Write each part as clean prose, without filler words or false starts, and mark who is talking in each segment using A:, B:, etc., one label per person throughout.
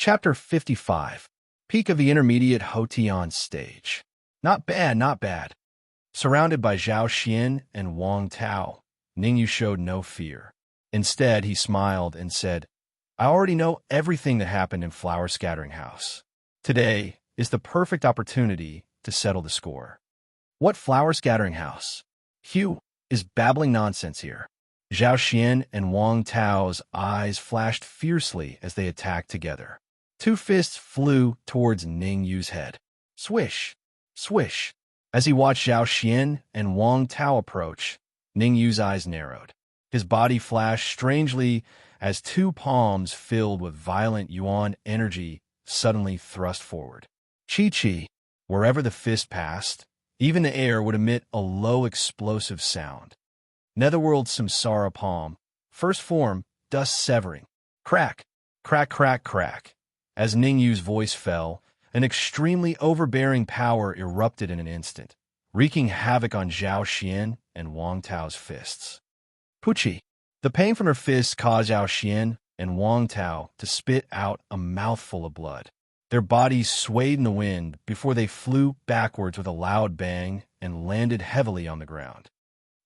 A: Chapter 55. Peak of the Intermediate Hotian Stage. Not bad, not bad. Surrounded by Zhao Xian and Wang Tao, Ningyu showed no fear. Instead, he smiled and said, I already know everything that happened in Flower Scattering House. Today is the perfect opportunity to settle the score. What Flower Scattering House? Hugh is babbling nonsense here. Zhao Xian and Wang Tao's eyes flashed fiercely as they attacked together. Two fists flew towards Ningyu's head. Swish, swish. As he watched Zhao Xian and Wang Tao approach, Ningyu's eyes narrowed. His body flashed strangely as two palms filled with violent yuan energy suddenly thrust forward. Chi-chi. Wherever the fist passed, even the air would emit a low explosive sound. Netherworld Samsara Palm. First form, dust severing. Crack, crack, crack, crack. As Ningyu's voice fell, an extremely overbearing power erupted in an instant, wreaking havoc on Zhao Xian and Wang Tao's fists. Puchi. The pain from her fists caused Zhao Xian and Wang Tao to spit out a mouthful of blood. Their bodies swayed in the wind before they flew backwards with a loud bang and landed heavily on the ground.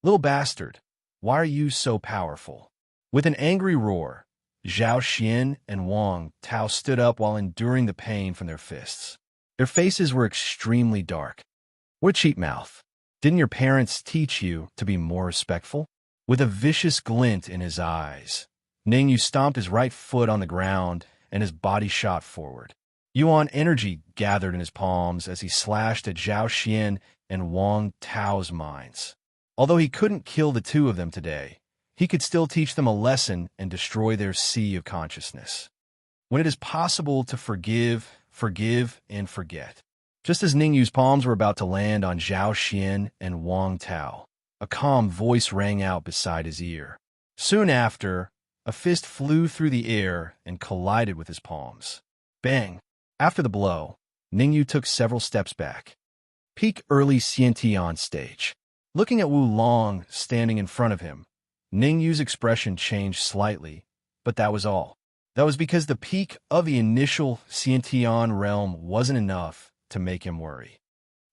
A: Little bastard, why are you so powerful? With an angry roar, Zhao Xian and Wang Tao stood up while enduring the pain from their fists. Their faces were extremely dark. What a cheap mouth. Didn't your parents teach you to be more respectful? With a vicious glint in his eyes, Ningyu stomped his right foot on the ground and his body shot forward. Yuan energy gathered in his palms as he slashed at Zhao Xian and Wang Tao's minds. Although he couldn't kill the two of them today, he could still teach them a lesson and destroy their sea of consciousness. When it is possible to forgive, and forget. Just as Ningyu's palms were about to land on Zhao Xian and Wang Tao, a calm voice rang out beside his ear. Soon after, a fist flew through the air and collided with his palms. Bang! After the blow, Ningyu took several steps back. Peak early Xiantian stage. Looking at Wu Long standing in front of him, Ningyu's expression changed slightly, but that was all. That was because the peak of the initial Xiantian realm wasn't enough to make him worry.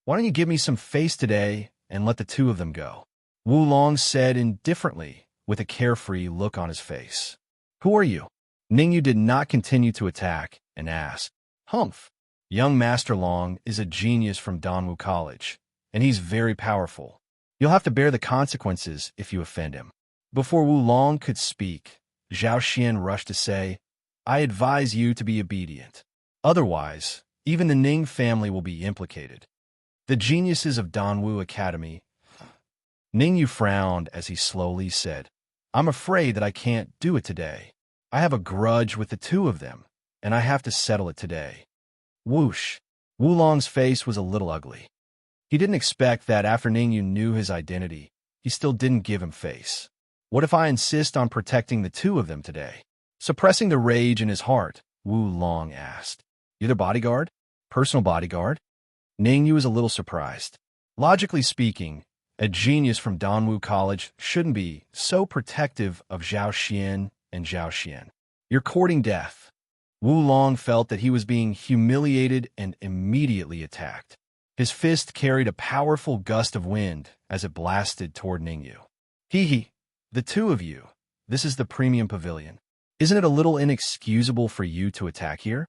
A: Why don't you give me some face today and let the two of them go? Wu Long said indifferently, with a carefree look on his face. Who are you? Ningyu did not continue to attack and asked. Humph. Young Master Long is a genius from Danwu College, and he's very powerful. You'll have to bear the consequences if you offend him. Before Wu Long could speak, Zhao Xian rushed to say, I advise you to be obedient. Otherwise, even the Ning family will be implicated. The geniuses of Danwu Academy. Ningyu frowned as he slowly said, I'm afraid that I can't do it today. I have a grudge with the two of them, and I have to settle it today. Whoosh. Wu Long's face was a little ugly. He didn't expect that after Ningyu knew his identity, he still didn't give him face. What if I insist on protecting the two of them today? Suppressing the rage in his heart, Wu Long asked. You're their bodyguard? Personal bodyguard? Ningyu was a little surprised. Logically speaking, a genius from Danwu College shouldn't be so protective of Zhao Xian and Zhao Xian. You're courting death. Wu Long felt that he was being humiliated and immediately attacked. His fist carried a powerful gust of wind as it blasted toward Ningyu. Hee. The two of you. This is the premium pavilion. Isn't it a little inexcusable for you to attack here?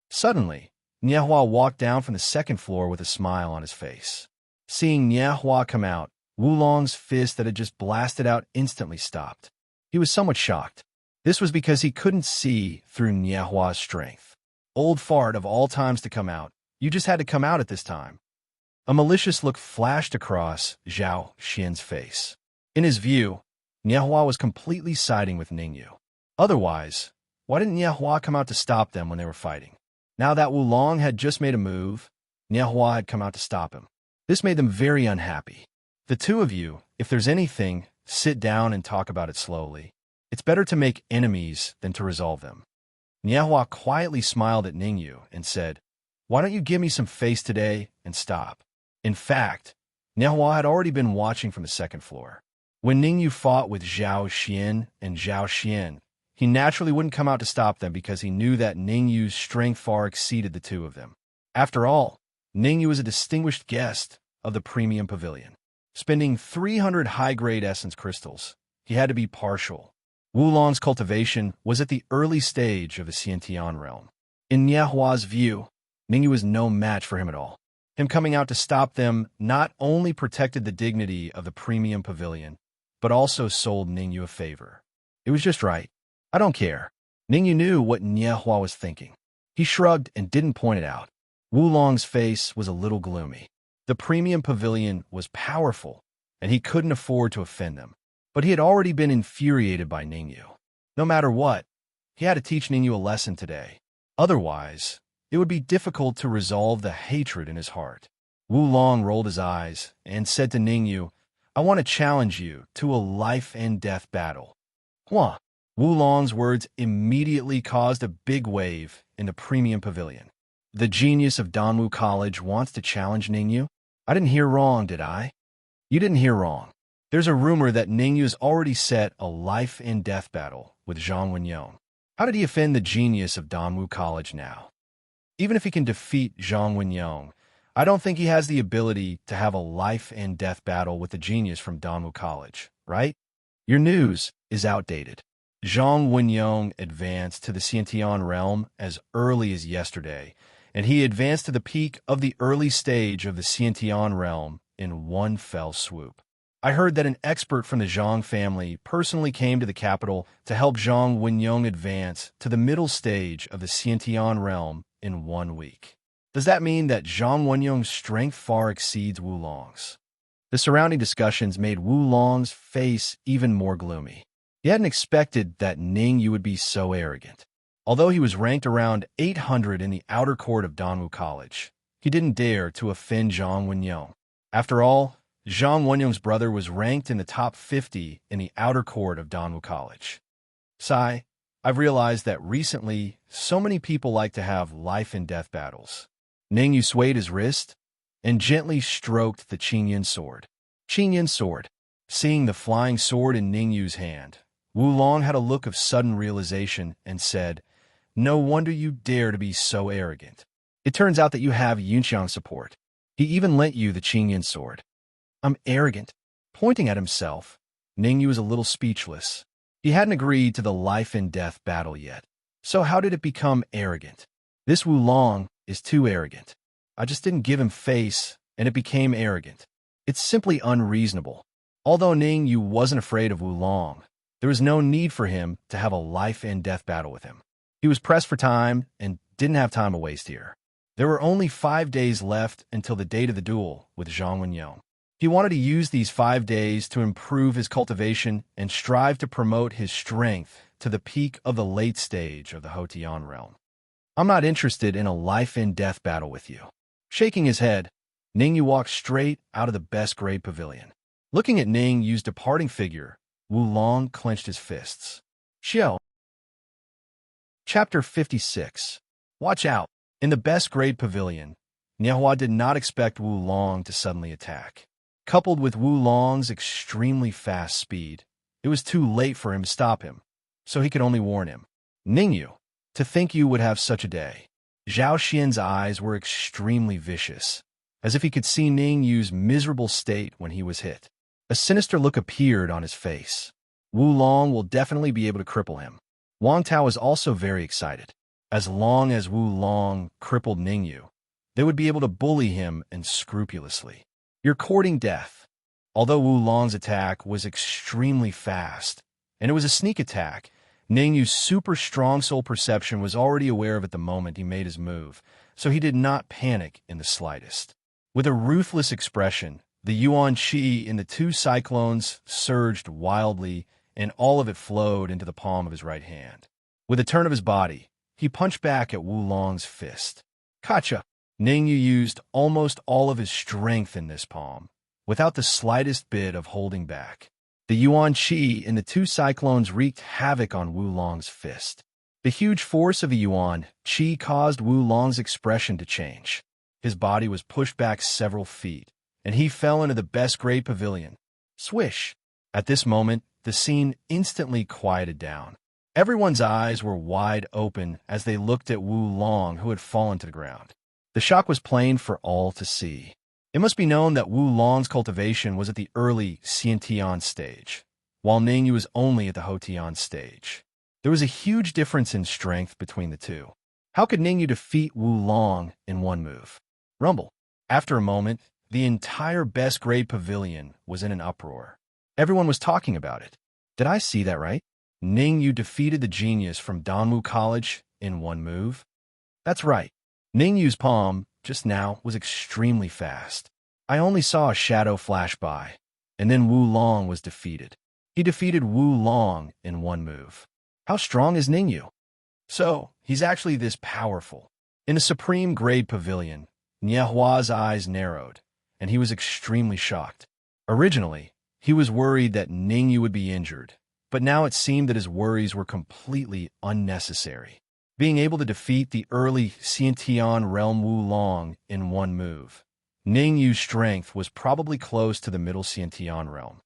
A: Suddenly, Niehua walked down from the second floor with a smile on his face. Seeing Niehua come out, Wu Long's fist that had just blasted out instantly stopped. He was somewhat shocked. This was because he couldn't see through Niehua's strength. Old fart of all times to come out. You just had to come out at this time. A malicious look flashed across Zhao Xian's face. In his view, Niehua was completely siding with Ningyu. Otherwise, why didn't Niehua come out to stop them when they were fighting? Now that Wu Long had just made a move, Niehua had come out to stop him. This made them very unhappy. The two of you, if there's anything, sit down and talk about it slowly. It's better to make enemies than to resolve them. Niehua quietly smiled at Ningyu and said, Why don't you give me some face today and stop? In fact, Niehua had already been watching from the second floor. When Ningyu fought with Zhao Xian and Zhao Xian, He naturally wouldn't come out to stop them because he knew that Ningyu's strength far exceeded the two of them. After all, Ningyu was a distinguished guest of the premium pavilion. Spending 300 high-grade essence crystals, he had to be partial. Wulong's cultivation was at the early stage of the Xiantian realm. In Niehua's view, Ningyu was no match for him at all. Him coming out to stop them not only protected the dignity of the premium pavilion, but also sold Ningyu a favor. It was just right. I don't care. Ningyu knew what Niehua was thinking. He shrugged and didn't point it out. Wulong's face was a little gloomy. The premium pavilion was powerful, and he couldn't afford to offend them. But he had already been infuriated by Ningyu. No matter what, he had to teach Ningyu a lesson today. Otherwise, it would be difficult to resolve the hatred in his heart. Wulong rolled his eyes and said to Ningyu, "I want to challenge you to a life-and-death battle." Hua! Wulong's words immediately caused a big wave in the premium pavilion. The genius of Danwu College wants to challenge Ningyu? I didn't hear wrong, did I? You didn't hear wrong. There's a rumor that Ningyu has already set a life-and-death battle with Zhang Wenyong. How did he offend the genius of Danwu College now? Even if he can defeat Zhang Wenyong, I don't think he has the ability to have a life-and-death battle with the genius from Danwu College, right? Your news is outdated. Zhang Wenyong advanced to the Xiantian realm as early as yesterday, and he advanced to the peak of the early stage of the Xiantian realm in one fell swoop. I heard that an expert from the Zhang family personally came to the capital to help Zhang Wenyong advance to the middle stage of the Xiantian realm in 1 week. Does that mean that Zhang Wenyong's strength far exceeds Wulong's? The surrounding discussions made Wulong's face even more gloomy. He hadn't expected that Ningyu would be so arrogant. Although he was ranked around 800 in the outer court of Danwu College, he didn't dare to offend Zhang Wenyong. After all, Zhang Wenyong's brother was ranked in the top 50 in the outer court of Danwu College. Sai, I've realized that recently, so many people like to have life-and-death battles. Ningyu swayed his wrist and gently stroked the Qingyan sword. Qingyan sword. Seeing the flying sword in Ningyu's hand, Wulong had a look of sudden realization and said, "No wonder you dare to be so arrogant. It turns out that you have Yunxiang support. He even lent you the Qingyan sword." "I'm arrogant." Pointing at himself, Ningyu was a little speechless. He hadn't agreed to the life-and-death battle yet. So how did it become arrogant? This Wulong is too arrogant. I just didn't give him face, and it became arrogant. It's simply unreasonable. Although Ningyu wasn't afraid of Wulong, there was no need for him to have a life-and-death battle with him. He was pressed for time and didn't have time to waste here. There were only 5 days left until the date of the duel with Zhang Wenyong. He wanted to use these 5 days to improve his cultivation and strive to promote his strength to the peak of the late stage of the Hotian realm. "I'm not interested in a life-and-death battle with you." Shaking his head, Ningyu walked straight out of the best grade pavilion. Looking at Ningyu's departing figure, Wulong clenched his fists. Xiao. Chapter 56. Watch out. In the best grade pavilion, Niehua did not expect Wulong to suddenly attack. Coupled with Wulong's extremely fast speed, it was too late for him to stop him, so he could only warn him. "Ningyu, to think you would have such a day." Zhao Xian's eyes were extremely vicious, as if he could see Ningyu's miserable state when he was hit. A sinister look appeared on his face. Wulong will definitely be able to cripple him. Wang Tao was also very excited. As long as Wulong crippled Ningyu, they would be able to bully him unscrupulously. "You're courting death." Although Wulong's attack was extremely fast, and it was a sneak attack, Ningyu's super strong soul perception was already aware of it the moment he made his move, so he did not panic in the slightest. With a ruthless expression, the Yuan Qi in the two cyclones surged wildly, and all of it flowed into the palm of his right hand. With a turn of his body, he punched back at Wulong's fist. Kacha! Ningyu used almost all of his strength in this palm, without the slightest bit of holding back. The Yuan Qi in the two cyclones wreaked havoc on Wulong's fist. The huge force of the Yuan Qi caused Wulong's expression to change. His body was pushed back several feet, and he fell into the best grade pavilion. Swish! At this moment, the scene instantly quieted down. Everyone's eyes were wide open as they looked at Wu Long, who had fallen to the ground. The shock was plain for all to see. It must be known that Wu Long's cultivation was at the early Xiantian stage, while Ningyu was only at the Houtian stage. There was a huge difference in strength between the two. How could Ningyu defeat Wu Long in one move? Rumble. After a moment, the entire best grade pavilion was in an uproar. Everyone was talking about it. Did I see that right? Ningyu defeated the genius from Danwu College in one move? That's right. Ningyu's palm, just now, was extremely fast. I only saw a shadow flash by, and then Wu Long was defeated. He defeated Wu Long in one move. How strong is Ningyu? So, he's actually this powerful. In a supreme grade pavilion, Niehua's eyes narrowed, and he was extremely shocked. Originally, he was worried that Ningyu would be injured, but now it seemed that his worries were completely unnecessary. Being able to defeat the early Xiantian realm Wu Long in one move, Ningyu's strength was probably close to the middle Xiantian realm.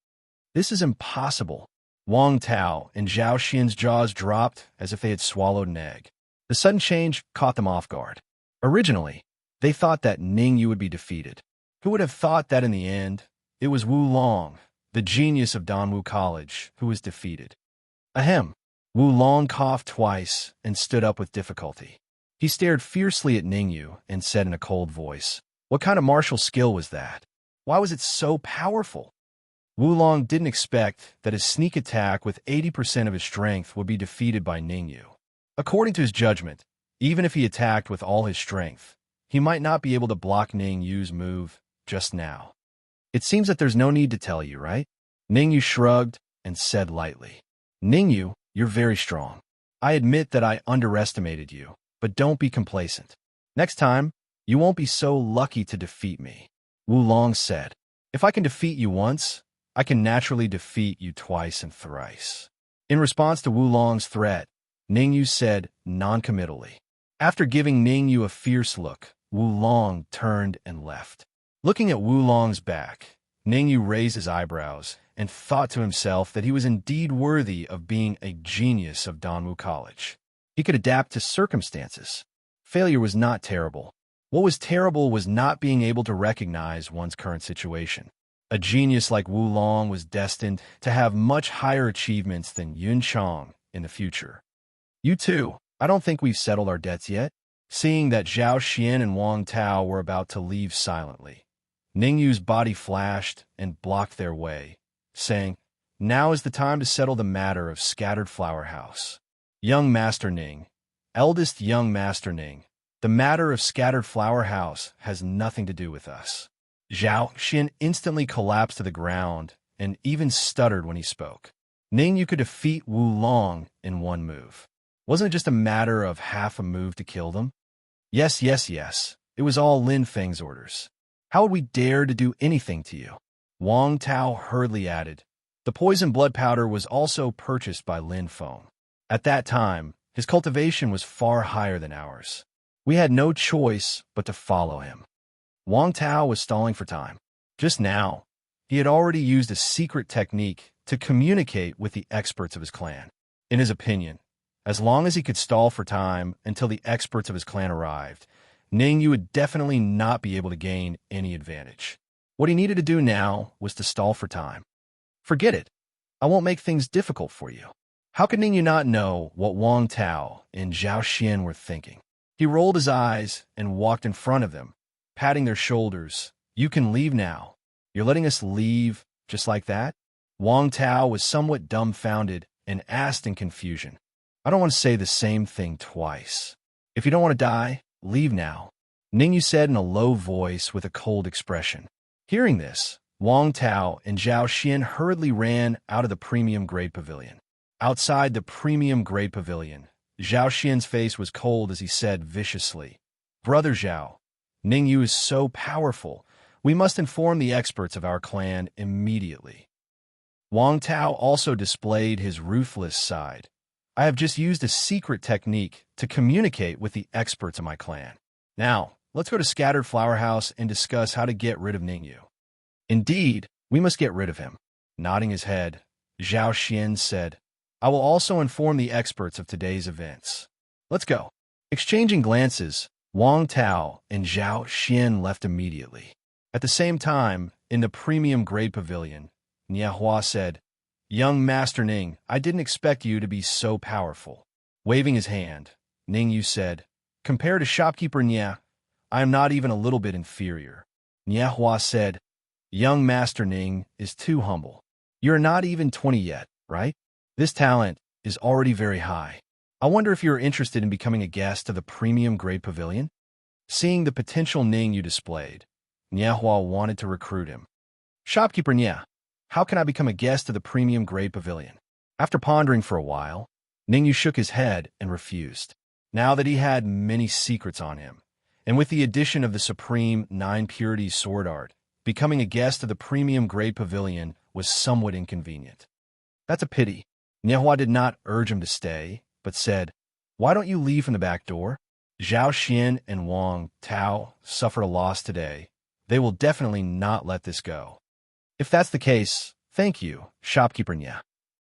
A: This is impossible. Wang Tao and Zhao Xian's jaws dropped as if they had swallowed an egg. The sudden change caught them off guard. Originally, they thought that Ningyu would be defeated. Who would have thought that in the end, it was Wu Long, the genius of Danwu College, who was defeated? Ahem. Wu Long coughed twice and stood up with difficulty. He stared fiercely at Ningyu and said in a cold voice, "What kind of martial skill was that? Why was it so powerful?" Wu Long didn't expect that his sneak attack with 80% of his strength would be defeated by Ningyu. According to his judgment, even if he attacked with all his strength, he might not be able to block Ningyu's move just now. "It seems that there's no need to tell you, right?" Ningyu shrugged and said lightly, "Ningyu, you're very strong. I admit that I underestimated you, but don't be complacent. Next time, you won't be so lucky to defeat me." Wu Long said, "If I can defeat you once, I can naturally defeat you twice and thrice." In response to Wu Long's threat, Ningyu said non-committally. After giving Ningyu a fierce look, Wu Long turned and left. Looking at Wu Long's back, Ningyu raised his eyebrows and thought to himself that he was indeed worthy of being a genius of Danwu College. He could adapt to circumstances. Failure was not terrible. What was terrible was not being able to recognize one's current situation. A genius like Wu Long was destined to have much higher achievements than Yun Chang in the future. "You too. I don't think we've settled our debts yet." Seeing that Zhao Xian and Wang Tao were about to leave silently, Ningyu's body flashed and blocked their way, saying, "Now is the time to settle the matter of Scattered Flower House. Young Master Ning, eldest young Master Ning, the matter of Scattered Flower House has nothing to do with us." Zhao Xian instantly collapsed to the ground and even stuttered when he spoke. Ningyu could defeat Wu Long in one move. Wasn't it just a matter of half a move to kill them? Yes. It was all Lin Feng's orders. How would we dare to do anything to you? Wang Tao hurriedly added. The poison blood powder was also purchased by Lin Feng. At that time, his cultivation was far higher than ours. We had no choice but to follow him. Wang Tao was stalling for time. Just now, he had already used a secret technique to communicate with the experts of his clan. In his opinion, as long as he could stall for time until the experts of his clan arrived, Ningyu would definitely not be able to gain any advantage. What he needed to do now was to stall for time. Forget it. I won't make things difficult for you. How could Ningyu not know what Wang Tao and Zhao Xian were thinking? He rolled his eyes and walked in front of them, patting their shoulders. "You can leave now. You're letting us leave just like that?" Wang Tao was somewhat dumbfounded and asked in confusion. "I don't want to say the same thing twice. If you don't want to die, leave now," Ningyu said in a low voice with a cold expression. Hearing this, Wang Tao and Zhao Xian hurriedly ran out of the premium grade pavilion. Outside the premium grade pavilion, Zhao Xian's face was cold as he said viciously, "Brother Zhao, Ningyu is so powerful. We must inform the experts of our clan immediately." Wang Tao also displayed his ruthless side. "I have just used a secret technique to communicate with the experts of my clan. Now, let's go to Scattered Flower House and discuss how to get rid of Ningyu." "Indeed, we must get rid of him." Nodding his head, Zhao Xian said, I will also inform the experts of today's events. Let's go. Exchanging glances, Wang Tao and Zhao Xian left immediately. At the same time, in the premium-grade pavilion, Niehua said, "Young Master Ning, I didn't expect you to be so powerful." Waving his hand, Ning Yu said, "Compared to shopkeeper Nie, I am not even a little bit inferior." Niehua said, "Young Master Ning is too humble. You're not even 20 yet, right? This talent is already very high. I wonder if you're interested in becoming a guest of the premium-grade pavilion?" Seeing the potential Ning Yu displayed, Niehua wanted to recruit him. "Shopkeeper Nie, how can I become a guest of the premium-grade pavilion?" After pondering for a while, Ning Yu shook his head and refused. Now that he had many secrets on him, and with the addition of the supreme 9 purities sword art, becoming a guest of the premium-grade pavilion was somewhat inconvenient. "That's a pity." Niehua did not urge him to stay, but said, "Why don't you leave from the back door?" Zhao Xian and Wang Tao suffered a loss today. They will definitely not let this go. "If that's the case, thank you, shopkeeper Nie."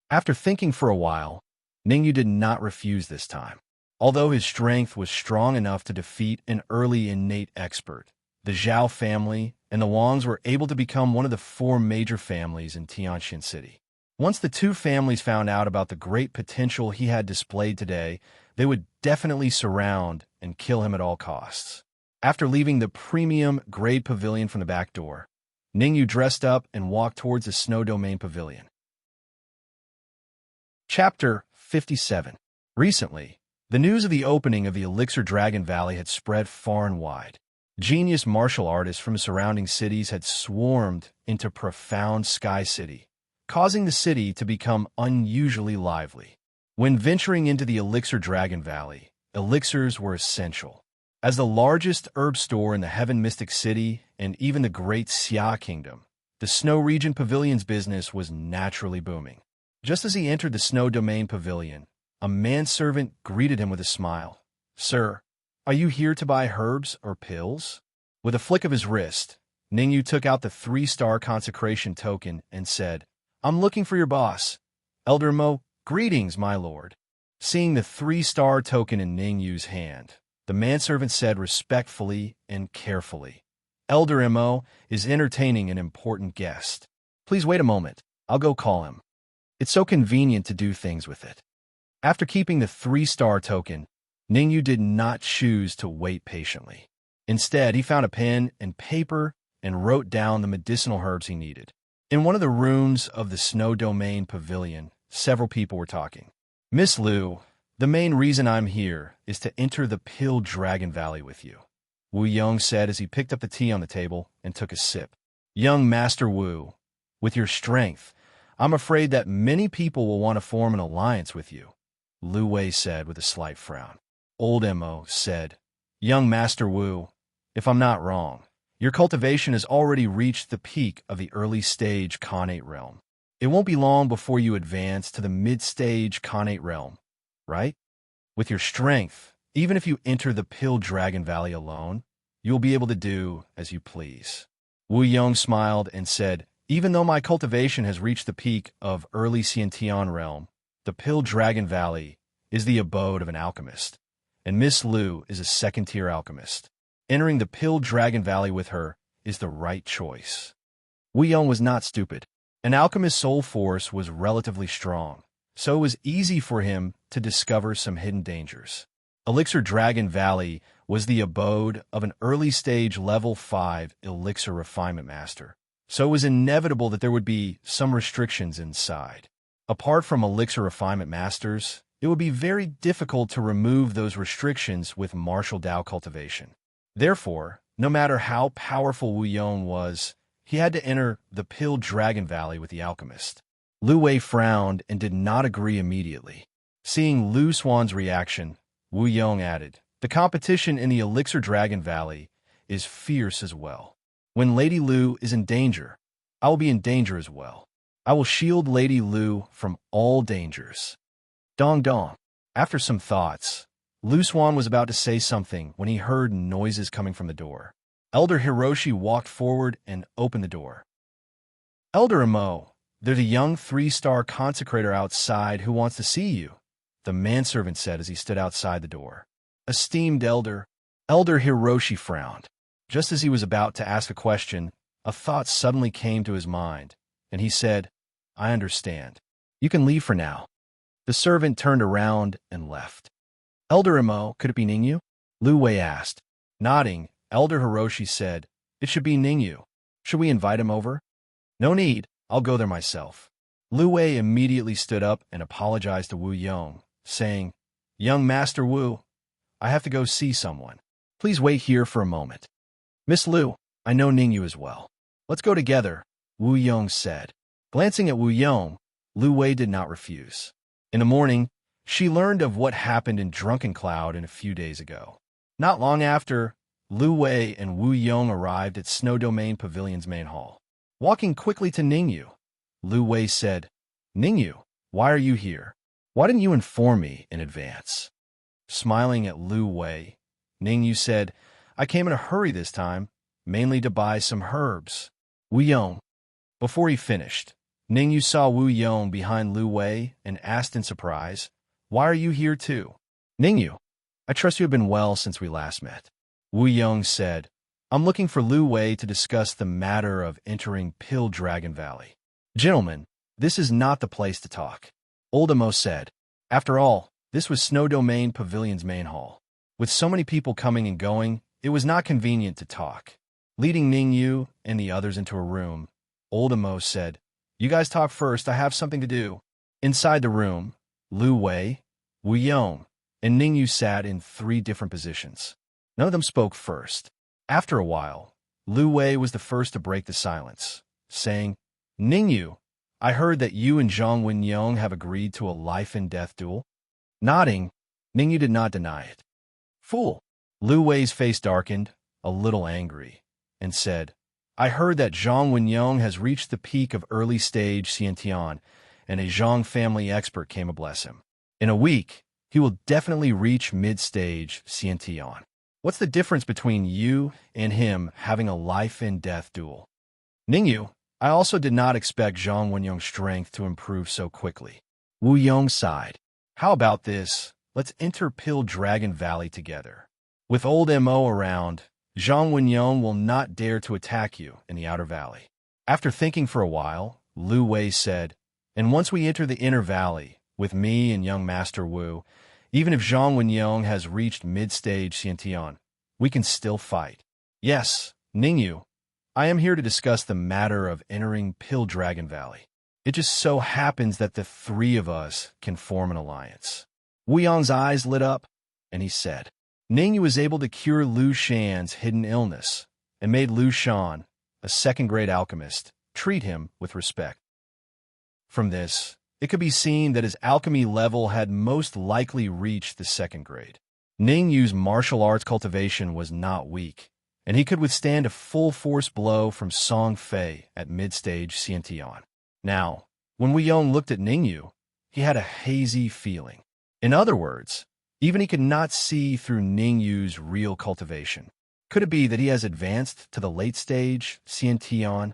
A: After thinking for a while, Ning Yu did not refuse this time. Although his strength was strong enough to defeat an early innate expert, the Zhao family and the Wangs were able to become one of the 4 major families in Tianjin City. Once the 2 families found out about the great potential he had displayed today, they would definitely surround and kill him at all costs. After leaving the premium-grade pavilion from the back door, Ning Yu dressed up and walked towards the Snow Domain Pavilion. Chapter 57. Recently, the news of the opening of the Elixir Dragon Valley had spread far and wide. Genius martial artists from the surrounding cities had swarmed into profound Sky City, causing the city to become unusually lively. When venturing into the Elixir Dragon Valley, elixirs were essential. As the largest herb store in the Heaven Mystic City and even the Great Xia Kingdom, the Snow Region Pavilion's business was naturally booming. Just as he entered the Snow Domain Pavilion, a manservant greeted him with a smile. "Sir, are you here to buy herbs or pills?" With a flick of his wrist, Ning Yu took out the 3-star consecration token and said, "I'm looking for your boss, Elder Mo." "Greetings, my lord." Seeing the 3-star token in Ning Yu's hand, the manservant said respectfully and carefully, "Elder Mo is entertaining an important guest. Please wait a moment. I'll go call him." It's so convenient to do things with it. After keeping the 3-star token, Ning Yu did not choose to wait patiently. Instead, he found a pen and paper and wrote down the medicinal herbs he needed. In one of the rooms of the Snow Domain Pavilion, several people were talking. "Miss Liu, the main reason I'm here is to enter the Pill Dragon Valley with you," Wu Yong said as he picked up the tea on the table and took a sip. "Young Master Wu, with your strength, I'm afraid that many people will want to form an alliance with you," Lu Wei said with a slight frown. Old Mo said, "Young Master Wu, if I'm not wrong, your cultivation has already reached the peak of the early stage Khanate realm. It won't be long before you advance to the mid-stage Khanate realm, right? With your strength, even if you enter the Pill Dragon Valley alone, you'll be able to do as you please." Wu Yong smiled and said, "Even though my cultivation has reached the peak of early Xiantian realm, the Pill Dragon Valley is the abode of an alchemist, and Miss Liu is a second-tier alchemist. Entering the Pill Dragon Valley with her is the right choice." Wu Yong was not stupid. An alchemist's soul force was relatively strong, so it was easy for him to discover some hidden dangers. Elixir Dragon Valley was the abode of an early-stage level 5 elixir refinement master, so it was inevitable that there would be some restrictions inside. Apart from elixir refinement masters, it would be very difficult to remove those restrictions with martial Dao cultivation. Therefore, no matter how powerful Wu Yong was, he had to enter the Pill Dragon Valley with the alchemist. Lu Wei frowned and did not agree immediately. Seeing Lu Xuan's reaction, Wu Yong added, "The competition in the Elixir Dragon Valley is fierce as well. When Lady Lu is in danger, I will be in danger as well. I will shield Lady Lu from all dangers." Dong dong. After some thoughts, Lu Xuan was about to say something when he heard noises coming from the door. Elder Hiroshi walked forward and opened the door. "Elder Mo, "There's a young three-star consecrator outside who wants to see you," the manservant said as he stood outside the door. "Esteemed Elder." Elder Hiroshi frowned. Just as he was about to ask a question, a thought suddenly came to his mind, and he said, "I understand. You can leave for now." The servant turned around and left. "Elder Imo, could it be Ningyu?" Lu Wei asked. Nodding, Elder Hiroshi said, "It should be Ningyu. Should we invite him over?" "No need. I'll go there myself." Lu Wei immediately stood up and apologized to Wu Yong, saying, "Young Master Wu, I have to go see someone. Please wait here for a moment." "Miss Lu, I know Ningyu as well. Let's go together," Wu Yong said. Glancing at Wu Yong, Lu Wei did not refuse. In the morning, she learned of what happened in Drunken Cloud a few days ago. Not long after, Lu Wei and Wu Yong arrived at Snow Domain Pavilion's main hall. Walking quickly to Ningyu, Lu Wei said, "Ningyu, why are you here? Why didn't you inform me in advance?" Smiling at Lu Wei, Ningyu said, "I came in a hurry this time, mainly to buy some herbs." Wu Yong. Before he finished, Ningyu saw Wu Yong behind Lu Wei and asked in surprise, "Why are you here too?" "Ningyu, I trust you have been well since we last met." Wu Yong said, "I'm looking for Lu Wei to discuss the matter of entering Pill Dragon Valley." "Gentlemen, this is not the place to talk," Old Imo said. After all, this was Snow Domain Pavilion's main hall. With so many people coming and going, it was not convenient to talk. Leading Ningyu and the others into a room, Old Imo said, "You guys talk first, I have something to do." Inside the room, Lu Wei, Wu Yong, and Ningyu sat in 3 different positions. None of them spoke first. After a while, Lu Wei was the first to break the silence, saying, "Ningyu, I heard that you and Zhang Wenyong have agreed to a life-and-death duel." Nodding, Ningyu did not deny it. "Fool!" Lu Wei's face darkened, a little angry, and said, "I heard that Zhang Wenyong has reached the peak of early-stage Xiantian, and a Zhang family expert came to bless him. In a week, he will definitely reach mid-stage Xiantian. What's the difference between you and him having a life-and-death duel?" "Ningyu, I also did not expect Zhang Wenyong's strength to improve so quickly." Wu Yong sighed. "How about this? Let's enter Pill Dragon Valley together. With old Mo around, Zhang Wenyong will not dare to attack you in the outer valley." After thinking for a while, Lu Wei said, "And once we enter the inner valley, with me and young Master Wu, even if Zhang Wenyong has reached mid-stage Xiantian, we can still fight." "Yes, Ningyu, I am here to discuss the matter of entering Pill Dragon Valley. It just so happens that the 3 of us can form an alliance." Wu Yong's eyes lit up, and he said, "Ningyu was able to cure Lu Shan's hidden illness, and made Lu Shan, a second-grade alchemist, treat him with respect. From this, it could be seen that his alchemy level had most likely reached the 2nd grade. Ningyu's martial arts cultivation was not weak, and he could withstand a full-force blow from Song Fei at mid-stage Xiantian. Now, when Wu Yong looked at Ningyu, he had a hazy feeling. In other words, even he could not see through Ningyu's real cultivation. Could it be that he has advanced to the late stage Xiantian?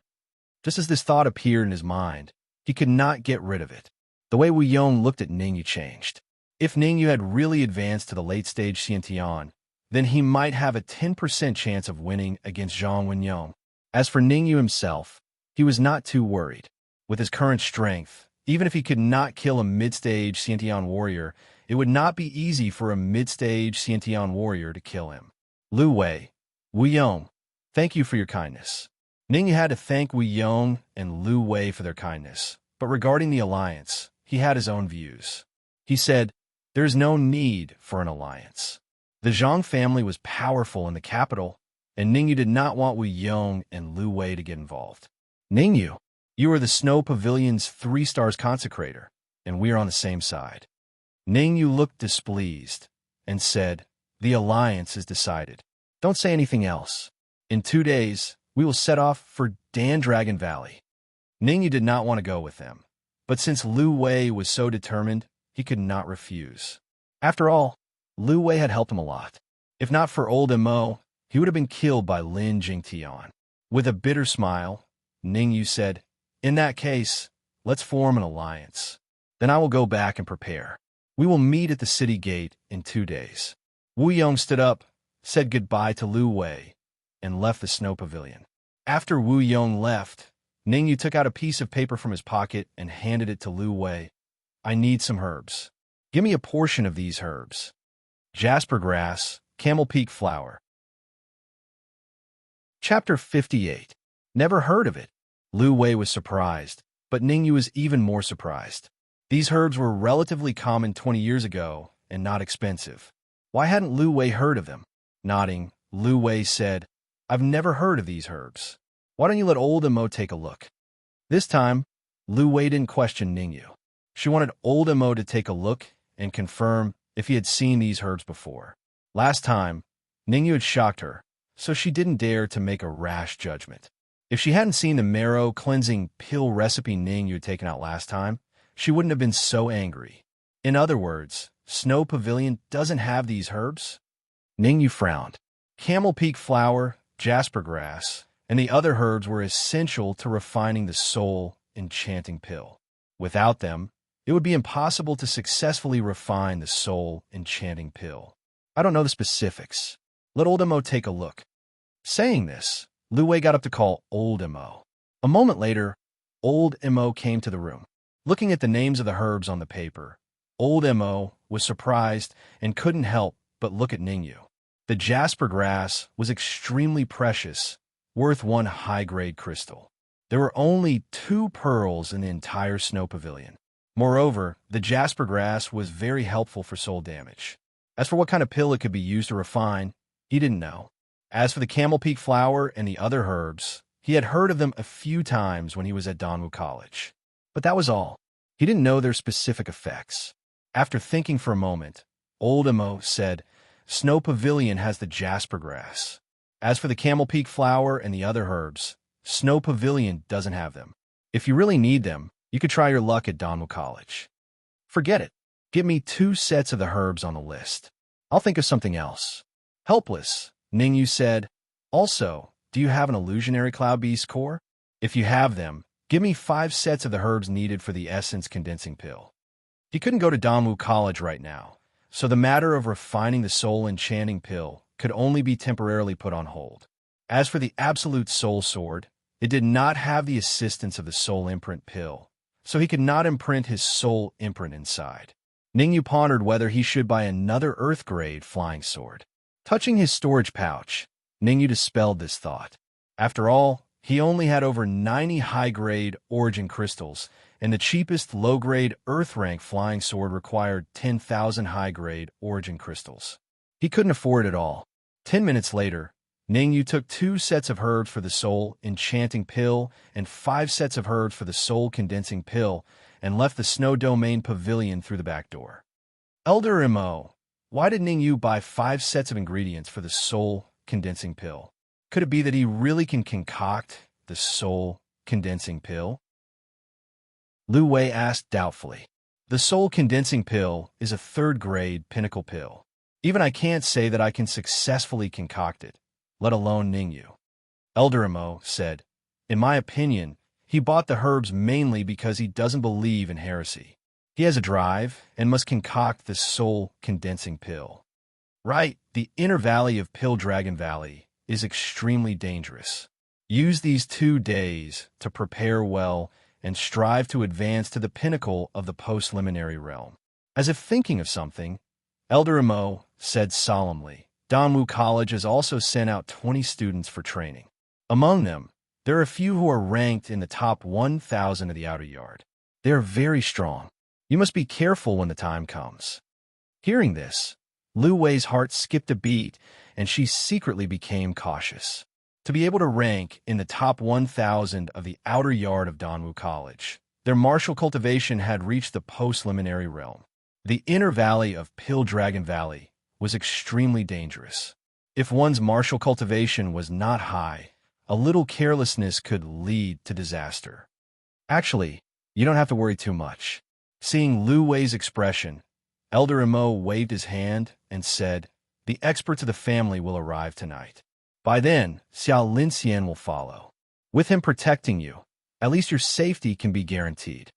A: Just as this thought appeared in his mind, he could not get rid of it. The way Wu Yong looked at Ningyu changed. If Ningyu had really advanced to the late stage Xiantian, then he might have a 10% chance of winning against Zhang Wenyong. As for Ningyu himself, he was not too worried. With his current strength, even if he could not kill a mid-stage Xiantian warrior, it would not be easy for a mid-stage Xiantian warrior to kill him. Lu Wei, Wu Yong, thank you for your kindness. Ningyu had to thank Wu Yong and Lu Wei for their kindness, but regarding the alliance, he had his own views. He said, "There is no need for an alliance." The Zhang family was powerful in the capital, and Ningyu did not want Wu Yong and Lu Wei to get involved. "Ningyu, you are the Snow Pavilion's 3 stars consecrator, and we are on the same side." Ningyu looked displeased and said, "The alliance is decided. Don't say anything else. In 2 days, we will set off for Dan Dragon Valley." Ningyu did not want to go with them, but since Lu Wei was so determined, he could not refuse. After all, Lu Wei had helped him a lot. If not for old Mo, he would have been killed by Lin Jingtian. With a bitter smile, Ningyu said, "In that case, let's form an alliance. Then I will go back and prepare. We will meet at the city gate in 2 days. Wu Yong stood up, said goodbye to Lu Wei, and left the snow pavilion. After Wu Yong left, Ningyu took out a piece of paper from his pocket and handed it to Lu Wei. I need some herbs. Give me a portion of these herbs. Jasper grass, camel peak flower. Chapter 58. Never heard of it. Lu Wei was surprised, but Ningyu was even more surprised. These herbs were relatively common 20 years ago and not expensive. Why hadn't Lu Wei heard of them? Nodding, Lu Wei said, I've never heard of these herbs. Why don't you let old Mo take a look? This time, Lu Wei didn't question Ningyu. She wanted old Mo to take a look and confirm if he had seen these herbs before. Last time, Ningyu had shocked her, so she didn't dare to make a rash judgment. If she hadn't seen the marrow-cleansing pill recipe Ningyu had taken out last time, she wouldn't have been so angry. In other words, Snow Pavilion doesn't have these herbs? Ningyu frowned. Camel Peak flower, jasper grass, and the other herbs were essential to refining the soul enchanting pill. Without them, it would be impossible to successfully refine the soul enchanting pill. I don't know the specifics. Let old Mo take a look. Saying this, Lu Wei got up to call old Mo. A moment later, old Mo came to the room. Looking at the names of the herbs on the paper, old Mo was surprised and couldn't help but look at Ningyu. The jasper grass was extremely precious, worth 1 high-grade crystal. There were only 2 pearls in the entire snow pavilion. Moreover, the jasper grass was very helpful for soul damage. As for what kind of pill it could be used to refine, he didn't know. As for the camel peak flower and the other herbs, he had heard of them a few times when he was at Danwu College. But that was all. He didn't know their specific effects. After thinking for a moment, old Mo said, Snow Pavilion has the jasper grass. As for the camel peak flower and the other herbs, Snow Pavilion doesn't have them. If you really need them, you could try your luck at Danwu College. Forget it. Give me 2 sets of the herbs on the list. I'll think of something else. Helpless, Ningyu said. Also, do you have an illusionary cloud beast core? If you have them, give me 5 sets of the herbs needed for the essence condensing pill. He couldn't go to Danwu College right now, so the matter of refining the soul enchanting pill could only be temporarily put on hold. As for the absolute soul sword, it did not have the assistance of the soul imprint pill, so he could not imprint his soul imprint inside. Ningyu pondered whether he should buy another earth-grade flying sword. Touching his storage pouch, Ningyu dispelled this thought. After all, he only had over 90 high-grade origin crystals, and the cheapest low-grade earth-rank flying sword required 10,000 high-grade origin crystals. He couldn't afford it all. 10 minutes later, Ningyu took 2 sets of herbs for the soul enchanting pill and 5 sets of herbs for the soul condensing pill and left the snow domain pavilion through the back door. Elder Mo, why did Ningyu buy 5 sets of ingredients for the soul condensing pill? Could it be that he really can concoct the soul condensing pill? Lu Wei asked doubtfully. The soul condensing pill is a 3rd-grade pinnacle pill. Even I can't say that I can successfully concoct it, let alone Ningyu. Elder Mo said, in my opinion, he bought the herbs mainly because he doesn't believe in heresy. He has a drive and must concoct the soul condensing pill. Right, the inner valley of Pill Dragon Valley is extremely dangerous. Use these 2 days to prepare well and strive to advance to the pinnacle of the post-liminary realm. As if thinking of something, Elder Mo said solemnly, Danwu College has also sent out 20 students for training. Among them, there are a few who are ranked in the top 1,000 of the outer yard. They are very strong. You must be careful when the time comes. Hearing this, Lu Wei's heart skipped a beat, and she secretly became cautious. To be able to rank in the top 1,000 of the outer yard of Danwu College, their martial cultivation had reached the post-liminary realm. The inner valley of Pill Dragon Valley was extremely dangerous. If one's martial cultivation was not high, a little carelessness could lead to disaster. Actually, you don't have to worry too much. Seeing Lu Wei's expression, Elder Mo waved his hand and said, the experts of the family will arrive tonight. By then, Xiao Linxian will follow. With him protecting you, At least your safety can be guaranteed.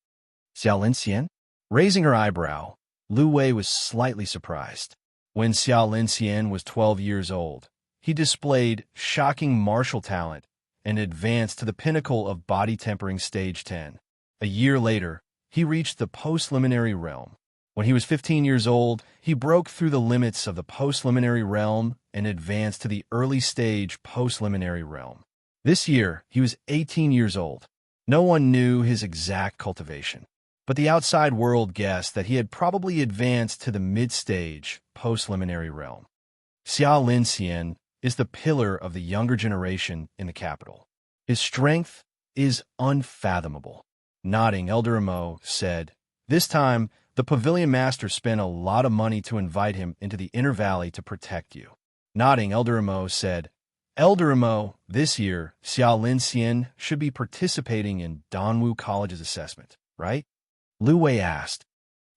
A: Xiao Linxian? Raising her eyebrow, Lu Wei was slightly surprised. When Xiao Linxian was 12 years old, he displayed shocking martial talent and advanced to the pinnacle of body tempering stage 10. A year later, he reached the post-liminary realm. When he was 15 years old, he broke through the limits of the post-liminary realm and advanced to the early stage post-liminary realm. This year, he was 18 years old. No one knew his exact cultivation, but the outside world guessed that he had probably advanced to the mid-stage post-liminary realm. Xiao Linxian is the pillar of the younger generation in the capital. His strength is unfathomable. Nodding, Elder Amo said, "This time, the pavilion master spent a lot of money to invite him into the inner valley to protect you." Nodding, Elder Amo said, "Elder Amo, this year, Xiao Linxian should be participating in Danwu College's assessment, right?" Lu Wei asked.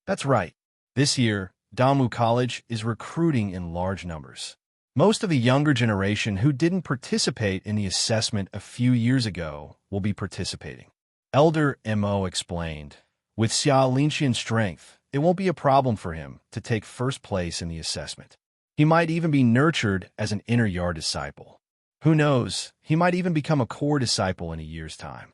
A: "That's right. This year, Danwu College is recruiting in large numbers. Most of the younger generation who didn't participate in the assessment a few years ago will be participating." Elder Mo explained, "With Xiao Linxian's strength, it won't be a problem for him to take first place in the assessment. He might even be nurtured as an inner yard disciple. Who knows, he might even become a core disciple in a year's time."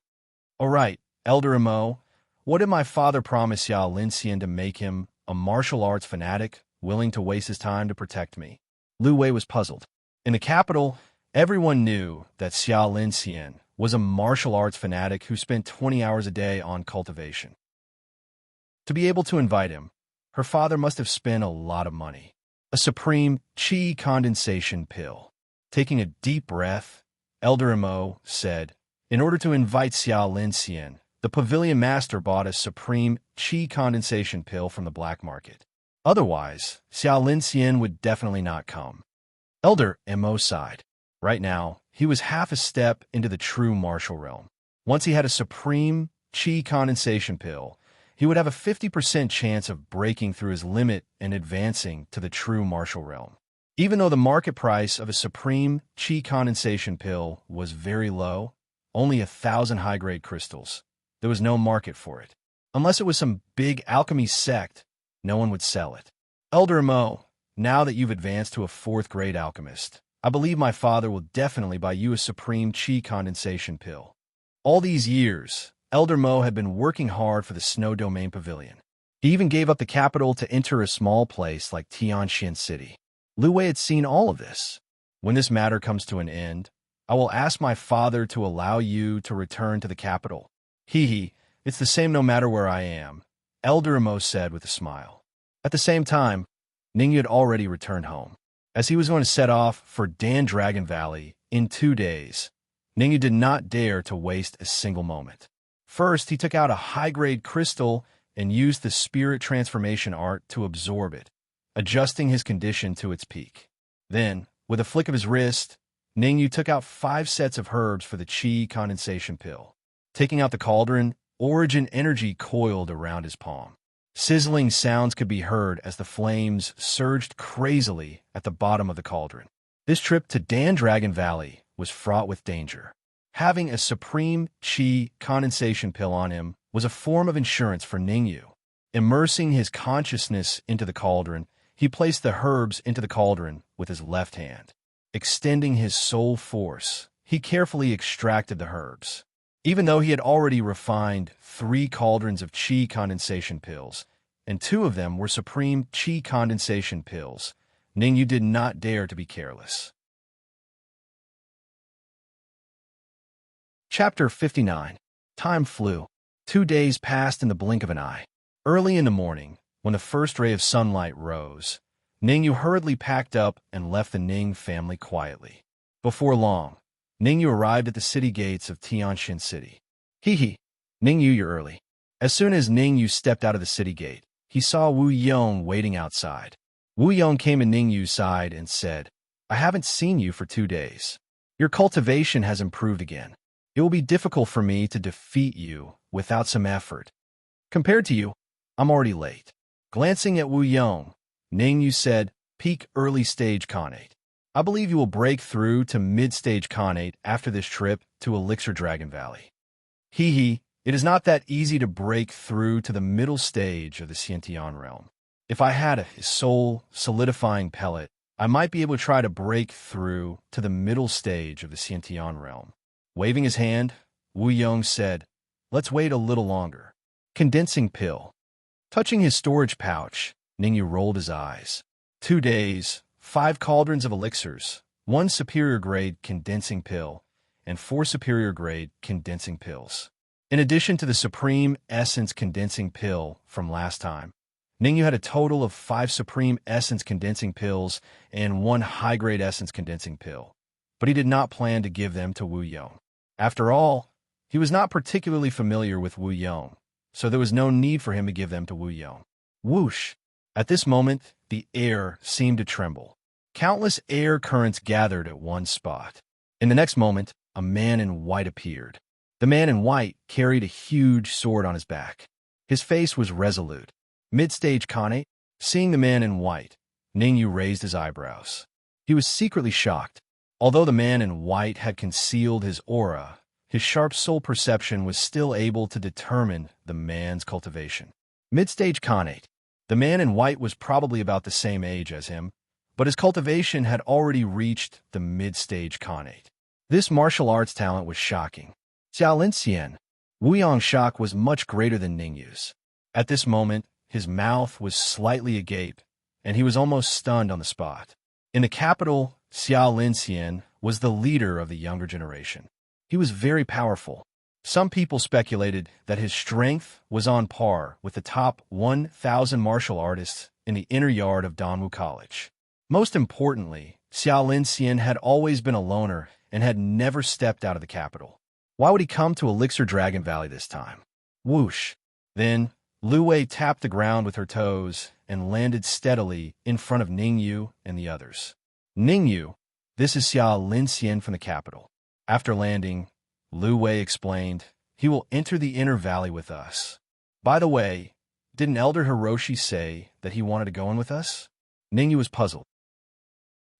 A: "All right, Elder Mo, what did my father promise Xiao Linxian to make him a martial arts fanatic, willing to waste his time to protect me?" Lu Wei was puzzled. In the capital, everyone knew that Xiao Linxian was a martial arts fanatic who spent 20 hours a day on cultivation. To be able to invite him, her father must have spent a lot of money. A supreme qi condensation pill. Taking a deep breath, Elder Mo said, "In order to invite Xiao Linxian, the pavilion master bought a supreme qi condensation pill from the black market. Otherwise, Xiao Linxian would definitely not come." Elder Mo sighed. Right now, he was half a step into the true martial realm. Once he had a supreme qi condensation pill, he would have a 50% chance of breaking through his limit and advancing to the true martial realm. Even though the market price of a supreme qi condensation pill was very low, only 1,000 high-grade crystals, there was no market for it. Unless it was some big alchemy sect, no one would sell it. "Elder Mo, now that you've advanced to a 4th-grade alchemist, I believe my father will definitely buy you a supreme qi condensation pill." All these years, Elder Mo had been working hard for the Snow Domain Pavilion. He even gave up the capital to enter a small place like Tianxian City. Lu Wei had seen all of this. "When this matter comes to an end, I will ask my father to allow you to return to the capital." It's the same no matter where I am," Elder Mo said with a smile. At the same time, Ningyu had already returned home. As he was going to set off for Dan Dragon Valley in 2 days, Ningyu did not dare to waste a single moment. First, he took out a high-grade crystal and used the spirit transformation art to absorb it, adjusting his condition to its peak. Then, with a flick of his wrist, Ningyu took out 5 sets of herbs for the qi condensation pill. Taking out the cauldron, origin energy coiled around his palm. Sizzling sounds could be heard as the flames surged crazily at the bottom of the cauldron. This trip to Dan Dragon Valley was fraught with danger. Having a supreme qi condensation pill on him was a form of insurance for Ningyu. Immersing his consciousness into the cauldron, he placed the herbs into the cauldron with his left hand. Extending his soul force, he carefully extracted the herbs. Even though he had already refined 3 cauldrons of qi condensation pills, and 2 of them were supreme qi condensation pills, Ningyu did not dare to be careless. Chapter 59. Time flew. 2 days passed in the blink of an eye. Early in the morning, when the first ray of sunlight rose, Ningyu hurriedly packed up and left the Ning family quietly. Before long, Ningyu arrived at the city gates of Tianxian City. Ningyu, you're early. As soon as Ningyu stepped out of the city gate, he saw Wu Yong waiting outside. Wu Yong came to Ningyu's side and said, "I haven't seen you for 2 days. Your cultivation has improved again. It will be difficult for me to defeat you without some effort. Compared to you, I'm already late." Glancing at Wu Yong, Ningyu said, "Peak early stage Khanate. I believe you will break through to mid-stage Khanate after this trip to Elixir Dragon Valley." Hee hee, it is not that easy to break through to the middle stage of the Xiantian realm. If I had a soul-solidifying pellet, I might be able to try to break through to the middle stage of the Xiantian realm. Waving his hand, Wu Yong said, "Let's wait a little longer." Condensing pill. Touching his storage pouch, Ningyu rolled his eyes. 2 days, 5 cauldrons of elixirs, 1 superior-grade condensing pill, and 4 superior-grade condensing pills. In addition to the Supreme Essence condensing pill from last time, Ningyu had a total of 5 Supreme Essence condensing pills and 1 high-grade Essence condensing pill, but he did not plan to give them to Wu Yong. After all, he was not particularly familiar with Wu Yong, so there was no need for him to give them to Wu Yong. Whoosh! At this moment, the air seemed to tremble. Countless air currents gathered at one spot. In the next moment, a man in white appeared. The man in white carried a huge sword on his back. His face was resolute. Mid-stage Kane, seeing the man in white, Ningyu raised his eyebrows. He was secretly shocked. Although the man in white had concealed his aura, his sharp soul perception was still able to determine the man's cultivation. Mid-stage Khanate. The man in white was probably about the same age as him, but his cultivation had already reached the mid-stage Khanate. This martial arts talent was shocking. Xiao Linxian. Wu Yong's shock was much greater than Ningyu's. At this moment, his mouth was slightly agape, and he was almost stunned on the spot. In the capital, Xiao Linxian was the leader of the younger generation. He was very powerful. Some people speculated that his strength was on par with the top 1,000 martial artists in the inner yard of Danwu College. Most importantly, Xiao Linxian had always been a loner and had never stepped out of the capital. Why would he come to Elixir Dragon Valley this time? Whoosh! Then, Lu Wei tapped the ground with her toes and landed steadily in front of Ningyu and the others. Ningyu, this is Xiao Linxian from the capital. After landing, Lu Wei explained, he will enter the inner valley with us. By the way, didn't Elder Hiroshi say that he wanted to go in with us? Ningyu was puzzled.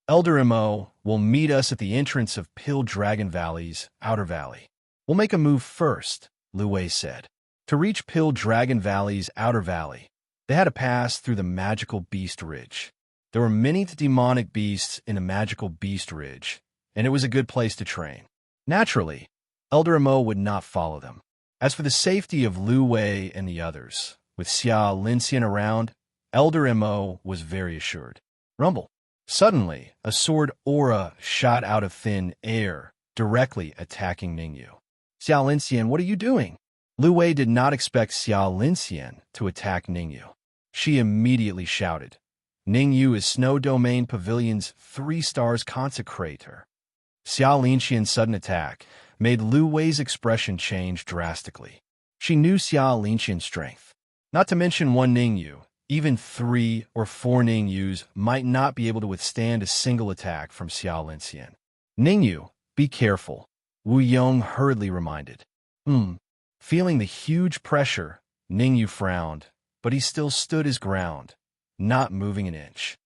A: Elder Mo will meet us at the entrance of Pill Dragon Valley's outer valley. We'll make a move first, Lu Wei said. To reach Pill Dragon Valley's outer valley, they had to pass through the magical Beast Ridge. There were many demonic beasts in the magical Beast Ridge, and it was a good place to train. Naturally, Elder Mo would not follow them. As for the safety of Lu Wei and the others, with Xiao Linxian around, Elder Mo was very assured. Rumble. Suddenly, a sword aura shot out of thin air, directly attacking Ningyu. Xiao Linxian, what are you doing? Lu Wei did not expect Xiao Linxian to attack Ningyu. She immediately shouted, Ningyu is Snow Domain Pavilion's 3 stars consecrator. Xiao Linxian's sudden attack made Lu Wei's expression change drastically. She knew Xiao Linxian's strength. Not to mention one Ningyu, even 3 or 4 Ningyus might not be able to withstand a single attack from Xiao Linxian. Ningyu, be careful, Wu Yong hurriedly reminded. Feeling the huge pressure, Ningyu frowned, but he still stood his ground, not moving an inch.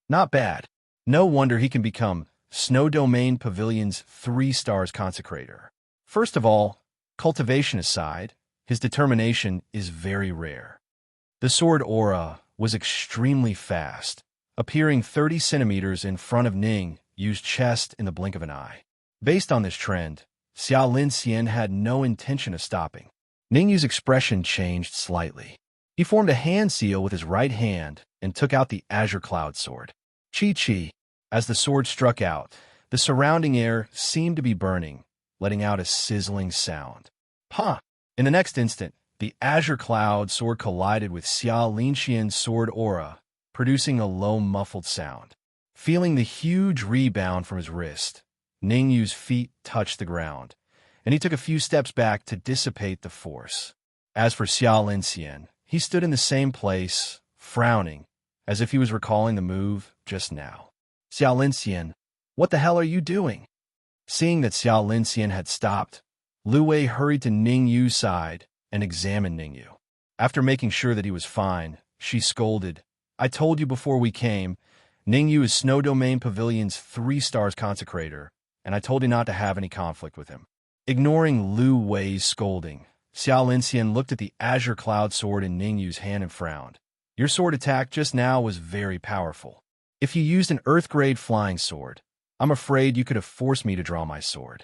A: Not bad. No wonder he can become Snow Domain Pavilion's 3 stars consecrator. First of all, cultivation aside, his determination is very rare. The sword aura was extremely fast, appearing 30 centimeters in front of Ningyu's chest in the blink of an eye. Based on this trend, Xiao Linxian had no intention of stopping. Ningyu's expression changed slightly. He formed a hand seal with his right hand and took out the Azure Cloud Sword. Chi-chi. As the sword struck out, the surrounding air seemed to be burning, letting out a sizzling sound. Pa! In the next instant, the Azure Cloud Sword collided with Xiao Linxian's sword aura, producing a low muffled sound. Feeling the huge rebound from his wrist, Ningyu's feet touched the ground, and he took a few steps back to dissipate the force. As for Xiao Linxian, he stood in the same place, frowning, as if he was recalling the move just now. Xiao Linxian, what the hell are you doing? Seeing that Xiao Linxian had stopped, Lu Wei hurried to Ningyu's side and examined Ningyu. After making sure that he was fine, she scolded, I told you before we came, Ningyu is Snow Domain Pavilion's 3 stars consecrator, and I told you not to have any conflict with him. Ignoring Lu Wei's scolding, Xiao Linxian looked at the azure cloud sword in Ningyu's hand and frowned. Your sword attack just now was very powerful. If you used an earth-grade flying sword, I'm afraid you could have forced me to draw my sword.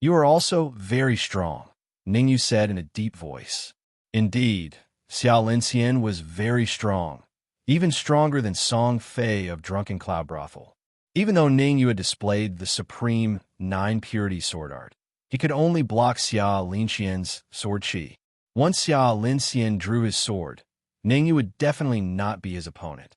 A: You are also very strong, Ningyu said in a deep voice. Indeed, Xiao Linxian was very strong, even stronger than Song Fei of Drunken Cloud Brothel. Even though Ningyu had displayed the supreme 9-purity sword art, he could only block Xiao Linxian's sword chi. Once Xiao Linxian drew his sword, Ningyu would definitely not be his opponent.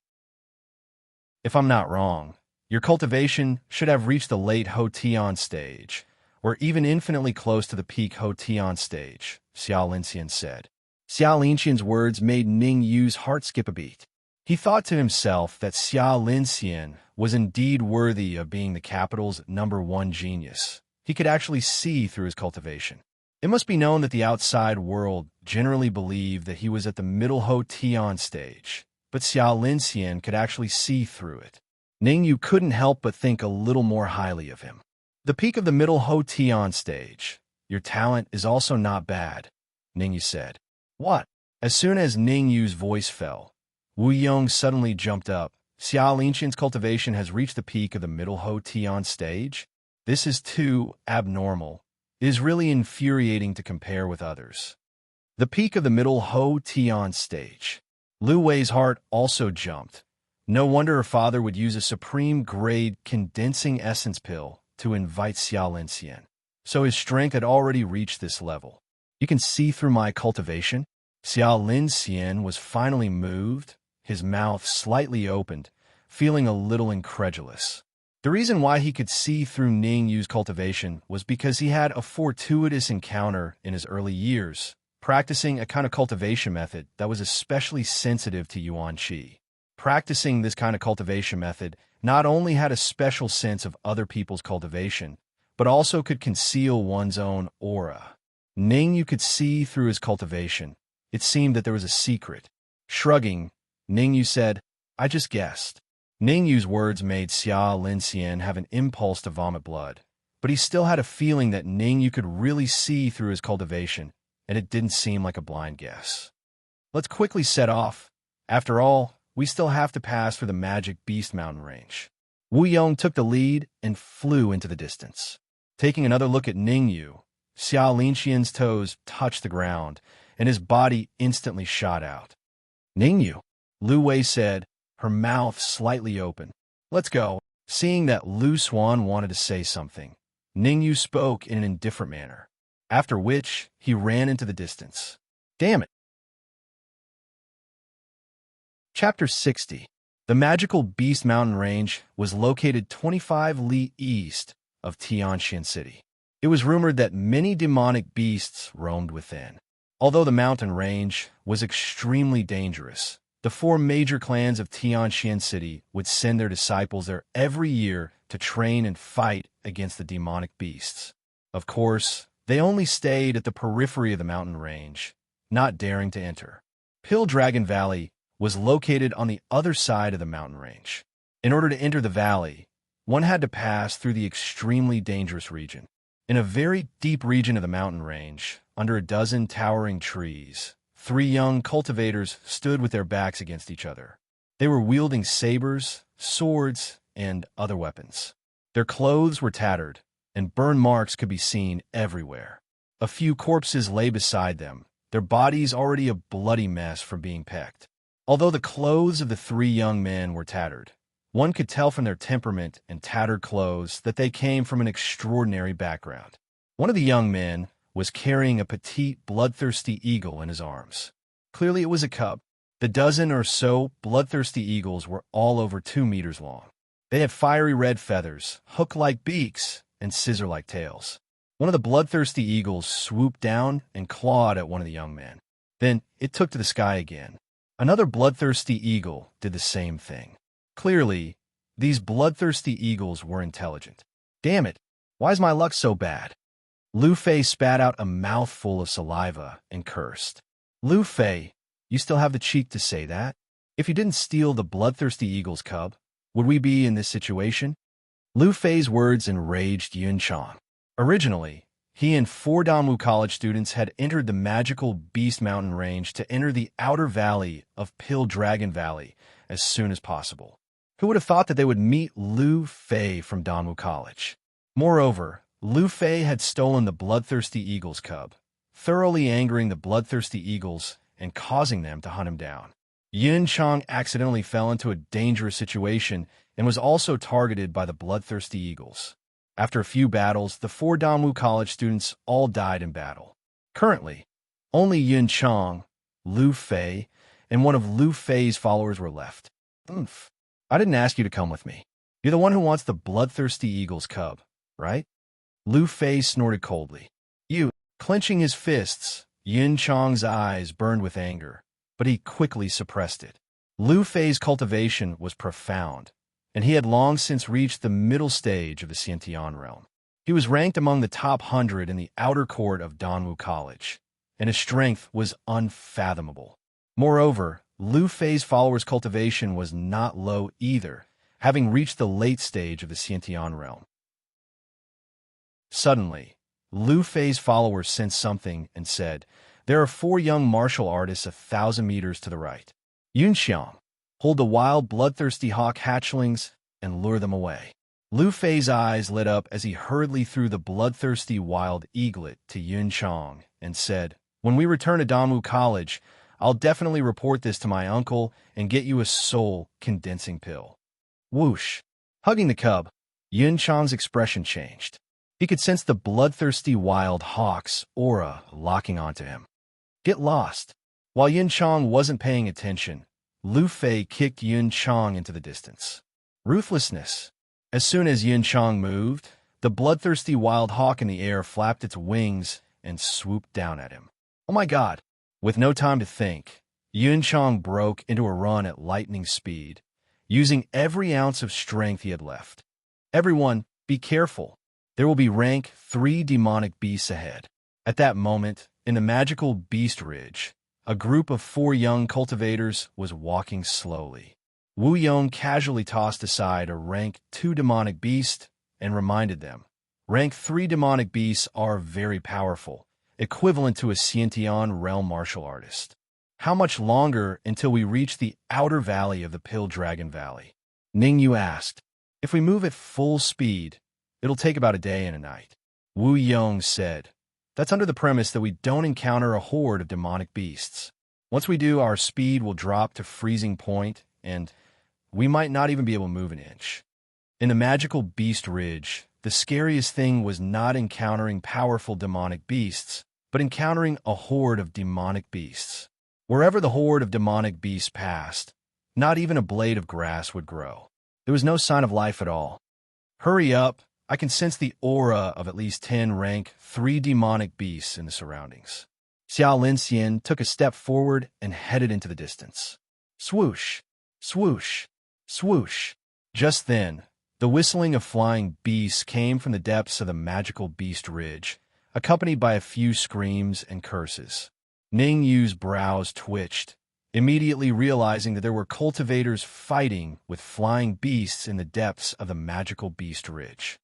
A: If I'm not wrong, your cultivation should have reached the late Hotian stage, or even infinitely close to the peak Hotian stage, Xiao Linxian said. Xiao Linxian's words made Ningyu's heart skip a beat. He thought to himself that Xiao Linxian was indeed worthy of being the capital's #1 genius. He could actually see through his cultivation. It must be known that the outside world generally believed that he was at the middle Hotian stage, but Xiao Linxian could actually see through it. Ningyu couldn't help but think a little more highly of him. The peak of the middle Hotian stage. Your talent is also not bad, Ningyu said. What? As soon as Ningyu's voice fell, Wu Yong suddenly jumped up. Xiao Linxian's cultivation has reached the peak of the middle Hotian stage? This is too abnormal. It is really infuriating to compare with others. The peak of the middle Hotian stage. Lu Wei's heart also jumped. No wonder her father would use a supreme-grade condensing essence pill to invite Xiao Linxian. So his strength had already reached this level. You can see through my cultivation? Xiao Linxian was finally moved, his mouth slightly opened, feeling a little incredulous. The reason why he could see through Ningyu's cultivation was because he had a fortuitous encounter in his early years, practicing a kind of cultivation method that was especially sensitive to Yuan Qi. Practicing this kind of cultivation method not only had a special sense of other people's cultivation, but also could conceal one's own aura. Ningyu could see through his cultivation. It seemed that there was a secret. Shrugging, Ningyu said, I just guessed. Ningyu's words made Xiao Linxian have an impulse to vomit blood, but he still had a feeling that Ningyu could really see through his cultivation, and it didn't seem like a blind guess. Let's quickly set off. After all, we still have to pass through the magic Beast Mountain range. Wu Yong took the lead and flew into the distance. Taking another look at Ningyu, Xiao Linxian's toes touched the ground, and his body instantly shot out. Ningyu, Lu Wei said, her mouth slightly open. Let's go. Seeing that Lu Xuan wanted to say something, Ningyu spoke in an indifferent manner, after which he ran into the distance. Damn it. Chapter 60. The magical Beast Mountain Range was located 25 li east of Tianxian City. It was rumored that many demonic beasts roamed within. Although the mountain range was extremely dangerous, the 4 major clans of Tianxian City would send their disciples there every year to train and fight against the demonic beasts. Of course, they only stayed at the periphery of the mountain range, not daring to enter. Pill Dragon Valley was located on the other side of the mountain range. In order to enter the valley, one had to pass through the extremely dangerous region. In a very deep region of the mountain range, under a dozen towering trees, 3 young cultivators stood with their backs against each other. They were wielding sabers, swords, and other weapons. Their clothes were tattered, and burn marks could be seen everywhere. A few corpses lay beside them, their bodies already a bloody mess from being pecked. Although the clothes of the 3 young men were tattered, one could tell from their temperament and tattered clothes that they came from an extraordinary background. One of the young men was carrying a petite, bloodthirsty eagle in his arms. Clearly it was a cub. The dozen or so bloodthirsty eagles were all over 2 meters long. They had fiery red feathers, hook-like beaks, and scissor-like tails. One of the bloodthirsty eagles swooped down and clawed at one of the young men. Then it took to the sky again. Another bloodthirsty eagle did the same thing. Clearly, these bloodthirsty eagles were intelligent. Damn it, why is my luck so bad? Lu Fei spat out a mouthful of saliva and cursed. Lu Fei, you still have the cheek to say that? If you didn't steal the bloodthirsty eagle's cub, would we be in this situation? Lu Fei's words enraged Yun Chang. Originally, He and 4 Danwu College students had entered the magical Beast Mountain range to enter the outer valley of Pill Dragon Valley as soon as possible. Who would have thought that they would meet Lu Fei from Danwu College? Moreover, Lu Fei had stolen the bloodthirsty eagle's cub, thoroughly angering the bloodthirsty eagles and causing them to hunt him down. Yun Chang accidentally fell into a dangerous situation and was also targeted by the bloodthirsty eagles. After a few battles, the 4 Danwu College students all died in battle. Currently, only Yun Chang, Lu Fei, and one of Lu Fei's followers were left. Oomph. I didn't ask you to come with me. You're the one who wants the bloodthirsty eagle's cub, right? Lu Fei snorted coldly. You, clenching his fists, Yun Chang's eyes burned with anger, but he quickly suppressed it. Lu Fei's cultivation was profound, and he had long since reached the middle stage of the Xiantian realm. He was ranked among the top 100 in the outer court of Danwu College, and his strength was unfathomable. Moreover, Lu Fei's followers' cultivation was not low either, having reached the late stage of the Xiantian realm. Suddenly, Lu Fei's followers sensed something and said, "There are 4 young martial artists 1,000 meters to the right. Yunxiang, hold the wild, bloodthirsty hawk hatchlings and lure them away." Lu Fei's eyes lit up as he hurriedly threw the bloodthirsty wild eaglet to Yun Chang and said, "When we return to Danwu College, I'll definitely report this to my uncle and get you a soul-condensing pill." Whoosh! Hugging the cub, Yun Chang's expression changed. He could sense the bloodthirsty wild hawk's aura locking onto him. Get lost. While Yun Chang wasn't paying attention, Lu Fei kicked Yun Chang into the distance. Ruthlessness. As soon as Yun Chang moved, the bloodthirsty wild hawk in the air flapped its wings and swooped down at him. Oh my God! With no time to think, Yun Chang broke into a run at lightning speed, using every ounce of strength he had left. Everyone, be careful. There will be rank 3 demonic beasts ahead. At that moment, in the magical Beast Ridge, a group of 4 young cultivators was walking slowly. Wu Yong casually tossed aside a rank 2 demonic beast and reminded them, rank 3 demonic beasts are very powerful, equivalent to a Xiantian realm martial artist. How much longer until we reach the outer valley of the Pill Dragon Valley? Ning Yu asked. If we move at full speed, it'll take about a day and a night. Wu Yong said. That's under the premise that we don't encounter a horde of demonic beasts. Once we do, our speed will drop to freezing point, and we might not even be able to move an inch. In the magical Beast Ridge, the scariest thing was not encountering powerful demonic beasts, but encountering a horde of demonic beasts. Wherever the horde of demonic beasts passed, not even a blade of grass would grow. There was no sign of life at all. Hurry up. I can sense the aura of at least 10 rank 3 demonic beasts in the surroundings. Xiao Linxian took a step forward and headed into the distance. Swoosh, swoosh, swoosh. Just then, the whistling of flying beasts came from the depths of the magical Beast Ridge, accompanied by a few screams and curses. Ning Yu's brows twitched, immediately realizing that there were cultivators fighting with flying beasts in the depths of the magical Beast Ridge.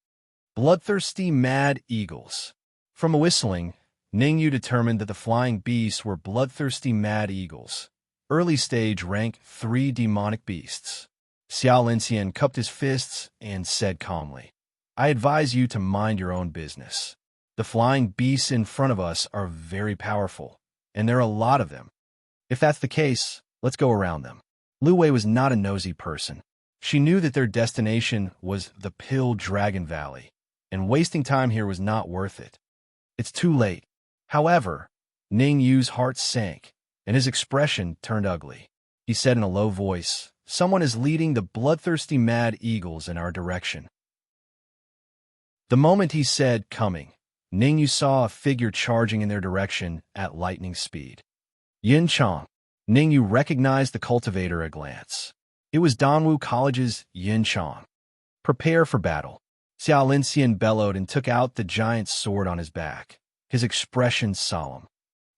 A: Bloodthirsty mad eagles. From a whistling, Ning Yu determined that the flying beasts were bloodthirsty mad eagles, early stage rank 3 demonic beasts. Xiao Linxian cupped his fists and said calmly, I advise you to mind your own business. The flying beasts in front of us are very powerful, and there are a lot of them. If that's the case, let's go around them. Lu Wei was not a nosy person. She knew that their destination was the Pill Dragon Valley, and wasting time here was not worth it. It's too late. However, Ning Yu's heart sank, and his expression turned ugly. He said in a low voice, Someone is leading the bloodthirsty mad eagles in our direction. The moment he said, coming, Ning Yu saw a figure charging in their direction at lightning speed. Yin Chang. Ning Yu recognized the cultivator at a glance. It was Danwu College's Yin Chang. Prepare for battle. Xiao Linxian bellowed and took out the giant sword on his back, his expression solemn.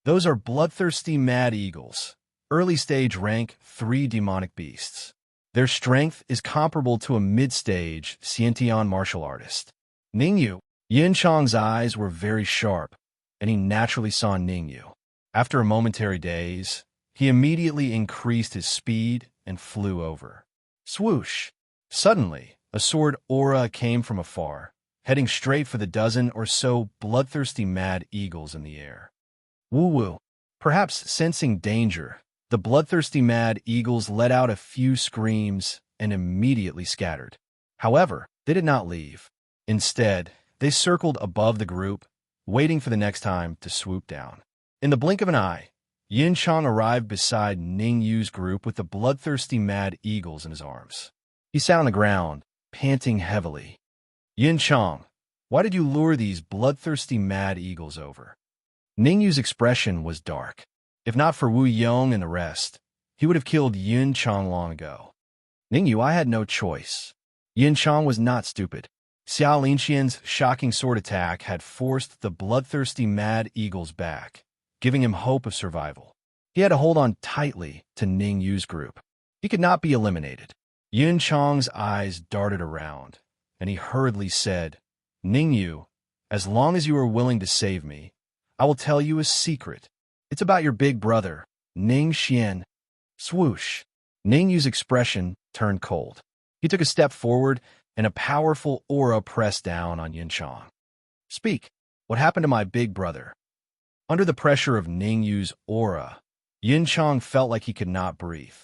A: Those are bloodthirsty mad eagles, early stage rank 3 demonic beasts. Their strength is comparable to a mid-stage Xiantian martial artist. Ning Yu, Yin Chang's eyes were very sharp, and he naturally saw Ningyu. After a momentary daze, he immediately increased his speed and flew over. Swoosh! Suddenly, a sword aura came from afar, heading straight for the dozen or so bloodthirsty mad eagles in the air. Woo-woo! Perhaps sensing danger, the bloodthirsty mad eagles let out a few screams and immediately scattered. However, they did not leave. Instead, they circled above the group, waiting for the next time to swoop down. In the blink of an eye, Yin Chang arrived beside Ning Yu's group with the bloodthirsty mad eagles in his arms. He sat on the ground, panting heavily. Yin Chang, why did you lure these bloodthirsty mad eagles over? Ning Yu's expression was dark. If not for Wu Yong and the rest, he would have killed Yin Chang long ago. Ning Yu, I had no choice. Yin Chang was not stupid. Xiao Linxian's shocking sword attack had forced the bloodthirsty mad eagles back, giving him hope of survival. He had to hold on tightly to Ning Yu's group. He could not be eliminated. Yin Chang's eyes darted around, and he hurriedly said, Ning Yu, as long as you are willing to save me, I will tell you a secret. It's about your big brother, Ning Xian. Swoosh! Ning Yu's expression turned cold. He took a step forward, and a powerful aura pressed down on Yin Chang. Speak. What happened to my big brother? Under the pressure of Ning Yu's aura, Yin Chang felt like he could not breathe.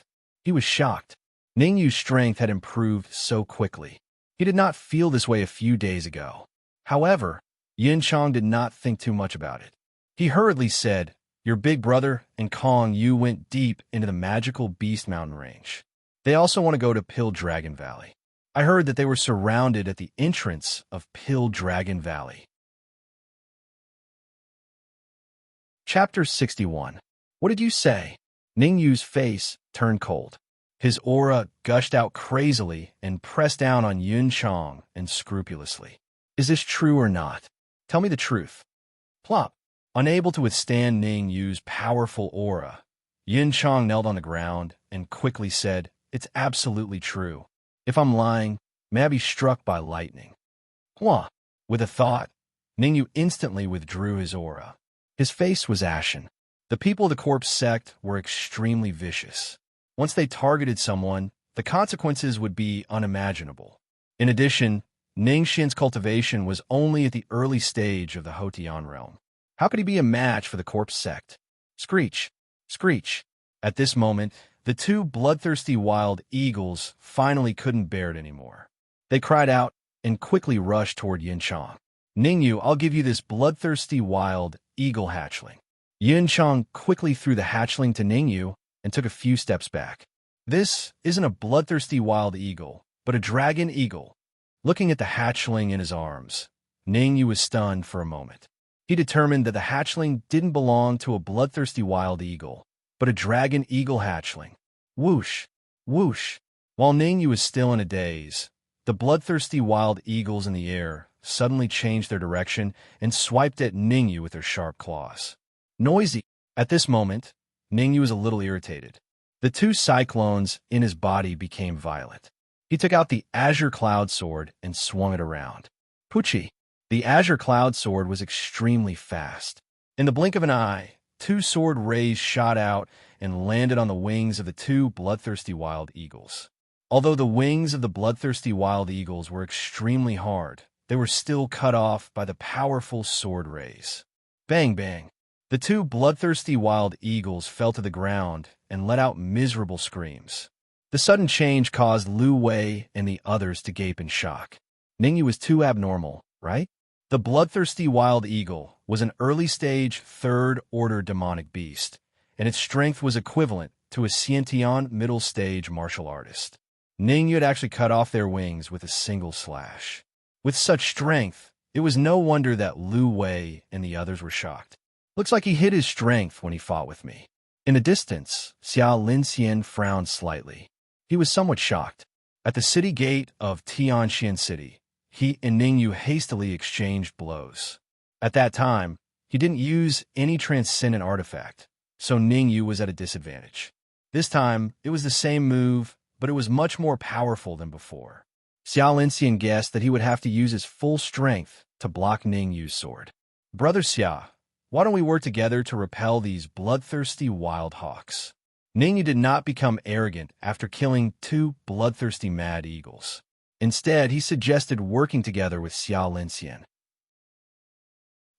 A: He was shocked. Ning Yu's strength had improved so quickly. He did not feel this way a few days ago. However, Yin Chang did not think too much about it. He hurriedly said, your big brother and Kong Yu went deep into the magical Beast Mountain range. They also want to go to Pill Dragon Valley. I heard that they were surrounded at the entrance of Pill Dragon Valley. Chapter 61. What did you say? Ning Yu's face turned cold. His aura gushed out crazily and pressed down on Yin Chang and scrupulously. Is this true or not? Tell me the truth. Plop. Unable to withstand Ning Yu's powerful aura, Yin Chang knelt on the ground and quickly said, it's absolutely true. If I'm lying, may I be struck by lightning. Hua! With a thought, Ning Yu instantly withdrew his aura. His face was ashen. The people of the corpse sect were extremely vicious. Once they targeted someone, the consequences would be unimaginable. In addition, Ning Xian's cultivation was only at the early stage of the Hotian realm. How could he be a match for the corpse sect? Screech! Screech! At this moment, the two bloodthirsty wild eagles finally couldn't bear it anymore. They cried out and quickly rushed toward Yin Chang. Ning Yu, I'll give you this bloodthirsty wild eagle hatchling. Yin Chang quickly threw the hatchling to Ning Yu and took a few steps back. This isn't a bloodthirsty wild eagle, but a dragon eagle. Looking at the hatchling in his arms, Ning Yu was stunned for a moment. He determined that the hatchling didn't belong to a bloodthirsty wild eagle, but a dragon eagle hatchling. Whoosh! Whoosh! While Ning Yu was still in a daze, the bloodthirsty wild eagles in the air suddenly changed their direction and swiped at Ning Yu with their sharp claws. Noisy! At this moment, Ning Yu was a little irritated. The two cyclones in his body became violent. He took out the Azure Cloud Sword and swung it around. Poochie! The Azure Cloud Sword was extremely fast. In the blink of an eye, two sword rays shot out and landed on the wings of the two bloodthirsty wild eagles. Although the wings of the bloodthirsty wild eagles were extremely hard, they were still cut off by the powerful sword rays. Bang, bang! The two bloodthirsty wild eagles fell to the ground and let out miserable screams. The sudden change caused Lu Wei and the others to gape in shock. Ningyu was too abnormal, right? The bloodthirsty wild eagle was an early-stage, third-order demonic beast, and its strength was equivalent to a Xiantian middle-stage martial artist. Ningyu had actually cut off their wings with a single slash. With such strength, it was no wonder that Lu Wei and the others were shocked. Looks like he hid his strength when he fought with me. In the distance, Xiao Linxian frowned slightly. He was somewhat shocked. At the city gate of Tianxian City, he and Ningyu hastily exchanged blows. At that time, he didn't use any transcendent artifact, so Ningyu was at a disadvantage. This time, it was the same move, but it was much more powerful than before. Xiao Linxian guessed that he would have to use his full strength to block Ningyu's sword. Brother Xia, why don't we work together to repel these bloodthirsty wild hawks? Ningyu did not become arrogant after killing 2 bloodthirsty mad eagles. Instead, he suggested working together with Xia Linxian.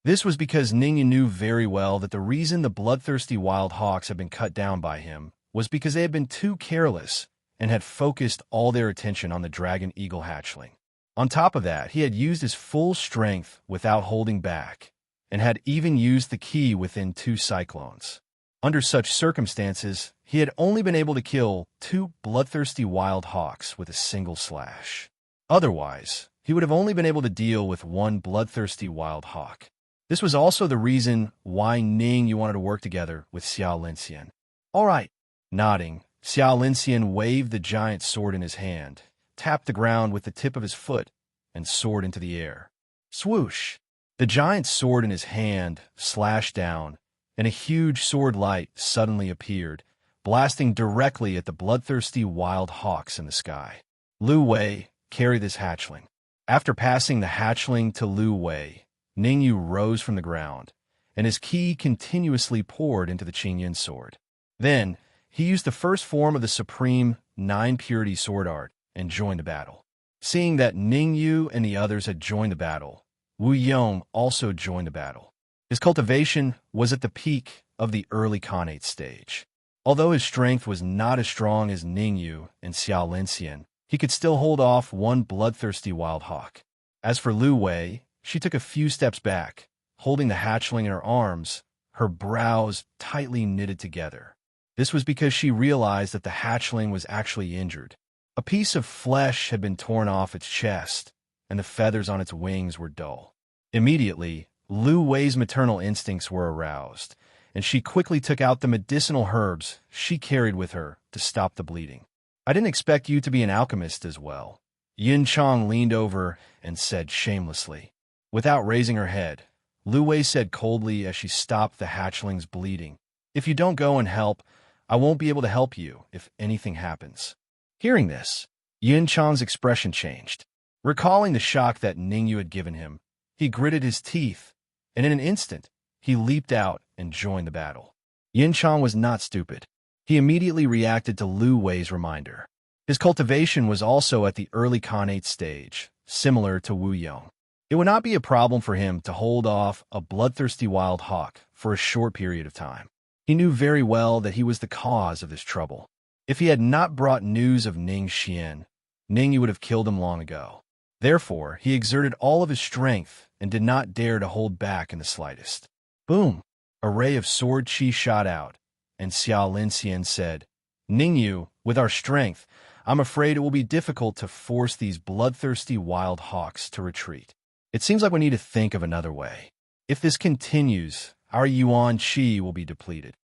A: This was because Ningyu knew very well that the reason the bloodthirsty wild hawks had been cut down by him was because they had been too careless and had focused all their attention on the dragon eagle hatchling. On top of that, he had used his full strength without holding back, and had even used the key within 2 cyclones. Under such circumstances, he had only been able to kill 2 bloodthirsty wild hawks with a single slash. Otherwise, he would have only been able to deal with 1 bloodthirsty wild hawk. This was also the reason why Ningyu wanted to work together with Xia Linxian. All right. Nodding, Xia Linxian waved the giant sword in his hand, tapped the ground with the tip of his foot, and soared into the air. Swoosh! The giant sword in his hand slashed down, and a huge sword light suddenly appeared, blasting directly at the bloodthirsty wild hawks in the sky. Lu Wei, carry this hatchling. After passing the hatchling to Lu Wei, Ningyu rose from the ground, and his ki continuously poured into the Qingyan sword. Then, he used the first form of the supreme 9-purity sword art and joined the battle. Seeing that Ningyu and the others had joined the battle, Wu Yong also joined the battle. His cultivation was at the peak of the early Khanate stage. Although his strength was not as strong as Ningyu and Xia Linxian, he could still hold off 1 bloodthirsty wild hawk. As for Lu Wei, she took a few steps back, holding the hatchling in her arms, her brows tightly knitted together. This was because she realized that the hatchling was actually injured. A piece of flesh had been torn off its chest, and the feathers on its wings were dull. Immediately, Lu Wei's maternal instincts were aroused, and she quickly took out the medicinal herbs she carried with her to stop the bleeding. I didn't expect you to be an alchemist as well. Yin Chong leaned over and said shamelessly. Without raising her head, Lu Wei said coldly as she stopped the hatchling's bleeding, "If you don't go and help, I won't be able to help you if anything happens." Hearing this, Yin Chong's expression changed. Recalling the shock that Ningyu had given him, he gritted his teeth, and in an instant, he leaped out and joined the battle. Yin Chong was not stupid. He immediately reacted to Lu Wei's reminder. His cultivation was also at the early Khanate stage, similar to Wu Yong. It would not be a problem for him to hold off a bloodthirsty wild hawk for a short period of time. He knew very well that he was the cause of this trouble. If he had not brought news of Ning Xian, Ningyu would have killed him long ago. Therefore, he exerted all of his strength and did not dare to hold back in the slightest. Boom! A ray of sword chi shot out, and Xia Linxian said, "Ningyu, with our strength, I'm afraid it will be difficult to force these bloodthirsty wild hawks to retreat. It seems like we need to think of another way. If this continues, our yuan qi will be depleted.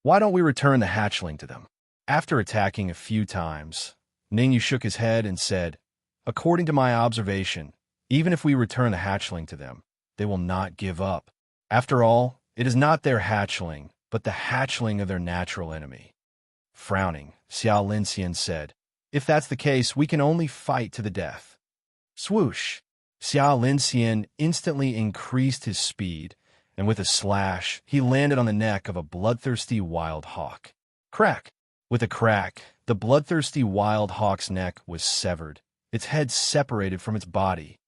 A: Why don't we return the hatchling to them?" After attacking a few times, Ningyu shook his head and said, "According to my observation, even if we return the hatchling to them, they will not give up. After all, it is not their hatchling, but the hatchling of their natural enemy." Frowning, Xia Linxian said, "If that's the case, we can only fight to the death." Swoosh! Xia Linxian instantly increased his speed, and with a slash, he landed on the neck of a bloodthirsty wild hawk. Crack! With a crack, the bloodthirsty wild hawk's neck was severed, its head separated from its body.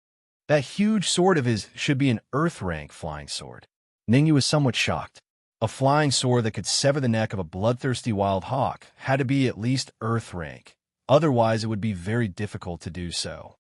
A: That huge sword of his should be an earth-rank flying sword. Ningyu was somewhat shocked. A flying sword that could sever the neck of a bloodthirsty wild hawk had to be at least earth-rank. Otherwise, it would be very difficult to do so.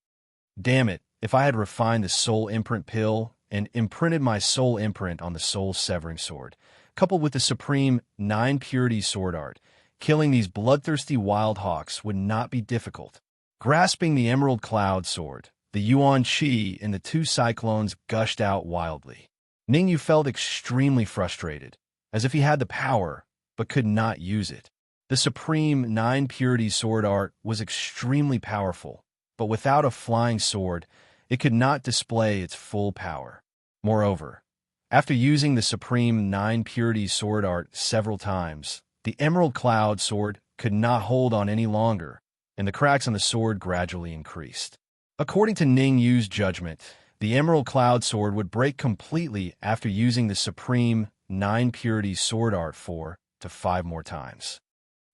A: Damn it, if I had refined the soul imprint pill and imprinted my soul imprint on the soul-severing sword, coupled with the supreme 9-purity sword art, killing these bloodthirsty wild hawks would not be difficult. Grasping the emerald cloud sword, the yuan qi in the 2 cyclones gushed out wildly. Ningyu felt extremely frustrated, as if he had the power, but could not use it. The supreme 9-purity sword art was extremely powerful, but without a flying sword, it could not display its full power. Moreover, after using the supreme 9-purity sword art several times, the emerald cloud sword could not hold on any longer, and the cracks on the sword gradually increased. According to Ning Yu's judgment, the Emerald Cloud Sword would break completely after using the supreme 9 purity sword art 4 to 5 more times.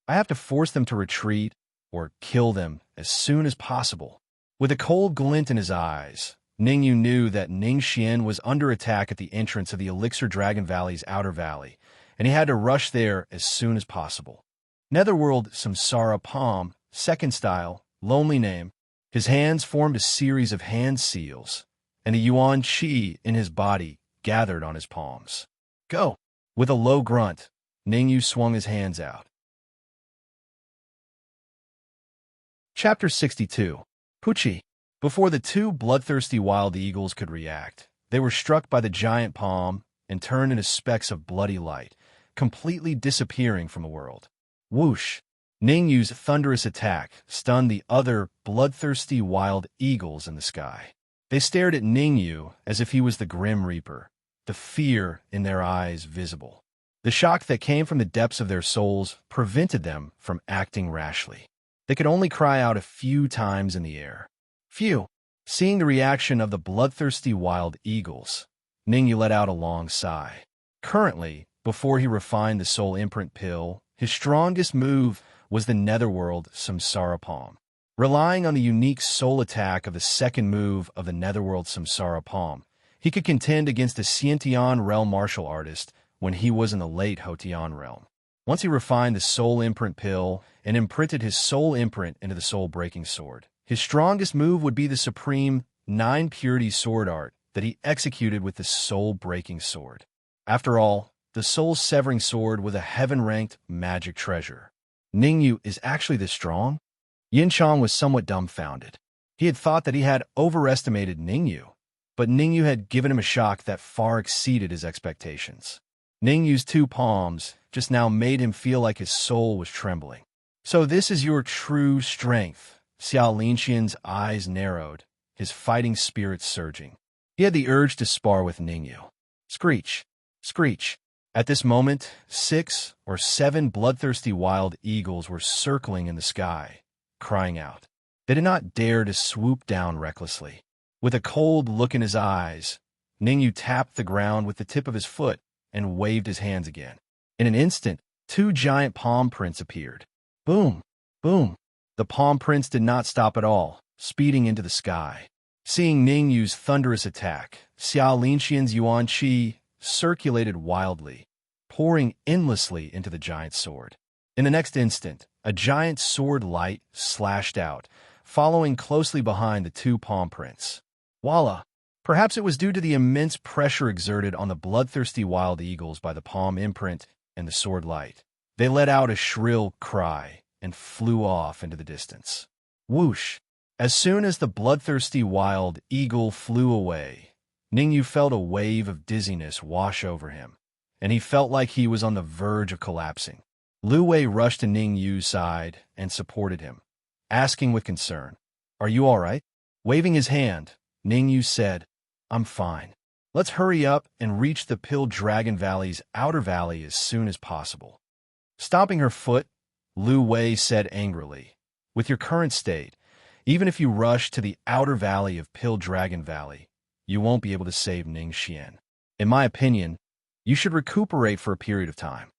A: I have to force them to retreat or kill them as soon as possible. With a cold glint in his eyes, Ning Yu knew that Ning Xian was under attack at the entrance of the Elixir Dragon Valley's outer valley, and he had to rush there as soon as possible. Netherworld Samsara Palm, second style, lonely name. His hands formed a series of hand seals, and the Yuan Qi in his body gathered on his palms. Go! With a low grunt, Ning Yu swung his hands out. Chapter 62. Pucci. Before the two bloodthirsty wild eagles could react, they were struck by the giant palm and turned into specks of bloody light, completely disappearing from the world. Whoosh! Ning Yu's thunderous attack stunned the other bloodthirsty wild eagles in the sky. They stared at Ning Yu as if he was the Grim Reaper, the fear in their eyes visible. The shock that came from the depths of their souls prevented them from acting rashly. They could only cry out a few times in the air. Phew! Seeing the reaction of the bloodthirsty wild eagles, Ning Yu let out a long sigh. Currently, before he refined the soul imprint pill, his strongest move was the Netherworld Samsara Palm. Relying on the unique soul attack of the second move of the Netherworld Samsara Palm, he could contend against the Xiantian realm martial artist when he was in the late Hotian realm. Once he refined the soul imprint pill and imprinted his soul imprint into the soul-breaking sword, his strongest move would be the supreme 9 purity sword art that he executed with the soul-breaking sword. After all, the soul-severing sword was a heaven-ranked magic treasure. Ning Yu is actually this strong? Yin Chang was somewhat dumbfounded. He had thought that he had overestimated Ning Yu, but Ning Yu had given him a shock that far exceeded his expectations. Ning Yu's 2 palms just now made him feel like his soul was trembling. So this is your true strength. Xiao Linxian's eyes narrowed, his fighting spirit surging. He had the urge to spar with Ning Yu. Screech! Screech! At this moment, 6 or 7 bloodthirsty wild eagles were circling in the sky, crying out. They did not dare to swoop down recklessly. With a cold look in his eyes, Ning Yu tapped the ground with the tip of his foot and waved his hands again. In an instant, 2 giant palm prints appeared. Boom! Boom! The palm prints did not stop at all, speeding into the sky. Seeing Ning Yu's thunderous attack, Xiao Linxian's Yuan Qi circulated wildly, pouring endlessly into the giant sword. In the next instant, a giant sword light slashed out, following closely behind the 2 palm prints. Voila! Perhaps it was due to the immense pressure exerted on the bloodthirsty wild eagles by the palm imprint and the sword light. They let out a shrill cry and flew off into the distance. Whoosh! As soon as the bloodthirsty wild eagle flew away, Ning Yu felt a wave of dizziness wash over him, and he felt like he was on the verge of collapsing. Lu Wei rushed to Ning Yu's side and supported him, asking with concern, "Are you all right?" Waving his hand, Ning Yu said, "I'm fine. Let's hurry up and reach the Pill Dragon Valley's outer valley as soon as possible." Stomping her foot, Lu Wei said angrily, "With your current state, even if you rush to the outer valley of Pill Dragon Valley, you won't be able to save Ning Xian. In my opinion, you should recuperate for a period of time.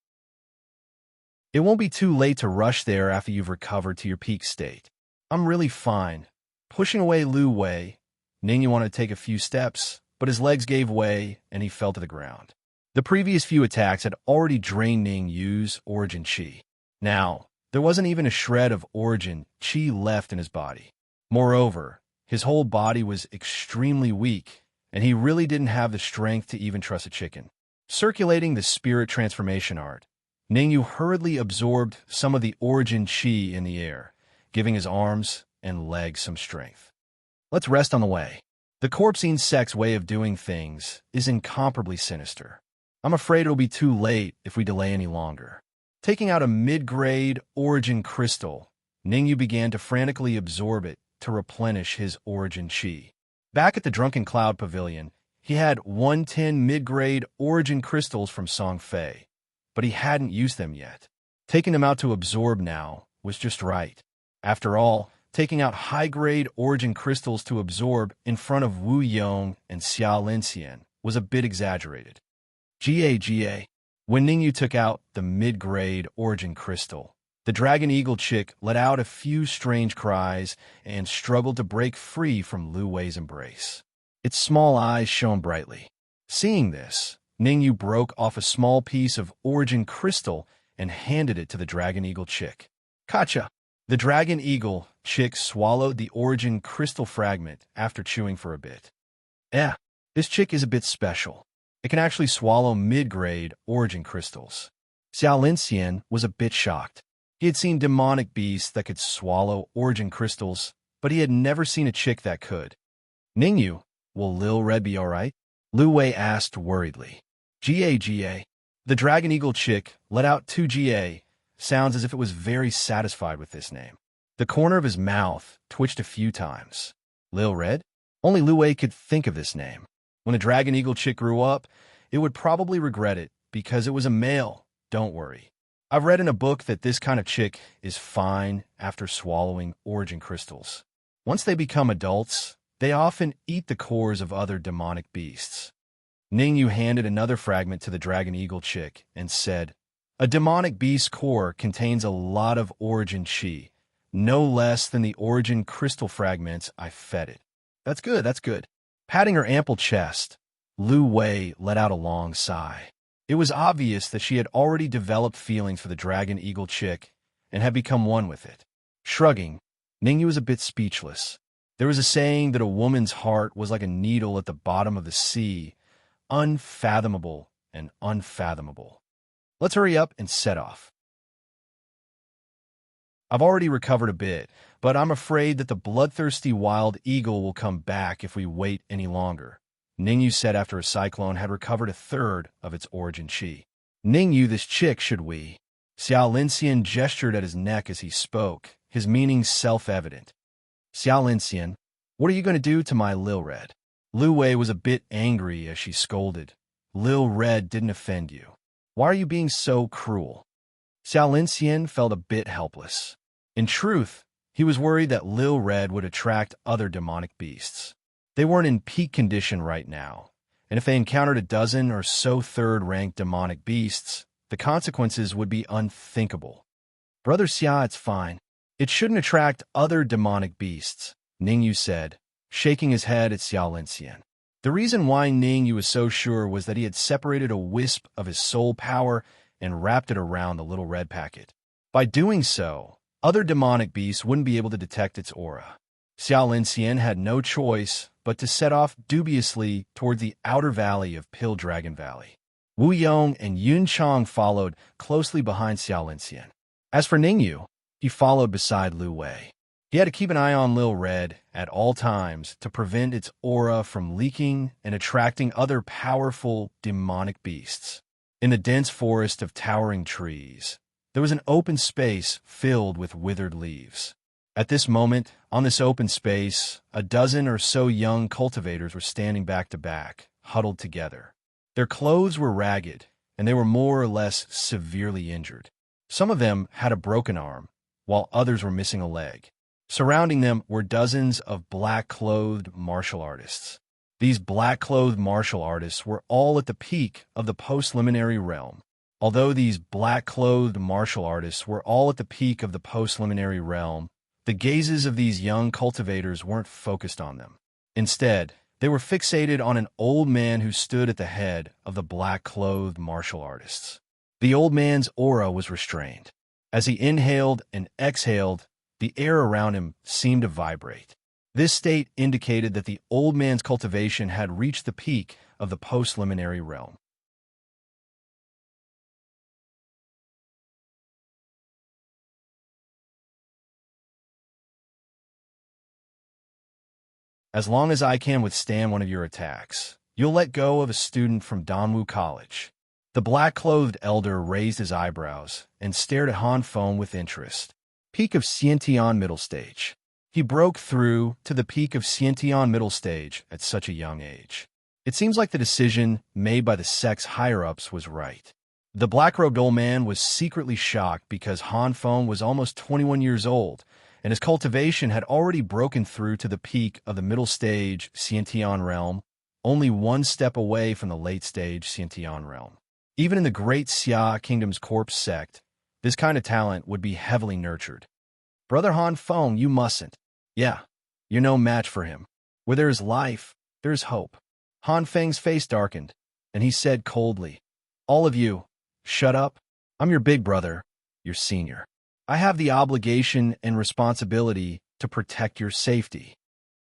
A: It won't be too late to rush there after you've recovered to your peak state." "I'm really fine." Pushing away Lu Wei, Ning Yu wanted to take a few steps, but his legs gave way and he fell to the ground. The previous few attacks had already drained Ning Yu's origin qi. Now, there wasn't even a shred of origin qi left in his body. Moreover, his whole body was extremely weak, and he really didn't have the strength to even truss a chicken. Circulating the spirit transformation art, Ning Yu hurriedly absorbed some of the origin qi in the air, giving his arms and legs some strength. Let's rest on the way. The corpse insect's way of doing things is incomparably sinister. I'm afraid it'll be too late if we delay any longer. Taking out a mid-grade origin crystal, Ning Yu began to frantically absorb it to replenish his origin qi. Back at the Drunken Cloud Pavilion, he had 110 mid-grade origin crystals from Song Fei, but he hadn't used them yet. Taking them out to absorb now was just right. After all, taking out high-grade origin crystals to absorb in front of Wu Yong and Xia Linxian was a bit exaggerated. GA. When Ningyu took out the mid-grade origin crystal, the dragon eagle chick let out a few strange cries and struggled to break free from Lu Wei's embrace. Its small eyes shone brightly. Seeing this, Ningyu broke off a small piece of origin crystal and handed it to the dragon eagle chick. Kacha! The dragon eagle chick swallowed the origin crystal fragment after chewing for a bit. This chick is a bit special. It can actually swallow mid-grade origin crystals. Xiao Linxian was a bit shocked. He had seen demonic beasts that could swallow origin crystals, but he had never seen a chick that could. Ningyu, will Lil Red be alright? Lu Wei asked worriedly. GA. The dragon eagle chick let out 2 GA, sounds as if it was very satisfied with this name. The corner of his mouth twitched a few times. Lil Red? Only Lu Wei could think of this name. When a dragon eagle chick grew up, it would probably regret it because it was a male. Don't worry. I've read in a book that this kind of chick is fine after swallowing origin crystals. Once they become adults, they often eat the cores of other demonic beasts. Ningyu handed another fragment to the dragon eagle chick and said, a demonic beast core contains a lot of origin chi, no less than the origin crystal fragments I fed it. That's good. Patting her ample chest, Lu Wei let out a long sigh. It was obvious that she had already developed feelings for the dragon eagle chick and had become one with it. Shrugging, Ningyu was a bit speechless. There was a saying that a woman's heart was like a needle at the bottom of the sea, unfathomable and unfathomable. Let's hurry up and set off. I've already recovered a bit, but I'm afraid that the bloodthirsty wild eagle will come back if we wait any longer, Ningyu said after a cyclone had recovered a third of its origin chi. Ningyu, this chick, should we? Xiao Linxian gestured at his neck as he spoke, his meaning self-evident. Xiao Linxian, what are you going to do to my Lil Red? Lu Wei was a bit angry as she scolded. Lil Red didn't offend you. Why are you being so cruel? Xiao Linxian felt a bit helpless. In truth, he was worried that Lil Red would attract other demonic beasts. They weren't in peak condition right now, and if they encountered a dozen or so third-ranked demonic beasts, the consequences would be unthinkable. Brother Xia, it's fine. It shouldn't attract other demonic beasts, Ningyu said, shaking his head at Xiao Linxian. The reason why Ningyu was so sure was that he had separated a wisp of his soul power and wrapped it around the little red packet. By doing so, other demonic beasts wouldn't be able to detect its aura. Xiao Linxian had no choice but to set off dubiously toward the outer valley of Pill Dragon Valley. Wu Yong and Yun Chang followed closely behind Xiao Linxian. As for Ningyu, he followed beside Lu Wei. He had to keep an eye on Lil Red at all times to prevent its aura from leaking and attracting other powerful demonic beasts. In the dense forest of towering trees, there was an open space filled with withered leaves. At this moment, on this open space, a dozen or so young cultivators were standing back to back, huddled together. Their clothes were ragged, and they were more or less severely injured. Some of them had a broken arm, while others were missing a leg. Surrounding them were dozens of black-clothed martial artists. These black-clothed martial artists were all at the peak of the post-liminary realm. Although these black-clothed martial artists were all at the peak of the post-liminary realm, the gazes of these young cultivators weren't focused on them. Instead, they were fixated on an old man who stood at the head of the black-clothed martial artists. The old man's aura was restrained. As he inhaled and exhaled, the air around him seemed to vibrate. This state indicated that the old man's cultivation had reached the peak of the post-liminary realm. As long as I can withstand one of your attacks, you'll let go of a student from Danwu College. The black-clothed elder raised his eyebrows and stared at Han Feng with interest. Peak of Xiantian Middle Stage. He broke through to the peak of Xiantian Middle Stage at such a young age. It seems like the decision made by the sect's higher-ups was right. The black-robed old man was secretly shocked because Han Feng was almost 21 years old, and his cultivation had already broken through to the peak of the middle stage Xiantian realm, only one step away from the late stage Xiantian realm. Even in the great Xia Kingdom's corpse sect, this kind of talent would be heavily nurtured. Brother Han Feng, you mustn't. Yeah, you're no match for him. Where there is life, there is hope. Han Feng's face darkened, and he said coldly, all of you, shut up. I'm your big brother, your senior. I have the obligation and responsibility to protect your safety.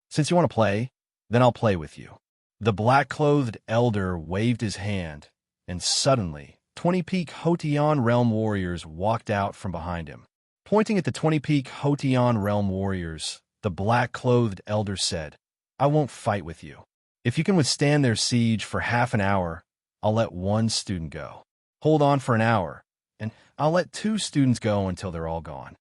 A: Since you want to play, then I'll play with you. The black-clothed elder waved his hand, and suddenly, 20-peak Hotian realm warriors walked out from behind him. Pointing at the 20-peak Hotian realm warriors, the black-clothed elder said, I won't fight with you. If you can withstand their siege for half an hour, I'll let one student go. Hold on for an hour, and I'll let 2 students go until they're all gone.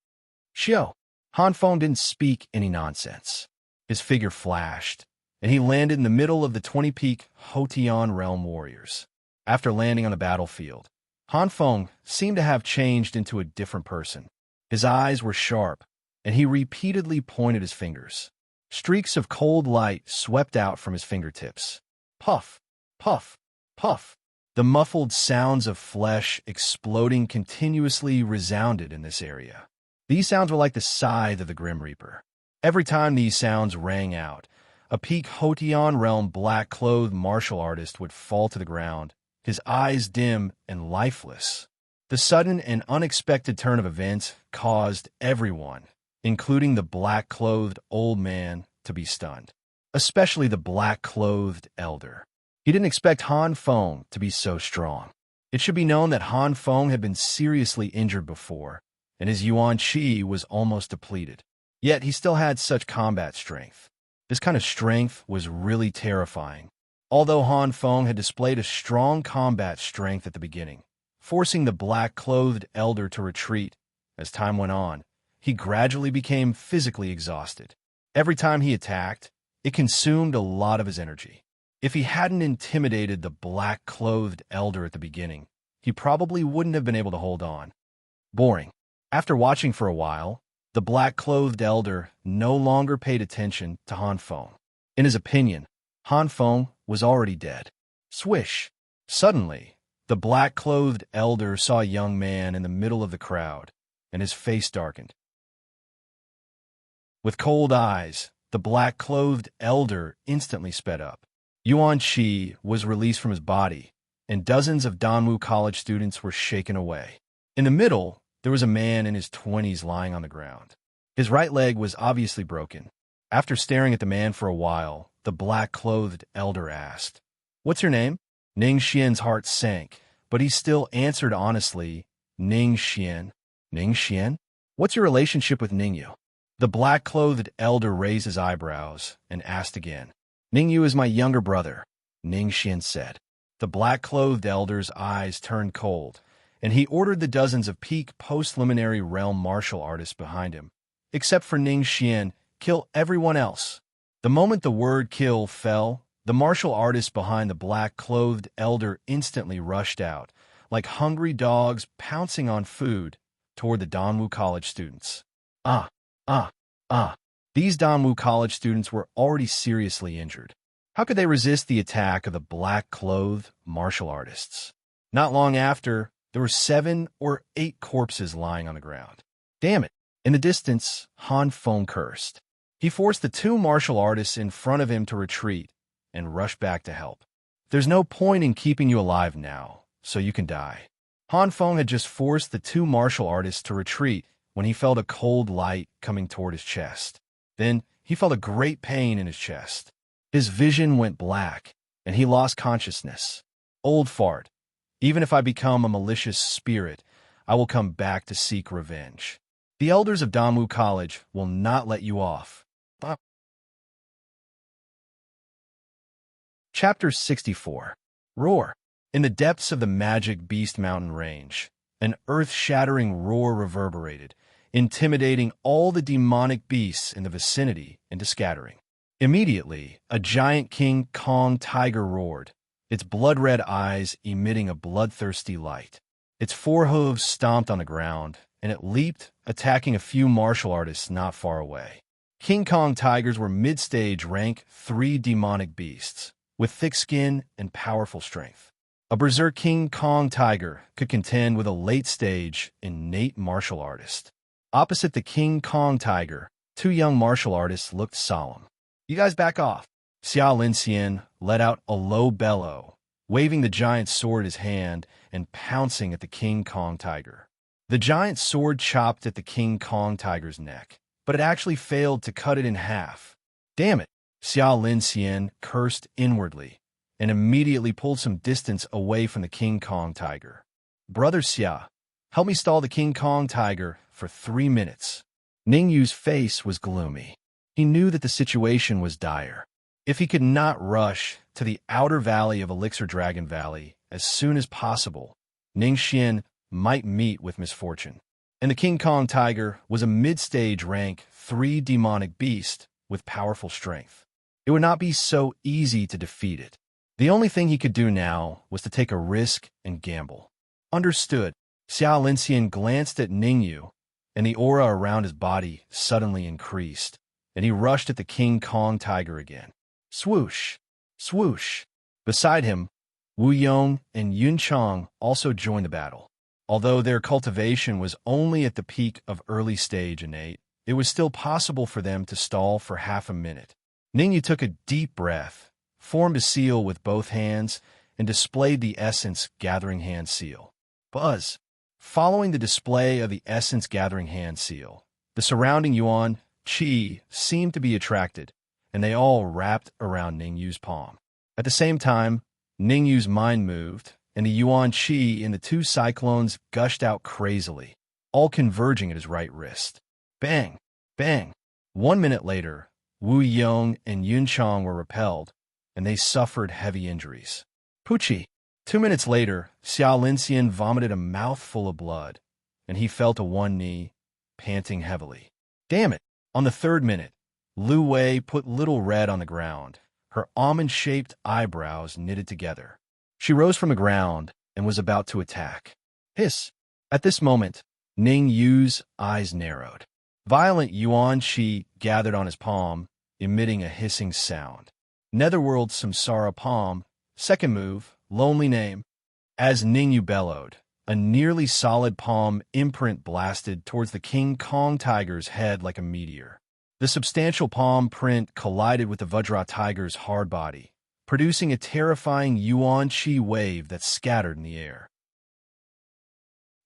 A: Xiao, Han Feng didn't speak any nonsense. His figure flashed, and he landed in the middle of the 20-peak Hotian realm warriors. After landing on the battlefield, Han Feng seemed to have changed into a different person. His eyes were sharp, and he repeatedly pointed his fingers. Streaks of cold light swept out from his fingertips. Puff, puff, puff. The muffled sounds of flesh exploding continuously resounded in this area. These sounds were like the scythe of the Grim Reaper. Every time these sounds rang out, a peak Hotian realm black-clothed martial artist would fall to the ground, his eyes dim and lifeless. The sudden and unexpected turn of events caused everyone, including the black-clothed old man, to be stunned, especially the black-clothed elder. He didn't expect Han Feng to be so strong. It should be known that Han Feng had been seriously injured before, and his Yuan Qi was almost depleted. Yet he still had such combat strength. This kind of strength was really terrifying. Although Han Feng had displayed a strong combat strength at the beginning, forcing the black-clothed elder to retreat, as time went on, he gradually became physically exhausted. Every time he attacked, it consumed a lot of his energy. If he hadn't intimidated the black-clothed elder at the beginning, he probably wouldn't have been able to hold on. Boring. After watching for a while, the black-clothed elder no longer paid attention to Han Feng. In his opinion, Han Feng was already dead. Swish! Suddenly, the black-clothed elder saw a young man in the middle of the crowd, and his face darkened. With cold eyes, the black-clothed elder instantly sped up. Yuan Qi was released from his body, and dozens of Danwu College students were shaken away. In the middle, there was a man in his 20s lying on the ground. His right leg was obviously broken. After staring at the man for a while, the black-clothed elder asked, "What's your name?" Ning Xian's heart sank, but he still answered honestly, "Ning Xian." "Ning Xian? What's your relationship with Ningyu?" The black-clothed elder raised his eyebrows and asked again. "Ningyu is my younger brother," Ning Xian said. The black-clothed elder's eyes turned cold, and he ordered the dozens of peak post-liminary realm martial artists behind him, except for Ning Xian, kill everyone else. The moment the word kill fell, the martial artists behind the black-clothed elder instantly rushed out, like hungry dogs pouncing on food, toward the Danwu College students. Ah! These Danwu College students were already seriously injured. How could they resist the attack of the black-clothed martial artists? Not long after, there were 7 or 8 corpses lying on the ground. Damn it! In the distance, Han Feng cursed. He forced the 2 martial artists in front of him to retreat and rushed back to help. There's no point in keeping you alive now, so you can die. Han Feng had just forced the 2 martial artists to retreat when he felt a cold light coming toward his chest. Then he felt a great pain in his chest. His vision went black, and he lost consciousness. Old fart. Even if I become a malicious spirit, I will come back to seek revenge. The elders of Danwu College will not let you off. Chapter 64. Roar. In the depths of the magic Beast Mountain Range, an earth-shattering roar reverberated, intimidating all the demonic beasts in the vicinity into scattering. Immediately, a giant King Kong tiger roared, its blood-red eyes emitting a bloodthirsty light. Its 4 hooves stomped on the ground, and it leaped, attacking a few martial artists not far away. King Kong tigers were mid-stage rank 3 demonic beasts, with thick skin and powerful strength. A berserk King Kong tiger could contend with a late-stage, innate martial artist. Opposite the King Kong tiger, 2 young martial artists looked solemn. "You guys back off." Xiao Linxian let out a low bellow, waving the giant sword in his hand and pouncing at the King Kong tiger. The giant sword chopped at the King Kong tiger's neck, but it actually failed to cut it in half. "Damn it," Xiao Linxian cursed inwardly, and immediately pulled some distance away from the King Kong tiger. "Brother Xia, help me stall the King Kong tiger for 3 minutes." Ningyu's face was gloomy. He knew that the situation was dire. If he could not rush to the outer valley of Elixir Dragon Valley as soon as possible, Ningxian might meet with misfortune. And the King Kong tiger was a mid-stage rank 3 demonic beast with powerful strength. It would not be so easy to defeat it. The only thing he could do now was to take a risk and gamble. Understood. Xiao Linxian glanced at Ningyu, and the aura around his body suddenly increased, and he rushed at the King Kong tiger again. Swoosh! Swoosh! Beside him, Wu Yong and Yun Chang also joined the battle. Although their cultivation was only at the peak of early stage innate, it was still possible for them to stall for half a minute. Ningyu took a deep breath, formed a seal with both hands, and displayed the essence gathering hand seal. Buzz! Following the display of the essence gathering hand seal, the surrounding Yuan Qi seemed to be attracted, and they all wrapped around Ningyu's palm. At the same time, Ningyu's mind moved, and the Yuan Qi in the 2 cyclones gushed out crazily, all converging at his right wrist. Bang! Bang! 1 minute later, Wu Yong and Yun Chang were repelled, and they suffered heavy injuries. Poochie! 2 minutes later, Xiao Linxian vomited a mouthful of blood, and he fell to one knee, panting heavily. Damn it! On the 3rd minute, Lu Wei put Little Red on the ground, her almond-shaped eyebrows knitted together. She rose from the ground and was about to attack. Hiss! At this moment, Ning Yu's eyes narrowed. Violent Yuan Qi gathered on his palm, emitting a hissing sound. Netherworld Samsara Palm, 2nd move, lonely name. As Ningyu bellowed, a nearly solid palm imprint blasted towards the King Kong tiger's head like a meteor. The substantial palm print collided with the Vajra tiger's hard body, producing a terrifying Yuan Qi wave that scattered in the air.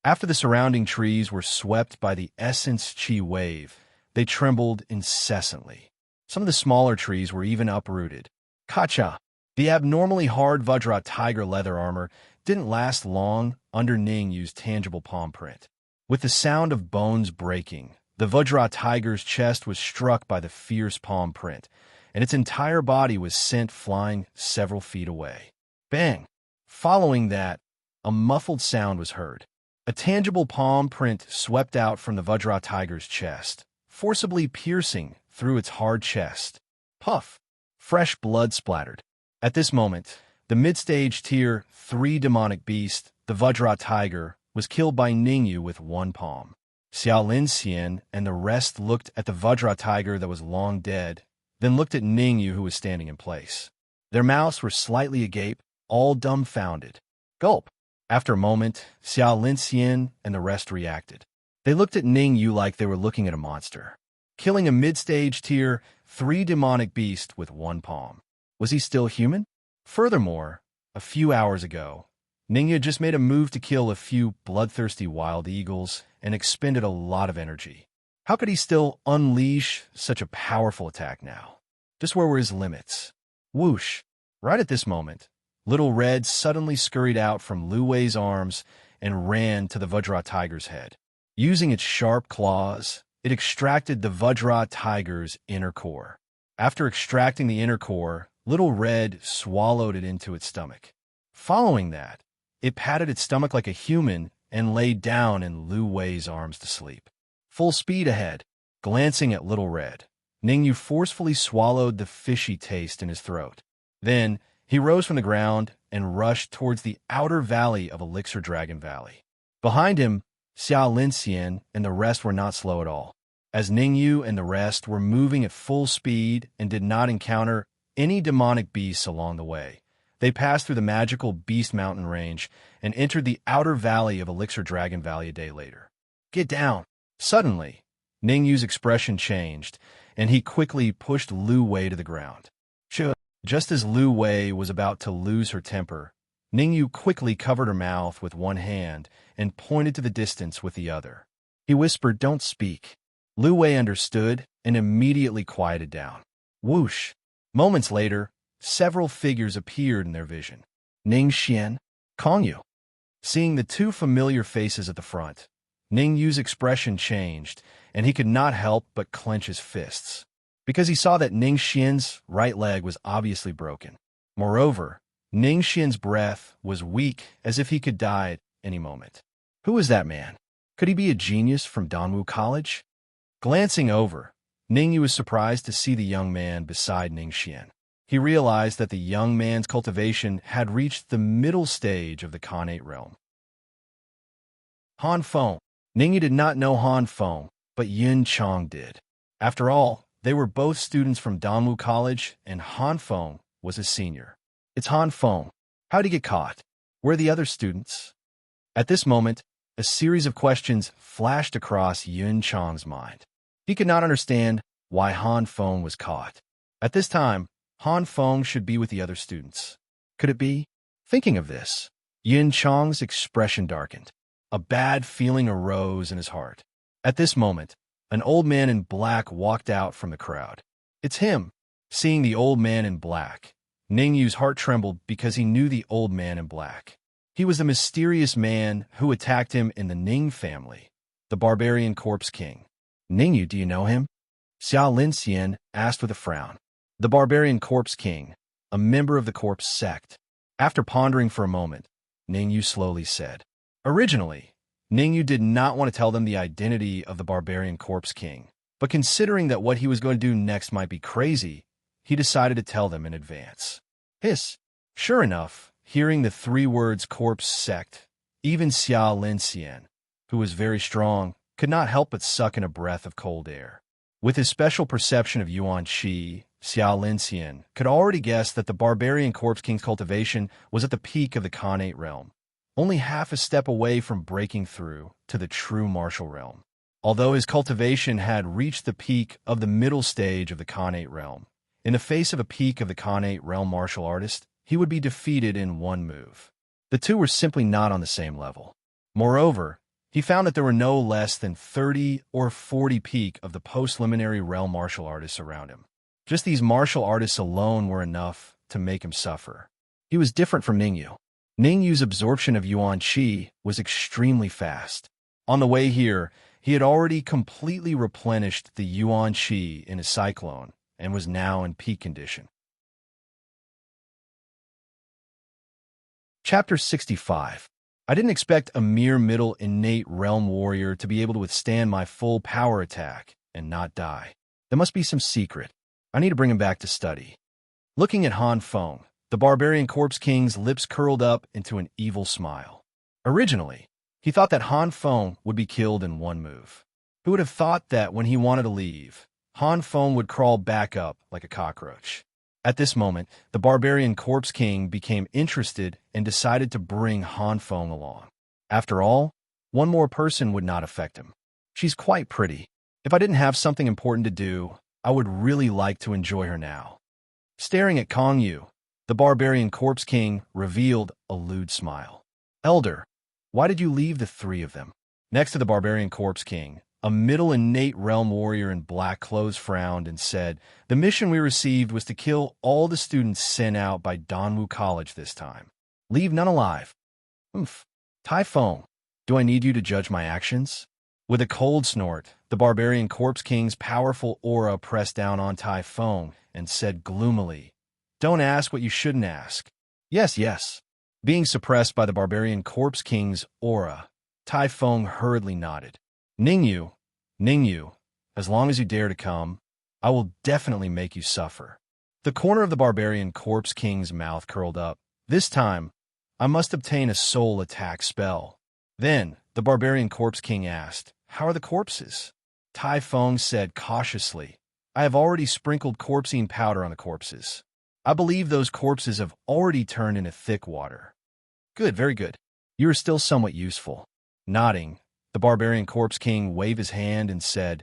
A: After the surrounding trees were swept by the essence Qi wave, they trembled incessantly. Some of the smaller trees were even uprooted. Kacha! The abnormally hard Vajra tiger leather armor didn't last long under Ningyu's tangible palm print. With the sound of bones breaking, the Vajra tiger's chest was struck by the fierce palm print, and its entire body was sent flying several feet away. Bang! Following that, a muffled sound was heard. A tangible palm print swept out from the Vajra tiger's chest, forcibly piercing through its hard chest. Puff! Fresh blood splattered. At this moment, the mid-stage tier 3 demonic beast, the Vajra tiger, was killed by Ningyu with 1 palm. Xiao Linxian and the rest looked at the Vajra tiger that was long dead, then looked at Ningyu who was standing in place. Their mouths were slightly agape, all dumbfounded. Gulp! After a moment, Xiao Linxian and the rest reacted. They looked at Ningyu like they were looking at a monster. Killing a mid-stage tier 3 demonic beast with 1 palm. Was he still human? Furthermore, a few hours ago, Ningyu just made a move to kill a few bloodthirsty wild eagles and expended a lot of energy. How could he still unleash such a powerful attack now? Just where were his limits? Whoosh! Right at this moment, Little Red suddenly scurried out from Lu Wei's arms and ran to the Vajra tiger's head. Using its sharp claws, it extracted the Vajra tiger's inner core. After extracting the inner core, Little Red swallowed it into its stomach. Following that, it patted its stomach like a human and laid down in Lu Wei's arms to sleep. Full speed ahead. Glancing at Little Red, Ningyu forcefully swallowed the fishy taste in his throat. Then, he rose from the ground and rushed towards the outer valley of Elixir Dragon Valley. Behind him, Xiao Linxian and the rest were not slow at all. As Ningyu and the rest were moving at full speed and did not encounter any demonic beasts along the way, they passed through the magical Beast Mountain range and entered the outer valley of Elixir Dragon Valley a day later. Get down! Suddenly, Ningyu's expression changed, and he quickly pushed Lu Wei to the ground. Just as Lu Wei was about to lose her temper, Ningyu quickly covered her mouth with one hand and pointed to the distance with the other. He whispered, "Don't speak." Lu Wei understood and immediately quieted down. Whoosh! Moments later, several figures appeared in their vision. Ning Xian, Kongyu. Seeing the two familiar faces at the front, Ningyu's expression changed, and he could not help but clench his fists, because he saw that Ning Xian's right leg was obviously broken. Moreover, Ning Xian's breath was weak, as if he could die at any moment. Who was that man? Could he be a genius from Danwu College? Glancing over, Ningyu was surprised to see the young man beside Ning Xian. He realized that the young man's cultivation had reached the middle stage of the Khanate realm. Han Feng. Ningyu did not know Han Feng, but Yun Chong did. After all, they were both students from Danwu College, and Han Feng was a senior. It's Han Feng. How'd he get caught? Where are the other students? At this moment, a series of questions flashed across Yun Chong's mind. He could not understand why Han Feng was caught. At this time, Han Feng should be with the other students. Could it be? Thinking of this, Yun Chong's expression darkened. A bad feeling arose in his heart. At this moment, an old man in black walked out from the crowd. It's him. Seeing the old man in black, Ningyu's heart trembled because he knew the old man in black. He was the mysterious man who attacked him in the Ning family, the barbarian corpse king. Ningyu, do you know him? Xiao Linxian asked with a frown. The barbarian corpse king, a member of the corpse sect. After pondering for a moment, Ningyu slowly said, Originally, Ningyu did not want to tell them the identity of the barbarian corpse king, but considering that what he was going to do next might be crazy, he decided to tell them in advance. Hiss. Sure enough, hearing the three words corpse sect, even Xiao Linxian, who was very strong, could not help but suck in a breath of cold air. With his special perception of Yuan Qi, Xiao Linxian could already guess that the barbarian corpse king's cultivation was at the peak of the Khanate realm, only half a step away from breaking through to the true martial realm. Although his cultivation had reached the peak of the middle stage of the Khanate realm, in the face of a peak of the Khanate realm martial artist, he would be defeated in one move. The two were simply not on the same level. Moreover, he found that there were no less than 30 or 40 peak of the post-liminary realm martial artists around him. Just these martial artists alone were enough to make him suffer. He was different from Ningyu. Ningyu's absorption of Yuan Qi was extremely fast. On the way here, he had already completely replenished the Yuan Qi in his cyclone and was now in peak condition. Chapter 65. I didn't expect a mere middle innate realm warrior to be able to withstand my full power attack and not die. There must be some secret. I need to bring him back to study. Looking at Han Feng, the barbarian corpse king's lips curled up into an evil smile. Originally, he thought that Han Feng would be killed in one move. Who would have thought that when he wanted to leave, Han Feng would crawl back up like a cockroach? At this moment, the barbarian corpse king became interested and decided to bring Han Feng along. After all, one more person would not affect him. She's quite pretty. If I didn't have something important to do, I would really like to enjoy her now. Staring at Kongyu, the barbarian corpse king revealed a lewd smile. Elder, why did you leave the three of them? Next to the barbarian corpse king, a middle innate realm warrior in black clothes frowned and said, The mission we received was to kill all the students sent out by Danwu College this time. Leave none alive. Tai Feng, do I need you to judge my actions? With a cold snort, the barbarian corpse king's powerful aura pressed down on Tai Feng and said gloomily, Don't ask what you shouldn't ask. Yes, yes. Being suppressed by the barbarian corpse king's aura, Tai Feng hurriedly nodded. Ningyu, as long as you dare to come, I will definitely make you suffer. The corner of the barbarian corpse king's mouth curled up. This time, I must obtain a soul attack spell. Then, The barbarian corpse king asked. How are the corpses? Tai Feng said cautiously. I have already sprinkled corpsine powder on the corpses. I believe those corpses have already turned into thick water. Good, very good. You are still somewhat useful. Nodding, the barbarian corpse king waved his hand and said,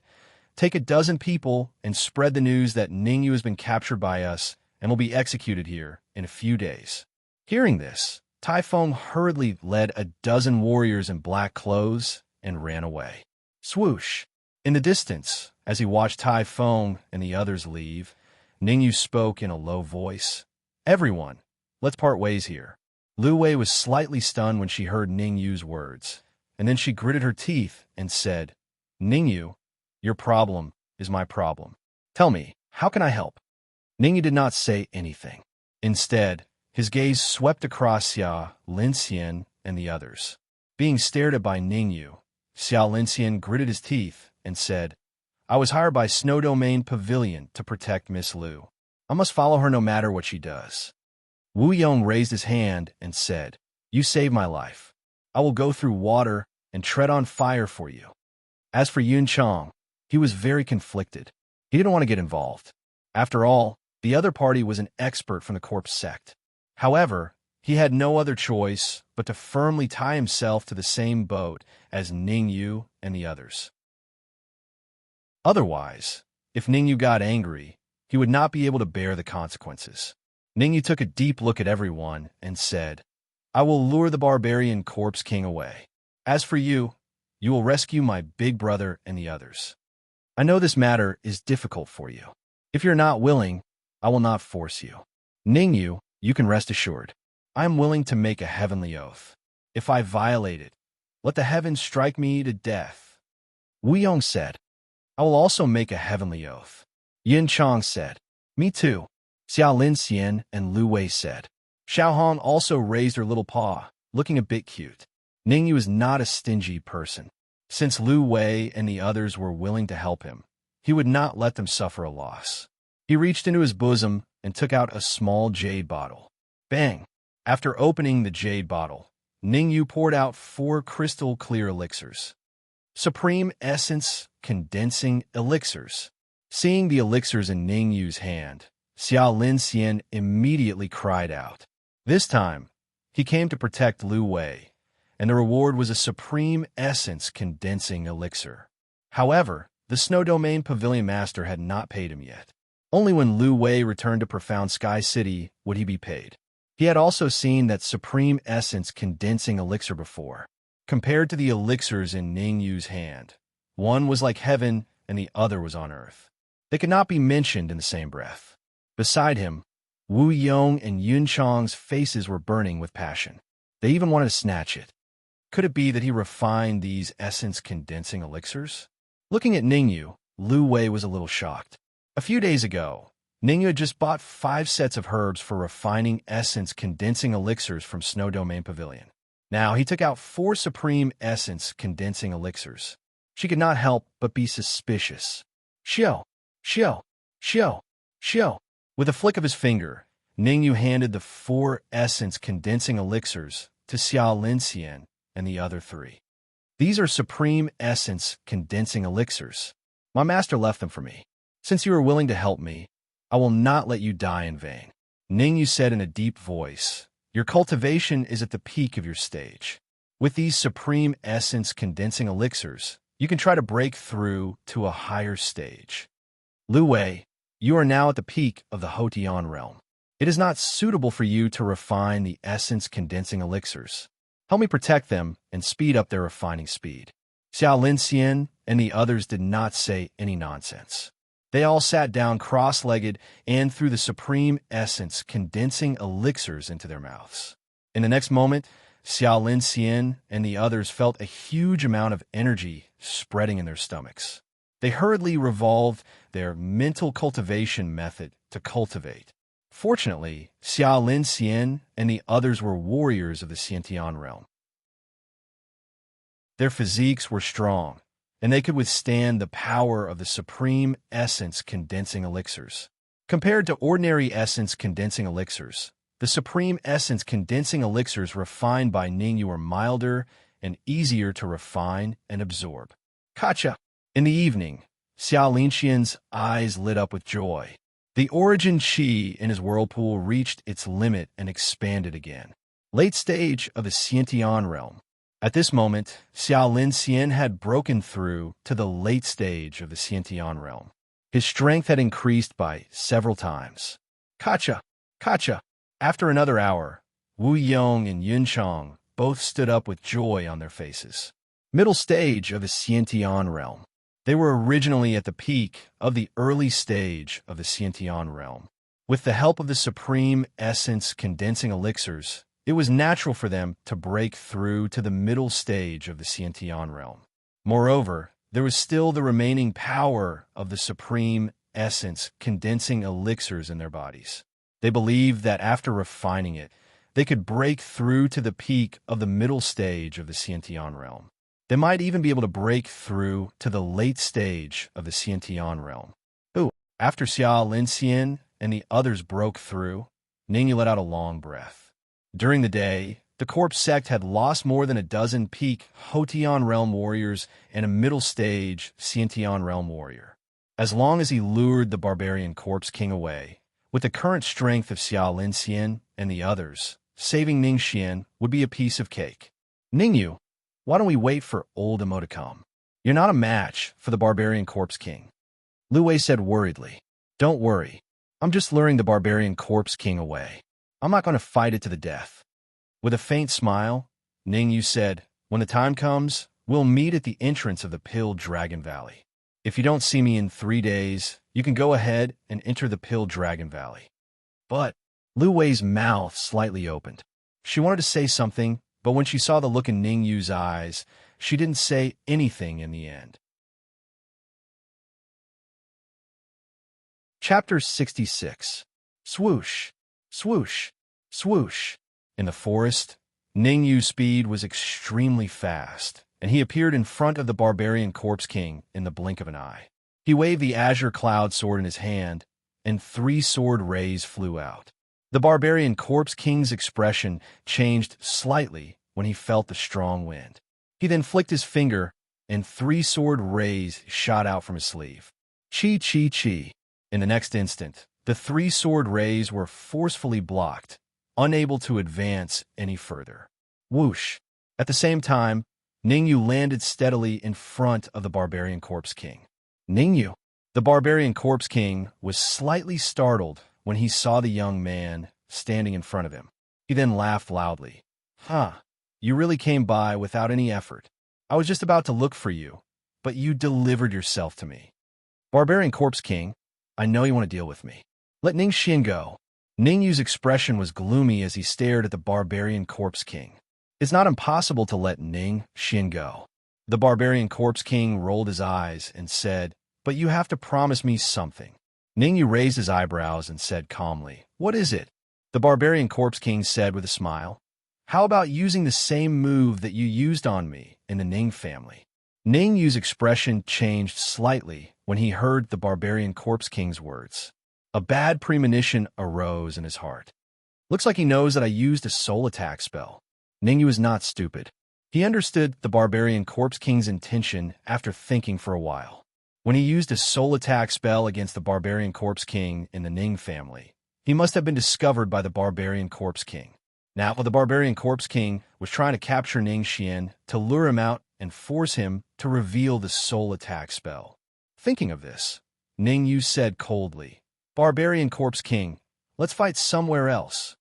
A: Take a dozen people and spread the news that Ningyu has been captured by us and will be executed here in a few days. Hearing this, Tai Feng hurriedly led a dozen warriors in black clothes and ran away. Swoosh! In the distance, as he watched Tai Feng and the others leave, Ningyu spoke in a low voice. Everyone, let's part ways here. Lu Wei was slightly stunned when she heard Ningyu's words, and then she gritted her teeth and said, Ningyu, your problem is my problem. Tell me, how can I help? Ningyu did not say anything. Instead, his gaze swept across Xia Linxian and the others. Being stared at by Ningyu, Xia Linxian gritted his teeth and said, I was hired by Snow Domain Pavilion to protect Miss Lu. I must follow her no matter what she does. Wu Yong raised his hand and said, You saved my life. I will go through water and tread on fire for you. As for Yun Chang, he was very conflicted. He didn't want to get involved. After all, the other party was an expert from the corpse sect. However, he had no other choice but to firmly tie himself to the same boat as Ningyu and the others. Otherwise, if Ningyu got angry, he would not be able to bear the consequences. Ningyu took a deep look at everyone and said, I will lure the barbarian corpse king away. As for you, you will rescue my big brother and the others. I know this matter is difficult for you. If you're not willing, I will not force you. Ningyu, you can rest assured. I am willing to make a heavenly oath. If I violate it, let the heavens strike me to death. Wu Yong said, I will also make a heavenly oath. Yin Chang said, Me too. Xiao Linxian and Lu Wei said. Xiao Hong also raised her little paw, looking a bit cute. Ningyu is not a stingy person. Since Lu Wei and the others were willing to help him, he would not let them suffer a loss. He reached into his bosom and took out a small jade bottle. Bang! After opening the jade bottle, Ningyu poured out 4 crystal clear elixirs. Supreme Essence Condensing Elixirs. Seeing the elixirs in Ningyu's hand, Xiao Linxian immediately cried out. This time, he came to protect Lu Wei, and the reward was a Supreme Essence Condensing Elixir. However, the Snow Domain Pavilion Master had not paid him yet. Only when Lu Wei returned to Profound Sky City would he be paid. He had also seen that Supreme Essence Condensing Elixir before. Compared to the elixirs in Ningyu's hand, one was like heaven and the other was on earth. They could not be mentioned in the same breath. Beside him, Wu Yong and Yun Chang's faces were burning with passion. They even wanted to snatch it. Could it be that he refined these essence-condensing elixirs? Looking at Ningyu, Lu Wei was a little shocked. A few days ago, Ningyu had just bought 5 sets of herbs for refining essence-condensing elixirs from Snow Domain Pavilion. Now he took out 4 Supreme Essence-condensing elixirs. She could not help but be suspicious. Xiao, Xiao, Xiao, Xiao. With a flick of his finger, Ningyu handed the 4 essence-condensing elixirs to Xiao Linxian and the other 3. These are Supreme Essence-condensing elixirs. My master left them for me. Since you are willing to help me, I will not let you die in vain. Ningyu said in a deep voice, Your cultivation is at the peak of your stage. With these Supreme Essence-condensing elixirs, you can try to break through to a higher stage. Lu Wei, you are now at the peak of the Hotian realm. It is not suitable for you to refine the essence-condensing elixirs. Help me protect them and speed up their refining speed. Xiao Linxian and the others did not say any nonsense. They all sat down cross-legged and threw the Supreme Essence-condensing elixirs into their mouths. In the next moment, Xiao Linxian and the others felt a huge amount of energy spreading in their stomachs. They hurriedly revolved their mental cultivation method to cultivate. Fortunately, Xiao Linxian and the others were warriors of the Xiantian realm. Their physiques were strong, and they could withstand the power of the Supreme Essence-condensing elixirs. Compared to ordinary essence-condensing elixirs, the Supreme Essence-condensing elixirs refined by Ningyu were milder and easier to refine and absorb. Gotcha! In the evening, Xiao Linxian's eyes lit up with joy. The origin chi in his whirlpool reached its limit and expanded again. Late stage of the Xiantian realm. At this moment, Xiao Linxian had broken through to the late stage of the Xiantian realm. His strength had increased by several times. Gotcha! Gotcha! After another hour, Wu Yong and Yun Chong both stood up with joy on their faces. Middle stage of the Xiantian realm. They were originally at the peak of the early stage of the Xiantian realm. With the help of the supreme essence condensing elixirs, it was natural for them to break through to the middle stage of the Xiantian realm. Moreover, there was still the remaining power of the supreme essence condensing elixirs in their bodies. They believed that after refining it, they could break through to the peak of the middle stage of the Xiantian realm. They might even be able to break through to the late stage of the Xiantian realm. Ooh, after Xiao Linxian and the others broke through, Ningyu let out a long breath. During the day, the corpse sect had lost more than a dozen peak Hotian realm warriors and a middle stage Xiantian realm warrior. As long as he lured the barbarian corpse king away, with the current strength of Xiao Linxian and the others, saving Ningxian would be a piece of cake. Ningyu, why don't we wait for old Emo to come? You're not a match for the barbarian corpse king. Lu Wei said worriedly. Don't worry. I'm just luring the barbarian corpse king away. I'm not going to fight it to the death. With a faint smile, Ningyu said, when the time comes, we'll meet at the entrance of the Pill Dragon Valley. If you don't see me in 3 days, you can go ahead and enter the Pill Dragon Valley. But Lu Wei's mouth slightly opened. She wanted to say something, but when she saw the look in Ningyu's eyes, she didn't say anything in the end. Chapter 66. Swoosh, swoosh, swoosh. In the forest, Ningyu's speed was extremely fast, and he appeared in front of the barbarian corpse king in the blink of an eye. He waved the azure cloud sword in his hand, and 3 sword rays flew out. The barbarian corpse king's expression changed slightly when he felt the strong wind. He then flicked his finger, and 3 sword rays shot out from his sleeve. Chi, chi, chi. In the next instant, the 3 sword rays were forcefully blocked, unable to advance any further. Whoosh! At the same time, Ningyu landed steadily in front of the barbarian corpse king. Ningyu! The barbarian corpse king was slightly startled when he saw the young man standing in front of him. He then laughed loudly. Huh, you really came by without any effort. I was just about to look for you, but you delivered yourself to me. Barbarian corpse king, I know you want to deal with me. Let Ningxian go. Ningyu's expression was gloomy as he stared at the barbarian corpse king. It's not impossible to let Ningxian go. The barbarian corpse king rolled his eyes and said, but you have to promise me something. Ningyu raised his eyebrows and said calmly, what is it? The barbarian corpse king said with a smile, how about using the same move that you used on me in the Ning family? Ningyu's expression changed slightly when he heard the barbarian corpse king's words. A bad premonition arose in his heart. Looks like he knows that I used a soul attack spell. Ningyu is not stupid. He understood the barbarian corpse king's intention after thinking for a while. When he used a soul attack spell against the barbarian corpse king in the Ning family, he must have been discovered by the barbarian corpse king. Now, the barbarian corpse king was trying to capture Ningxian to lure him out and force him to reveal the soul attack spell. Thinking of this, Ningyu said coldly, Barbarian corpse king, let's fight somewhere else.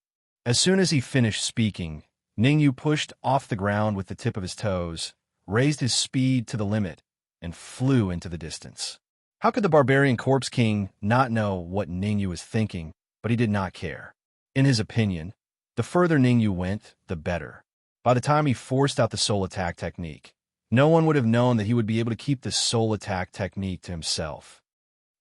A: As soon as he finished speaking, Ningyu pushed off the ground with the tip of his toes, raised his speed to the limit, and flew into the distance. How could the barbarian corpse king not know what Ningyu was thinking, but he did not care. In his opinion, the further Ningyu went, the better. By the time he forced out the soul attack technique, no one would have known that he would be able to keep the soul attack technique to himself.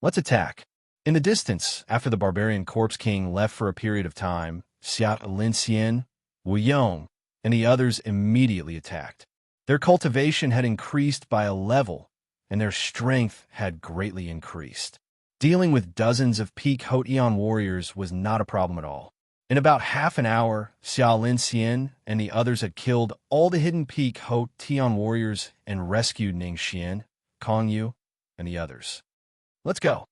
A: Let's attack. In the distance, after the barbarian corpse king left for a period of time, Xiao Linxian, Wu Yong, and the others immediately attacked. Their cultivation had increased by a level, and their strength had greatly increased. Dealing with dozens of peak Hotian warriors was not a problem at all. In about half an hour, Xiao Linxian and the others had killed all the hidden peak Ho Tian warriors and rescued Ning Xian, Kong Yu, and the others. Let's go.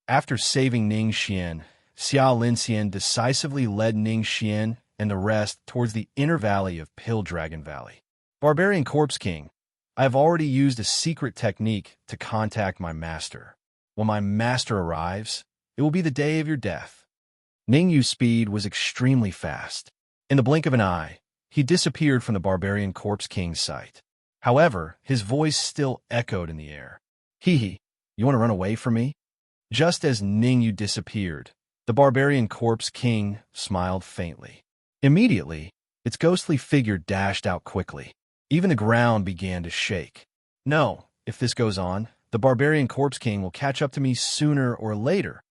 A: After saving Ning Xian, Xiao Linxian decisively led Ning Xian and the rest towards the inner valley of Pill Dragon Valley. Barbarian Corpse King, I have already used a secret technique to contact my master. When my master arrives, it will be the day of your death. Ning Yu's speed was extremely fast. In the blink of an eye, he disappeared from the Barbarian Corpse King's sight. However, his voice still echoed in the air. Hee, you want to run away from me? Just as Ning Yu disappeared, the Barbarian Corpse King smiled faintly. Immediately, its ghostly figure dashed out quickly. Even the ground began to shake. No, if this goes on, the Barbarian Corpse King will catch up to me sooner or later.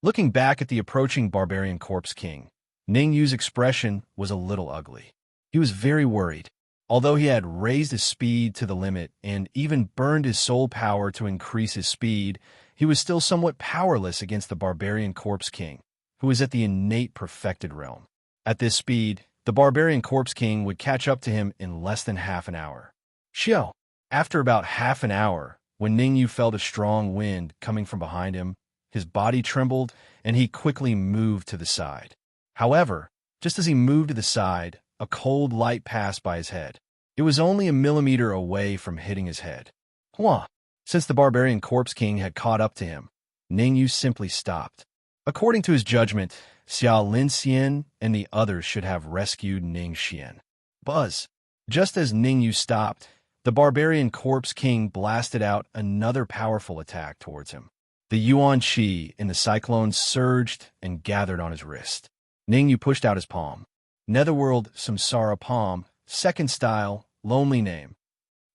A: Looking back at the approaching Barbarian Corpse King, Ning Yu's expression was a little ugly. He was very worried. Although he had raised his speed to the limit and even burned his soul power to increase his speed, he was still somewhat powerless against the Barbarian Corpse King, who was at the innate perfected realm. At this speed, the Barbarian Corpse King would catch up to him in less than half an hour. Xiao. After about half an hour, when Ning Yu felt a strong wind coming from behind him, his body trembled, and he quickly moved to the side. However, just as he moved to the side, a cold light passed by his head. It was only a millimeter away from hitting his head. Hua! Since the Barbarian Corpse King had caught up to him, Ning Yu simply stopped. According to his judgment, Xiao Linxian and the others should have rescued Ning Xian. Buzz! Just as Ning Yu stopped, the Barbarian Corpse King blasted out another powerful attack towards him. The Yuan Qi in the cyclone surged and gathered on his wrist. Ning Yu pushed out his palm. Netherworld Samsara Palm, second style, lonely name.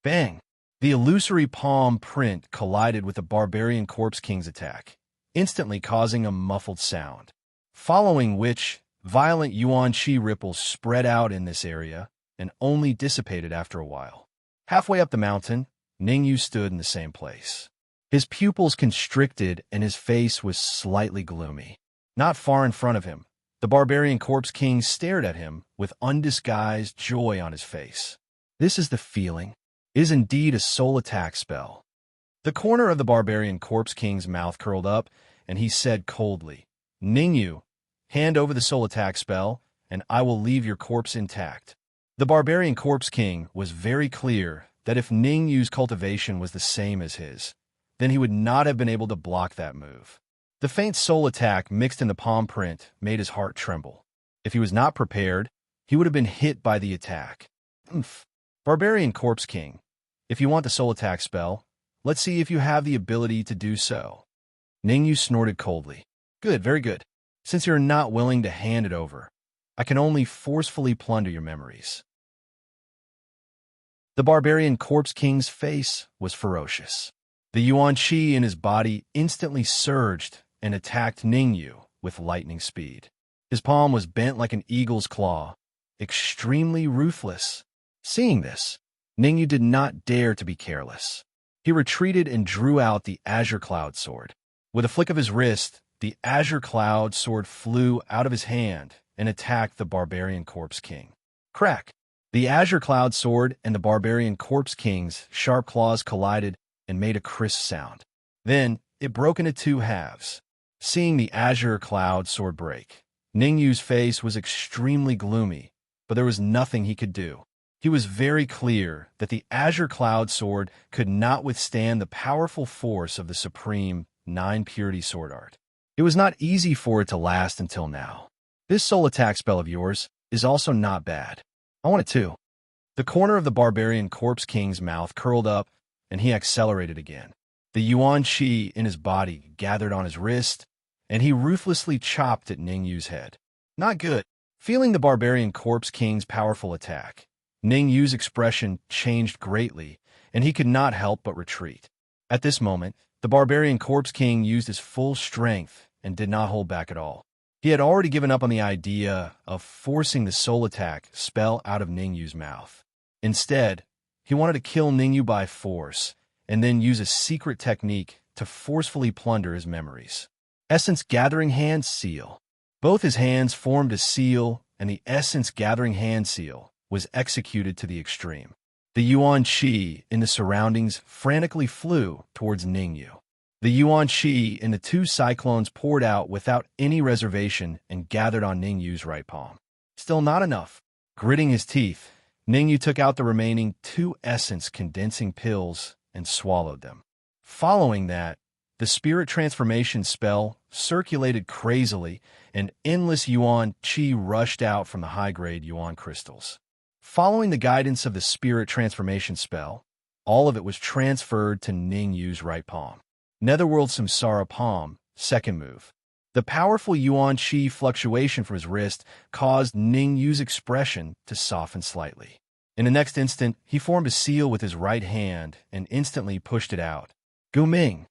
A: Bang! The illusory palm print collided with the Barbarian Corpse King's attack, instantly causing a muffled sound, following which violent Yuan Qi ripples spread out in this area and only dissipated after a while. Halfway up the mountain, Ning Yu stood in the same place. His pupils constricted and his face was slightly gloomy. Not far in front of him, the Barbarian Corpse King stared at him with undisguised joy on his face. This is the feeling. It is indeed a soul attack spell. The corner of the Barbarian Corpse King's mouth curled up, and he said coldly, Ning Yu, hand over the soul attack spell, and I will leave your corpse intact. The Barbarian Corpse King was very clear that if Ning Yu's cultivation was the same as his, then he would not have been able to block that move. The faint soul attack mixed in the palm print made his heart tremble. If he was not prepared, he would have been hit by the attack. Barbarian Corpse King, if you want the soul attack spell, let's see if you have the ability to do so. Ning Yu snorted coldly. Good, very good. Since you're not willing to hand it over, I can only forcefully plunder your memories. The Barbarian Corpse King's face was ferocious. The Yuan Qi in his body instantly surged and attacked Ning Yu with lightning speed. His palm was bent like an eagle's claw, extremely ruthless. Seeing this, Ning Yu did not dare to be careless. He retreated and drew out the Azure Cloud Sword. With a flick of his wrist, the Azure Cloud Sword flew out of his hand and attacked the Barbarian Corpse King. Crack! The Azure Cloud Sword and the Barbarian Corpse King's sharp claws collided and made a crisp sound. Then, it broke into two halves. Seeing the Azure Cloud Sword break, Ning Yu's face was extremely gloomy, but there was nothing he could do. He was very clear that the Azure Cloud Sword could not withstand the powerful force of the supreme 9-purity sword art. It was not easy for it to last until now. This soul attack spell of yours is also not bad. I want it too. The corner of the Barbarian Corpse King's mouth curled up, and he accelerated again. The Yuan Qi in his body gathered on his wrist, and he ruthlessly chopped at Ning Yu's head. Not good. Feeling the Barbarian Corpse King's powerful attack, Ning Yu's expression changed greatly, and he could not help but retreat. At this moment, the Barbarian Corpse King used his full strength and did not hold back at all. He had already given up on the idea of forcing the soul attack spell out of Ning Yu's mouth. Instead, he wanted to kill Ning Yu by force, and then use a secret technique to forcefully plunder his memories. Essence Gathering Hand Seal. Both his hands formed a seal, and the essence-gathering hand seal was executed to the extreme. The Yuan Qi in the surroundings frantically flew towards Ningyu. The Yuan Qi in the two cyclones poured out without any reservation and gathered on Ningyu's right palm. Still not enough. Gritting his teeth, Ningyu took out the remaining 2 essence-condensing pills and swallowed them. Following that, the spirit transformation spell circulated crazily, and endless Yuan Qi rushed out from the high-grade Yuan crystals. Following the guidance of the spirit transformation spell, all of it was transferred to Ningyu's right palm. Netherworld Samsara palm, second move. The powerful Yuan Qi fluctuation from his wrist caused Ningyu's expression to soften slightly. In the next instant, he formed a seal with his right hand and instantly pushed it out. Guming.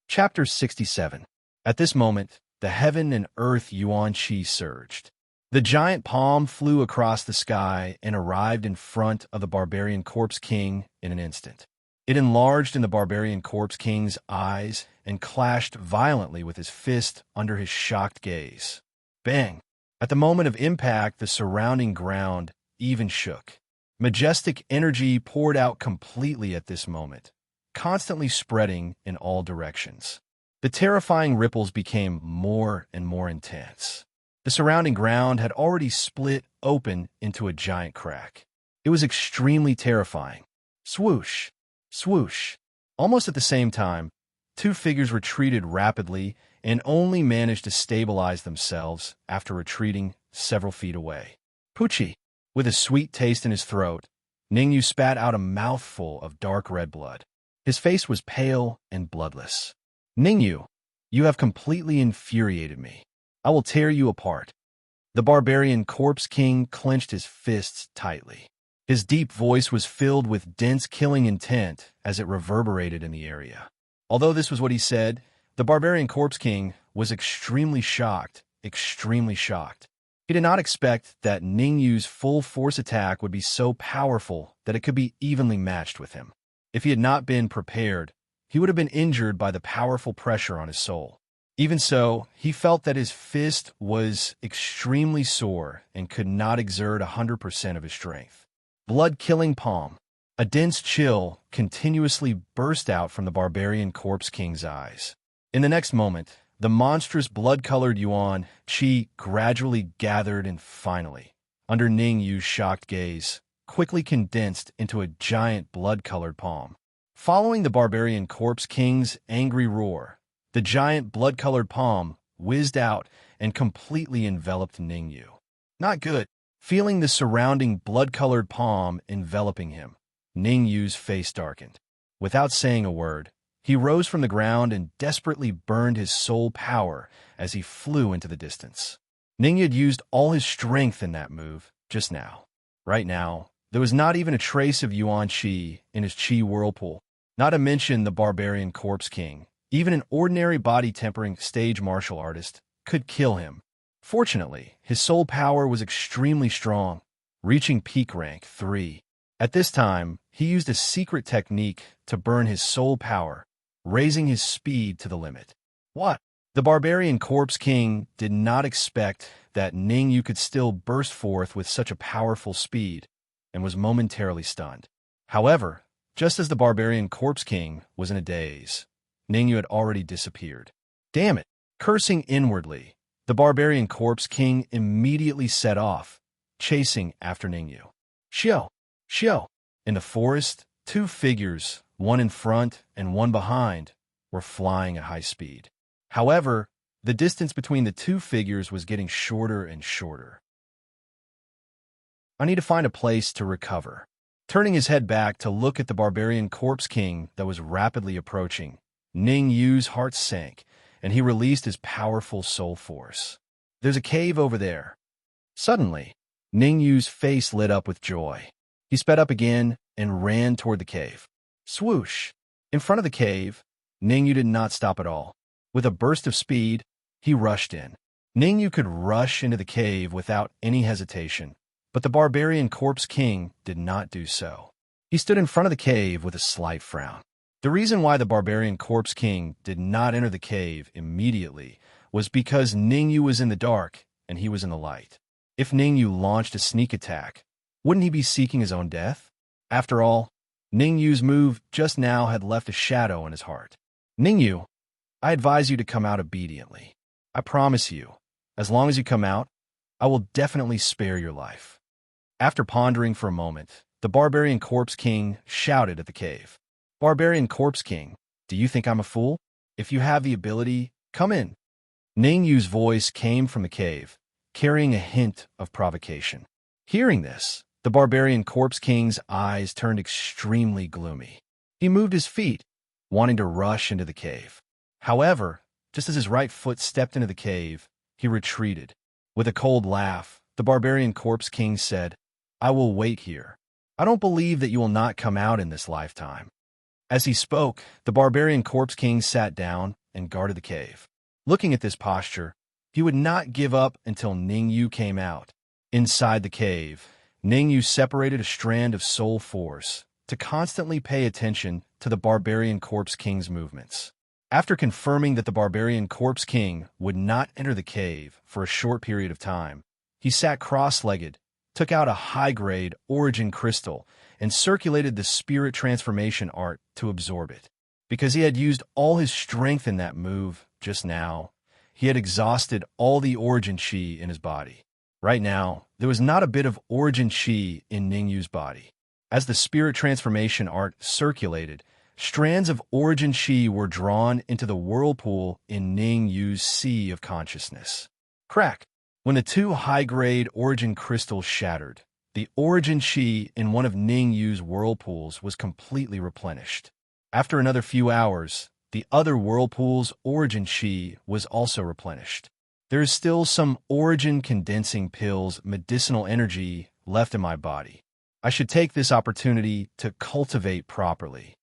A: Chapter 67. At this moment, the heaven and earth Yuan Qi surged. The giant palm flew across the sky and arrived in front of the barbarian corpse king in an instant. It enlarged in the barbarian corpse king's eyes and clashed violently with his fist under his shocked gaze. Bang! At the moment of impact, the surrounding ground even shook. Majestic energy poured out completely at this moment, constantly spreading in all directions. The terrifying ripples became more and more intense. The surrounding ground had already split open into a giant crack. It was extremely terrifying. Swoosh! Swoosh! Almost at the same time, 2 figures retreated rapidly and only managed to stabilize themselves after retreating several feet away. Poochie! With a sweet taste in his throat, Ningyu spat out a mouthful of dark red blood. His face was pale and bloodless. Ningyu, you have completely infuriated me. I will tear you apart. The barbarian corpse king clenched his fists tightly. His deep voice was filled with dense killing intent as it reverberated in the area. Although this was what he said, the barbarian corpse king was extremely shocked, extremely shocked. He did not expect that Ningyu's full force attack would be so powerful that it could be evenly matched with him. If he had not been prepared, he would have been injured by the powerful pressure on his soul. Even so, he felt that his fist was extremely sore and could not exert 100% of his strength. Blood-killing palm. A dense chill continuously burst out from the barbarian corpse king's eyes. In the next moment, the monstrous blood-colored Yuan Qi gradually gathered and finally, under Ningyu's shocked gaze, quickly condensed into a giant blood-colored palm. Following the barbarian corpse king's angry roar, the giant blood-colored palm whizzed out and completely enveloped Ningyu. Not good. Feeling the surrounding blood-colored palm enveloping him, Ningyu's face darkened. Without saying a word, he rose from the ground and desperately burned his soul power as he flew into the distance. Ningyu had used all his strength in that move just now. Right now, there was not even a trace of Yuan Qi in his Qi whirlpool, not to mention the barbarian corpse king. Even an ordinary body-tempering stage martial artist could kill him. Fortunately, his soul power was extremely strong, reaching peak rank 3. At this time, he used a secret technique to burn his soul power, raising his speed to the limit. What? The barbarian corpse king did not expect that Ningyu could still burst forth with such a powerful speed, and was momentarily stunned. However, just as the barbarian corpse king was in a daze, Ningyu had already disappeared. Damn it! Cursing inwardly, the barbarian corpse king immediately set off, chasing after Ningyu. Xiao! Xiao! In the forest, 2 figures, one in front and one behind, were flying at high speed. However, the distance between the 2 figures was getting shorter and shorter. I need to find a place to recover. Turning his head back to look at the barbarian corpse king that was rapidly approaching, Ningyu's heart sank, and he released his powerful soul force. There's a cave over there. Suddenly, Ningyu's face lit up with joy. He sped up again and ran toward the cave. Swoosh! In front of the cave, Ningyu did not stop at all. With a burst of speed, he rushed in. Ningyu could rush into the cave without any hesitation, but the barbarian corpse king did not do so. He stood in front of the cave with a slight frown. The reason why the barbarian Corpse King did not enter the cave immediately was because Ningyu was in the dark and he was in the light. If Ningyu launched a sneak attack, wouldn't he be seeking his own death? After all, Ningyu's move just now had left a shadow in his heart. Ningyu, I advise you to come out obediently. I promise you, as long as you come out, I will definitely spare your life. After pondering for a moment, the barbarian Corpse King shouted at the cave. Barbarian Corpse King, do you think I'm a fool? If you have the ability, come in. Ningyu's voice came from the cave, carrying a hint of provocation. Hearing this, the barbarian Corpse King's eyes turned extremely gloomy. He moved his feet, wanting to rush into the cave. However, just as his right foot stepped into the cave, he retreated. With a cold laugh, the barbarian Corpse King said, I will wait here. I don't believe that you will not come out in this lifetime. As he spoke, the barbarian Corpse King sat down and guarded the cave. Looking at this posture, he would not give up until Ningyu came out. Inside the cave, Ningyu separated a strand of soul force to constantly pay attention to the barbarian Corpse King's movements. After confirming that the barbarian Corpse King would not enter the cave for a short period of time, he sat cross-legged, took out a high-grade origin crystal, and circulated the spirit transformation art to absorb it. Because he had used all his strength in that move just now, he had exhausted all the origin chi in his body. Right now, there was not a bit of origin chi in Ningyu's body. As the spirit transformation art circulated, strands of origin chi were drawn into the whirlpool in Ningyu's sea of consciousness. Crack! When the two high-grade origin crystals shattered, the origin chi in one of Ningyu's whirlpools was completely replenished. After another few hours, the other whirlpool's origin chi was also replenished. There is still some origin condensing pills medicinal energy left in my body. I should take this opportunity to cultivate properly.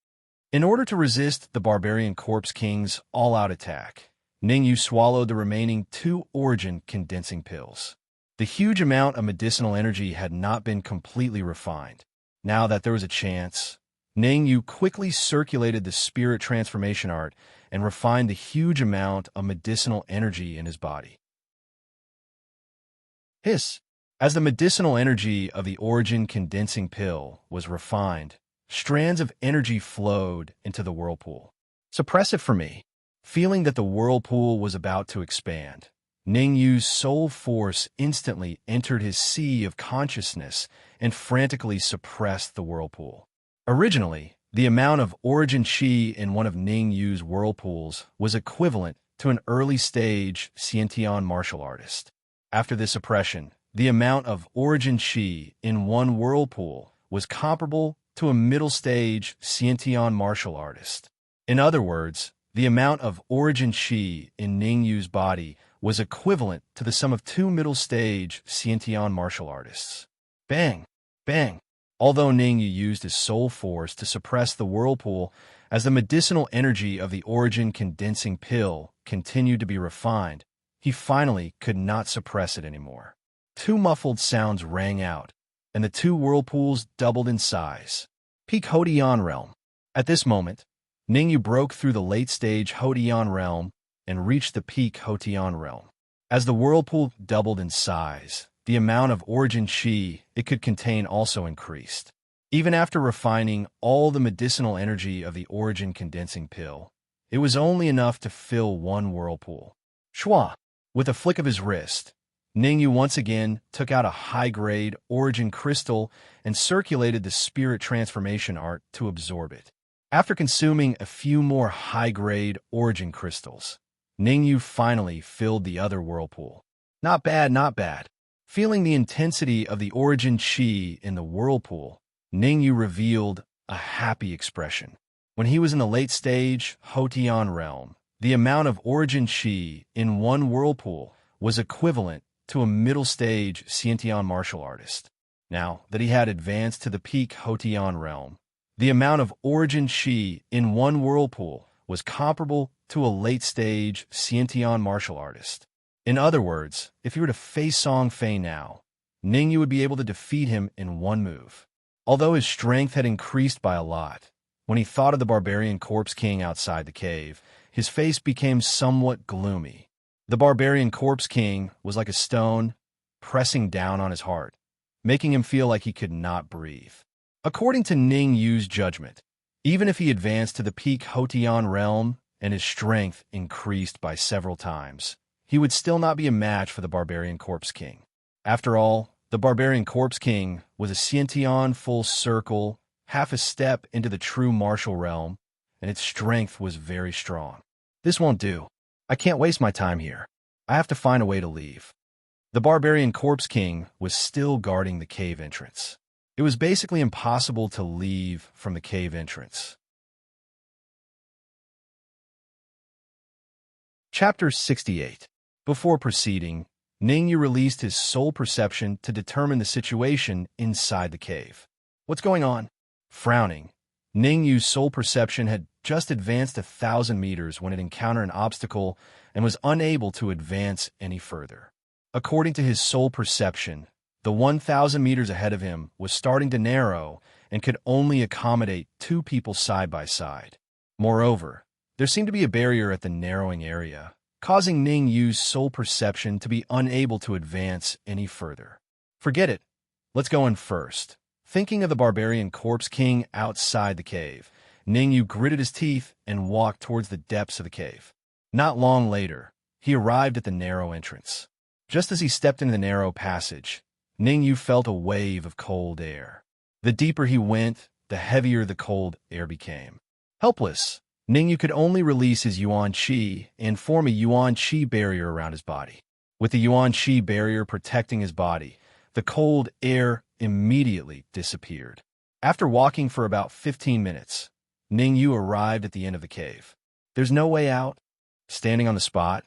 A: In order to resist the barbarian Corpse King's all-out attack, Ningyu swallowed the remaining 2 origin condensing pills. The huge amount of medicinal energy had not been completely refined. Now that there was a chance, Ningyu quickly circulated the spirit transformation art and refined the huge amount of medicinal energy in his body. Hiss! As the medicinal energy of the origin condensing pill was refined, strands of energy flowed into the whirlpool. Suppress it for me. Feeling that the whirlpool was about to expand, Ningyu's soul force instantly entered his sea of consciousness and frantically suppressed the whirlpool. Originally, the amount of origin chi in one of Ningyu's whirlpools was equivalent to an early-stage Xiantian martial artist. After this suppression, the amount of origin chi in one whirlpool was comparable to a middle-stage Xiantian martial artist. In other words, the amount of origin chi in Ningyu's body was equivalent to the sum of 2 middle-stage Xiantian martial artists. Bang! Bang! Although Ningyu used his soul force to suppress the whirlpool, as the medicinal energy of the origin condensing pill continued to be refined, he finally could not suppress it anymore. 2 muffled sounds rang out, and the 2 whirlpools doubled in size. Peak Hodian Realm. At this moment, Ningyu broke through the late-stage Hodian Realm and reached the peak Hodian Realm. As the whirlpool doubled in size, the amount of origin chi it could contain also increased. Even after refining all the medicinal energy of the origin condensing pill, it was only enough to fill 1 whirlpool. Shwa! With a flick of his wrist, Ningyu once again took out a high-grade origin crystal and circulated the spirit transformation art to absorb it. After consuming a few more high-grade origin crystals, Ningyu finally filled the other whirlpool. Not bad, not bad. Feeling the intensity of the origin chi in the whirlpool, Ningyu revealed a happy expression. When he was in the late-stage Hodian realm, the amount of origin chi in 1 whirlpool was equivalent to a middle-stage Xiantian martial artist. Now that he had advanced to the peak Hodian realm, the amount of origin chi in 1 whirlpool was comparable to a late-stage Xiantian martial artist. In other words, if he were to face Song Fei now, Ningyu would be able to defeat him in 1 move. Although his strength had increased by a lot, When he thought of the barbarian corpse king outside the cave, his face became somewhat gloomy. The barbarian corpse king was like a stone pressing down on his heart, making him feel like he could not breathe. According to Ning Yu's judgment, even if he advanced to the peak Hotian realm and his strength increased by several times, he would still not be a match for the barbarian corpse king. After all, the barbarian corpse king was a Xiantian full circle, half a step into the true martial realm, and its strength was very strong. This won't do. I can't waste my time here. I have to find a way to leave. The barbarian corpse king was still guarding the cave entrance. It was basically impossible to leave from the cave entrance. Chapter 68. Before proceeding, Ningyu released his soul perception to determine the situation inside the cave. What's going on? Frowning, Ningyu's soul perception had just advanced 1,000 meters when it encountered an obstacle and was unable to advance any further. According to his soul perception, the 1,000 meters ahead of him was starting to narrow and could only accommodate 2 people side by side. Moreover, there seemed to be a barrier at the narrowing area, causing Ning Yu's soul perception to be unable to advance any further. Forget it. Let's go in first. Thinking of the barbarian corpse king outside the cave, Ning Yu gritted his teeth and walked towards the depths of the cave. Not long later, he arrived at the narrow entrance. Just as he stepped into the narrow passage, Ning Yu felt a wave of cold air. The deeper he went, the heavier the cold air became. Helpless, Ning Yu could only release his Yuan Qi and form a Yuan Qi barrier around his body. With the Yuan Qi barrier protecting his body, the cold air immediately disappeared. After walking for about 15 minutes, Ning Yu arrived at the end of the cave. There's no way out. Standing on the spot,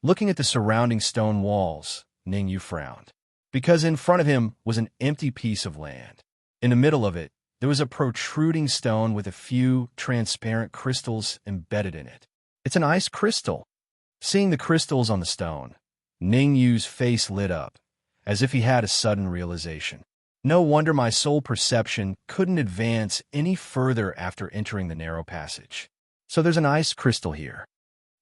A: looking at the surrounding stone walls, Ning Yu frowned, because in front of him was an empty piece of land. In the middle of it, there was a protruding stone with a few transparent crystals embedded in it. It's an ice crystal. Seeing the crystals on the stone, Ning Yu's face lit up, as if he had a sudden realization. No wonder my soul perception couldn't advance any further after entering the narrow passage. So there's an ice crystal here.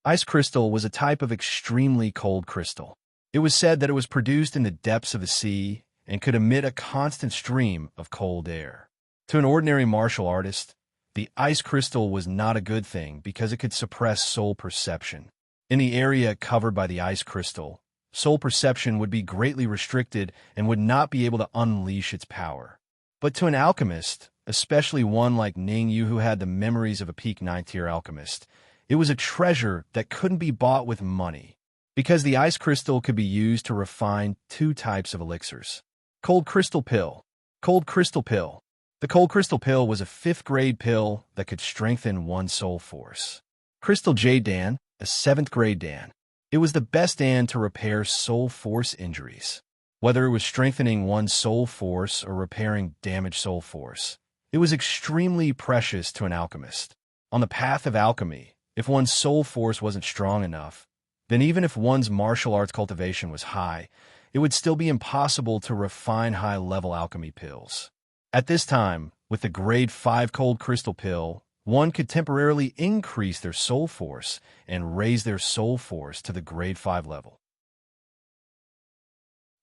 A: Ice crystal was a type of extremely cold crystal. It was said that it was produced in the depths of the sea and could emit a constant stream of cold air. To an ordinary martial artist, the ice crystal was not a good thing because it could suppress soul perception. In the area covered by the ice crystal, soul perception would be greatly restricted and would not be able to unleash its power. But to an alchemist, especially one like Ning Yu who had the memories of a peak 9th-tier alchemist, it was a treasure that couldn't be bought with money, because the ice crystal could be used to refine 2 types of elixirs. Cold crystal pill. Cold crystal pill. The cold crystal pill was a 5th-grade pill that could strengthen one's soul force. Crystal Jade Dan, a 7th-grade Dan. It was the best Dan to repair soul force injuries. Whether it was strengthening one's soul force or repairing damaged soul force, it was extremely precious to an alchemist. On the path of alchemy, if one's soul force wasn't strong enough, then even if one's martial arts cultivation was high, it would still be impossible to refine high-level alchemy pills. At this time, with the grade 5 cold crystal pill, one could temporarily increase their soul force and raise their soul force to the grade 5 level.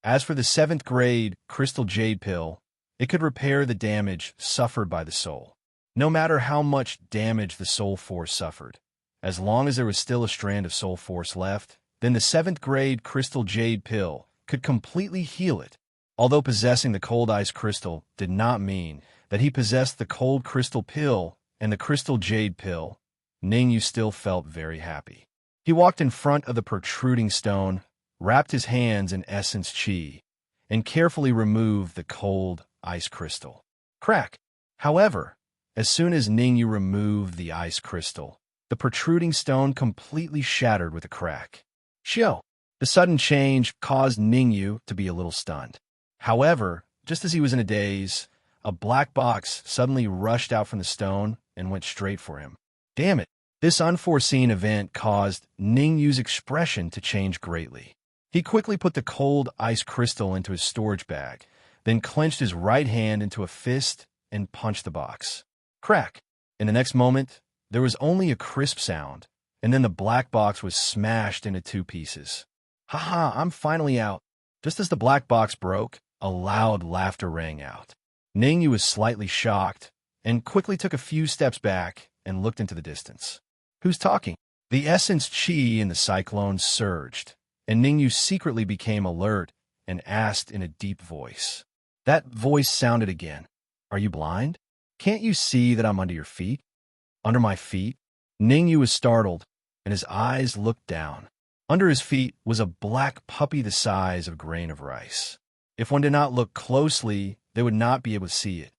A: As for the 7th grade crystal jade pill, it could repair the damage suffered by the soul. No matter how much damage the soul force suffered, as long as there was still a strand of soul force left, then the 7th grade crystal jade pill could completely heal it. Although possessing the cold ice crystal did not mean that he possessed the cold crystal pill and the crystal jade pill, Ning Yu still felt very happy. He walked in front of the protruding stone, wrapped his hands in essence chi, and carefully removed the cold ice crystal. Crack! However, as soon as Ning Yu removed the ice crystal, the protruding stone completely shattered with a crack. Shio! The sudden change caused Ning Yu to be a little stunned. However, just as he was in a daze, a black box suddenly rushed out from the stone and went straight for him. Damn it! This unforeseen event caused Ning Yu's expression to change greatly. He quickly put the cold ice crystal into his storage bag, then clenched his right hand into a fist and punched the box. Crack! In the next moment, there was only a crisp sound, and then the black box was smashed into two pieces. "Haha, I'm finally out." Just as the black box broke, a loud laughter rang out. Ningyu was slightly shocked, and quickly took a few steps back and looked into the distance. Who's talking? The essence chi in the cyclone surged, and Ningyu secretly became alert and asked in a deep voice. That voice sounded again. "Are you blind? Can't you see that I'm under your feet?" Under my feet? Ningyu was startled, and his eyes looked down. Under his feet was a black puppy the size of a grain of rice. If one did not look closely, they would not be able to see it.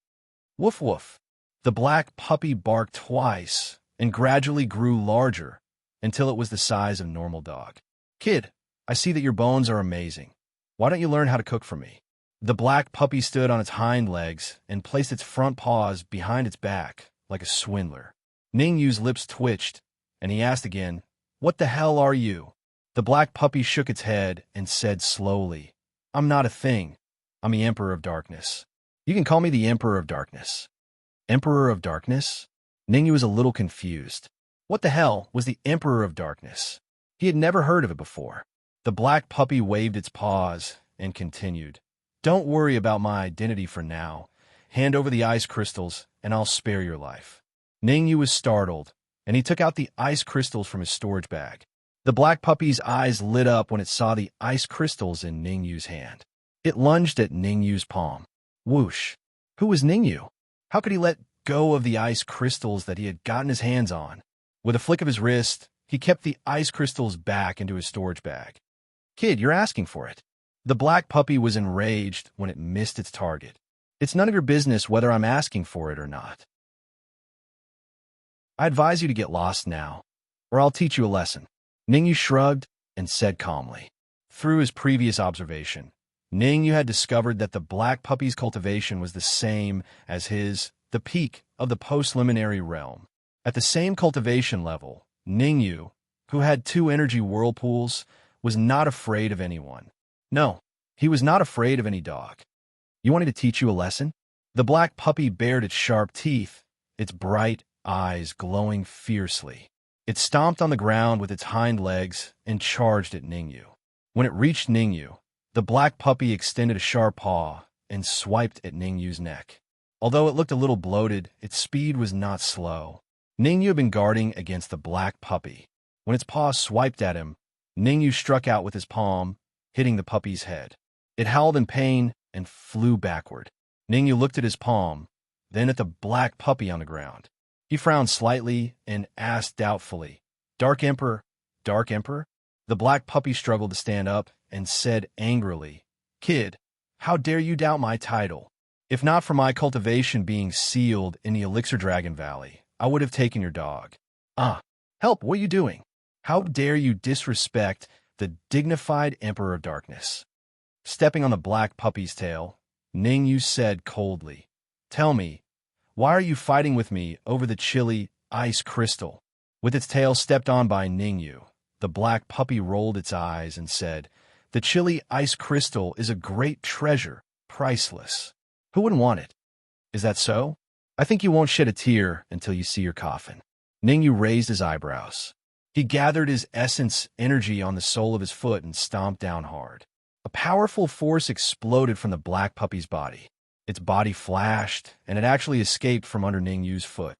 A: Woof woof. The black puppy barked twice and gradually grew larger until it was the size of a normal dog. "Kid, I see that your bones are amazing. Why don't you learn how to cook for me?" The black puppy stood on its hind legs and placed its front paws behind its back like a swindler. Ningyu's lips twitched, and he asked again, "What the hell are you?" The black puppy shook its head and said slowly, "I'm not a thing. I'm the Emperor of Darkness. You can call me the Emperor of Darkness." Emperor of Darkness? Ningyu was a little confused. What the hell was the Emperor of Darkness? He had never heard of it before. The black puppy waved its paws and continued, "Don't worry about my identity for now. Hand over the ice crystals, and I'll spare your life." Ningyu was startled, and he took out the ice crystals from his storage bag. The black puppy's eyes lit up when it saw the ice crystals in Ningyu's hand. It lunged at Ningyu's palm. Whoosh! Who was Ningyu? How could he let go of the ice crystals that he had gotten his hands on? With a flick of his wrist, he kept the ice crystals back into his storage bag. "Kid, you're asking for it." The black puppy was enraged when it missed its target. "It's none of your business whether I'm asking for it or not. I advise you to get lost now, or I'll teach you a lesson." Ningyu shrugged and said calmly. Through his previous observation, Ningyu had discovered that the black puppy's cultivation was the same as his, the peak of the post-liminary realm. At the same cultivation level, Ningyu, who had 2 energy whirlpools, was not afraid of anyone. No, he was not afraid of any dog. "You want me to teach you a lesson?" The black puppy bared its sharp teeth, its bright eyes glowing fiercely. It stomped on the ground with its hind legs and charged at Ningyu. When it reached Ningyu, the black puppy extended a sharp paw and swiped at Ningyu's neck. Although it looked a little bloated, its speed was not slow. Ningyu had been guarding against the black puppy. When its paw swiped at him, Ningyu struck out with his palm, hitting the puppy's head. It howled in pain and flew backward. Ningyu looked at his palm, then at the black puppy on the ground. He frowned slightly and asked doubtfully, Dark Emperor? Dark Emperor?" The black puppy struggled to stand up and said angrily, "Kid, how dare you doubt my title? If not for my cultivation being sealed in the Elixir Dragon Valley, I would have taken your dog." Help, what are you doing? How dare you disrespect the dignified Emperor of Darkness?" Stepping on the black puppy's tail, Ningyu said coldly, "Tell me, why are you fighting with me over the chilly ice crystal?" With its tail stepped on by Ningyu, the black puppy rolled its eyes and said, "The chilly ice crystal is a great treasure, priceless. Who wouldn't want it? Is that so? I think you won't shed a tear until you see your coffin." Ningyu raised his eyebrows. He gathered his essence energy on the sole of his foot and stomped down hard. A powerful force exploded from the black puppy's body. Its body flashed, and it actually escaped from under Ningyu's foot.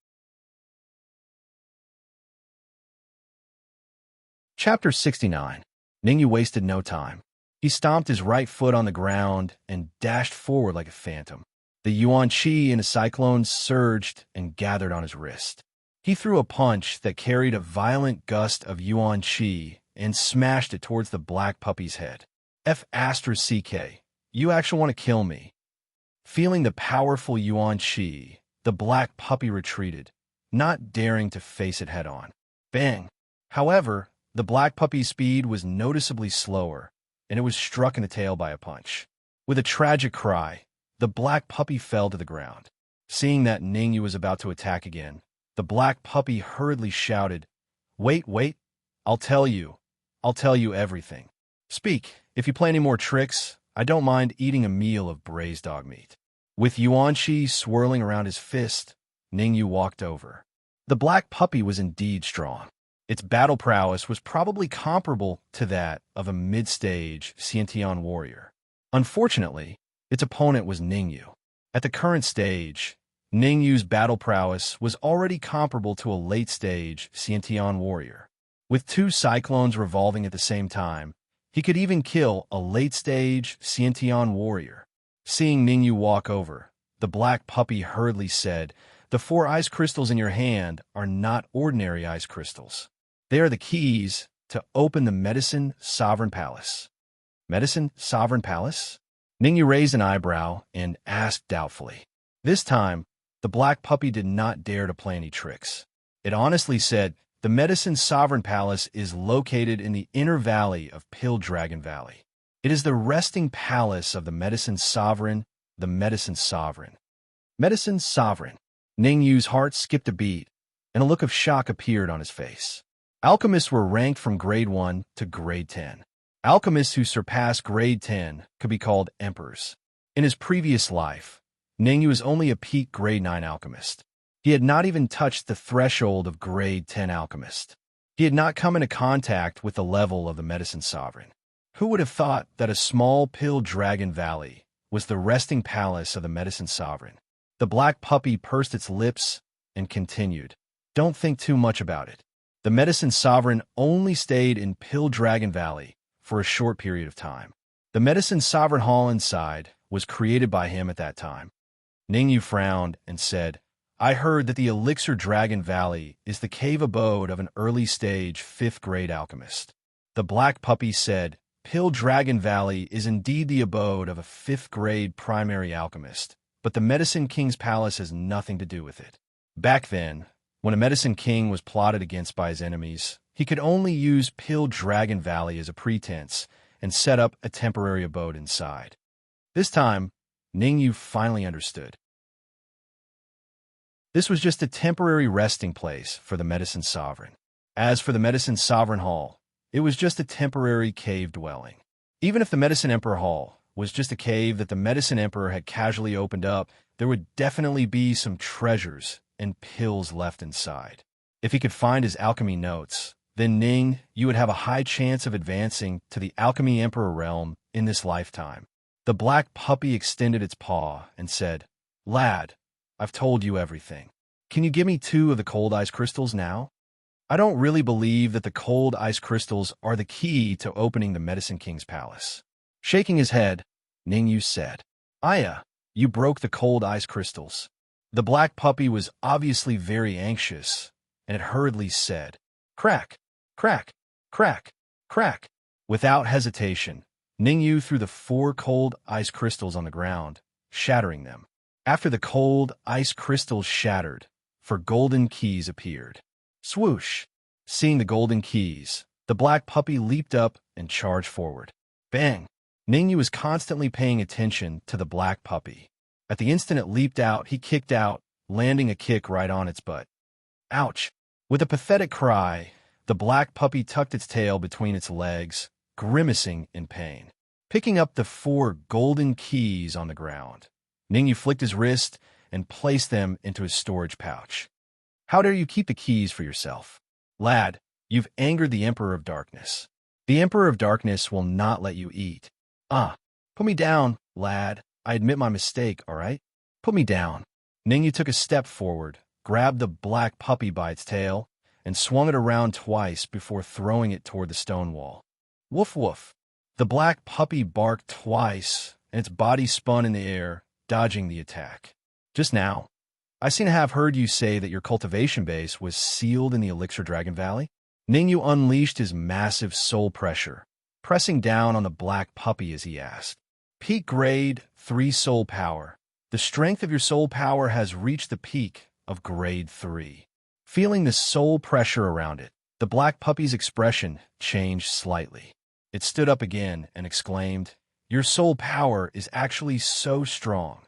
A: Chapter 69. Ningyu wasted no time. He stomped his right foot on the ground and dashed forward like a phantom. The yuan qi in a cyclone surged and gathered on his wrist. He threw a punch that carried a violent gust of yuan qi and smashed it towards the black puppy's head. "F***, you actually want to kill me." Feeling the powerful yuan qi, the black puppy retreated, not daring to face it head-on. Bang! However, the black puppy's speed was noticeably slower, and it was struck in the tail by a punch. With a tragic cry, the black puppy fell to the ground. Seeing that Ningyu was about to attack again, the black puppy hurriedly shouted, Wait, I'll tell you everything. Speak, if you play any more tricks, I don't mind eating a meal of braised dog meat." With yuan qi swirling around his fist, Ningyu walked over. The black puppy was indeed strong. Its battle prowess was probably comparable to that of a mid-stage Xiantian warrior. Unfortunately, its opponent was Ningyu. At the current stage, Ningyu's battle prowess was already comparable to a late-stage Xiantian warrior. With two cyclones revolving at the same time, he could even kill a late-stage Xiantian warrior. Seeing Ningyu walk over, the black puppy hurriedly said, "The 4 ice crystals in your hand are not ordinary ice crystals. They are the keys to open the Medicine Sovereign Palace." Medicine Sovereign Palace? Ningyu raised an eyebrow and asked doubtfully. This time, the black puppy did not dare to play any tricks. It honestly said, "The Medicine Sovereign Palace is located in the inner valley of Pill Dragon Valley. It is the resting palace of the Medicine Sovereign, the Medicine Sovereign." Medicine Sovereign. Ningyu's heart skipped a beat, and a look of shock appeared on his face. Alchemists were ranked from grade 1 to grade 10. Alchemists who surpassed grade 10 could be called emperors. In his previous life, Ningyu was only a peak grade 9 alchemist. He had not even touched the threshold of grade 10 alchemist. He had not come into contact with the level of the Medicine Sovereign. Who would have thought that a small Pill Dragon Valley was the resting palace of the Medicine Sovereign? The black puppy pursed its lips and continued, "Don't think too much about it. The Medicine Sovereign only stayed in Pill Dragon Valley for a short period of time. The Medicine Sovereign Hall inside was created by him at that time." Ningyu frowned and said, "I heard that the Elixir Dragon Valley is the cave abode of an early-stage 5th grade alchemist." The black puppy said, "Pill Dragon Valley is indeed the abode of a 5th grade primary alchemist, but the Medicine King's palace has nothing to do with it. Back then, when a Medicine King was plotted against by his enemies, he could only use Pill Dragon Valley as a pretense and set up a temporary abode inside." This time, Ningyu finally understood. This was just a temporary resting place for the Medicine Sovereign. As for the Medicine Sovereign Hall, it was just a temporary cave dwelling. Even if the Medicine Emperor Hall was just a cave that the Medicine Emperor had casually opened up, there would definitely be some treasures and pills left inside. If he could find his alchemy notes, then you would have a high chance of advancing to the Alchemy Emperor realm in this lifetime. The black puppy extended its paw and said, "Lad, I've told you everything. Can you give me 2 of the cold ice crystals now? I don't really believe that the cold ice crystals are the key to opening the Medicine King's palace." Shaking his head, Ningyu said, "Aya, you broke the cold ice crystals." The black puppy was obviously very anxious, and it hurriedly said, "Crack, crack, crack, crack." Without hesitation, Ningyu threw the 4 cold ice crystals on the ground, shattering them. After the cold ice crystals shattered, 4 golden keys appeared. Swoosh! Seeing the golden keys, the black puppy leaped up and charged forward. Bang! Ningyu was constantly paying attention to the black puppy. At the instant it leaped out, he kicked out, landing a kick right on its butt. Ouch! With a pathetic cry, the black puppy tucked its tail between its legs, grimacing in pain. Picking up the 4 golden keys on the ground, Ningyu flicked his wrist and placed them into his storage pouch. "How dare you keep the keys for yourself? Lad, you've angered the Emperor of Darkness. The Emperor of Darkness will not let you eat." Put me down, lad. I admit my mistake, all right? Put me down." Ningyu took a step forward, grabbed the black puppy by its tail, and swung it around twice before throwing it toward the stone wall. Woof woof. The black puppy barked twice, and its body spun in the air, dodging the attack. "Just now, I seem to have heard you say that your cultivation base was sealed in the Elixir Dragon Valley." Ningyu unleashed his massive soul pressure, pressing down on the black puppy as he asked, "Peak grade 3 soul power. The strength of your soul power has reached the peak of grade 3. Feeling the soul pressure around it, the black puppy's expression changed slightly. It stood up again and exclaimed, "Your soul power is actually so strong."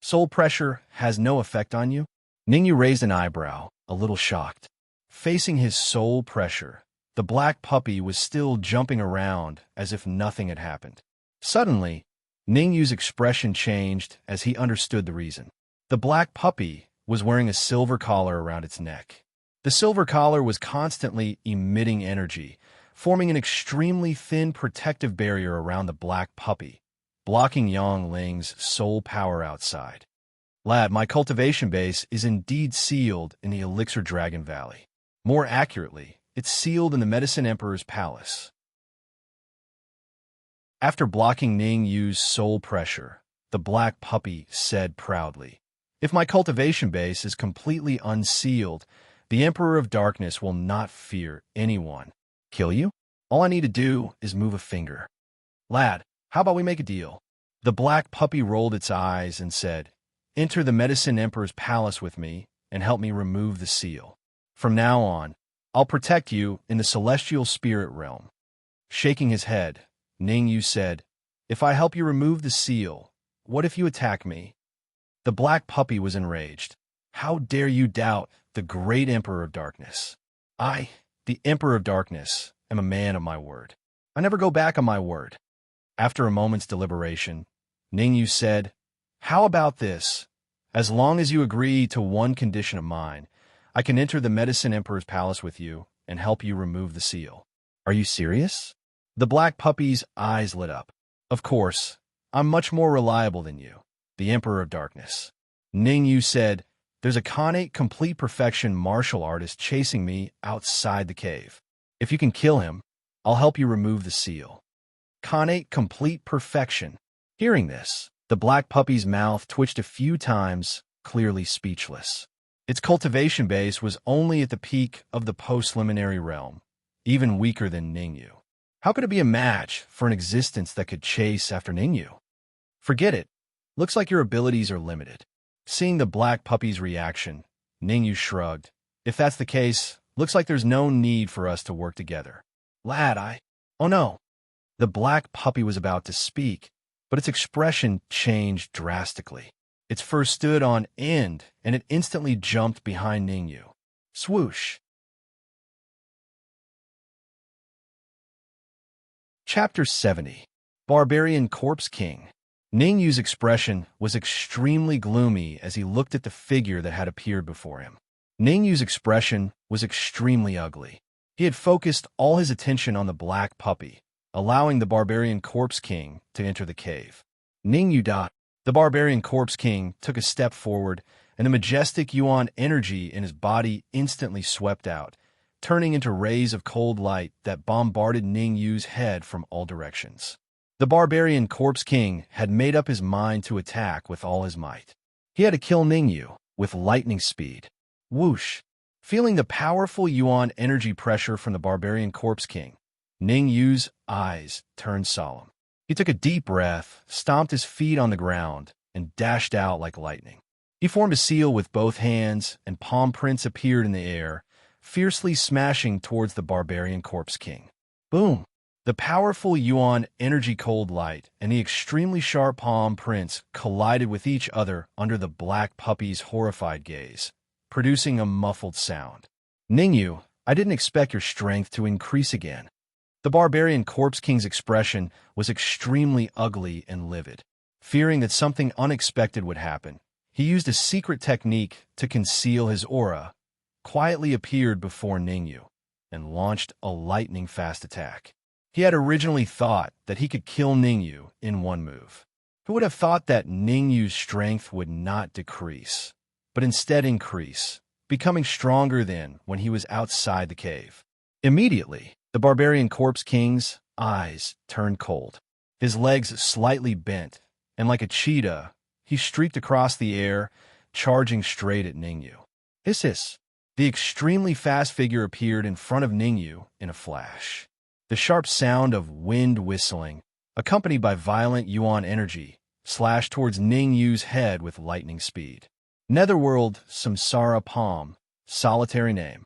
A: Soul pressure has no effect on you?" Ningyu raised an eyebrow, a little shocked. Facing his soul pressure, the black puppy was still jumping around as if nothing had happened. Suddenly, Ningyu's expression changed as he understood the reason. The black puppy was wearing a silver collar around its neck. The silver collar was constantly emitting energy, forming an extremely thin protective barrier around the black puppy, blocking Yang Ling's soul power outside. Lad, my cultivation base is indeed sealed in the Elixir Dragon Valley. More accurately, it's sealed in the Medicine Emperor's palace. After blocking Ning Yu's soul pressure, the black puppy said proudly, "If my cultivation base is completely unsealed, the Emperor of Darkness will not fear anyone. Kill you? All I need to do is move a finger. Lad, how about we make a deal?" The black puppy rolled its eyes and said, "Enter the Medicine Emperor's palace with me and help me remove the seal. From now on, I'll protect you in the celestial spirit realm." Shaking his head, Ning Yu said, "If I help you remove the seal, what if you attack me?" The black puppy was enraged. "How dare you doubt the great Emperor of Darkness? I, the Emperor of Darkness, am a man of my word. I never go back on my word." After a moment's deliberation, Ning Yu said, "How about this? As long as you agree to one condition of mine, I can enter the Medicine Emperor's palace with you and help you remove the seal." "Are you serious?" The black puppy's eyes lit up. "Of course, I'm much more reliable than you, the Emperor of Darkness." Ning Yu said, "There's a Khanate complete perfection martial artist chasing me outside the cave. If you can kill him, I'll help you remove the seal." Khanate complete perfection. Hearing this, the black puppy's mouth twitched a few times, clearly speechless. Its cultivation base was only at the peak of the post-liminary realm, even weaker than Ning Yu. How could it be a match for an existence that could chase after Ning Yu? "Forget it. Looks like your abilities are limited." Seeing the black puppy's reaction, Ning Yu shrugged. "If that's the case, looks like there's no need for us to work together." "Lad, Oh no." The black puppy was about to speak, but its expression changed drastically. Its fur stood on end, and it instantly jumped behind Ning Yu. Swoosh! Chapter 70. Barbarian Corpse King. Ning Yu's expression was extremely gloomy as he looked at the figure that had appeared before him. Ning Yu's expression was extremely ugly. He had focused all his attention on the black puppy, allowing the Barbarian Corpse King to enter the cave. Ning Yu dot. The Barbarian Corpse King took a step forward, and the majestic Yuan energy in his body instantly swept out, turning into rays of cold light that bombarded Ning Yu's head from all directions. The Barbarian Corpse King had made up his mind to attack with all his might. He had to kill Ning Yu with lightning speed. Whoosh! Feeling the powerful Yuan energy pressure from the Barbarian Corpse King, Ning Yu's eyes turned solemn. He took a deep breath, stomped his feet on the ground, and dashed out like lightning. He formed a seal with both hands, and palm prints appeared in the air, fiercely smashing towards the Barbarian Corpse King. Boom! The powerful Yuan energy cold light and the extremely sharp palm prints collided with each other under the black puppy's horrified gaze, producing a muffled sound. "Ning Yu, I didn't expect your strength to increase again." The Barbarian Corpse King's expression was extremely ugly and livid. Fearing that something unexpected would happen, he used a secret technique to conceal his aura, quietly appeared before Ning Yu, and launched a lightning-fast attack. He had originally thought that he could kill Ning Yu in one move. Who would have thought that Ning Yu's strength would not decrease, but instead increase, becoming stronger than when he was outside the cave? Immediately, the Barbarian Corpse King's eyes turned cold. His legs slightly bent, and like a cheetah, he streaked across the air, charging straight at Ning Yu. Hiss hiss! The extremely fast figure appeared in front of Ning Yu in a flash. The sharp sound of wind whistling, accompanied by violent Yuan energy, slashed towards Ning Yu's head with lightning speed. Netherworld Samsara Palm, solitary name.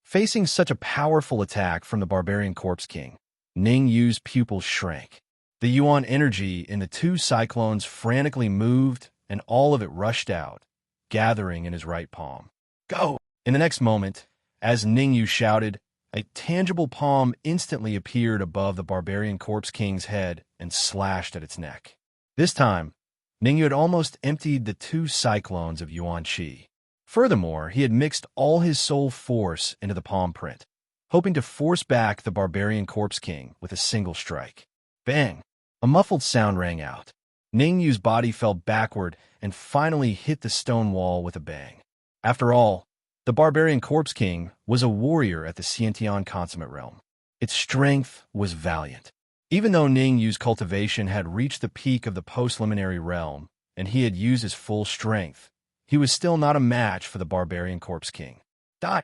A: Facing such a powerful attack from the Barbarian Corpse King, Ning Yu's pupils shrank. The Yuan energy in the two cyclones frantically moved, and all of it rushed out, gathering in his right palm. Go! In the next moment, as Ning Yu shouted, a tangible palm instantly appeared above the Barbarian Corpse King's head and slashed at its neck. This time, Ning Yu had almost emptied the two cyclones of Yuan Qi. Furthermore, he had mixed all his soul force into the palm print, hoping to force back the barbarian Corpse King with a single strike. Bang! A muffled sound rang out. Ning Yu's body fell backward and finally hit the stone wall with a bang. After all, the barbarian Corpse King was a warrior at the Xiantian consummate realm. Its strength was valiant. Even though Ning Yu's cultivation had reached the peak of the post-liminary realm, and he had used his full strength, he was still not a match for the barbarian Corpse King. Die!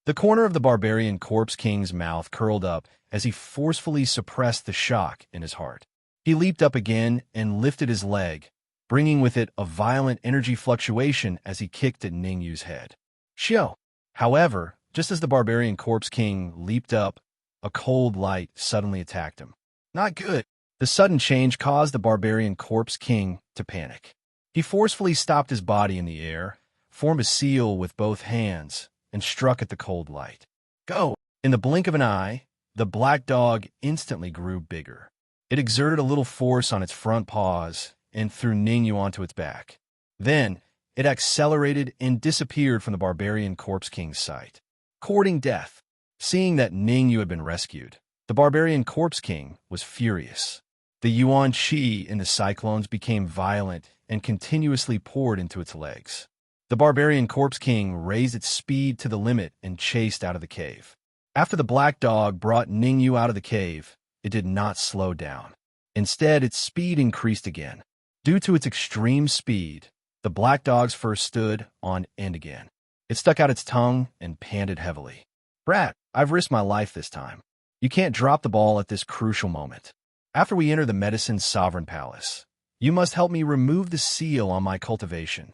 A: The corner of the barbarian Corpse King's mouth curled up as he forcefully suppressed the shock in his heart. He leaped up again and lifted his leg, bringing with it a violent energy fluctuation as he kicked at Ning Yu's head. Shio! However, just as the barbarian Corpse King leaped up, a cold light suddenly attacked him. Not good. The sudden change caused the barbarian Corpse King to panic. He forcefully stopped his body in the air, formed a seal with both hands, and struck at the cold light. Go! In the blink of an eye, the black dog instantly grew bigger. It exerted a little force on its front paws and threw Ning Yu onto its back. Then, it accelerated and disappeared from the barbarian Corpse King's sight. Courting death. Seeing that Ning Yu had been rescued, the barbarian Corpse King was furious. The yuan qi in the cyclones became violent and continuously poured into its legs. The barbarian Corpse King raised its speed to the limit and chased out of the cave. After the black dog brought Ning Yu out of the cave, it did not slow down. Instead, its speed increased again. Due to its extreme speed, the black dog's fur stood on end again. It stuck out its tongue and panted heavily. Brat, I've risked my life this time. You can't drop the ball at this crucial moment. After we enter the medicine's sovereign palace, you must help me remove the seal on my cultivation.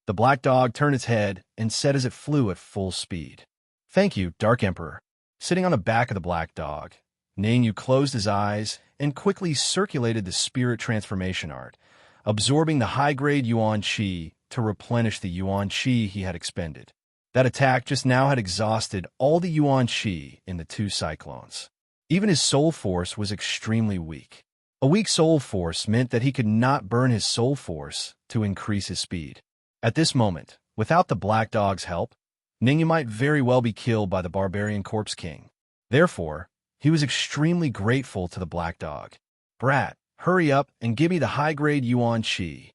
A: The black dog turned its head and said as it flew at full speed. Thank you, Dark Emperor. Sitting on the back of the black dog, Ning Yu closed his eyes and quickly circulated the spirit transformation art, absorbing the high-grade yuan qi to replenish the yuan qi he had expended. That attack just now had exhausted all the yuan qi in the two cyclones. Even his soul force was extremely weak. A weak soul force meant that he could not burn his soul force to increase his speed. At this moment, without the black dog's help, Ning Yu might very well be killed by the barbarian Corpse King. Therefore, he was extremely grateful to the black dog. Brat, hurry up and give me the high-grade yuan qi.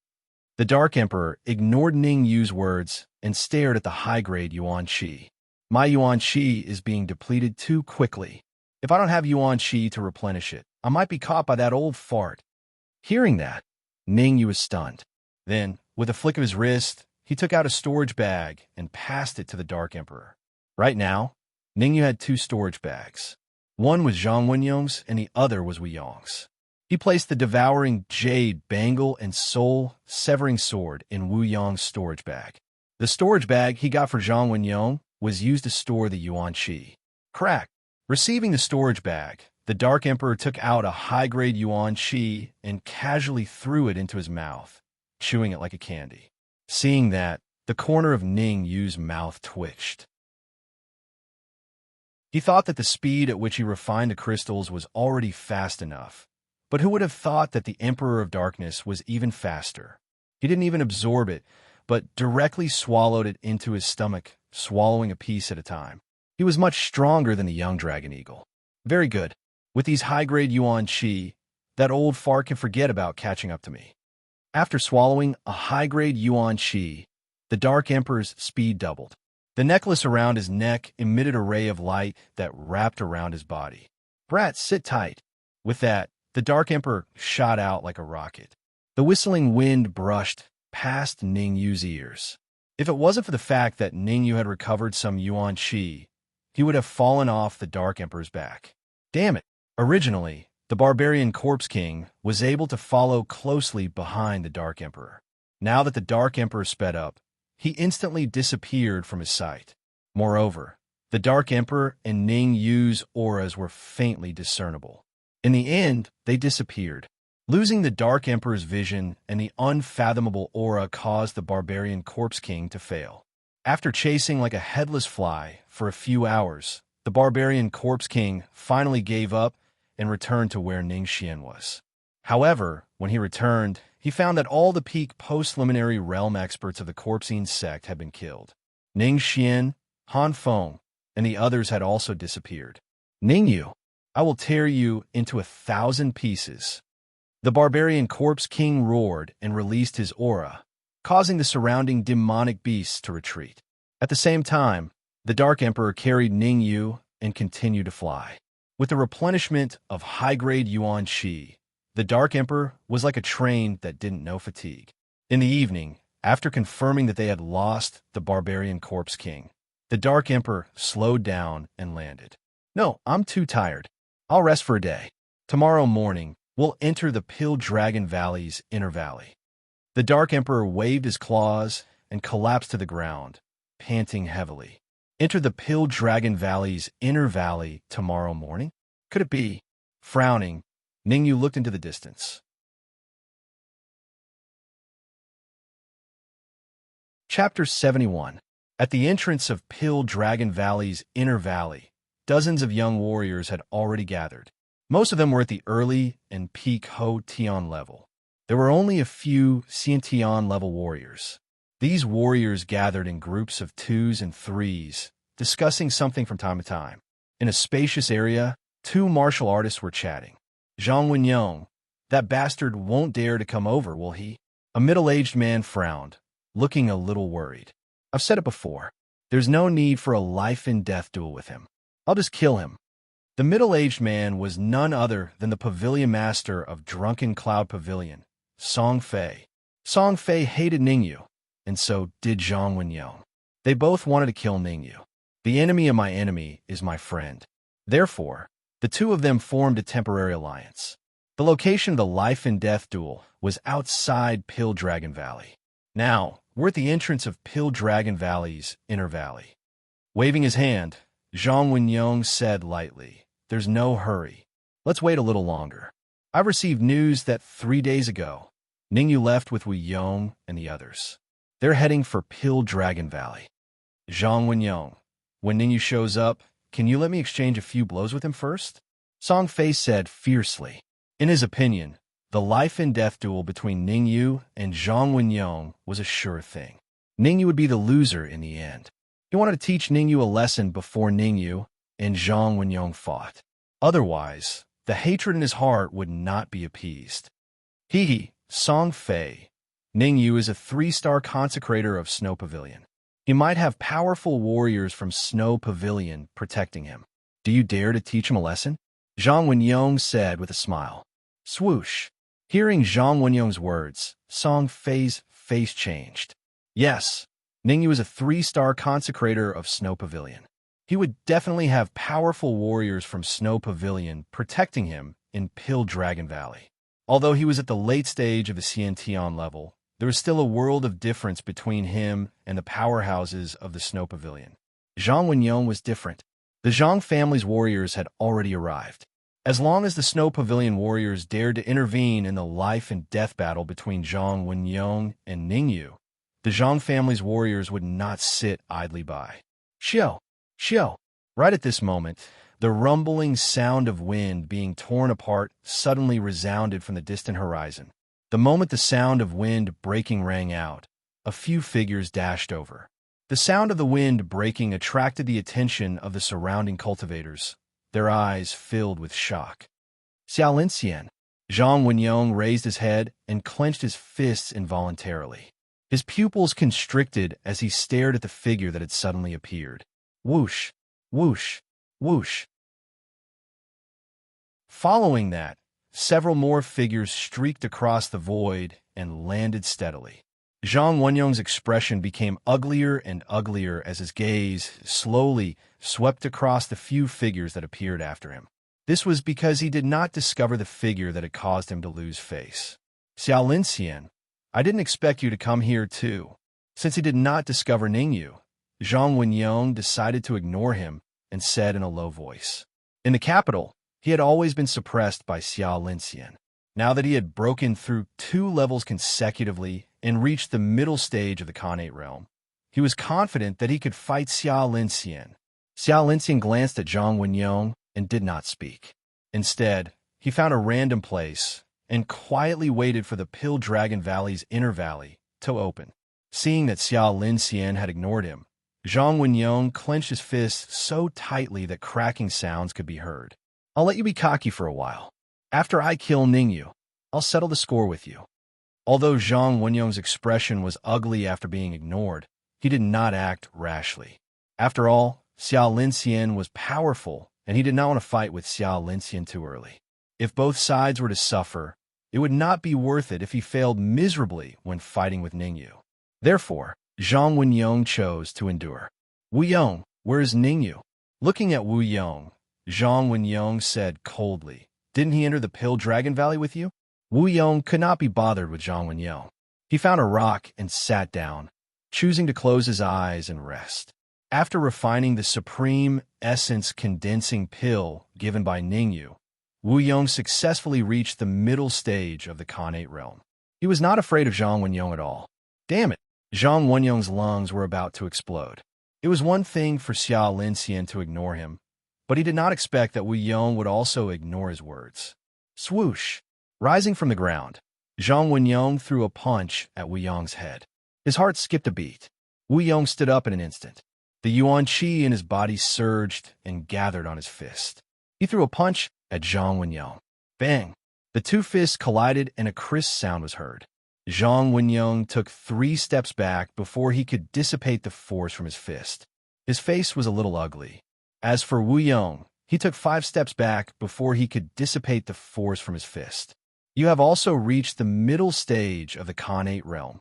A: The Dark Emperor ignored Ning Yu's words and stared at the high-grade yuan qi. My yuan qi is being depleted too quickly. If I don't have yuan qi to replenish it, I might be caught by that old fart. Hearing that, Ning Yu was stunned. Then, with a flick of his wrist, he took out a storage bag and passed it to the Dark Emperor. Right now, Ning Yu had two storage bags. One was Zhang Wenyong's and the other was Wu Yong's. He placed the devouring jade bangle and soul-severing sword in Wu Yong's storage bag. The storage bag he got for Zhang Wenyong was used to store the yuan qi. Crack! Receiving the storage bag, the Dark Emperor took out a high-grade yuan qi and casually threw it into his mouth, chewing it like a candy. Seeing that, the corner of Ning Yu's mouth twitched. He thought that the speed at which he refined the crystals was already fast enough, but who would have thought that the Emperor of Darkness was even faster? He didn't even absorb it, but directly swallowed it into his stomach, swallowing a piece at a time. He was much stronger than the young dragon eagle. Very good. With these high-grade yuan qi, that old fart can forget about catching up to me. After swallowing a high-grade yuan qi, the Dark Emperor's speed doubled. The necklace around his neck emitted a ray of light that wrapped around his body. Brat, sit tight. With that, the Dark Emperor shot out like a rocket. The whistling wind brushed past Ning Yu's ears. If it wasn't for the fact that Ning Yu had recovered some yuan qi, he would have fallen off the Dark Emperor's back. Damn it! Originally, the barbarian Corpse King was able to follow closely behind the Dark Emperor. Now that the Dark Emperor sped up, he instantly disappeared from his sight. Moreover, the Dark Emperor and Ning Yu's auras were faintly discernible. In the end, they disappeared. Losing the Dark Emperor's vision and the unfathomable aura caused the barbarian Corpse King to fail. After chasing like a headless fly for a few hours, the barbarian Corpse King finally gave up and returned to where Ning Xian was. However, when he returned, he found that all the peak post-liminary realm experts of the Corpsine sect had been killed. Ning Xian, Han Feng, and the others had also disappeared. Ningyu, I will tear you into 1,000 pieces. The barbarian corpse king roared and released his aura, causing the surrounding demonic beasts to retreat. At the same time, the Dark Emperor carried Ningyu and continued to fly. With the replenishment of high-grade Yuan Qi, the Dark Emperor was like a train that didn't know fatigue. In the evening, after confirming that they had lost the barbarian corpse king, the Dark Emperor slowed down and landed. No, I'm too tired. I'll rest for a day. Tomorrow morning, we'll enter the Pill Dragon Valley's inner valley. The Dark Emperor waved his claws and collapsed to the ground, panting heavily. Enter the Pill Dragon Valley's inner valley tomorrow morning? Could it be? Frowning, Ningyu looked into the distance. Chapter 71. At the entrance of Pill Dragon Valley's inner valley, dozens of young warriors had already gathered. Most of them were at the early and peak Ho Tian level. There were only a few Xiantian level warriors. These warriors gathered in groups of 2s and 3s, discussing something from time to time. In a spacious area, 2 martial artists were chatting. Zhang Wenyong, that bastard won't dare to come over, will he? A middle-aged man frowned, looking a little worried. I've said it before. There's no need for a life-and-death duel with him. I'll just kill him. The middle-aged man was none other than the pavilion master of Drunken Cloud Pavilion, Song Fei. Song Fei hated Ningyu, and so did Zhang Wenyong. They both wanted to kill Ningyu. The enemy of my enemy is my friend. Therefore, the two of them formed a temporary alliance. The location of the life-and-death duel was outside Pill Dragon Valley. Now, we're at the entrance of Pill Dragon Valley's inner valley. Waving his hand, Zhang Wenyong said lightly, "There's no hurry. Let's wait a little longer. I've received news that 3 days ago, Ningyu left with Wu Yong and the others. They're heading for Pill Dragon Valley. Zhang Wenyong, when Ningyu shows up, can you let me exchange a few blows with him first?" Song Fei said fiercely. In his opinion, the life-and-death duel between Ningyu and Zhang Wenyong was a sure thing. Ningyu would be the loser in the end. He wanted to teach Ningyu a lesson before Ningyu and Zhang Wenyong fought. Otherwise, the hatred in his heart would not be appeased. Song Fei. Ningyu is a 3-star consecrator of Snow Pavilion. He might have powerful warriors from Snow Pavilion protecting him. Do you dare to teach him a lesson? Zhang Wenyong said with a smile. Swoosh. Hearing Zhang Wenyong's words, Song Fei's face changed. Yes, Ningyu is a 3-star consecrator of Snow Pavilion. He would definitely have powerful warriors from Snow Pavilion protecting him in Pill Dragon Valley. Although he was at the late stage of the Xiantian level, there was still a world of difference between him and the powerhouses of the Snow Pavilion. Zhang Wenyong was different. The Zhang family's warriors had already arrived. As long as the Snow Pavilion warriors dared to intervene in the life and death battle between Zhang Wenyong and Ningyu, the Zhang family's warriors would not sit idly by. Xiao! Xiao! Right at this moment, the rumbling sound of wind being torn apart suddenly resounded from the distant horizon. The moment the sound of wind breaking rang out, a few figures dashed over. The sound of the wind breaking attracted the attention of the surrounding cultivators, their eyes filled with shock. Xiaolincian. Zhang Wenyong raised his head and clenched his fists involuntarily. His pupils constricted as he stared at the figure that had suddenly appeared. Whoosh, whoosh, whoosh. Following that, several more figures streaked across the void and landed steadily. Zhang Wenyong's expression became uglier and uglier as his gaze slowly swept across the few figures that appeared after him. This was because he did not discover the figure that had caused him to lose face. Xiaolincian, I didn't expect you to come here too. Since he did not discover Ningyu, Zhang Wenyong decided to ignore him and said in a low voice. In the capital, he had always been suppressed by Xiaolincian. Now that he had broken through 2 levels consecutively and reached the middle stage of the Khanate realm, he was confident that he could fight Xiaolincian. Xiaolincian glanced at Zhang Wenyong and did not speak. Instead, he found a random place and quietly waited for the Pill Dragon Valley's inner valley to open. Seeing that Xiao Linxian had ignored him, Zhang Wenyong clenched his fists so tightly that cracking sounds could be heard. I'll let you be cocky for a while. After I kill Ningyu, I'll settle the score with you. Although Zhang Wenyong's expression was ugly after being ignored, he did not act rashly. After all, Xiao Linxian was powerful, and he did not want to fight with Xiao Linxian too early. If both sides were to suffer, it would not be worth it if he failed miserably when fighting with Ningyu. Therefore, Zhang Wenyong chose to endure. Wu Yong, where is Ningyu? Looking at Wu Yong, Zhang Wenyong said coldly, didn't he enter the Pill Dragon Valley with you? Wu Yong could not be bothered with Zhang Wenyong. He found a rock and sat down, choosing to close his eyes and rest. After refining the supreme essence condensing pill given by Ningyu, Wu Yong successfully reached the middle stage of the Khanate realm. He was not afraid of Zhang Wenyong at all. Damn it! Zhang Wenyong's lungs were about to explode. It was one thing for Xiao Linxian to ignore him, but he did not expect that Wu Yong would also ignore his words. Swoosh! Rising from the ground, Zhang Wenyong threw a punch at Wu Yong's head. His heart skipped a beat. Wu Yong stood up in an instant. The Yuan Qi in his body surged and gathered on his fist. He threw a punch at Zhang Wenyong. Bang! The two fists collided and a crisp sound was heard. Zhang Wenyong took 3 steps back before he could dissipate the force from his fist. His face was a little ugly. As for Wu Yong, he took 5 steps back before he could dissipate the force from his fist. You have also reached the middle stage of the Khanate realm.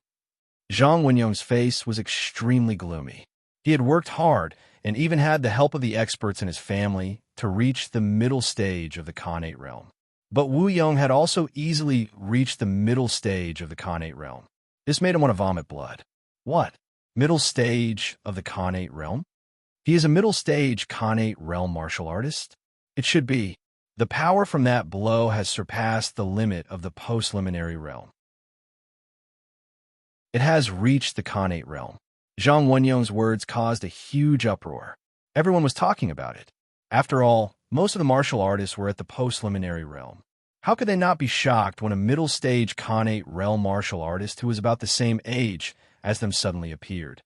A: Zhang Wenyong's face was extremely gloomy. He had worked hard and even had the help of the experts in his family to reach the middle stage of the Khanate realm. But Wu Yong had also easily reached the middle stage of the Khanate realm. This made him want to vomit blood. What? Middle stage of the Khanate realm? He is a middle stage Khanate realm martial artist? It should be. The power from that blow has surpassed the limit of the post-liminary realm. It has reached the Khanate realm. Zhang Wenyong's words caused a huge uproar. Everyone was talking about it. After all, most of the martial artists were at the post-liminary realm. How could they not be shocked when a middle-stage Khanate realm martial artist who was about the same age as them suddenly appeared?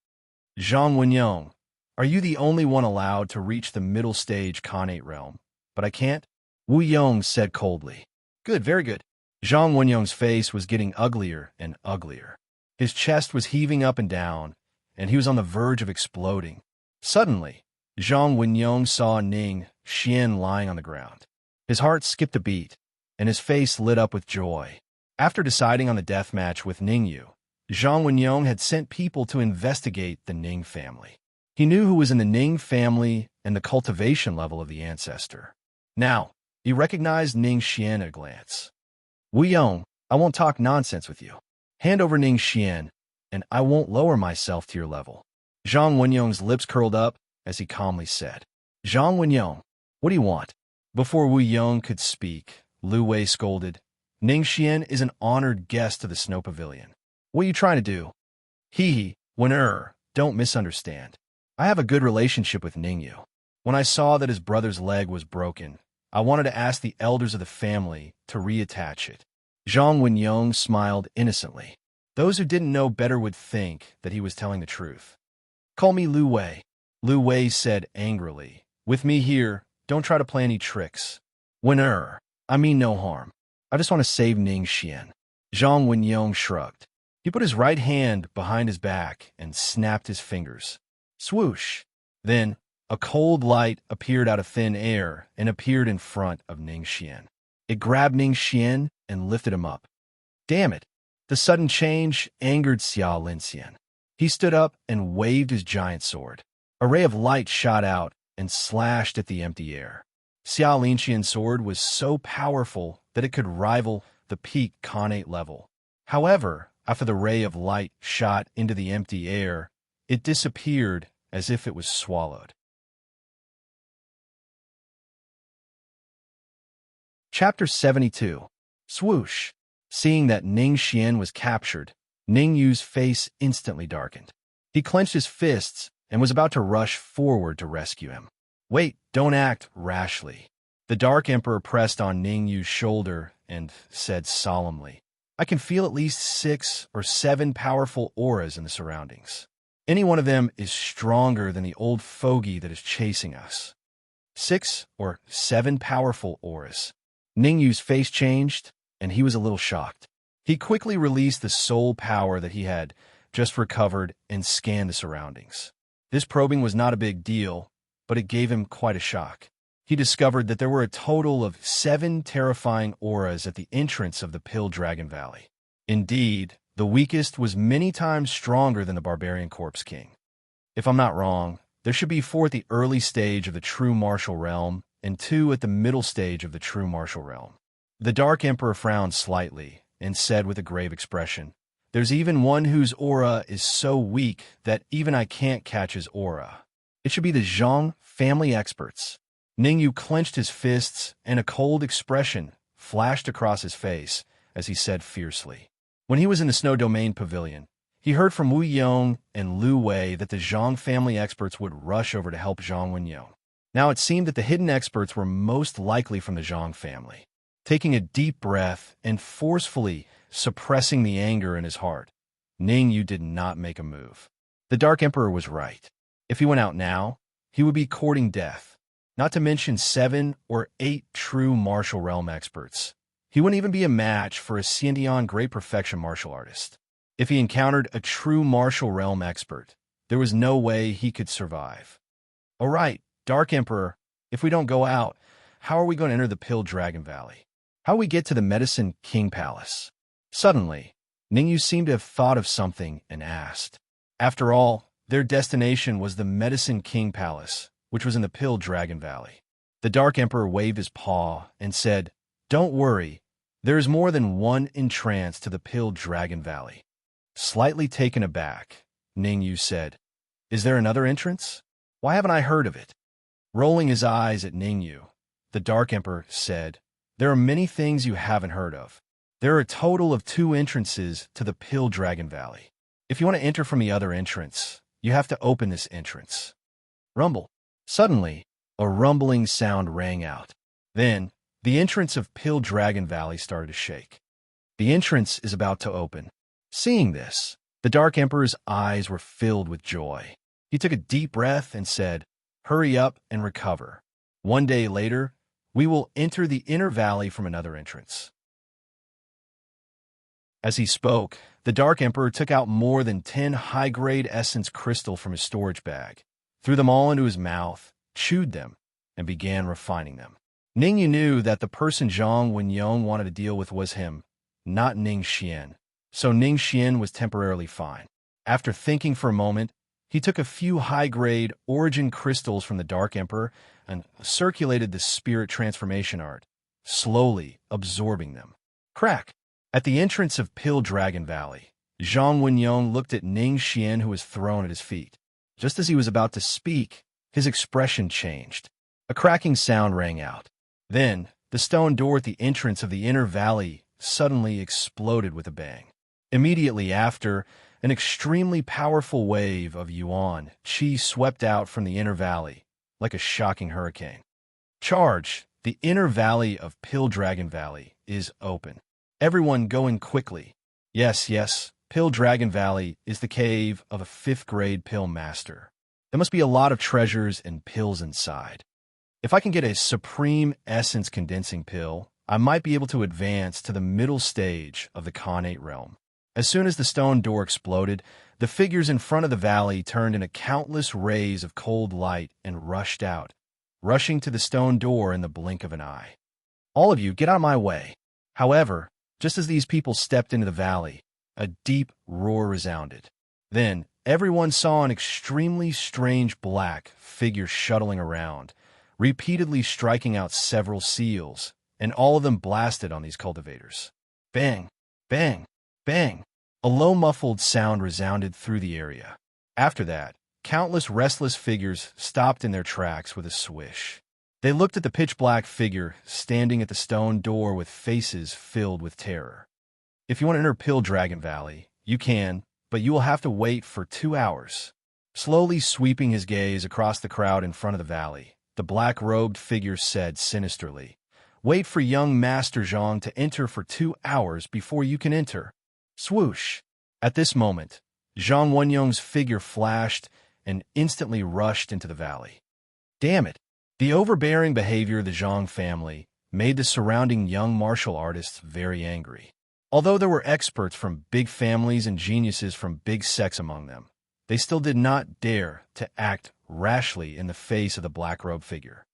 A: Zhang Wenyong, are you the only one allowed to reach the middle-stage Khanate realm? But I can't? Wu Yong said coldly. Good, very good. Zhang Wenyong's face was getting uglier and uglier. His chest was heaving up and down, and he was on the verge of exploding. Suddenly, Zhang Wenyong saw Ning Xian lying on the ground. His heart skipped a beat, and his face lit up with joy. After deciding on the death match with Ningyu, Zhang Wenyong had sent people to investigate the Ning family. He knew who was in the Ning family and the cultivation level of the ancestor. Now, he recognized Ning Xian at a glance. Wu Yong, I won't talk nonsense with you. Hand over Ning Xian, and I won't lower myself to your level. Zhang Wenyong's lips curled up as he calmly said. Zhang Wenyong, what do you want? Before Wu Yong could speak, Lu Wei scolded. Ning Xian is an honored guest to the Snow Pavilion. What are you trying to do? Hee, don't misunderstand. I have a good relationship with Ningyu. When I saw that his brother's leg was broken, I wanted to ask the elders of the family to reattach it. Zhang Wenyong smiled innocently. Those who didn't know better would think that he was telling the truth. Call me Lu Wei, Lu Wei said angrily. With me here, don't try to play any tricks. I mean no harm. I just want to save Ning Xian. Zhang Wenyong shrugged. He put his right hand behind his back and snapped his fingers. Swoosh! Then, a cold light appeared out of thin air and appeared in front of Ning Xian. It grabbed Ning Xian and lifted him up. Damn it! The sudden change angered Xiao Linxian. He stood up and waved his giant sword. A ray of light shot out and slashed at the empty air. Xiao Linxian's sword was so powerful that it could rival the peak Khanate level. However, after the ray of light shot into the empty air, it disappeared as if it was swallowed. Chapter 72. Swoosh! Seeing that Ning Xian was captured, Ning Yu's face instantly darkened. He clenched his fists and was about to rush forward to rescue him. Wait, don't act rashly. The Dark Emperor pressed on Ning Yu's shoulder and said solemnly, I can feel at least 6 or 7 powerful auras in the surroundings. Any one of them is stronger than the old fogey that is chasing us. 6 or 7 powerful auras. Ningyu's face changed, and he was a little shocked. He quickly released the soul power that he had just recovered and scanned the surroundings. This probing was not a big deal, but it gave him quite a shock. He discovered that there were a total of 7 terrifying auras at the entrance of the Pill Dragon Valley. Indeed, the weakest was many times stronger than the Barbarian Corpse King. If I'm not wrong, there should be 4 at the early stage of the true martial realm and 2 at the middle stage of the true martial realm. The Dark Emperor frowned slightly and said with a grave expression, There's even one whose aura is so weak that even I can't catch his aura. It should be the Zhang family experts. Ningyu clenched his fists, and a cold expression flashed across his face as he said fiercely. When he was in the Snow Domain Pavilion, he heard from Wu Yong and Lu Wei that the Zhang family experts would rush over to help Zhang Wenyou. Now it seemed that the hidden experts were most likely from the Zhang family. Taking a deep breath and forcefully suppressing the anger in his heart, Ningyu did not make a move. The Dark Emperor was right. If he went out now, he would be courting death, not to mention 7 or 8 true martial realm experts. He wouldn't even be a match for a Xiandian great perfection martial artist. If he encountered a true martial realm expert, there was no way he could survive. All right, Dark Emperor, if we don't go out, how are we going to enter the Pill Dragon Valley? How do we get to the Medicine King Palace? Suddenly, Ningyu seemed to have thought of something and asked. After all, their destination was the Medicine King Palace, which was in the Pill Dragon Valley. The Dark Emperor waved his paw and said, Don't worry, there is more than one entrance to the Pill Dragon Valley. Slightly taken aback, Ningyu said, Is there another entrance? Why haven't I heard of it? Rolling his eyes at Ningyu, the Dark Emperor said, There are many things you haven't heard of. There are a total of 2 entrances to the Pill Dragon Valley. If you want to enter from the other entrance, you have to open this entrance. Rumble. Suddenly, a rumbling sound rang out. Then, the entrance of Pill Dragon Valley started to shake. The entrance is about to open. Seeing this, the Dark Emperor's eyes were filled with joy. He took a deep breath and said, Hurry up and recover. One day later, we will enter the inner valley from another entrance. As he spoke, the Dark Emperor took out more than 10 high-grade essence crystal from his storage bag, threw them all into his mouth, chewed them, and began refining them. Ningyu knew that the person Zhang Wenyou wanted to deal with was him, not Ning Xian, so Ning Xian was temporarily fine. After thinking for a moment, he took a few high-grade origin crystals from the Dark Emperor and circulated the spirit transformation art, slowly absorbing them. Crack! At the entrance of Pill Dragon Valley, Zhang Wenyou looked at Ning Xian, who was thrown at his feet. Just as he was about to speak, his expression changed. A cracking sound rang out. Then, the stone door at the entrance of the inner valley suddenly exploded with a bang. Immediately after, an extremely powerful wave of yuan qi swept out from the inner valley, like a shocking hurricane. Charge! The inner valley of Pill Dragon Valley is open. Everyone going quickly. Yes, Pill Dragon Valley is the cave of a 5th-grade pill master. There must be a lot of treasures and pills inside. If I can get a supreme essence condensing pill, I might be able to advance to the middle stage of the Khanate realm. As soon as the stone door exploded, the figures in front of the valley turned into countless rays of cold light and rushed out, rushing to the stone door in the blink of an eye. All of you, get out of my way. However, just as these people stepped into the valley, a deep roar resounded. Then, everyone saw an extremely strange black figure shuttling around, repeatedly striking out several seals, and all of them blasted on these cultivators. Bang! Bang! Bang! A low muffled sound resounded through the area. After that, countless restless figures stopped in their tracks with a swish. They looked at the pitch-black figure standing at the stone door with faces filled with terror. If you want to enter Pill Dragon Valley, you can, but you will have to wait for 2 hours. Slowly sweeping his gaze across the crowd in front of the valley, the black-robed figure said sinisterly, Wait for young Master Zhang to enter for 2 hours before you can enter. Swoosh! At this moment, Zhang Wenyong's figure flashed and instantly rushed into the valley. Damn it! The overbearing behavior of the Zhang family made the surrounding young martial artists very angry. Although there were experts from big families and geniuses from big sects among them, they still did not dare to act rashly in the face of the black-robed figure.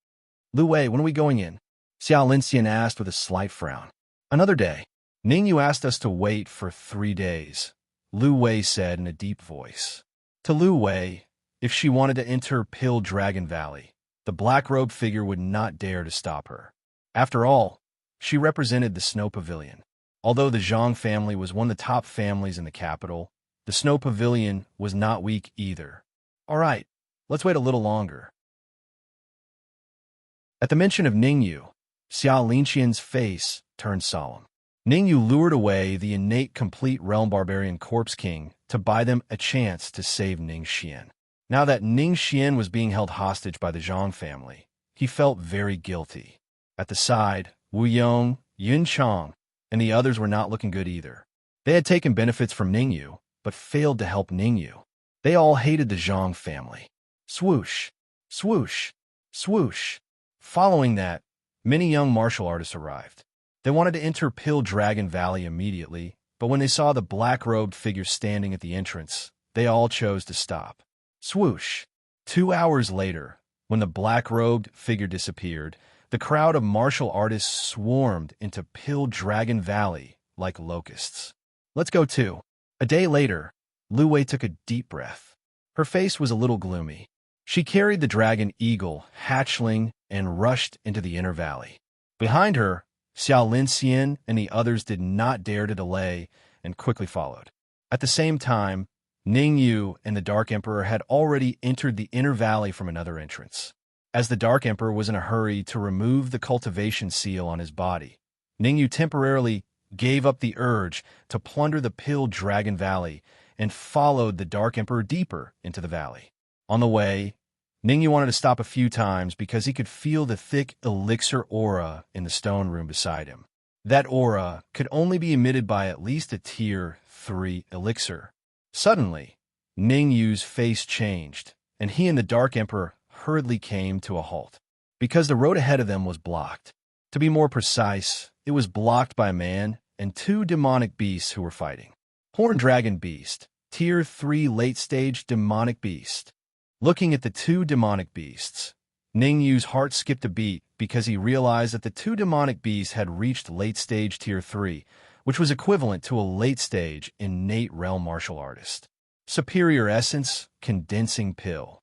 A: Lu Wei, when are we going in? Xiao Linxian asked with a slight frown. Another day. Ningyu asked us to wait for 3 days, Lu Wei said in a deep voice. To Lu Wei, if she wanted to enter Pill Dragon Valley, the black-robed figure would not dare to stop her. After all, she represented the Snow Pavilion. Although the Zhang family was one of the top families in the capital, the Snow Pavilion was not weak either. All right, let's wait a little longer. At the mention of Ningyu, Xiao Linxian's face turned solemn. Ningyu lured away the innate complete realm barbarian Corpse King to buy them a chance to save Ningxian. Now that Ningxian was being held hostage by the Zhang family, he felt very guilty. At the side, Wu Yong, Yun Chang, and the others were not looking good either. They had taken benefits from Ningyu, but failed to help Ningyu. They all hated the Zhang family. Swoosh, swoosh, swoosh. Following that, many young martial artists arrived. They wanted to enter Pill Dragon Valley immediately, but when they saw the black-robed figure standing at the entrance, they all chose to stop. Swoosh. 2 hours later, when the black-robed figure disappeared, the crowd of martial artists swarmed into Pill Dragon Valley like locusts. Let's go too. A day later, Lu Wei took a deep breath. Her face was a little gloomy. She carried the dragon eagle, hatchling, and rushed into the inner valley. Behind her, Xiao Linxian and the others did not dare to delay and quickly followed. At the same time, Ningyu and the Dark Emperor had already entered the inner valley from another entrance. As the Dark Emperor was in a hurry to remove the cultivation seal on his body, Ningyu temporarily gave up the urge to plunder the Pill Dragon Valley and followed the Dark Emperor deeper into the valley. On the way, Ningyu wanted to stop a few times because he could feel the thick elixir aura in the stone room beside him. That aura could only be emitted by at least a Tier 3 elixir. Suddenly, Ningyu's face changed, and he and the Dark Emperor hurriedly came to a halt, because the road ahead of them was blocked. To be more precise, it was blocked by a man and 2 demonic beasts who were fighting. Horn Dragon Beast, Tier 3 late-stage demonic beast. Looking at the 2 demonic beasts, Ningyu's heart skipped a beat because he realized that the 2 demonic beasts had reached late-stage Tier 3, which was equivalent to a late-stage innate realm martial artist. Superior Essence Condensing Pill.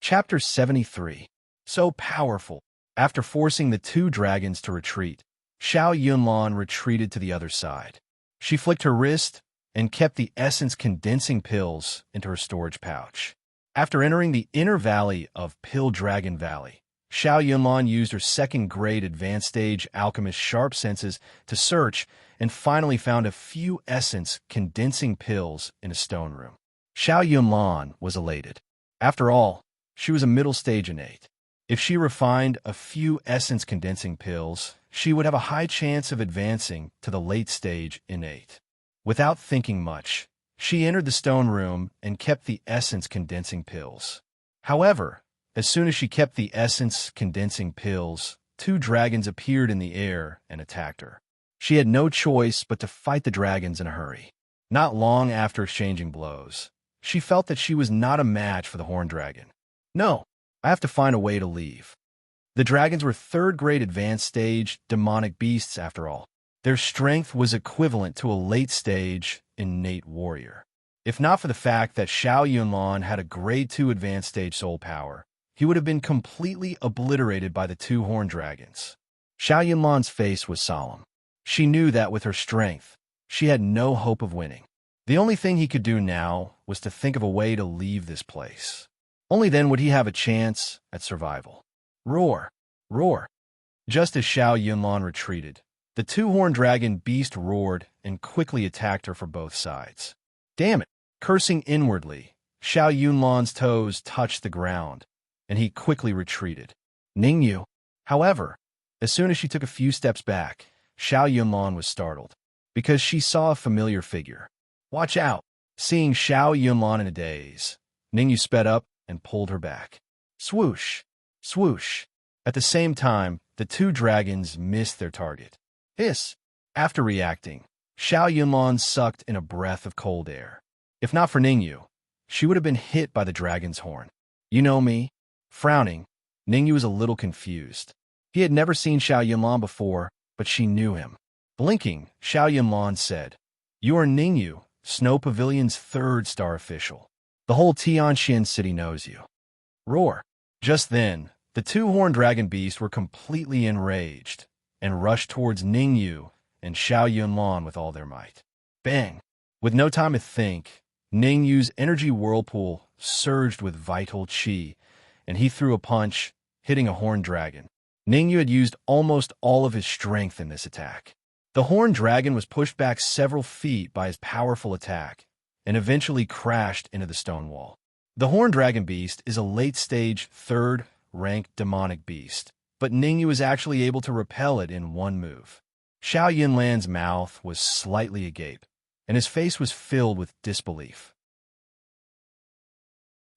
A: Chapter 73. So powerful. After forcing the 2 dragons to retreat, Xiao Yunlan retreated to the other side. She flicked her wrist and kept the essence-condensing pills into her storage pouch. After entering the inner valley of Pill Dragon Valley, Xiao Yunlan used her second-grade advanced-stage alchemist sharp senses to search and finally found a few essence-condensing pills in a stone room. Xiao Yunlan was elated. After all, she was a middle-stage innate. If she refined a few essence-condensing pills, she would have a high chance of advancing to the late-stage innate. Without thinking much, she entered the stone room and kept the essence-condensing pills. However, as soon as she kept the essence-condensing pills, 2 dragons appeared in the air and attacked her. She had no choice but to fight the dragons in a hurry. Not long after exchanging blows, she felt that she was not a match for the Horned Dragon. No, I have to find a way to leave. The dragons were 3rd-grade advanced-stage demonic beasts after all. Their strength was equivalent to a late-stage innate warrior. If not for the fact that Xiao Yunlan had a Grade 2 advanced-stage soul power, he would have been completely obliterated by the 2 horned dragons. Xiao Yunlan's face was solemn. She knew that with her strength, she had no hope of winning. The only thing he could do now was to think of a way to leave this place. Only then would he have a chance at survival. Roar! Roar! Just as Xiao Yunlan retreated, the 2 horned dragon beast roared and quickly attacked her from both sides. Damn it! Cursing inwardly, Xiao Yunlan's toes touched the ground, and he quickly retreated. Ningyu, however, as soon as she took a few steps back, Xiao Yunlan was startled, because she saw a familiar figure. Watch out! Seeing Xiao Yunlan in a daze, Ningyu sped up and pulled her back. Swoosh! Swoosh! At the same time, the two dragons missed their target. Hiss! After reacting, Xiao Yunlan sucked in a breath of cold air. If not for Ningyu, she would have been hit by the dragon's horn. You know me? Frowning, Ningyu was a little confused. He had never seen Xiao Yunlan before, but she knew him. Blinking, Xiao Yunlan said, "You are Ningyu, Snow Pavilion's 3rd star official. The whole Tianxian city knows you." Roar! Just then, the two horned dragon beasts were completely enraged and rushed towards Ningyu and Xiao Yunlan with all their might. Bang! With no time to think, Ningyu's energy whirlpool surged with vital qi, and he threw a punch, hitting a horned dragon. Ningyu had used almost all of his strength in this attack. The horned dragon was pushed back several feet by his powerful attack and eventually crashed into the stone wall. The horned dragon beast is a late-stage 3rd-ranked demonic beast, but Ningyu was actually able to repel it in one move. Xiao Yunlan's mouth was slightly agape, and his face was filled with disbelief.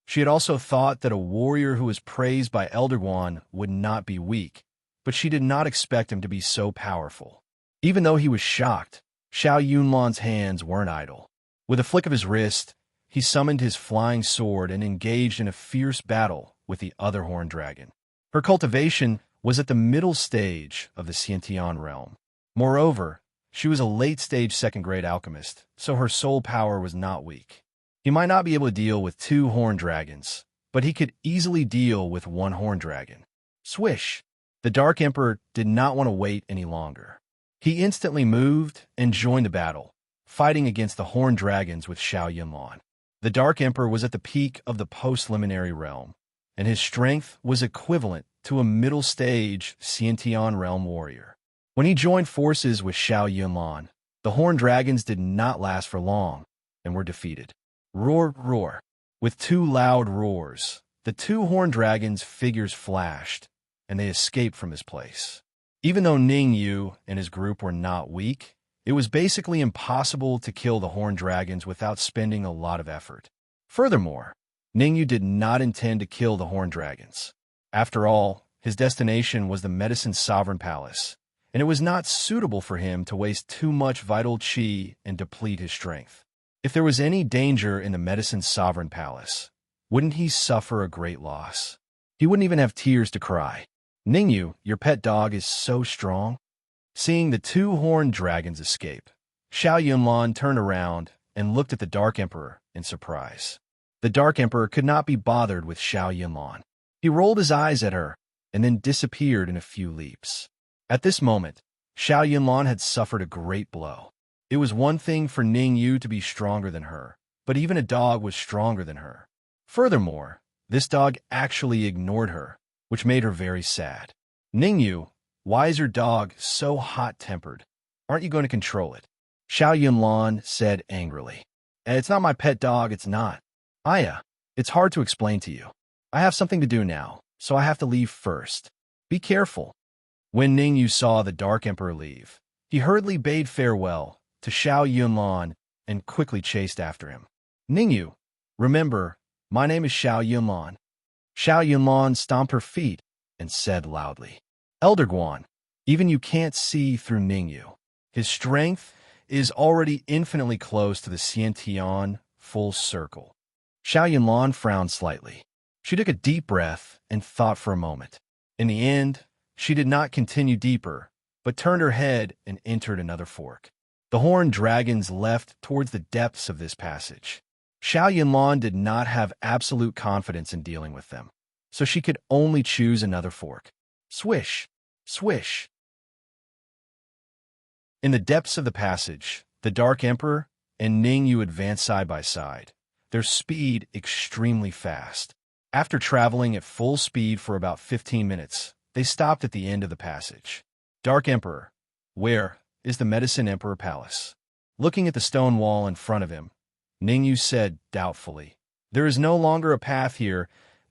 A: She had also thought that a warrior who was praised by Elder Guan would not be weak, but she did not expect him to be so powerful. Even though he was shocked, Xiao Yunlan's hands weren't idle. With a flick of his wrist, he summoned his flying sword and engaged in a fierce battle with the other horned dragon. Her cultivation was at the middle stage of the Xiantian realm. Moreover, she was a late-stage 2nd-grade alchemist, so her soul power was not weak. He might not be able to deal with 2 horned dragons, but he could easily deal with 1 horned dragon. Swish! The Dark Emperor did not want to wait any longer. He instantly moved and joined the battle, fighting against the horned dragons with Xiao Yunlan. The Dark Emperor was at the peak of the post-liminary realm, and his strength was equivalent to a middle-stage Xiantian realm warrior. When he joined forces with Xiao Yunlan, the horned dragons did not last for long and were defeated. Roar, roar. With 2 loud roars, the 2 horned dragons' figures flashed, and they escaped from this place. Even though Ningyu and his group were not weak, it was basically impossible to kill the horned dragons without spending a lot of effort. Furthermore, Ningyu did not intend to kill the horned dragons. After all, his destination was the Medicine Sovereign Palace, and it was not suitable for him to waste too much vital qi and deplete his strength. If there was any danger in the Medicine Sovereign Palace, wouldn't he suffer a great loss? He wouldn't even have tears to cry. Ningyu, your pet dog is so strong. Seeing the 2 horned dragons escape, Xiao Yunlan turned around and looked at the Dark Emperor in surprise. The Dark Emperor could not be bothered with Xiao Yunlan. He rolled his eyes at her and then disappeared in a few leaps. At this moment, Xiao Yunlan had suffered a great blow. It was one thing for Ningyu to be stronger than her, but even a dog was stronger than her. Furthermore, this dog actually ignored her, which made her very sad. Ningyu, why is your dog so hot-tempered? Aren't you going to control it? Xiao Yunlan said angrily. It's not my pet dog, it's not. Aya, it's hard to explain to you. I have something to do now, so I have to leave first. Be careful. When Ningyu saw the Dark Emperor leave, he hurriedly bade farewell to Xiao Yunlan and quickly chased after him. Ningyu, remember, my name is Xiao Yunlan. Xiao Yunlan stomped her feet and said loudly, Elder Guan, even you can't see through Ningyu. His strength is already infinitely close to the Xiantian full circle. Xiao Yunlan frowned slightly. She took a deep breath and thought for a moment. In the end, she did not continue deeper, but turned her head and entered another fork. The horned dragons left towards the depths of this passage. Xiao Yunlan did not have absolute confidence in dealing with them, so she could only choose another fork. Swish, swish. In the depths of the passage, the Dark Emperor and Ningyu advanced side by side, their speed extremely fast. After traveling at full speed for about 15 minutes, they stopped at the end of the passage. Dark Emperor, where is the Medicine Emperor Palace? Looking at the stone wall in front of him, Ningyu said doubtfully, There is no longer a path here,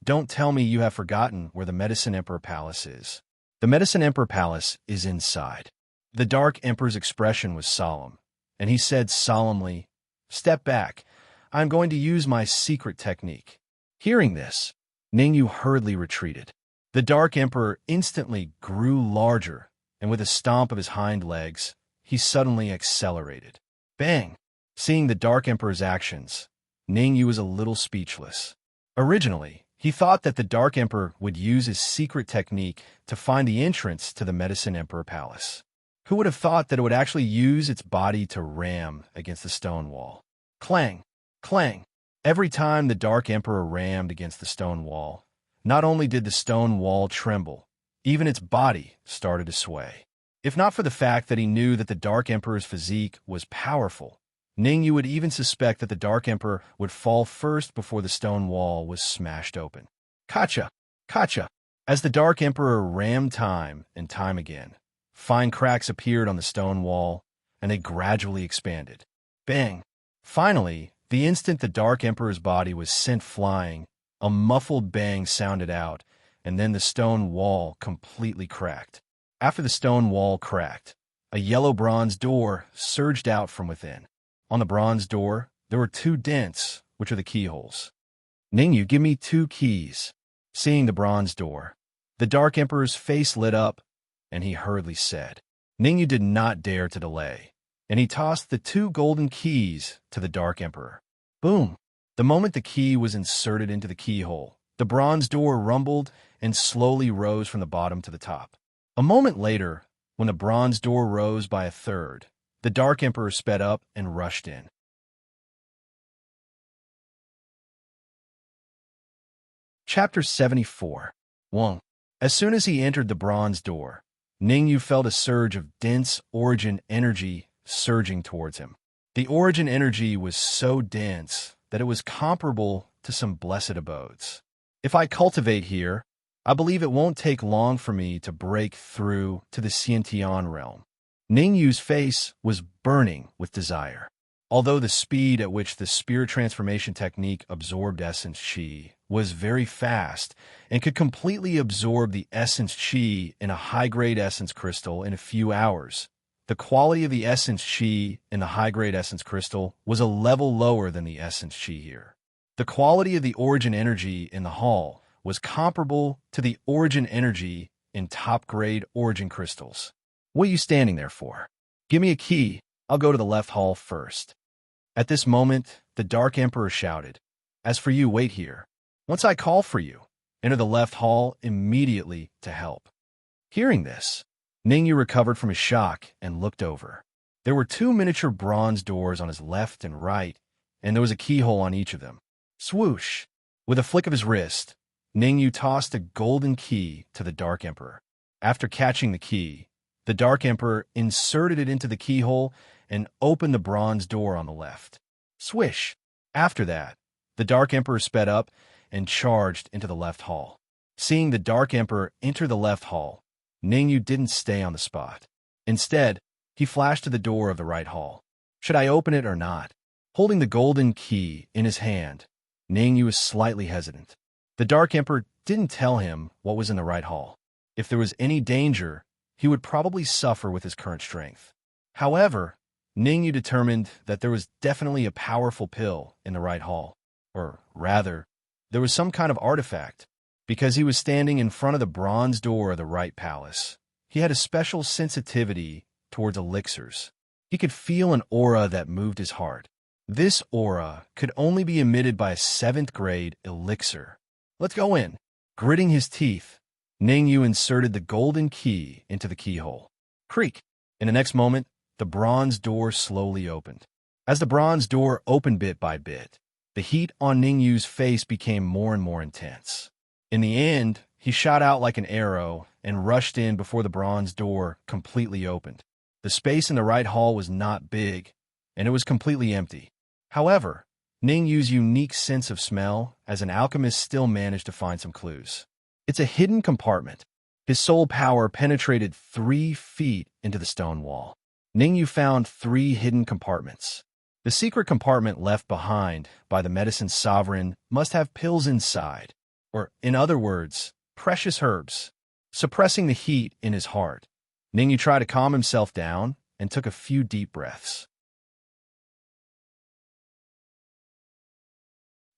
A: Don't tell me you have forgotten where the Medicine Emperor Palace is. The Medicine Emperor Palace is inside. The Dark Emperor's expression was solemn, and he said solemnly, "Step back. I am going to use my secret technique." Hearing this, Ningyu hurriedly retreated. The Dark Emperor instantly grew larger, and with a stomp of his hind legs, he suddenly accelerated. Bang! Seeing the Dark Emperor's actions, Ningyu was a little speechless. Originally, he thought that the Dark Emperor would use his secret technique to find the entrance to the Medicine Emperor Palace. Who would have thought that it would actually use its body to ram against the stone wall? Clang! Clang! Every time the Dark Emperor rammed against the stone wall, not only did the stone wall tremble, even its body started to sway. If not for the fact that he knew that the Dark Emperor's physique was powerful, Ningyu would even suspect that the Dark Emperor would fall first before the stone wall was smashed open. Kacha! Kacha! As the Dark Emperor rammed time and time again, fine cracks appeared on the stone wall, and they gradually expanded. Bang! Finally, the instant the Dark Emperor's body was sent flying, a muffled bang sounded out, and then the stone wall completely cracked. After the stone wall cracked, a yellow bronze door surged out from within. On the bronze door, there were 2 dents, which are the keyholes. Ningyu, give me 2 keys. Seeing the bronze door, the Dark Emperor's face lit up, and he hurriedly said. Ningyu did not dare to delay, and he tossed the 2 golden keys to the Dark Emperor. Boom! The moment the key was inserted into the keyhole, the bronze door rumbled and slowly rose from the bottom to the top. A moment later, when the bronze door rose by a third, the Dark Emperor sped up and rushed in. Chapter 74. 1. As soon as he entered the bronze door, Ningyu felt a surge of dense origin energy surging towards him. The origin energy was so dense that it was comparable to some blessed abodes. If I cultivate here, I believe it won't take long for me to break through to the Xiantian realm. Ningyu's face was burning with desire. Although the speed at which the spirit transformation technique absorbed essence chi was very fast and could completely absorb the essence chi in a high-grade essence crystal in a few hours, the quality of the essence chi in the high-grade essence crystal was a level lower than the essence chi here. The quality of the origin energy in the hall was comparable to the origin energy in top-grade origin crystals. What are you standing there for? Give me a key. I'll go to the left hall first. At this moment, the Dark Emperor shouted, As for you, wait here. Once I call for you, enter the left hall immediately to help. Hearing this, Ningyu recovered from his shock and looked over. There were 2 miniature bronze doors on his left and right, and there was a keyhole on each of them. Swoosh! With a flick of his wrist, Ningyu tossed a golden key to the Dark Emperor. After catching the key, the Dark Emperor inserted it into the keyhole and opened the bronze door on the left. Swish! After that, the Dark Emperor sped up and charged into the left hall. Seeing the Dark Emperor enter the left hall, Ningyu didn't stay on the spot. Instead, he flashed to the door of the right hall. Should I open it or not? Holding the golden key in his hand, Ningyu was slightly hesitant. The Dark Emperor didn't tell him what was in the right hall. If there was any danger, he would probably suffer with his current strength. However, Ningyu determined that there was definitely a powerful pill in the right hall. Or rather, there was some kind of artifact. Because he was standing in front of the bronze door of the right palace, he had a special sensitivity towards elixirs. He could feel an aura that moved his heart. This aura could only be emitted by a 7th grade elixir. Let's go in. Gritting his teeth, Ningyu inserted the golden key into the keyhole. Creak! In the next moment, the bronze door slowly opened. As the bronze door opened bit by bit, the heat on Ningyu's face became more and more intense. In the end, he shot out like an arrow and rushed in before the bronze door completely opened. The space in the right hall was not big, and it was completely empty. However, Ningyu's unique sense of smell as an alchemist still managed to find some clues. It's a hidden compartment. His soul power penetrated 3 feet into the stone wall. Ningyu found 3 hidden compartments. The secret compartment left behind by the medicine sovereign must have pills inside, or in other words, precious herbs. Suppressing the heat in his heart, Ningyu tried to calm himself down and took a few deep breaths.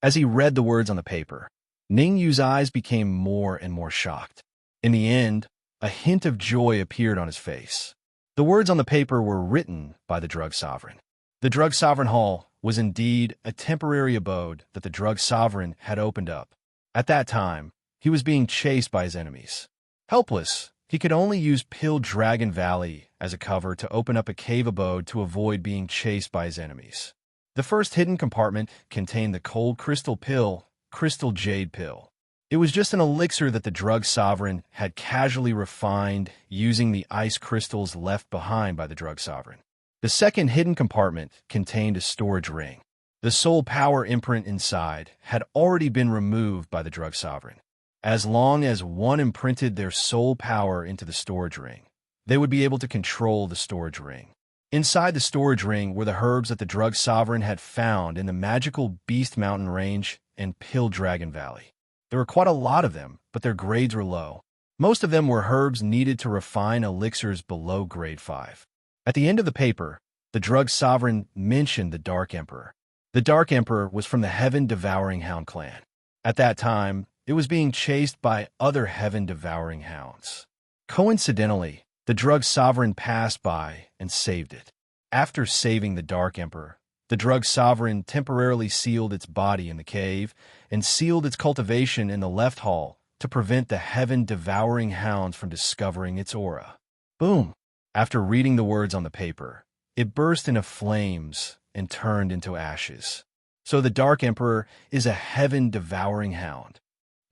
A: As he read the words on the paper, Ningyu's eyes became more and more shocked. In the end, a hint of joy appeared on his face. The words on the paper were written by the Drug Sovereign. The Drug Sovereign Hall was indeed a temporary abode that the Drug Sovereign had opened up. At that time, he was being chased by his enemies. Helpless, he could only use Pill Dragon Valley as a cover to open up a cave abode to avoid being chased by his enemies. The first hidden compartment contained the cold crystal pill, Crystal Jade Pill. It was just an elixir that the Drug Sovereign had casually refined using the ice crystals left behind by the Drug Sovereign. The second hidden compartment contained a storage ring. The soul power imprint inside had already been removed by the Drug Sovereign. As long as one imprinted their soul power into the storage ring, they would be able to control the storage ring. Inside the storage ring were the herbs that the Drug Sovereign had found in the magical Beast Mountain Range and Pill Dragon Valley. There were quite a lot of them, but their grades were low. Most of them were herbs needed to refine elixirs below grade 5. At the end of the paper, the Drug Sovereign mentioned the Dark Emperor. The Dark Emperor was from the Heaven-Devouring Hound clan. At that time, it was being chased by other Heaven-Devouring Hounds. Coincidentally, the Drug Sovereign passed by and saved it. After saving the Dark Emperor, the Drug Sovereign temporarily sealed its body in the cave and sealed its cultivation in the left hall to prevent the Heaven-Devouring Hounds from discovering its aura. Boom! After reading the words on the paper, it burst into flames and turned into ashes. So the Dark Emperor is a Heaven-Devouring Hound.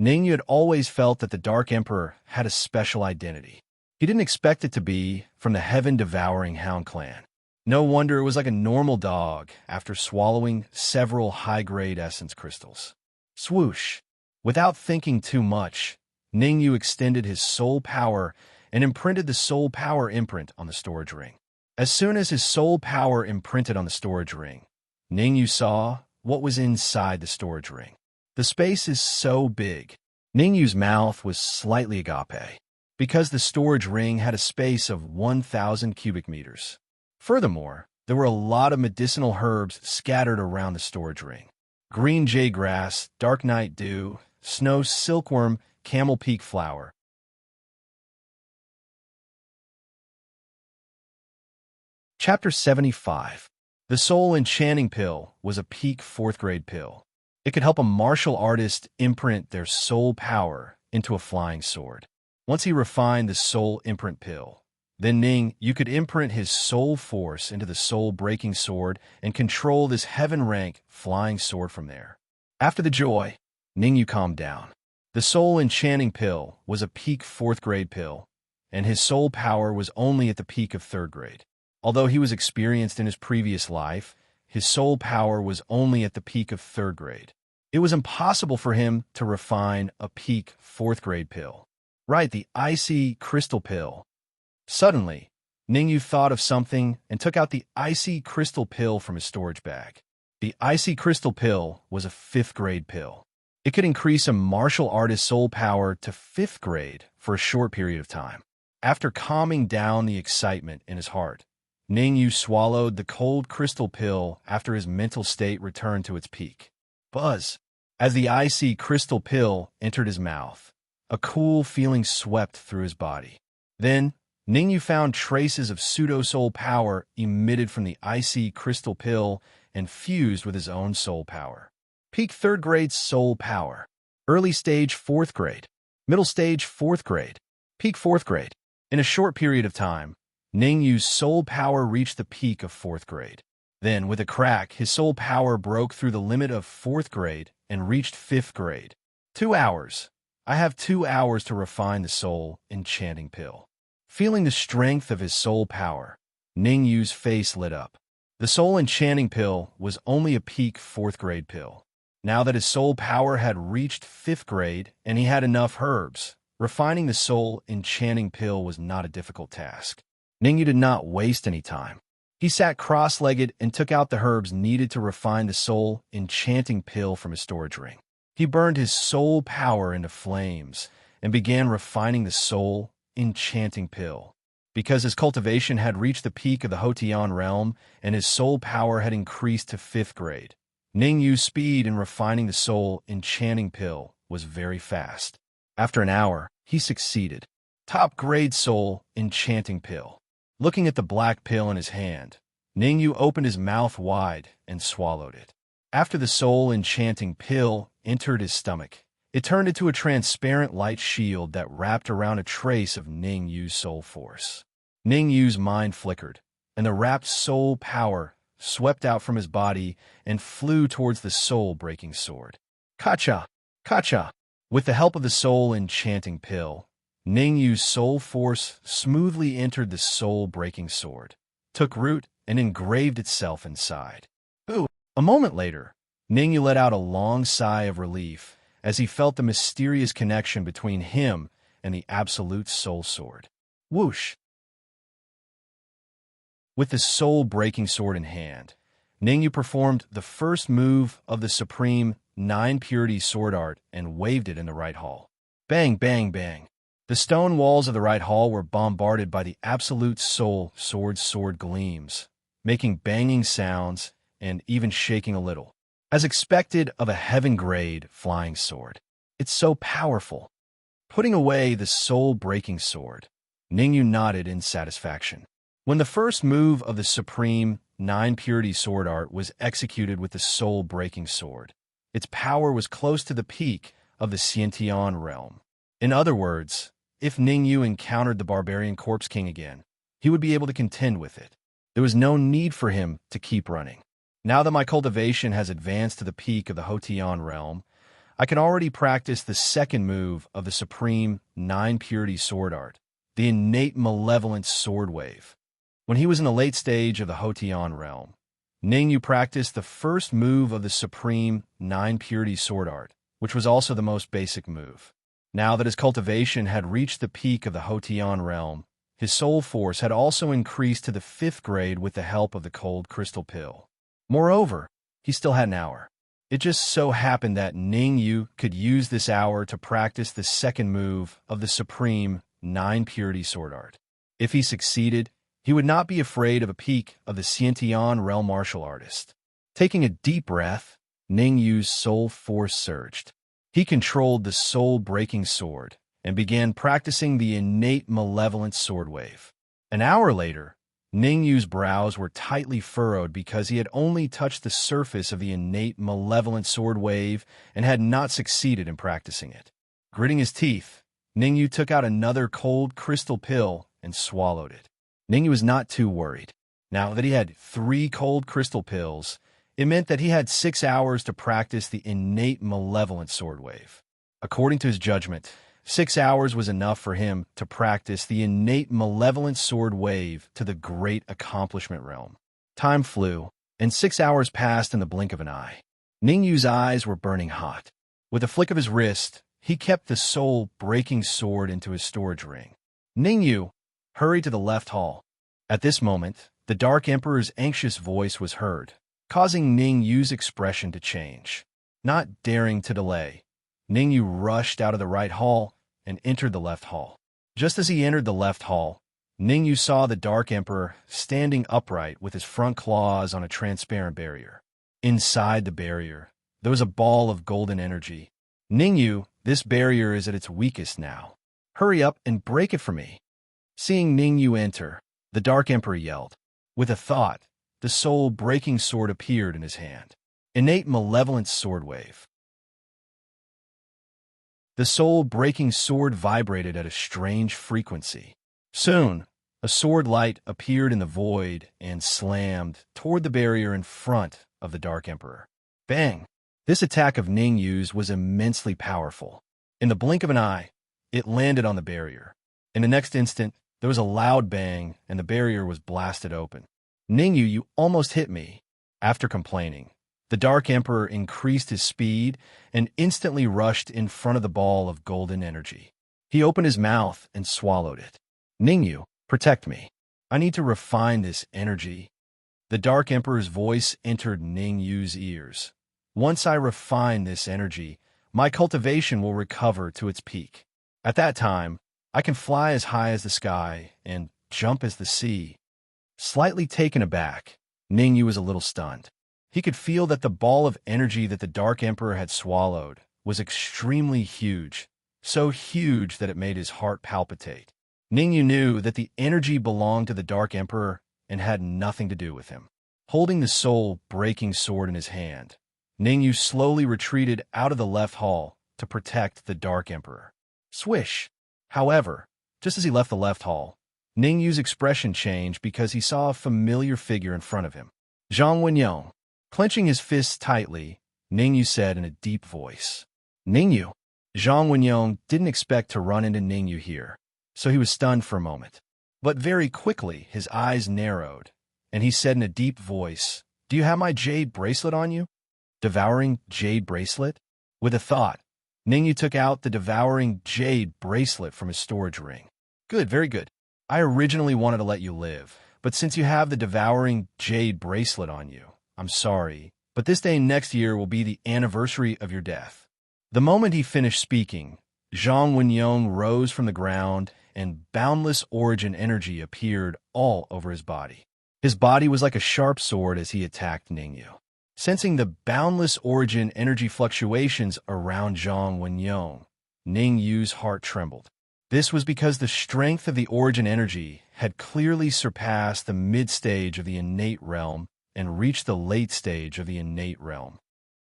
A: Ningyu had always felt that the Dark Emperor had a special identity. He didn't expect it to be from the Heaven-Devouring Hound clan. No wonder it was like a normal dog after swallowing several high-grade essence crystals. Swoosh! Without thinking too much, Ningyu extended his soul power and imprinted the soul power imprint on the storage ring. As soon as his soul power imprinted on the storage ring, Ningyu saw what was inside the storage ring. The space is so big. Ningyu's mouth was slightly agape, because the storage ring had a space of 1,000 cubic meters. Furthermore, there were a lot of medicinal herbs scattered around the storage ring. Green jade grass, dark night dew, snow silkworm, camel peak flower. Chapter 75. The Soul Enchanting Pill was a peak 4th grade pill. It could help a martial artist imprint their soul power into a flying sword. Once he refined the soul imprint pill, then Ningyu could imprint his soul force into the soul-breaking sword and control this heaven-rank flying sword from there. After the joy, Ningyu calmed down. The Soul Enchanting Pill was a peak 4th grade pill, and his soul power was only at the peak of 3rd grade. Although he was experienced in his previous life, his soul power was only at the peak of 3rd grade. It was impossible for him to refine a peak 4th grade pill. Right, the icy crystal pill. Suddenly, Ningyu thought of something and took out the icy crystal pill from his storage bag. The icy crystal pill was a 5th grade pill. It could increase a martial artist's soul power to 5th grade for a short period of time. After calming down the excitement in his heart, Ningyu swallowed the cold crystal pill after his mental state returned to its peak. Buzz! As the icy crystal pill entered his mouth, a cool feeling swept through his body. Then, Ningyu found traces of pseudo-soul power emitted from the icy crystal pill and fused with his own soul power. Peak 3rd grade soul power. Early stage 4th grade. Middle stage 4th grade. Peak 4th grade. In a short period of time, Ningyu's soul power reached the peak of 4th grade. Then, with a crack, his soul power broke through the limit of 4th grade and reached 5th grade. 2 hours. I have 2 hours to refine the soul enchanting pill. Feeling the strength of his soul power, Ningyu's face lit up. The soul enchanting pill was only a peak 4th grade pill. Now that his soul power had reached 5th grade and he had enough herbs, refining the soul enchanting pill was not a difficult task. Ningyu did not waste any time. He sat cross-legged and took out the herbs needed to refine the soul enchanting pill from his storage ring. He burned his soul power into flames and began refining the soul enchanting pill. Because his cultivation had reached the peak of the Hotian realm and his soul power had increased to 5th grade, Ning Yu's speed in refining the soul enchanting pill was very fast. After an hour, he succeeded. Top grade soul enchanting pill. Looking at the black pill in his hand, Ning Yu opened his mouth wide and swallowed it. After the soul enchanting pill entered his stomach, it turned into a transparent light shield that wrapped around a trace of Ning Yu's soul force. Ning Yu's mind flickered, and the wrapped soul power swept out from his body and flew towards the soul-breaking sword. Kacha! Kacha! With the help of the soul enchanting pill, Ning Yu's soul force smoothly entered the soul-breaking sword, took root, and engraved itself inside. Ooh! A moment later, Ning Yu let out a long sigh of relief as he felt the mysterious connection between him and the absolute soul sword. Whoosh! With the soul-breaking sword in hand, Ning Yu performed the first move of the supreme 9-purity sword art and waved it in the right hall. Bang, bang, bang. The stone walls of the right hall were bombarded by the absolute soul sword gleams, making banging sounds and even shaking a little. As expected of a heaven-grade flying sword. It's so powerful. Putting away the soul-breaking sword, Ning Yu nodded in satisfaction. When the first move of the supreme 9-purity sword art was executed with the soul-breaking sword, its power was close to the peak of the Xiantian realm. In other words, if Ning Yu encountered the barbarian corpse king again, he would be able to contend with it. There was no need for him to keep running. Now that my cultivation has advanced to the peak of the Hotian realm, I can already practice the second move of the supreme 9-purity sword art, the innate malevolent sword wave. When he was in the late stage of the Hotian realm, Ning Yu practiced the first move of the supreme 9-purity sword art, which was also the most basic move. Now that his cultivation had reached the peak of the Hotian realm, his soul force had also increased to the 5th grade with the help of the cold crystal pill. Moreover, he still had an hour. It just so happened that Ning Yu could use this hour to practice the second move of the supreme 9-purity sword art. If he succeeded, he would not be afraid of a peak of the Xiantian realm martial artist. Taking a deep breath, Ning Yu's soul force surged. He controlled the soul-breaking sword and began practicing the innate malevolent sword wave. An hour later, Ning Yu's brows were tightly furrowed because he had only touched the surface of the innate malevolent sword wave and had not succeeded in practicing it. Gritting his teeth, Ning Yu took out another cold crystal pill and swallowed it. Ning Yu was not too worried. Now that he had 3 cold crystal pills, it meant that he had 6 hours to practice the innate malevolent sword wave. According to his judgment, 6 hours was enough for him to practice the innate malevolent sword wave to the great accomplishment realm. Time flew, and 6 hours passed in the blink of an eye. Ning Yu's eyes were burning hot. With a flick of his wrist, he kept the soul-breaking sword into his storage ring. Ning Yu hurried to the left hall. At this moment, the Dark Emperor's anxious voice was heard, causing Ning Yu's expression to change. Not daring to delay, Ning Yu rushed out of the right hall and entered the left hall. Just as he entered the left hall, Ning Yu saw the Dark Emperor standing upright with his front claws on a transparent barrier. Inside the barrier, there was a ball of golden energy. Ning Yu, this barrier is at its weakest now. Hurry up and break it for me. Seeing Ning Yu enter, the Dark Emperor yelled. With a thought, the soul-breaking sword appeared in his hand. Innate malevolent sword wave. The soul-breaking sword vibrated at a strange frequency. Soon, a sword light appeared in the void and slammed toward the barrier in front of the Dark Emperor. Bang! This attack of Ning Yu's was immensely powerful. In the blink of an eye, it landed on the barrier. In the next instant, there was a loud bang, and the barrier was blasted open. Ning Yu, you almost hit me. After complaining, the Dark Emperor increased his speed and instantly rushed in front of the ball of golden energy. He opened his mouth and swallowed it. Ning Yu, protect me. I need to refine this energy. The Dark Emperor's voice entered Ning Yu's ears. Once I refine this energy, my cultivation will recover to its peak. At that time, I can fly as high as the sky and jump as the sea." Slightly taken aback, Ningyu was a little stunned. He could feel that the ball of energy that the Dark Emperor had swallowed was extremely huge, so huge that it made his heart palpitate. Ningyu knew that the energy belonged to the Dark Emperor and had nothing to do with him. Holding the soul-breaking sword in his hand, Ningyu slowly retreated out of the left hall to protect the Dark Emperor. Swish! However, just as he left the left hall, Ningyu's expression changed because he saw a familiar figure in front of him. Zhang Wenyong. Clenching his fists tightly, Ningyu said in a deep voice. "Ningyu?" Zhang Wenyong didn't expect to run into Ningyu here, so he was stunned for a moment. But very quickly, his eyes narrowed, and he said in a deep voice, "Do you have my jade bracelet on you?" Devouring jade bracelet? With a thought, Ningyu took out the devouring jade bracelet from his storage ring. "Good, very good. I originally wanted to let you live, but since you have the devouring jade bracelet on you, I'm sorry, but this day next year will be the anniversary of your death." The moment he finished speaking, Zhang Wenyong rose from the ground and boundless origin energy appeared all over his body. His body was like a sharp sword as he attacked Ningyu. Sensing the boundless origin energy fluctuations around Zhang Wenyong, Ningyu's heart trembled. This was because the strength of the origin energy had clearly surpassed the mid-stage of the innate realm and reached the late stage of the innate realm.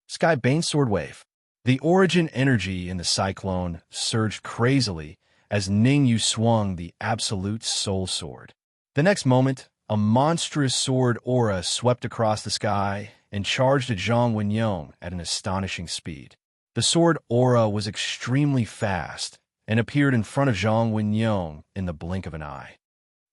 A: Sky Bane Sword Wave. The origin energy in the cyclone surged crazily as Ningyu swung the absolute soul sword. The next moment, a monstrous sword aura swept across the sky and charged at Zhang Wenyong at an astonishing speed. The sword aura was extremely fast and appeared in front of Zhang Wenyong in the blink of an eye.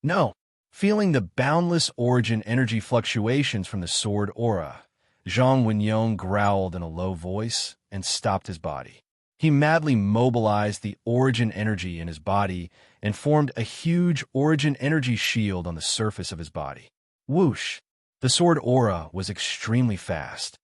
A: "No!" Feeling the boundless origin energy fluctuations from the sword aura, Zhang Wenyong growled in a low voice and stopped his body. He madly mobilized the origin energy in his body and formed a huge origin energy shield on the surface of his body. Whoosh! The sword aura was extremely fast.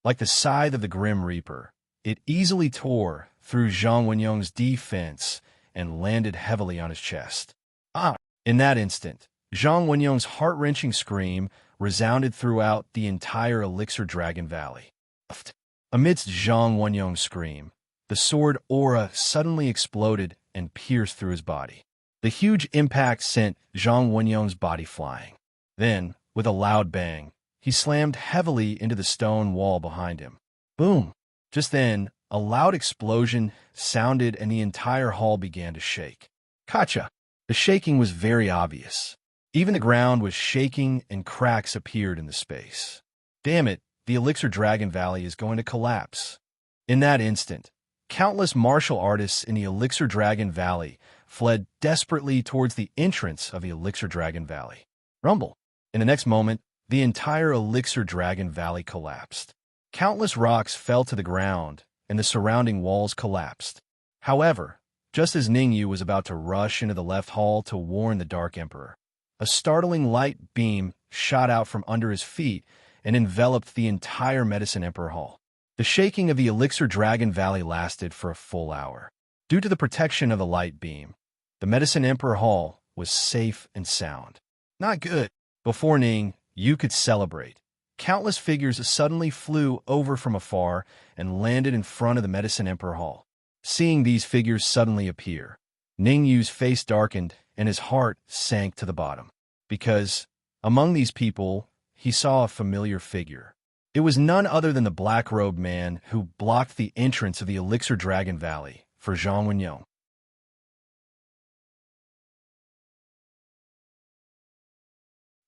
A: Like the scythe of the Grim Reaper, it easily tore through Zhang Wenyong's defense and landed heavily on his chest. Ah! In that instant, Zhang Wenyong's heart-wrenching scream resounded throughout the entire Elixir Dragon Valley. Amidst Zhang Wenyong's scream, the sword aura suddenly exploded and pierced through his body. The huge impact sent Zhang Wenyong's body flying. Then, with a loud bang, he slammed heavily into the stone wall behind him. Boom! Just then, a loud explosion sounded and the entire hall began to shake. Gotcha! The shaking was very obvious. Even the ground was shaking and cracks appeared in the space. Damn it, the Elixir Dragon Valley is going to collapse. In that instant, countless martial artists in the Elixir Dragon Valley fled desperately towards the entrance of the Elixir Dragon Valley. Rumble. In the next moment, the entire Elixir Dragon Valley collapsed. Countless rocks fell to the ground, and the surrounding walls collapsed. However, just as Ningyu was about to rush into the left hall to warn the Dark Emperor, a startling light beam shot out from under his feet and enveloped the entire Medicine Emperor Hall. The shaking of the Elixir Dragon Valley lasted for a full hour. Due to the protection of the light beam, the Medicine Emperor Hall was safe and sound. Not good. Before you could celebrate. Countless figures suddenly flew over from afar and landed in front of the Medicine Emperor Hall. Seeing these figures suddenly appear, Ningyu's face darkened and his heart sank to the bottom. Because, among these people, he saw a familiar figure. It was none other than the black-robed man who blocked the entrance of the Elixir Dragon Valley for Zhang Wenyong.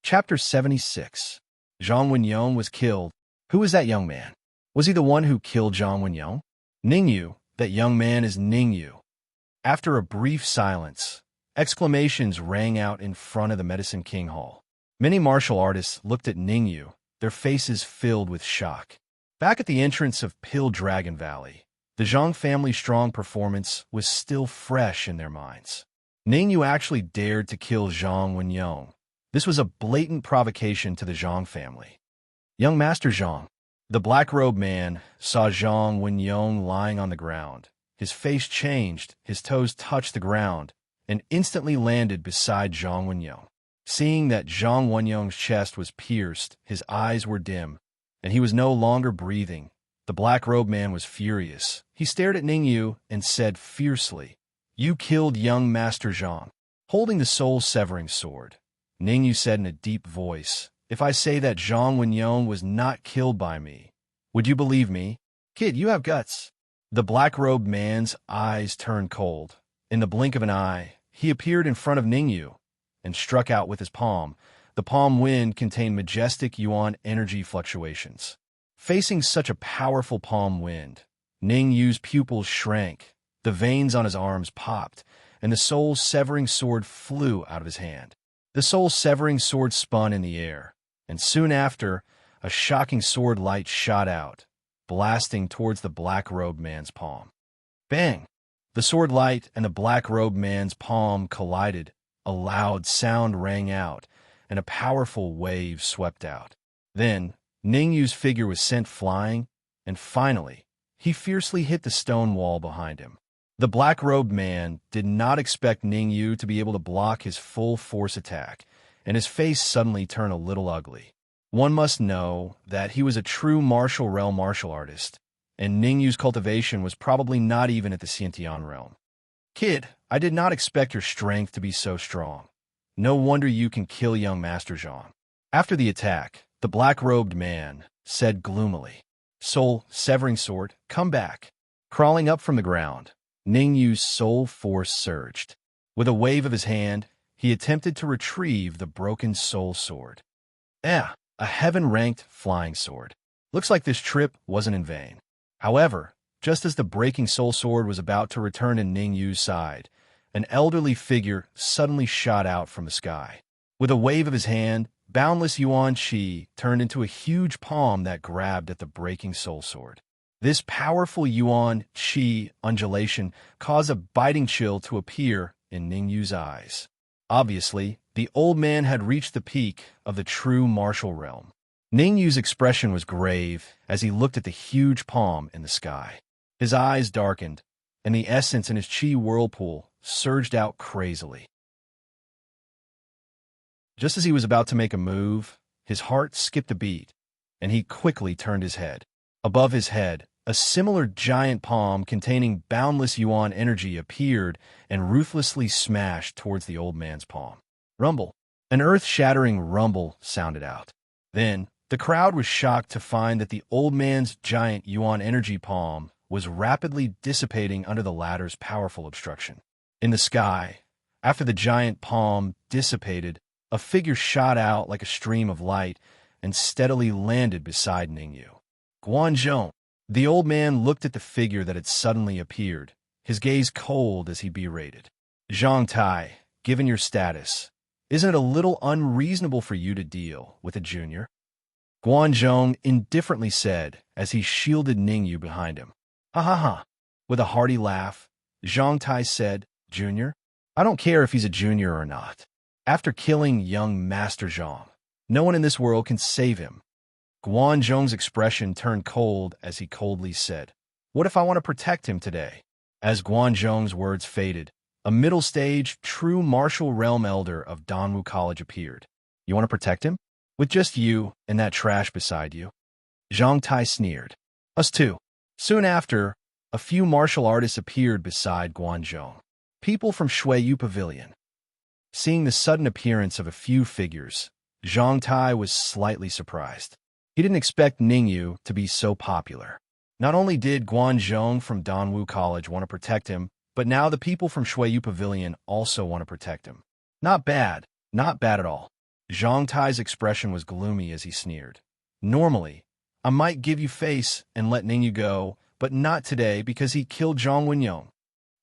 A: Chapter 76. Zhang Wenyong was killed. Who was that young man? Was he the one who killed Zhang Wenyong? Ningyu, that young man is Ningyu. After a brief silence, exclamations rang out in front of the Medicine King Hall. Many martial artists looked at Ningyu, their faces filled with shock. Back at the entrance of Pill Dragon Valley, the Zhang family's strong performance was still fresh in their minds. Ningyu actually dared to kill Zhang Wenyong. This was a blatant provocation to the Zhang family. Young Master Zhang, The black-robed man saw Zhang Wenyong lying on the ground. His face changed, his toes touched the ground, and instantly landed beside Zhang Wenyong. Seeing that Zhang Wenyong's chest was pierced, his eyes were dim, and he was no longer breathing, the black-robed man was furious. He stared at Ningyu and said fiercely, "You killed young Master Zhang." Holding the soul-severing sword, Ningyu said in a deep voice, "If I say that Zhang Wenyong was not killed by me, would you believe me? Kid, you have guts." The black-robed man's eyes turned cold. In the blink of an eye, he appeared in front of Ningyu and struck out with his palm. The palm wind contained majestic yuan energy fluctuations. Facing such a powerful palm wind, Ningyu's pupils shrank, the veins on his arms popped, and the soul-severing sword flew out of his hand. The soul-severing sword spun in the air, and soon after, a shocking sword light shot out, blasting towards the black-robed man's palm. Bang! The sword light and the black-robed man's palm collided. A loud sound rang out, and a powerful wave swept out. Then, Ningyu's figure was sent flying, and finally, he fiercely hit the stone wall behind him. The black-robed man did not expect Ningyu to be able to block his full-force attack, and his face suddenly turned a little ugly. One must know that he was a true martial realm martial artist, and Ningyu's cultivation was probably not even at the Xiantian realm. "Kid, I did not expect your strength to be so strong. No wonder you can kill young Master Zhang." After the attack, the black-robed man said gloomily, "Soul-severing sword, come back." Crawling up from the ground, Ningyu's soul force surged. With a wave of his hand, he attempted to retrieve the broken soul sword. A heaven-ranked flying sword. Looks like this trip wasn't in vain. However, just as the breaking soul sword was about to return to Ningyu's side, an elderly figure suddenly shot out from the sky. With a wave of his hand, boundless yuan qi turned into a huge palm that grabbed at the breaking soul sword. This powerful yuan qi undulation caused a biting chill to appear in Ningyu's eyes. Obviously, the old man had reached the peak of the true martial realm. Ningyu's expression was grave as he looked at the huge palm in the sky. His eyes darkened, and the essence in his qi whirlpool surged out crazily. Just as he was about to make a move, his heart skipped a beat, and he quickly turned his head. Above his head, a similar giant palm containing boundless yuan energy appeared and ruthlessly smashed towards the old man's palm. Rumble. An earth-shattering rumble sounded out. Then, the crowd was shocked to find that the old man's giant yuan energy palm was rapidly dissipating under the latter's powerful obstruction. In the sky, after the giant palm dissipated, a figure shot out like a stream of light and steadily landed beside Ningyu. Guanzhong. The old man looked at the figure that had suddenly appeared, his gaze cold as he berated. "Zhang Tai, given your status, isn't it a little unreasonable for you to deal with a junior?" Guanzhong indifferently said as he shielded Ningyu behind him. "Ha ha ha." With a hearty laugh, Zhang Tai said, "Junior? I don't care if he's a junior or not. After killing young Master Zhang, no one in this world can save him." Guanzhong's expression turned cold as he coldly said, "What if I want to protect him today?" As Guanzhong's words faded, a middle-stage, true martial realm elder of Danwu College appeared. "You want to protect him? With just you and that trash beside you?" Zhang Tai sneered. "Us too." Soon after, a few martial artists appeared beside Guanzhong. People from Shuiyu Pavilion. Seeing the sudden appearance of a few figures, Zhang Tai was slightly surprised. He didn't expect Ningyu to be so popular. Not only did Guanzhong from Danwu College want to protect him, but now the people from Shuiyu Pavilion also want to protect him. Not bad at all. Zhang Tai's expression was gloomy as he sneered. "Normally, I might give you face and let Ningyu go, but not today because he killed Zhang Wenyong."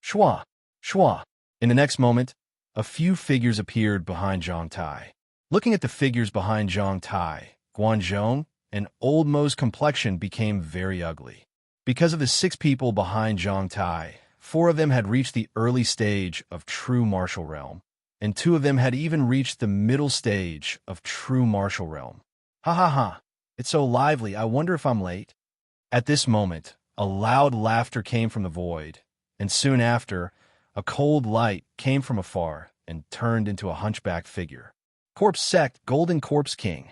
A: Shua, shua. In the next moment, a few figures appeared behind Zhang Tai. Looking at the figures behind Zhang Tai, Guanzhong, an old Mo's complexion became very ugly. Because of the 6 people behind Zhang Tai, 4 of them had reached the early stage of true martial realm, and 2 of them had even reached the middle stage of true martial realm. "Ha ha ha." It's so lively, I wonder if I'm late. At this moment, a loud laughter came from the void, and soon after, a cold light came from afar and turned into a hunchback figure. Corpse Sect, Golden Corpse King.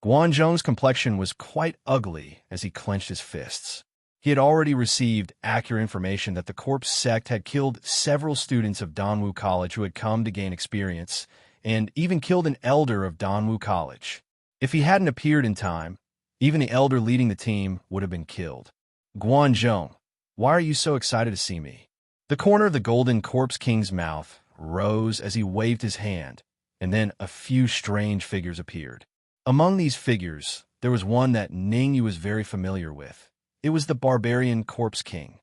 A: Guanzhong's complexion was quite ugly as he clenched his fists. He had already received accurate information that the Corpse Sect had killed several students of Danwu College who had come to gain experience, and even killed an elder of Danwu College. If he hadn't appeared in time, even the elder leading the team would have been killed. Guanzhong, why are you so excited to see me? The corner of the Golden Corpse King's mouth rose as he waved his hand, and then a few strange figures appeared. Among these figures, there was one that Ningyu was very familiar with. It was the Barbarian Corpse King.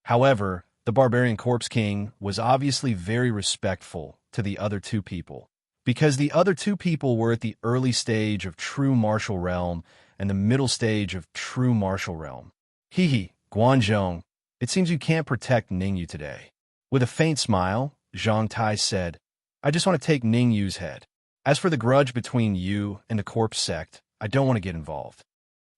A: However, the Barbarian Corpse King was obviously very respectful to the other two people, because the other two people were at the early stage of true martial realm and the middle stage of true martial realm. Hee, Guanzhong, it seems you can't protect Ningyu today. With a faint smile, Zhang Tai said, I just want to take Ningyu's head. As for the grudge between you and the Corpse Sect, I don't want to get involved.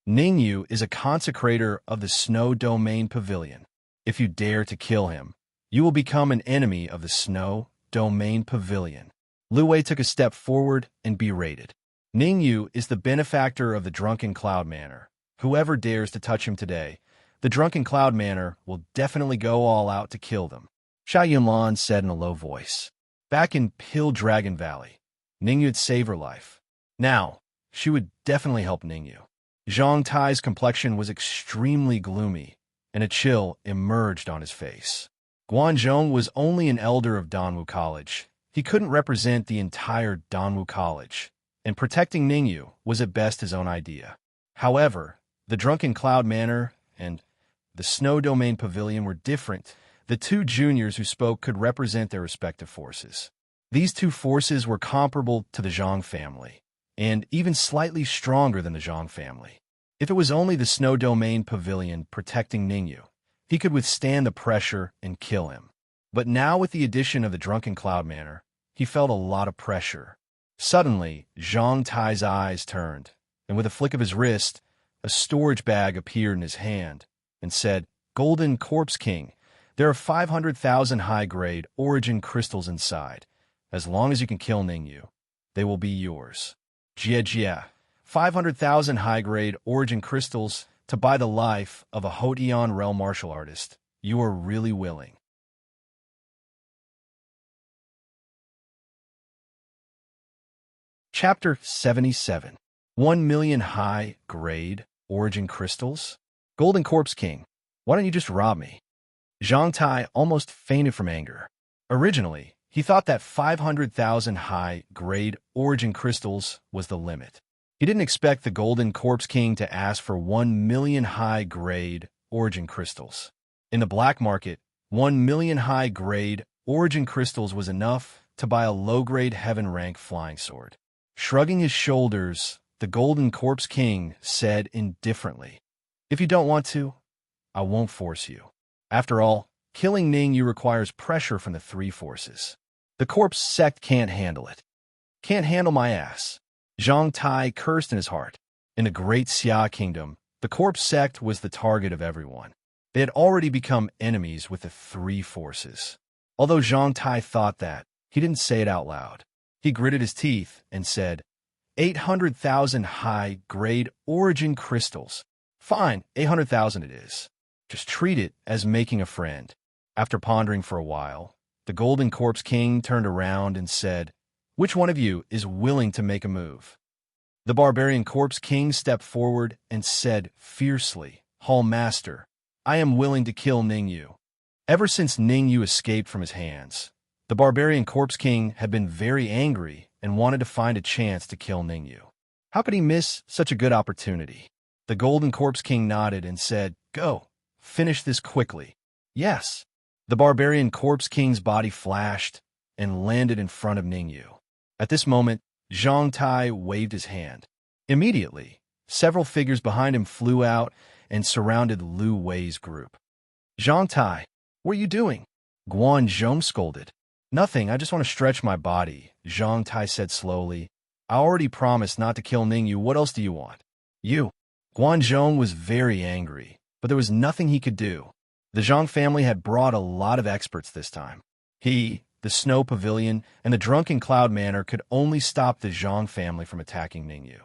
A: Ningyu is a consecrator of the Snow Domain Pavilion. If you dare to kill him, you will become an enemy of the Snow Domain Pavilion. Lu Wei took a step forward and berated. Ningyu is the benefactor of the Drunken Cloud Manor. Whoever dares to touch him today, the Drunken Cloud Manor will definitely go all out to kill them. Xiao Yunlan said in a low voice. Back in Pill Dragon Valley, Ningyu had saved her life. Now, she would definitely help Ningyu. Zhang Tai's complexion was extremely gloomy, and a chill emerged on his face. Guanzhong was only an elder of Danwu College. He couldn't represent the entire Danwu College, and protecting Ningyu was at best his own idea. However, the Drunken Cloud Manor and the Snow Domain Pavilion were different. The two juniors who spoke could represent their respective forces. These two forces were comparable to the Zhang family, and even slightly stronger than the Zhang family. If it was only the Snow Domain Pavilion protecting Ningyu, he could withstand the pressure and kill him. But now with the addition of the Drunken Cloud Manor, he felt a lot of pressure. Suddenly, Zhang Tai's eyes turned, and with a flick of his wrist, a storage bag appeared in his hand and said, Golden Corpse King, there are 500,000 high-grade origin crystals inside. As long as you can kill Ningyu, they will be yours. Jia, 500,000 high-grade origin crystals to buy the life of a Hotian realm martial artist. You are really willing. Chapter 77. 1 million high-grade origin crystals? Golden Corpse King, why don't you just rob me? Zhang Tai almost fainted from anger. Originally, he thought that 500,000 high-grade origin crystals was the limit. He didn't expect the Golden Corpse King to ask for 1 million high-grade origin crystals. In the black market, 1 million high-grade origin crystals was enough to buy a low-grade heaven-rank flying sword. Shrugging his shoulders, the Golden Corpse King said indifferently, If you don't want to, I won't force you. After all, killing Ningyu requires pressure from the three forces. The Corpse Sect can't handle it. Can't handle my ass. Zhang Tai cursed in his heart. In the great Xia Kingdom, the Corpse Sect was the target of everyone. They had already become enemies with the three forces. Although Zhang Tai thought that, he didn't say it out loud. He gritted his teeth and said, 800,000 high-grade origin crystals. Fine, 800,000 it is. Just treat it as making a friend. After pondering for a while, the Golden Corpse King turned around and said, Which one of you is willing to make a move? The Barbarian Corpse King stepped forward and said fiercely, Hall Master, I am willing to kill Ningyu. Ever since Ningyu escaped from his hands, the Barbarian Corpse King had been very angry and wanted to find a chance to kill Ningyu. How could he miss such a good opportunity? The Golden Corpse King nodded and said, Go, finish this quickly. Yes. The Barbarian Corpse King's body flashed and landed in front of Ningyu. At this moment, Zhang Tai waved his hand. Immediately, several figures behind him flew out and surrounded Lu Wei's group. Zhang Tai, what are you doing? Guanzhong scolded. Nothing, I just want to stretch my body, Zhang Tai said slowly. I already promised not to kill Ningyu. What else do you want? You. Guanzhong was very angry, but there was nothing he could do. The Zhang family had brought a lot of experts this time. He, the Snow Pavilion, and the Drunken Cloud Manor could only stop the Zhang family from attacking Ningyu.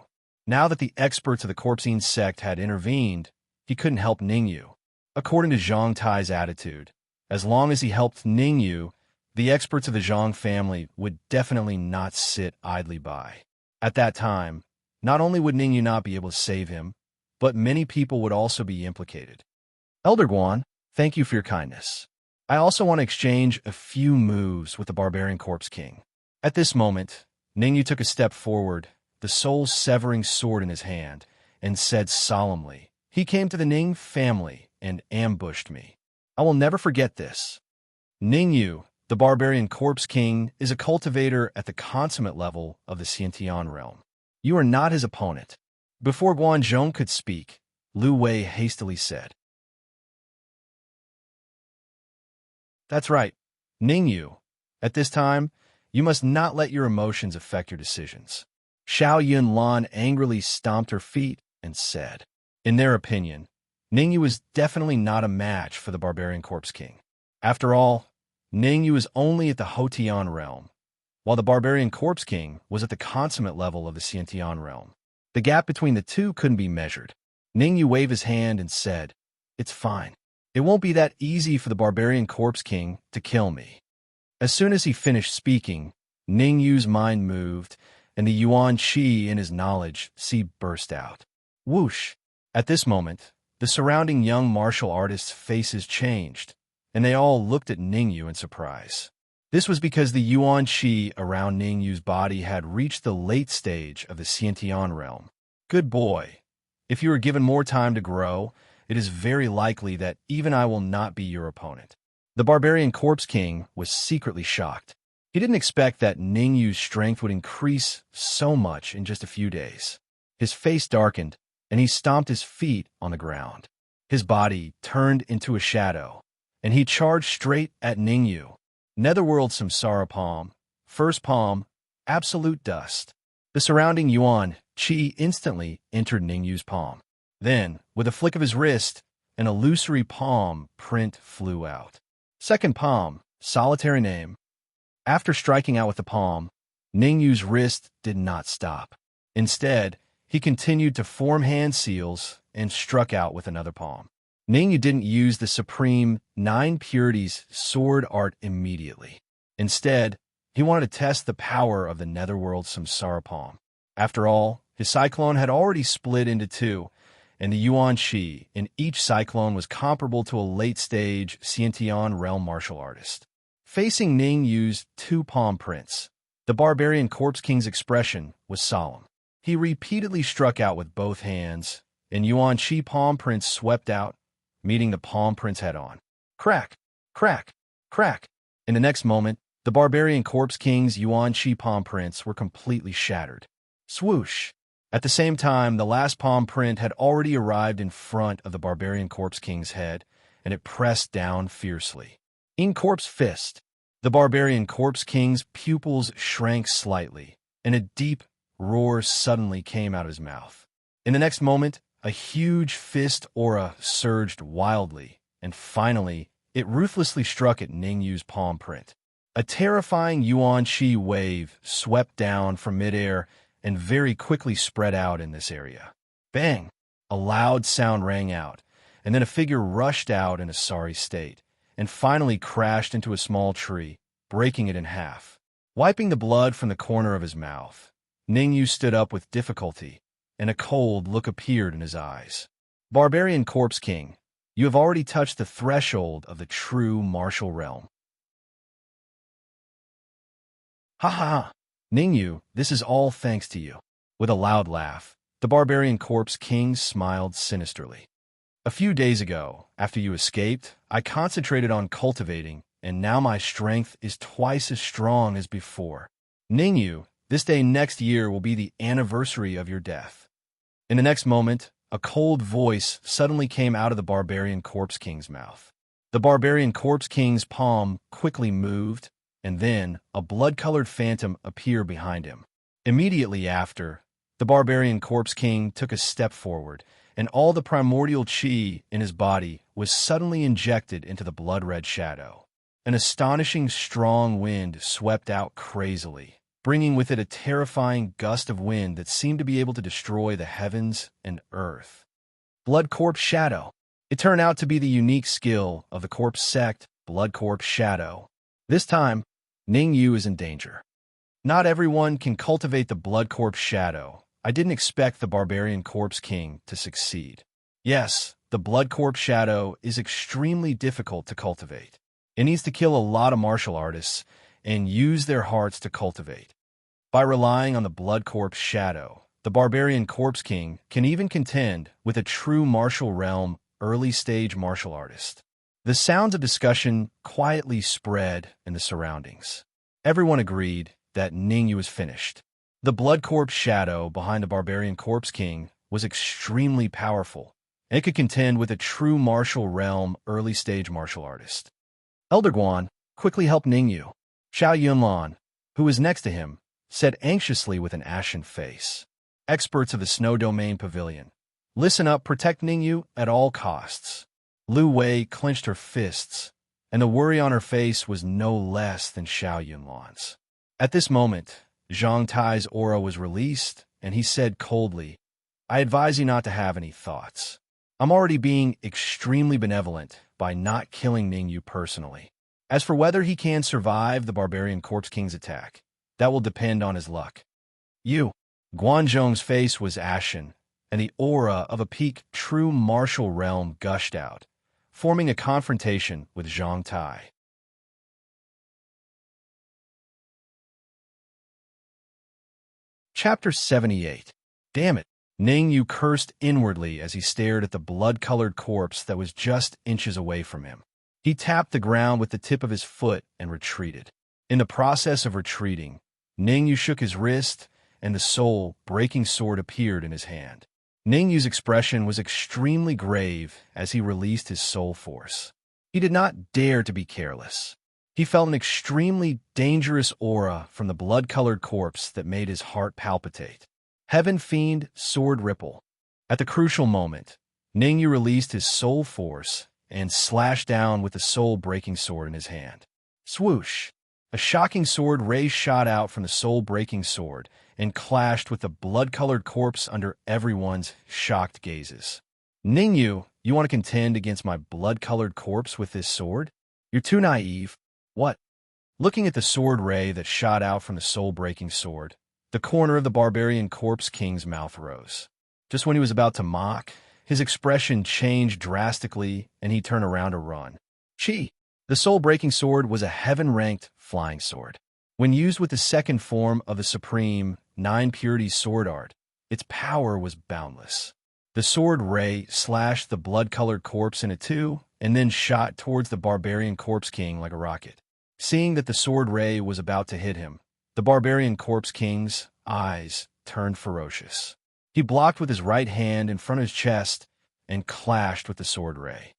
A: Now that the experts of the Corpsine sect had intervened, he couldn't help Ningyu. According to Zhang Tai's attitude, as long as he helped Ningyu, the experts of the Zhang family would definitely not sit idly by. At that time, not only would Ningyu not be able to save him, but many people would also be implicated. Elder Guan, thank you for your kindness. I also want to exchange a few moves with the Barbarian Corpse King. At this moment, Ningyu took a step forward, the soul-severing sword in his hand, and said solemnly, "He came to the Ning family and ambushed me. I will never forget this." Ningyu, the Barbarian Corpse King, is a cultivator at the consummate level of the Xiantian realm. You are not his opponent. Before Guanzhong could speak, Lu Wei hastily said, "That's right, Ningyu. At this time, you must not let your emotions affect your decisions." Xiao Yunlan angrily stomped her feet and said, in their opinion, Ningyu is definitely not a match for the Barbarian Corpse King. After all, Ningyu is only at the Hotian realm, while the Barbarian Corpse King was at the consummate level of the Xiantian realm. The gap between the two couldn't be measured. Ningyu waved his hand and said, "It's fine. It won't be that easy for the Barbarian Corpse King to kill me." As soon as he finished speaking, Ningyu's mind moved, and the Yuan Qi in his knowledge sea burst out. Whoosh! At this moment, the surrounding young martial artists' faces changed, and they all looked at Ningyu in surprise. This was because the Yuan Qi around Ningyu's body had reached the late stage of the Xiantian realm. Good boy. If you are given more time to grow, it is very likely that even I will not be your opponent. The Barbarian Corpse King was secretly shocked. He didn't expect that Ningyu's strength would increase so much in just a few days. His face darkened, and he stomped his feet on the ground. His body turned into a shadow, and he charged straight at Ningyu. Netherworld Samsara Palm, First Palm, Absolute Dust. The surrounding Yuan Qi instantly entered Ningyu's palm. Then, with a flick of his wrist, an illusory palm print flew out. Second palm, solitary name. After striking out with the palm, Ningyu's wrist did not stop. Instead, he continued to form hand seals and struck out with another palm. Ningyu didn't use the supreme 9 purities sword art immediately. Instead, he wanted to test the power of the Netherworld Samsara Palm. After all, his cyclone had already split into 2, and the Yuan Qi in each cyclone was comparable to a late-stage Xiantian realm martial artist. Facing Ningyu's 2 palm prints, the Barbarian Corpse King's expression was solemn. He repeatedly struck out with both hands, and Yuan Qi palm prints swept out, meeting the palm prints head-on. Crack! Crack! Crack! In the next moment, the Barbarian Corpse King's Yuan Qi palm prints were completely shattered. Swoosh! At the same time, the last palm print had already arrived in front of the Barbarian Corpse King's head, and it pressed down fiercely. In Corpse Fist, the Barbarian Corpse King's pupils shrank slightly, and a deep roar suddenly came out of his mouth. In the next moment, a huge fist aura surged wildly, and finally, it ruthlessly struck at Ningyu's palm print. A terrifying Yuan Qi wave swept down from midair and very quickly spread out in this area. Bang! A loud sound rang out, and then a figure rushed out in a sorry state, and finally crashed into a small tree, breaking it in half. Wiping the blood from the corner of his mouth, Ningyu stood up with difficulty, and a cold look appeared in his eyes. Barbarian Corpse King, you have already touched the threshold of the true martial realm. Ha ha ha! Ningyu, this is all thanks to you. With a loud laugh, the Barbarian Corpse King smiled sinisterly. A few days ago, after you escaped, I concentrated on cultivating, and now my strength is twice as strong as before. Ningyu, this day next year will be the anniversary of your death. In the next moment, a cold voice suddenly came out of the Barbarian Corpse King's mouth. The Barbarian Corpse King's palm quickly moved, and then a blood-colored phantom appeared behind him. Immediately after, the barbarian corpse king took a step forward, and all the primordial chi in his body was suddenly injected into the blood-red shadow. An astonishing strong wind swept out crazily, bringing with it a terrifying gust of wind that seemed to be able to destroy the heavens and earth. Blood Corpse Shadow. It turned out to be the unique skill of the corpse sect, Blood Corpse Shadow. This time, Ning Yu is in danger. Not everyone can cultivate the Blood Corpse Shadow. I didn't expect the Barbarian Corpse King to succeed. Yes, the Blood Corpse Shadow is extremely difficult to cultivate. It needs to kill a lot of martial artists and use their hearts to cultivate. By relying on the Blood Corpse Shadow, the Barbarian Corpse King can even contend with a true martial realm early-stage martial artist. The sounds of discussion quietly spread in the surroundings. Everyone agreed that Ning Yu was finished. The Blood Corpse Shadow behind the Barbarian Corpse King was extremely powerful, and it could contend with a true martial realm early-stage martial artist. Elder Guan quickly helped Ning Yu. Xiao Yunlan, who was next to him, said anxiously with an ashen face. Experts of the Snow Domain Pavilion, listen up, protect Ning Yu at all costs. Lu Wei clenched her fists, and the worry on her face was no less than Xiao Yunlan's. At this moment, Zhang Tai's aura was released, and he said coldly, I advise you not to have any thoughts. I'm already being extremely benevolent by not killing Ning Yu personally. As for whether he can survive the Barbarian Corpse King's attack, that will depend on his luck. Guanzhong's face was ashen, and the aura of a peak true martial realm gushed out, forming a confrontation with Zhang Tai. Chapter 78. Damn it! Ning Yu cursed inwardly as he stared at the blood-colored corpse that was just inches away from him. He tapped the ground with the tip of his foot and retreated. In the process of retreating, Ning Yu shook his wrist, and the soul-breaking sword appeared in his hand. Ning Yu's expression was extremely grave as he released his soul force. He did not dare to be careless. He felt an extremely dangerous aura from the blood-colored corpse that made his heart palpitate. Heaven Fiend Sword Ripple. At the crucial moment, Ning Yu released his soul force and slashed down with the soul-breaking sword in his hand. Swoosh! A shocking sword ray shot out from the soul-breaking sword and clashed with the blood-colored corpse under everyone's shocked gazes. Ning Yu, you want to contend against my blood-colored corpse with this sword? You're too naive. What? Looking at the sword ray that shot out from the soul-breaking sword, the corner of the Barbarian Corpse King's mouth rose. Just when he was about to mock, his expression changed drastically and he turned around to run. Chi! The soul-breaking sword was a heaven-ranked flying sword. When used with the second form of the supreme 9 Purity sword art, its power was boundless. The sword ray slashed the blood-colored corpse into two and then shot towards the Barbarian Corpse King like a rocket. Seeing that the sword ray was about to hit him, the Barbarian Corpse King's eyes turned ferocious. He blocked with his right hand in front of his chest and clashed with the sword ray.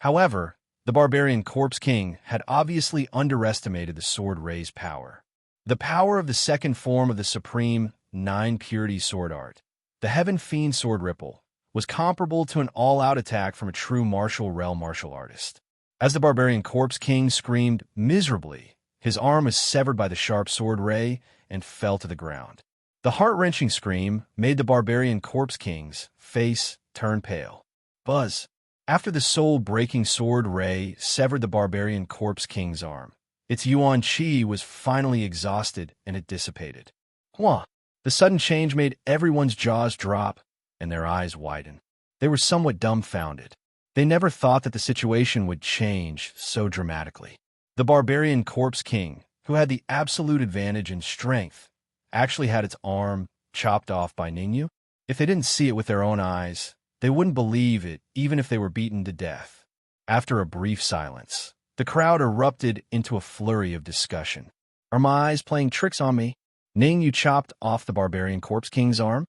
A: However, the Barbarian Corpse King had obviously underestimated the sword ray's power. The power of the second form of the supreme 9 Purity sword art, the Heaven Fiend Sword Ripple, was comparable to an all-out attack from a true martial realm martial artist. As the Barbarian Corpse King screamed miserably, his arm was severed by the sharp sword ray and fell to the ground. The heart-wrenching scream made the Barbarian Corpse King's face turn pale. Buzz! After the soul-breaking sword ray severed the Barbarian Corpse King's arm, its Yuan Qi was finally exhausted and it dissipated. The sudden change made everyone's jaws drop and their eyes widen. They were somewhat dumbfounded. They never thought that the situation would change so dramatically. The Barbarian Corpse King, who had the absolute advantage in strength, actually had its arm chopped off by Ning Yu. If they didn't see it with their own eyes, they wouldn't believe it even if they were beaten to death. After a brief silence, the crowd erupted into a flurry of discussion. Are my eyes playing tricks on me? Ning Yu chopped off the Barbarian Corpse King's arm?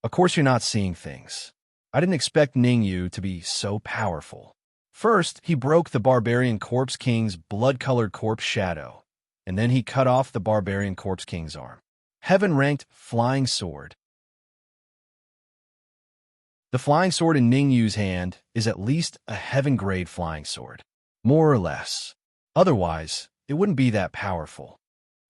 A: Of course you're not seeing things. I didn't expect Ning Yu to be so powerful. First, he broke the Barbarian Corpse King's blood-colored corpse shadow, and then he cut off the Barbarian Corpse King's arm. Heaven-ranked flying sword. The flying sword in Ningyu's hand is at least a heaven-grade flying sword. More or less. Otherwise, it wouldn't be that powerful.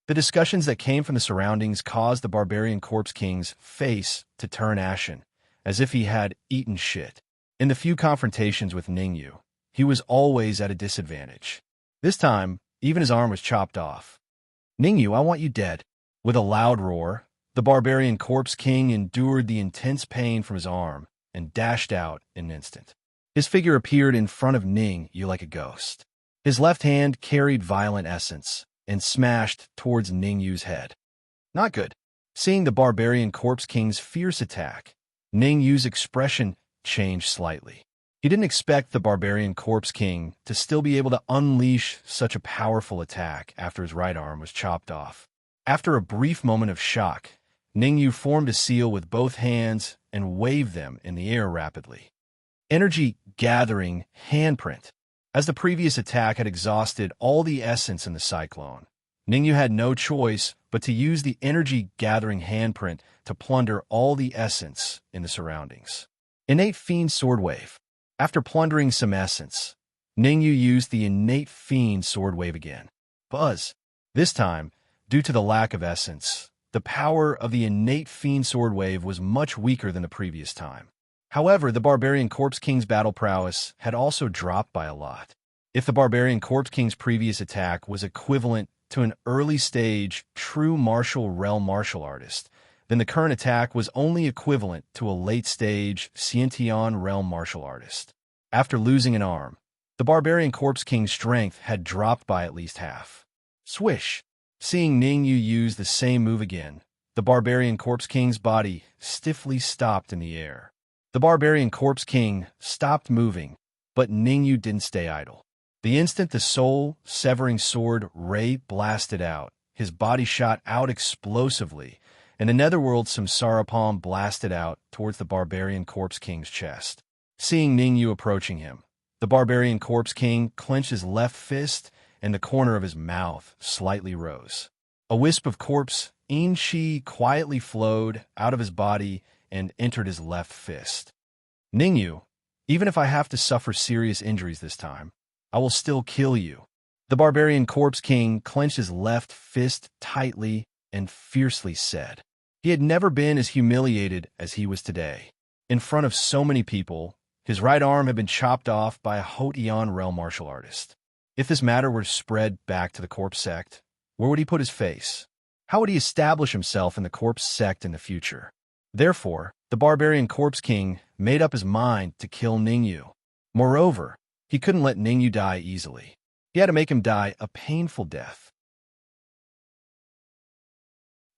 A: The discussions that came from the surroundings caused the barbarian corpse king's face to turn ashen, as if he had eaten shit. In the few confrontations with Ningyu, he was always at a disadvantage. This time, even his arm was chopped off. Ningyu, I want you dead. With a loud roar, the barbarian corpse king endured the intense pain from his arm and dashed out in an instant. His figure appeared in front of Ningyu like a ghost. His left hand carried violent essence and smashed towards Ningyu's head. Not good. Seeing the barbarian corpse king's fierce attack, Ningyu's expression changed slightly. He didn't expect the barbarian corpse king to still be able to unleash such a powerful attack after his right arm was chopped off. After a brief moment of shock, Ningyu formed a seal with both hands and waved them in the air rapidly. Energy gathering handprint. As the previous attack had exhausted all the essence in the cyclone, Ningyu had no choice but to use the energy-gathering handprint to plunder all the essence in the surroundings. Innate Fiend Sword Wave. After plundering some essence, Ningyu used the Innate Fiend Sword Wave again. Buzz. This time, due to the lack of essence, the power of the Innate Fiend Sword Wave was much weaker than the previous time. However, the Barbarian Corpse King's battle prowess had also dropped by a lot. If the Barbarian Corpse King's previous attack was equivalent to an early-stage true martial realm martial artist, then the current attack was only equivalent to a late-stage Xiantian realm martial artist. After losing an arm, the Barbarian Corpse King's strength had dropped by at least half. Swish! Seeing Ningyu use the same move again, the Barbarian Corpse King's body stiffly stopped in the air. The Barbarian Corpse King stopped moving, but Ningyu didn't stay idle. The instant the soul-severing sword ray blasted out, his body shot out explosively, and a netherworld samsara palm blasted out towards the Barbarian Corpse King's chest. Seeing Ningyu approaching him, the Barbarian Corpse King clenched his left fist and the corner of his mouth slightly rose. A wisp of corpse in-chi quietly flowed out of his body and entered his left fist. Ningyu, even if I have to suffer serious injuries this time, I will still kill you. The Barbarian Corpse King clenched his left fist tightly and fiercely said. He had never been as humiliated as he was today. In front of so many people, his right arm had been chopped off by a Hotian realm martial artist. If this matter were spread back to the corpse sect, where would he put his face? How would he establish himself in the corpse sect in the future? Therefore, the Barbarian Corpse King made up his mind to kill Ningyu. Moreover, he couldn't let Ningyu die easily. He had to make him die a painful death.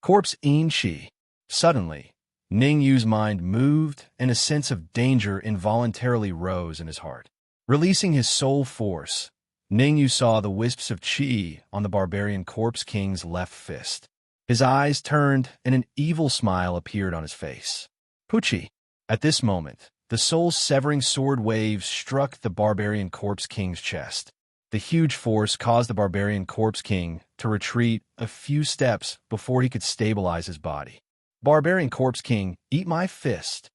A: Corpse in-chi. Suddenly, Ningyu's mind moved and a sense of danger involuntarily rose in his heart. Releasing his soul force, Ningyu saw the wisps of chi on the Barbarian Corpse King's left fist. His eyes turned and an evil smile appeared on his face. Puchi. At this moment, the soul-severing sword wave struck the Barbarian Corpse King's chest. The huge force caused the Barbarian Corpse King to retreat a few steps before he could stabilize his body. Barbarian Corpse King, eat my fist.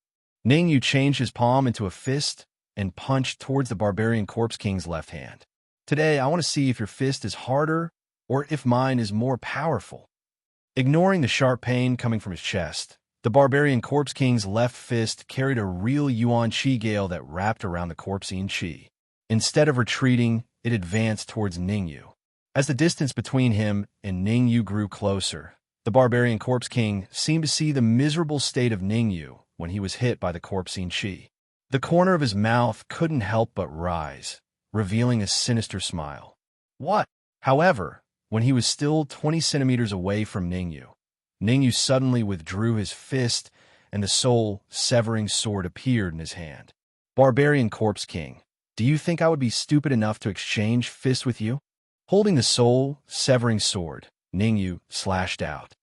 A: Ningyu changed his palm into a fist and punched towards the Barbarian Corpse King's left hand. Today, I want to see if your fist is harder or if mine is more powerful. Ignoring the sharp pain coming from his chest, the Barbarian Corpse King's left fist carried a real Yuan Chi gale that wrapped around the corpse in Chi. Instead of retreating, it advanced towards Ningyu. As the distance between him and Ningyu grew closer, the Barbarian Corpse King seemed to see the miserable state of Ningyu when he was hit by the corpse in Chi. The corner of his mouth couldn't help but rise, revealing a sinister smile. What? However, when he was still 20 centimeters away from Ningyu, Ningyu suddenly withdrew his fist and the soul-severing sword appeared in his hand. Barbarian Corpse King, do you think I would be stupid enough to exchange fists with you? Holding the soul-severing sword, Ningyu slashed out.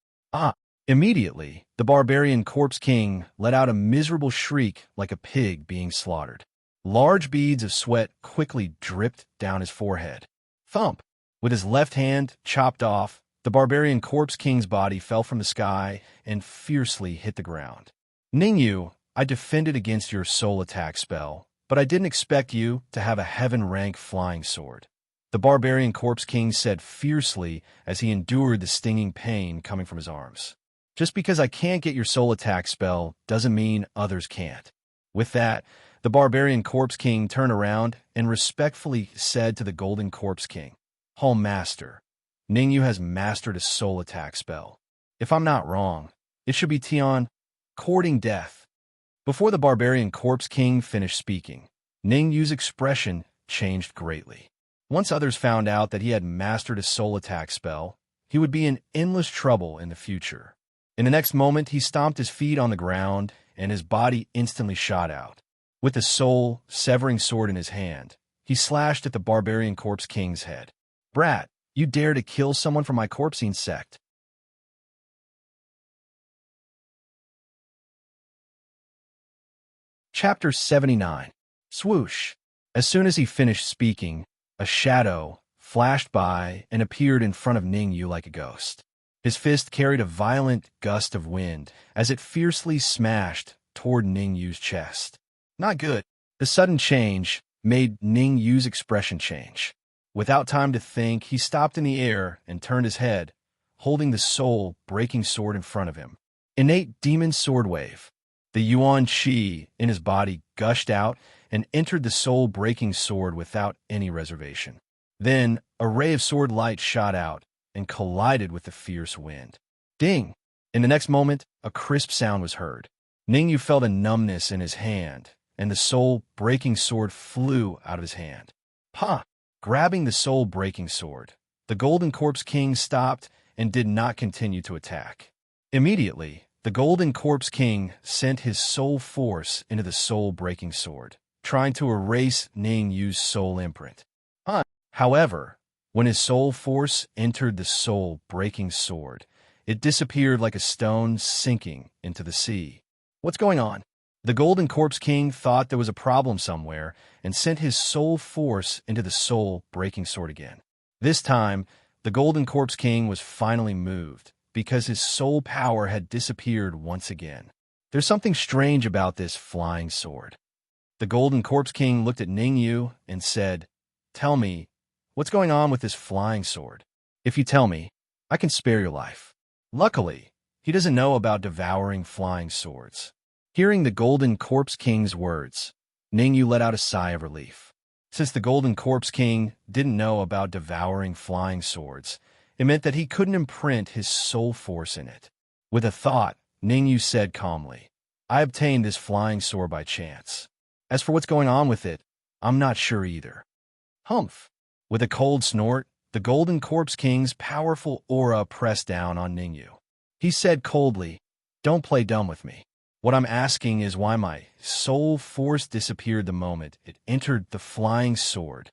A: Immediately, the Barbarian Corpse King let out a miserable shriek like a pig being slaughtered. Large beads of sweat quickly dripped down his forehead. Thump! With his left hand chopped off, The barbarian corpse king's body fell from the sky and fiercely hit the ground. Ningyu, I defended against your soul attack spell, but I didn't expect you to have a heaven-rank flying sword. The barbarian corpse king said fiercely as he endured the stinging pain coming from his arms. Just because I can't get your soul attack spell doesn't mean others can't. With that, the barbarian corpse king turned around and respectfully said to the golden corpse king, "Home master, Ningyu has mastered a soul attack spell. If I'm not wrong, it should be Tian, courting death." Before the barbarian corpse king finished speaking, Ningyu's expression changed greatly. Once others found out that he had mastered a soul attack spell, he would be in endless trouble in the future. In the next moment, he stomped his feet on the ground, and his body instantly shot out. With the soul-severing sword in his hand, he slashed at the barbarian corpse king's head. "Brat, you dare to kill someone from my corpsing sect?" Chapter 79. Swoosh. As soon as he finished speaking, a shadow flashed by and appeared in front of Ningyu like a ghost. His fist carried a violent gust of wind as it fiercely smashed toward Ningyu's chest. Not good. The sudden change made Ningyu's expression change. Without time to think, he stopped in the air and turned his head, holding the soul-breaking sword in front of him. Innate demon sword wave. The Yuan Qi in his body gushed out and entered the soul-breaking sword without any reservation. Then, a ray of sword light shot out and collided with the fierce wind. Ding! In the next moment, a crisp sound was heard. Ningyu felt a numbness in his hand, and the soul-breaking sword flew out of his hand. Ha! Grabbing the soul-breaking sword, the Golden Corpse King stopped and did not continue to attack. Immediately, the Golden Corpse King sent his soul force into the soul-breaking sword, trying to erase Ningyu's soul imprint. However, when his soul force entered the soul-breaking sword, it disappeared like a stone sinking into the sea. What's going on? The Golden Corpse King thought there was a problem somewhere and sent his soul force into the soul-breaking sword again. This time, the Golden Corpse King was finally moved because his soul power had disappeared once again. There's something strange about this flying sword. The Golden Corpse King looked at Ningyu and said, "Tell me, what's going on with this flying sword? If you tell me, I can spare your life." Luckily, he doesn't know about devouring flying swords. Hearing the Golden Corpse King's words, Ningyu let out a sigh of relief. Since the Golden Corpse King didn't know about devouring flying swords, it meant that he couldn't imprint his soul force in it. With a thought, Ningyu said calmly, "I obtained this flying sword by chance. As for what's going on with it, I'm not sure either." Humph! With a cold snort, the Golden Corpse King's powerful aura pressed down on Ningyu. He said coldly, "Don't play dumb with me. What I'm asking is why my soul force disappeared the moment it entered the flying sword."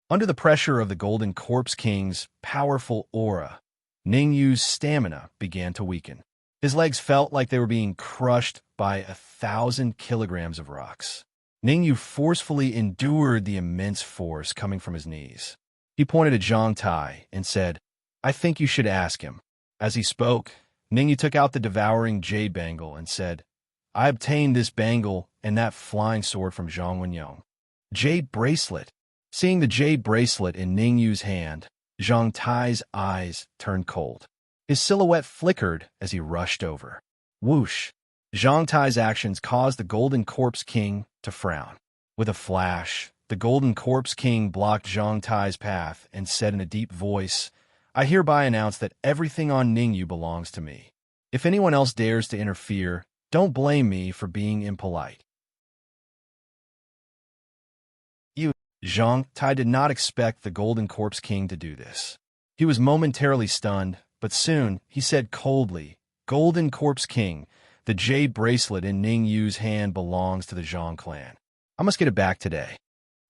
A: Under the pressure of the Golden Corpse King's powerful aura, Ningyu's stamina began to weaken. His legs felt like they were being crushed by 1,000 kilograms of rocks. Ningyu forcefully endured the immense force coming from his knees. He pointed at Zhang Tai and said, "I think you should ask him." As he spoke, Ningyu took out the devouring jade bangle and said, "I obtained this bangle and that flying sword from Zhang Wenyang." Jade bracelet. Seeing the jade bracelet in Ningyu's hand, Zhang Tai's eyes turned cold. His silhouette flickered as he rushed over. Whoosh! Zhang Tai's actions caused the Golden Corpse King to frown. With a flash, the Golden Corpse King blocked Zhang Tai's path and said in a deep voice, "I hereby announce that everything on Ningyu belongs to me. If anyone else dares to interfere, don't blame me for being impolite." Zhang Tai did not expect the Golden Corpse King to do this. He was momentarily stunned, but soon he said coldly, "Golden Corpse King, the jade bracelet in Ningyu's hand belongs to the Zhang clan. I must get it back today.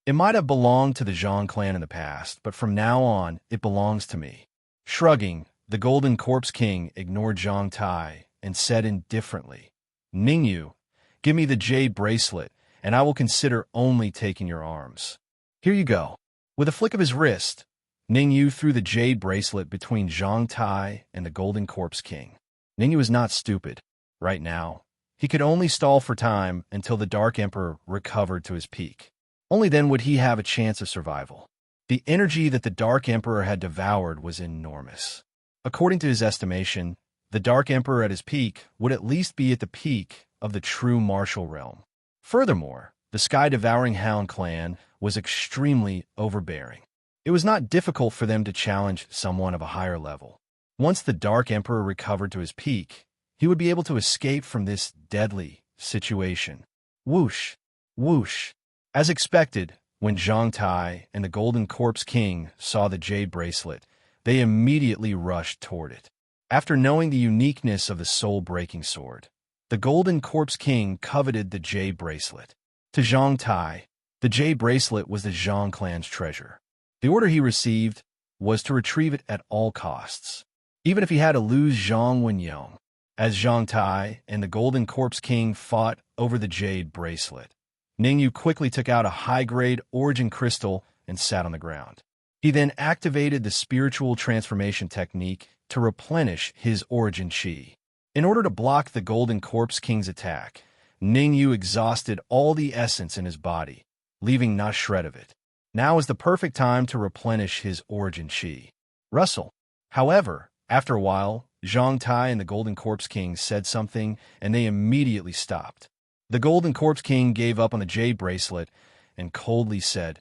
A: It might have belonged to the Zhang clan in the past, but from now on, it belongs to me." Shrugging, the Golden Corpse King ignored Zhang Tai and said indifferently, "Ningyu, give me the jade bracelet, and I will consider only taking your arms. Here you go." With a flick of his wrist, Ningyu threw the jade bracelet between Zhang Tai and the Golden Corpse King. Ningyu was not stupid. Right now, he could only stall for time until the Dark Emperor recovered to his peak. Only then would he have a chance of survival. The energy that the Dark Emperor had devoured was enormous. According to his estimation, the Dark Emperor at his peak would at least be at the peak of the true martial realm. Furthermore, the Sky-Devouring Hound clan was extremely overbearing. It was not difficult for them to challenge someone of a higher level. Once the Dark Emperor recovered to his peak, he would be able to escape from this deadly situation. Whoosh! Whoosh! As expected, when Zhang Tai and the Golden Corpse King saw the jade bracelet, they immediately rushed toward it. After knowing the uniqueness of the soul-breaking sword, the Golden Corpse King coveted the jade bracelet. To Zhang Tai, the jade bracelet was the Zhang clan's treasure. The order he received was to retrieve it at all costs, even if he had to lose Zhang Wenyang. As Zhang Tai and the Golden Corpse King fought over the jade bracelet, Ningyu quickly took out a high-grade origin crystal and sat on the ground. He then activated the spiritual transformation technique to replenish his origin chi. In order to block the Golden Corpse King's attack, Ningyu exhausted all the essence in his body, leaving not a shred of it. Now is the perfect time to replenish his origin chi. Rustle. However, after a while, Zhang Tai and the Golden Corpse King said something, and they immediately stopped. The Golden Corpse King gave up on the jade bracelet and coldly said,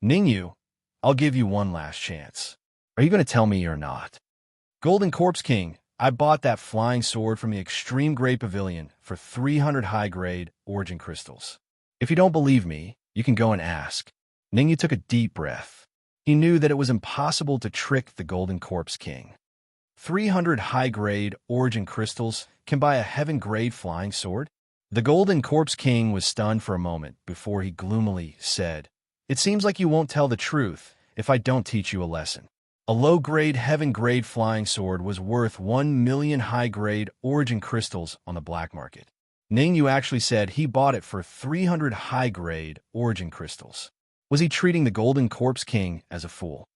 A: "Ningyu, I'll give you one last chance. Are you going to tell me or not?" Golden Corpse King, I bought that flying sword from the Extreme Grade Pavilion for 300 high-grade origin crystals. If you don't believe me, you can go and ask. Ningyu took a deep breath. He knew that it was impossible to trick the Golden Corpse King. 300 high-grade origin crystals can buy a heaven-grade flying sword? The Golden Corpse King was stunned for a moment before he gloomily said, "It seems like you won't tell the truth if I don't teach you a lesson." A low-grade, heaven-grade flying sword was worth 1 million high-grade origin crystals on the black market. Ningyu actually said he bought it for 300 high-grade origin crystals. Was he treating the Golden Corpse King as a fool?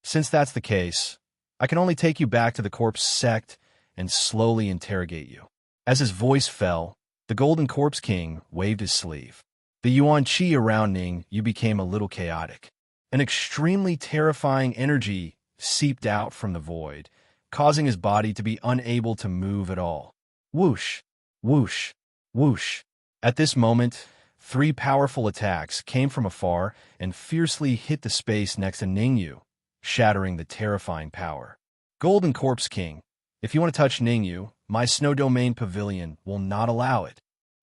A: Since that's the case, I can only take you back to the corpse sect and slowly interrogate you. As his voice fell, the Golden Corpse King waved his sleeve. The Yuan Qi around Ningyu became a little chaotic. An extremely terrifying energy seeped out from the void, causing his body to be unable to move at all. Whoosh, whoosh, whoosh. At this moment, 3 powerful attacks came from afar and fiercely hit the space next to Ningyu, shattering the terrifying power. Golden Corpse King, if you want to touch Ningyu, my Snow Domain Pavilion will not allow it.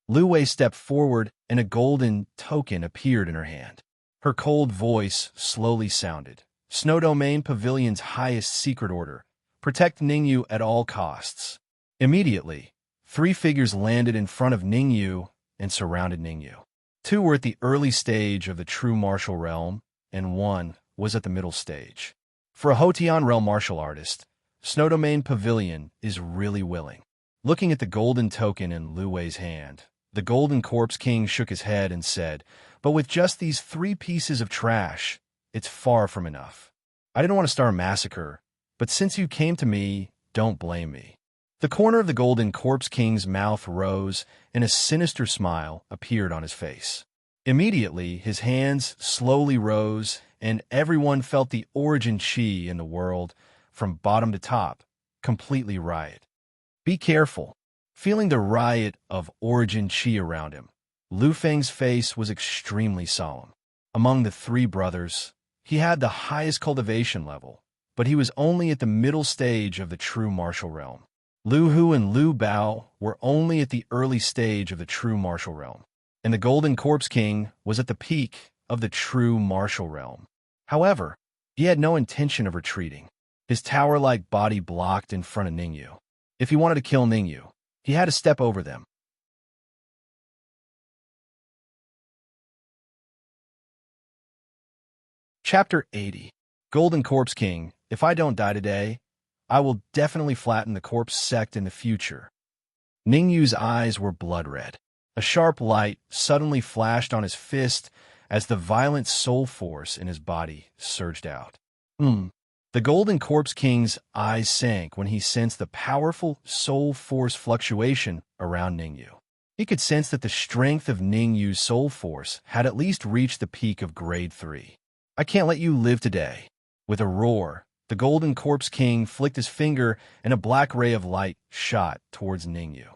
A: Lu Wei stepped forward and a golden token appeared in her hand. Her cold voice slowly sounded. Snow Domain Pavilion's highest secret order. Protect Ningyu at all costs. Immediately, 3 figures landed in front of Ningyu and surrounded Ningyu. 2 were at the early stage of the true martial realm, and 1 was at the middle stage. For a Hotian realm martial artist, Snow Domain Pavilion is really willing. Looking at the golden token in Lu Wei's hand, the Golden Corpse King shook his head and said, "But with just these 3 pieces of trash, it's far from enough. I didn't want to start a massacre, but since you came to me, don't blame me." The corner of the Golden Corpse King's mouth rose, and a sinister smile appeared on his face. Immediately, his hands slowly rose, and everyone felt the origin chi in the world, from bottom to top, completely riot. Be careful. Feeling the riot of origin chi around him, Lu Feng's face was extremely solemn. Among the 3 brothers, he had the highest cultivation level, but he was only at the middle stage of the true martial realm. Lu Hu and Lu Bao were only at the early stage of the true martial realm, and the Golden Corpse King was at the peak of the true martial realm. However, he had no intention of retreating. His tower-like body blocked in front of Ningyu. If he wanted to kill Ningyu, he had to step over them. Chapter 80. Golden Corpse King, if I don't die today, I will definitely flatten the corpse sect in the future. Ningyu's eyes were blood red. A sharp light suddenly flashed on his fist as the violent soul force in his body surged out. The Golden Corpse King's eyes sank when he sensed the powerful soul force fluctuation around Ningyu. He could sense that the strength of Ningyu's soul force had at least reached the peak of grade 3. I can't let you live today. With a roar, the Golden Corpse King flicked his finger and a black ray of light shot towards Ningyu.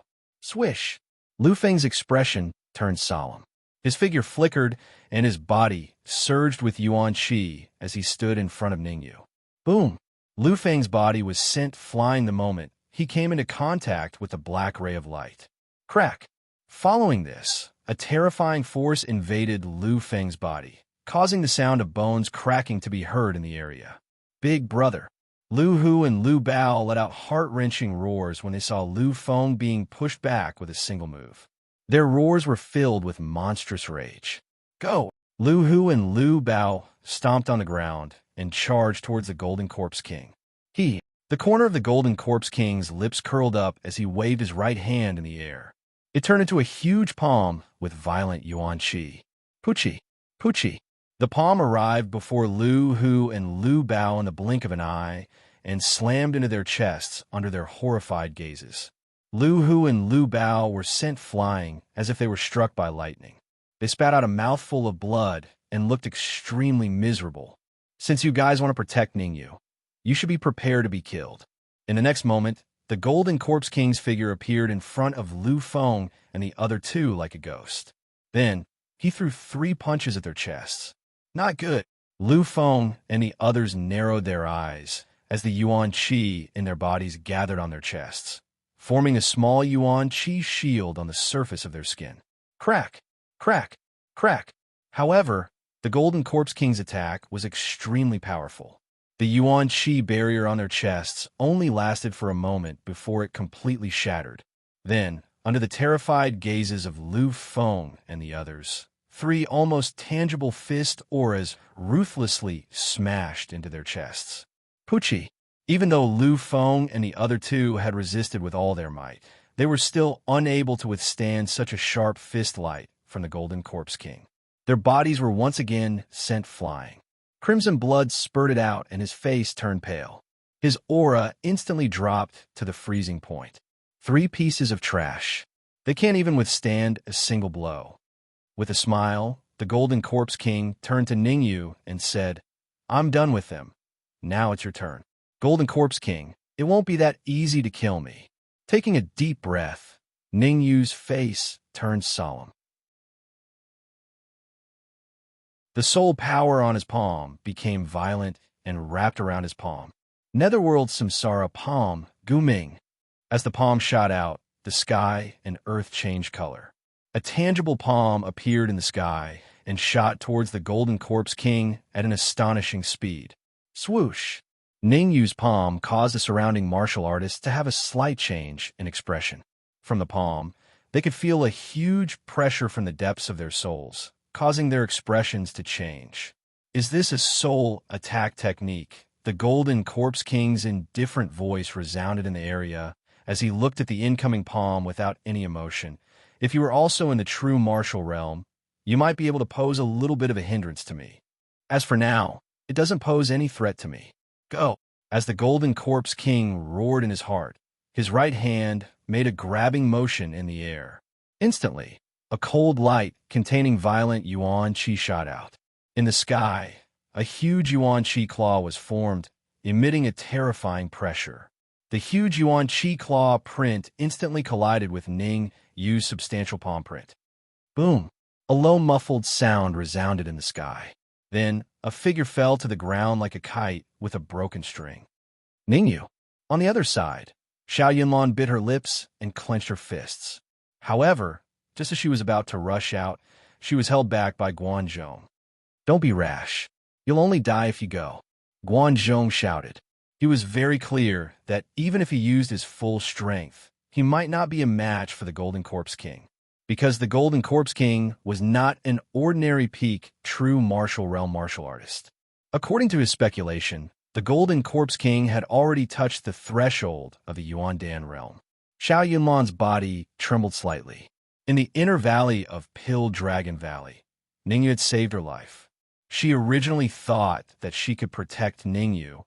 A: Swish! Lu Feng's expression turned solemn. His figure flickered and his body surged with yuan qi as he stood in front of Ningyu. Boom! Lu Feng's body was sent flying the moment he came into contact with the black ray of light. Crack! Following this, a terrifying force invaded Lu Feng's body, causing the sound of bones cracking to be heard in the area. Big brother! Lu Hu and Lu Bao let out heart-wrenching roars when they saw Lu Feng being pushed back with a single move. Their roars were filled with monstrous rage. Go! Lu Hu and Lu Bao stomped on the ground and charged towards the Golden Corpse King. The corner of the Golden Corpse King's lips curled up as he waved his right hand in the air. It turned into a huge palm with violent yuan qi. Puchi! Puchi! The palm arrived before Lu Hu and Lu Bao in the blink of an eye and slammed into their chests under their horrified gazes. Lu Hu and Lu Bao were sent flying as if they were struck by lightning. They spat out a mouthful of blood and looked extremely miserable. Since you guys want to protect Ningyu, you should be prepared to be killed. In the next moment, the Golden Corpse King's figure appeared in front of Lu Feng and the other two like a ghost. Then, he threw 3 punches at their chests. Not good. Lu Feng and the others narrowed their eyes as the yuan qi in their bodies gathered on their chests, forming a small yuan qi shield on the surface of their skin. Crack! Crack! Crack! However, the Golden Corpse King's attack was extremely powerful. The yuan qi barrier on their chests only lasted for a moment before it completely shattered. Then, under the terrified gazes of Lu Feng and the others, 3 almost tangible fist auras ruthlessly smashed into their chests. Puchi! Even though Lu Feng and the other 2 had resisted with all their might, they were still unable to withstand such a sharp fist light from the Golden Corpse King. Their bodies were once again sent flying. Crimson blood spurted out and his face turned pale. His aura instantly dropped to the freezing point. 3 pieces of trash. They can't even withstand a single blow. With a smile, the Golden Corpse King turned to Ningyu and said, I'm done with them. Now it's your turn. Golden Corpse King, it won't be that easy to kill me. Taking a deep breath, Ningyu's face turned solemn. The soul power on his palm became violent and wrapped around his palm. Netherworld Samsara Palm, Guming. As the palm shot out, the sky and earth changed color. A tangible palm appeared in the sky and shot towards the Golden Corpse King at an astonishing speed. Swoosh! Ningyu's palm caused the surrounding martial artists to have a slight change in expression. From the palm, they could feel a huge pressure from the depths of their souls, causing their expressions to change. Is this a soul attack technique? The Golden Corpse King's indifferent voice resounded in the area as he looked at the incoming palm without any emotion. If you were also in the true martial realm, you might be able to pose a little bit of a hindrance to me. As for now, it doesn't pose any threat to me. Go! As the Golden Corpse King roared in his heart, his right hand made a grabbing motion in the air. Instantly, a cold light containing violent yuan qi shot out. In the sky, a huge yuan qi claw was formed, emitting a terrifying pressure. The huge yuan qi claw print instantly collided with Ning Yu's substantial palm print. Boom! A low muffled sound resounded in the sky. Then, a figure fell to the ground like a kite with a broken string. Ningyu. On the other side, Xiao Yunlan bit her lips and clenched her fists. However, just as she was about to rush out, she was held back by Guanzhong. Don't be rash. You'll only die if you go, Guanzhong shouted. He was very clear that even if he used his full strength, he might not be a match for the Golden Corpse King, because the Golden Corpse King was not an ordinary peak true martial realm martial artist. According to his speculation, the Golden Corpse King had already touched the threshold of the Yuandan realm. Xiao Yunlan's body trembled slightly. In the inner valley of Pill Dragon Valley, Ningyu had saved her life. She originally thought that she could protect Ningyu,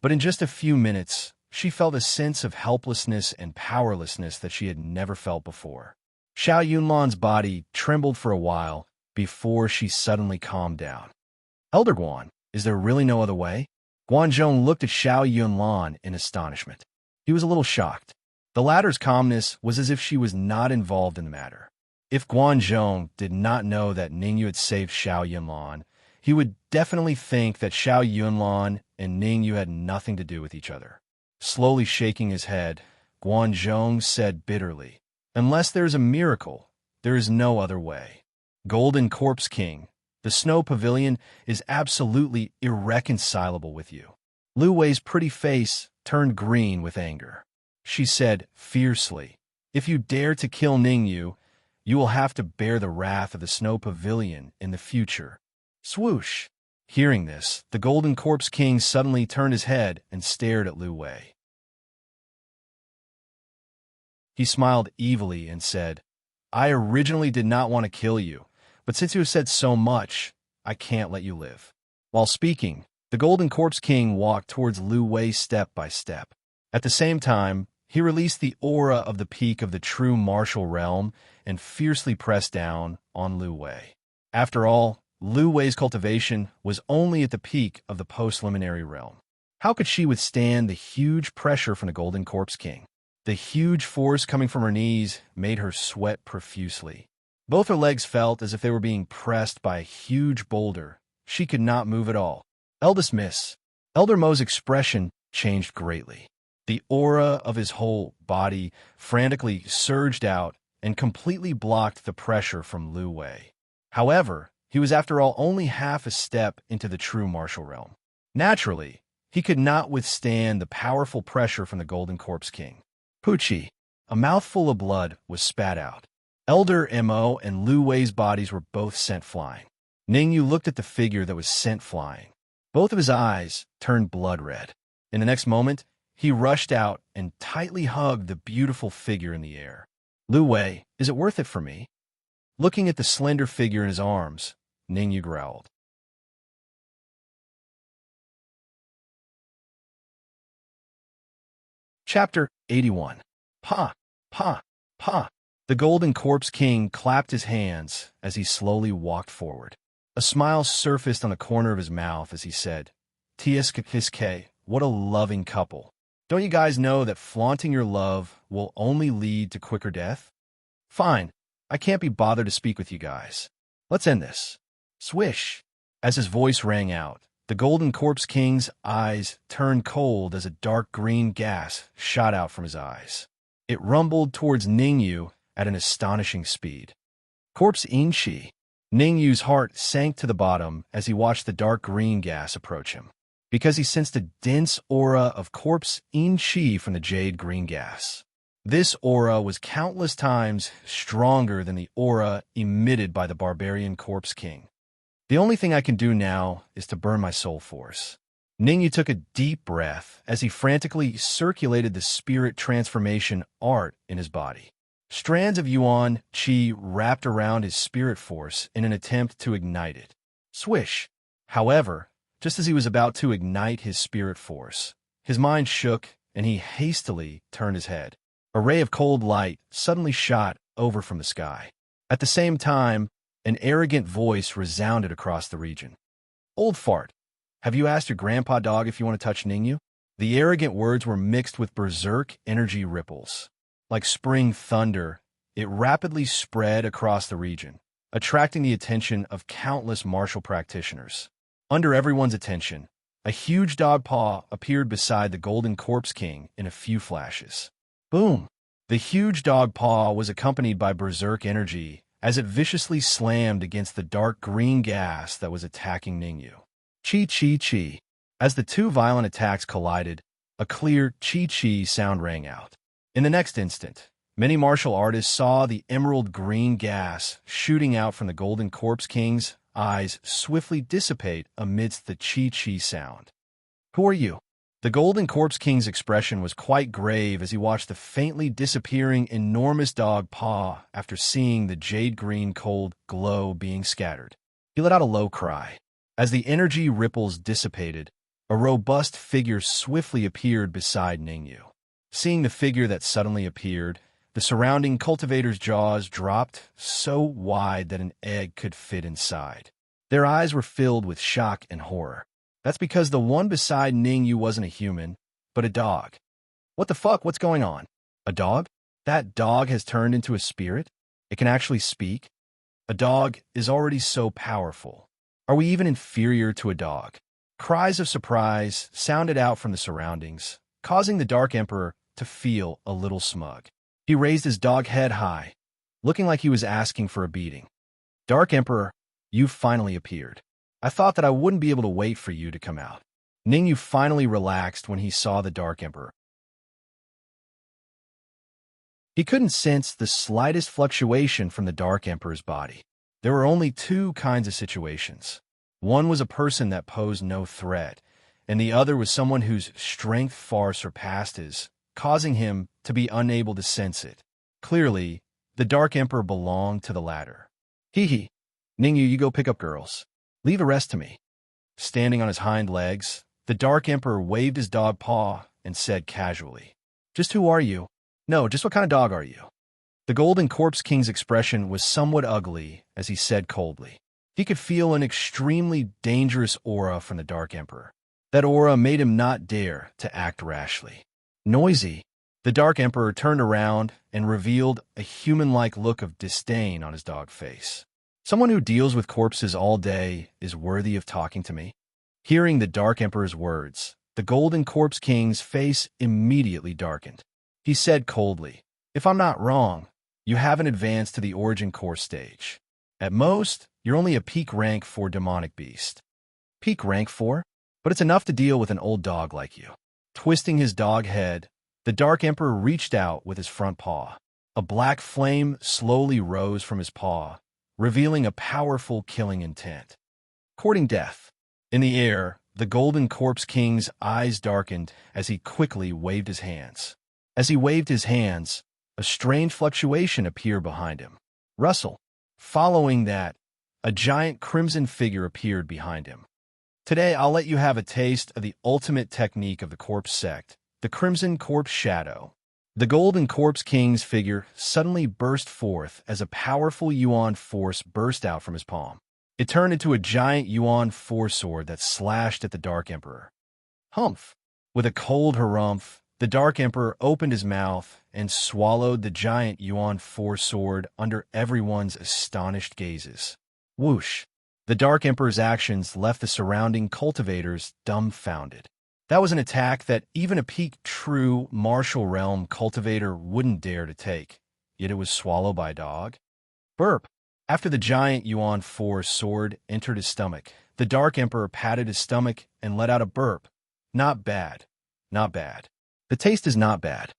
A: but in just a few minutes, she felt a sense of helplessness and powerlessness that she had never felt before. Xiao Yunlan's body trembled for a while before she suddenly calmed down. Elder Guan, is there really no other way? Guanzhong looked at Xiao Yunlan in astonishment. He was a little shocked. The latter's calmness was as if she was not involved in the matter. If Guanzhong did not know that Ningyu had saved Xiao Yunlan, he would definitely think that Xiao Yunlan and Ningyu had nothing to do with each other. Slowly shaking his head, Guanzhong said bitterly, "Unless there is a miracle, there is no other way. Golden Corpse King, the Snow Pavilion is absolutely irreconcilable with you." Lu Wei's pretty face turned green with anger. She said fiercely, "If you dare to kill Ningyu, you will have to bear the wrath of the Snow Pavilion in the future." Swoosh! Hearing this, the Golden Corpse King suddenly turned his head and stared at Lu Wei. He smiled evilly and said, "I originally did not want to kill you, but since you have said so much, I can't let you live." While speaking, the Golden Corpse King walked towards Lu Wei step by step. At the same time, he released the aura of the peak of the true martial realm and fiercely pressed down on Lu Wei. After all, Lu Wei's cultivation was only at the peak of the post-liminary realm. How could she withstand the huge pressure from the Golden Corpse King? The huge force coming from her knees made her sweat profusely. Both her legs felt as if they were being pressed by a huge boulder. She could not move at all. Eldest Miss. Elder Mo's expression changed greatly. The aura of his whole body frantically surged out and completely blocked the pressure from Lu Wei. However, he was after all only half a step into the true martial realm. Naturally, he could not withstand the powerful pressure from the Golden Corpse King. Poochie, a mouthful of blood was spat out. Elder Mo and Lu Wei's bodies were both sent flying. Ningyu looked at the figure that was sent flying. Both of his eyes turned blood red. In the next moment, he rushed out and tightly hugged the beautiful figure in the air. "Lu Wei, is it worth it for me?" Looking at the slender figure in his arms, Ningyu growled. Chapter 81. Pa, pa, pa. The Golden Corpse King clapped his hands as he slowly walked forward. A smile surfaced on the corner of his mouth as he said, "Tsk, what a loving couple. Don't you guys know that flaunting your love will only lead to quicker death? Fine, I can't be bothered to speak with you guys. Let's end this." Swish! As his voice rang out, the Golden Corpse King's eyes turned cold as a dark green gas shot out from his eyes. It rumbled towards Ningyu at an astonishing speed. Corpse Inchi. Ningyu's heart sank to the bottom as he watched the dark green gas approach him, because he sensed a dense aura of Corpse Inchi from the jade green gas. This aura was countless times stronger than the aura emitted by the barbarian Corpse King. The only thing I can do now is to burn my soul force. Ningyu took a deep breath as he frantically circulated the spirit transformation art in his body. Strands of yuan qi wrapped around his spirit force in an attempt to ignite it. Swish! However, just as he was about to ignite his spirit force, his mind shook and he hastily turned his head. A ray of cold light suddenly shot over from the sky. At the same time, an arrogant voice resounded across the region. "Old fart, have you asked your grandpa dog if you want to touch Ningyu?" The arrogant words were mixed with berserk energy ripples. Like spring thunder, it rapidly spread across the region, attracting the attention of countless martial practitioners. Under everyone's attention, a huge dog paw appeared beside the Golden Corpse King in a few flashes. Boom! The huge dog paw was accompanied by berserk energy as it viciously slammed against the dark green gas that was attacking Ningyu. Chi chi chi. As the two violent attacks collided, a clear chi chi sound rang out. In the next instant, many martial artists saw the emerald green gas shooting out from the Golden Corpse King's eyes swiftly dissipate amidst the chi chi sound. "Who are you?" The Golden Corpse King's expression was quite grave as he watched the faintly disappearing enormous dog paw after seeing the jade green cold glow being scattered. He let out a low cry. As the energy ripples dissipated, a robust figure swiftly appeared beside Ningyu. Seeing the figure that suddenly appeared, the surrounding cultivators' jaws dropped so wide that an egg could fit inside. Their eyes were filled with shock and horror. That's because the one beside Ningyu wasn't a human, but a dog. What the fuck? What's going on? A dog? That dog has turned into a spirit? It can actually speak? A dog is already so powerful. Are we even inferior to a dog? Cries of surprise sounded out from the surroundings, causing the Dark Emperor to feel a little smug. He raised his dog head high, looking like he was asking for a beating. Dark Emperor, you've finally appeared. I thought that I wouldn't be able to wait for you to come out. Ningyu finally relaxed when he saw the Dark Emperor. He couldn't sense the slightest fluctuation from the Dark Emperor's body. There were only two kinds of situations. One was a person that posed no threat, and the other was someone whose strength far surpassed his, causing him to be unable to sense it. Clearly, the Dark Emperor belonged to the latter. Hee. Ningyu, you go pick up girls. Leave the rest to me. Standing on his hind legs, the Dark Emperor waved his dog paw and said casually, "Just who are you? No, just what kind of dog are you?" The Golden Corpse King's expression was somewhat ugly as he said coldly. He could feel an extremely dangerous aura from the Dark Emperor. That aura made him not dare to act rashly. Noisy, the Dark Emperor turned around and revealed a human-like look of disdain on his dog face. Someone who deals with corpses all day is worthy of talking to me? Hearing the Dark Emperor's words, the Golden Corpse King's face immediately darkened. He said coldly, "If I'm not wrong, you haven't advanced to the Origin Core stage. At most, you're only a peak rank 4 demonic beast." Peak rank 4? But it's enough to deal with an old dog like you. Twisting his dog head, the Dark Emperor reached out with his front paw. A black flame slowly rose from his paw, revealing a powerful killing intent. Courting death. In the air, the Golden Corpse King's eyes darkened as he quickly waved his hands. As he waved his hands, a strange fluctuation appeared behind him. Rustle. Following that, a giant crimson figure appeared behind him. Today, I'll let you have a taste of the ultimate technique of the Corpse Sect, the Crimson Corpse Shadow. The Golden Corpse King's figure suddenly burst forth as a powerful Yuan force burst out from his palm. It turned into a giant Yuan force sword that slashed at the Dark Emperor. Humph! With a cold harumph, the Dark Emperor opened his mouth and swallowed the giant Yuan force sword under everyone's astonished gazes. Whoosh! The Dark Emperor's actions left the surrounding cultivators dumbfounded. That was an attack that even a peak true martial realm cultivator wouldn't dare to take, yet it was swallowed by a dog. Burp! After the giant Yuan force sword entered his stomach, the Dark Emperor patted his stomach and let out a burp. Not bad. Not bad. The taste is not bad.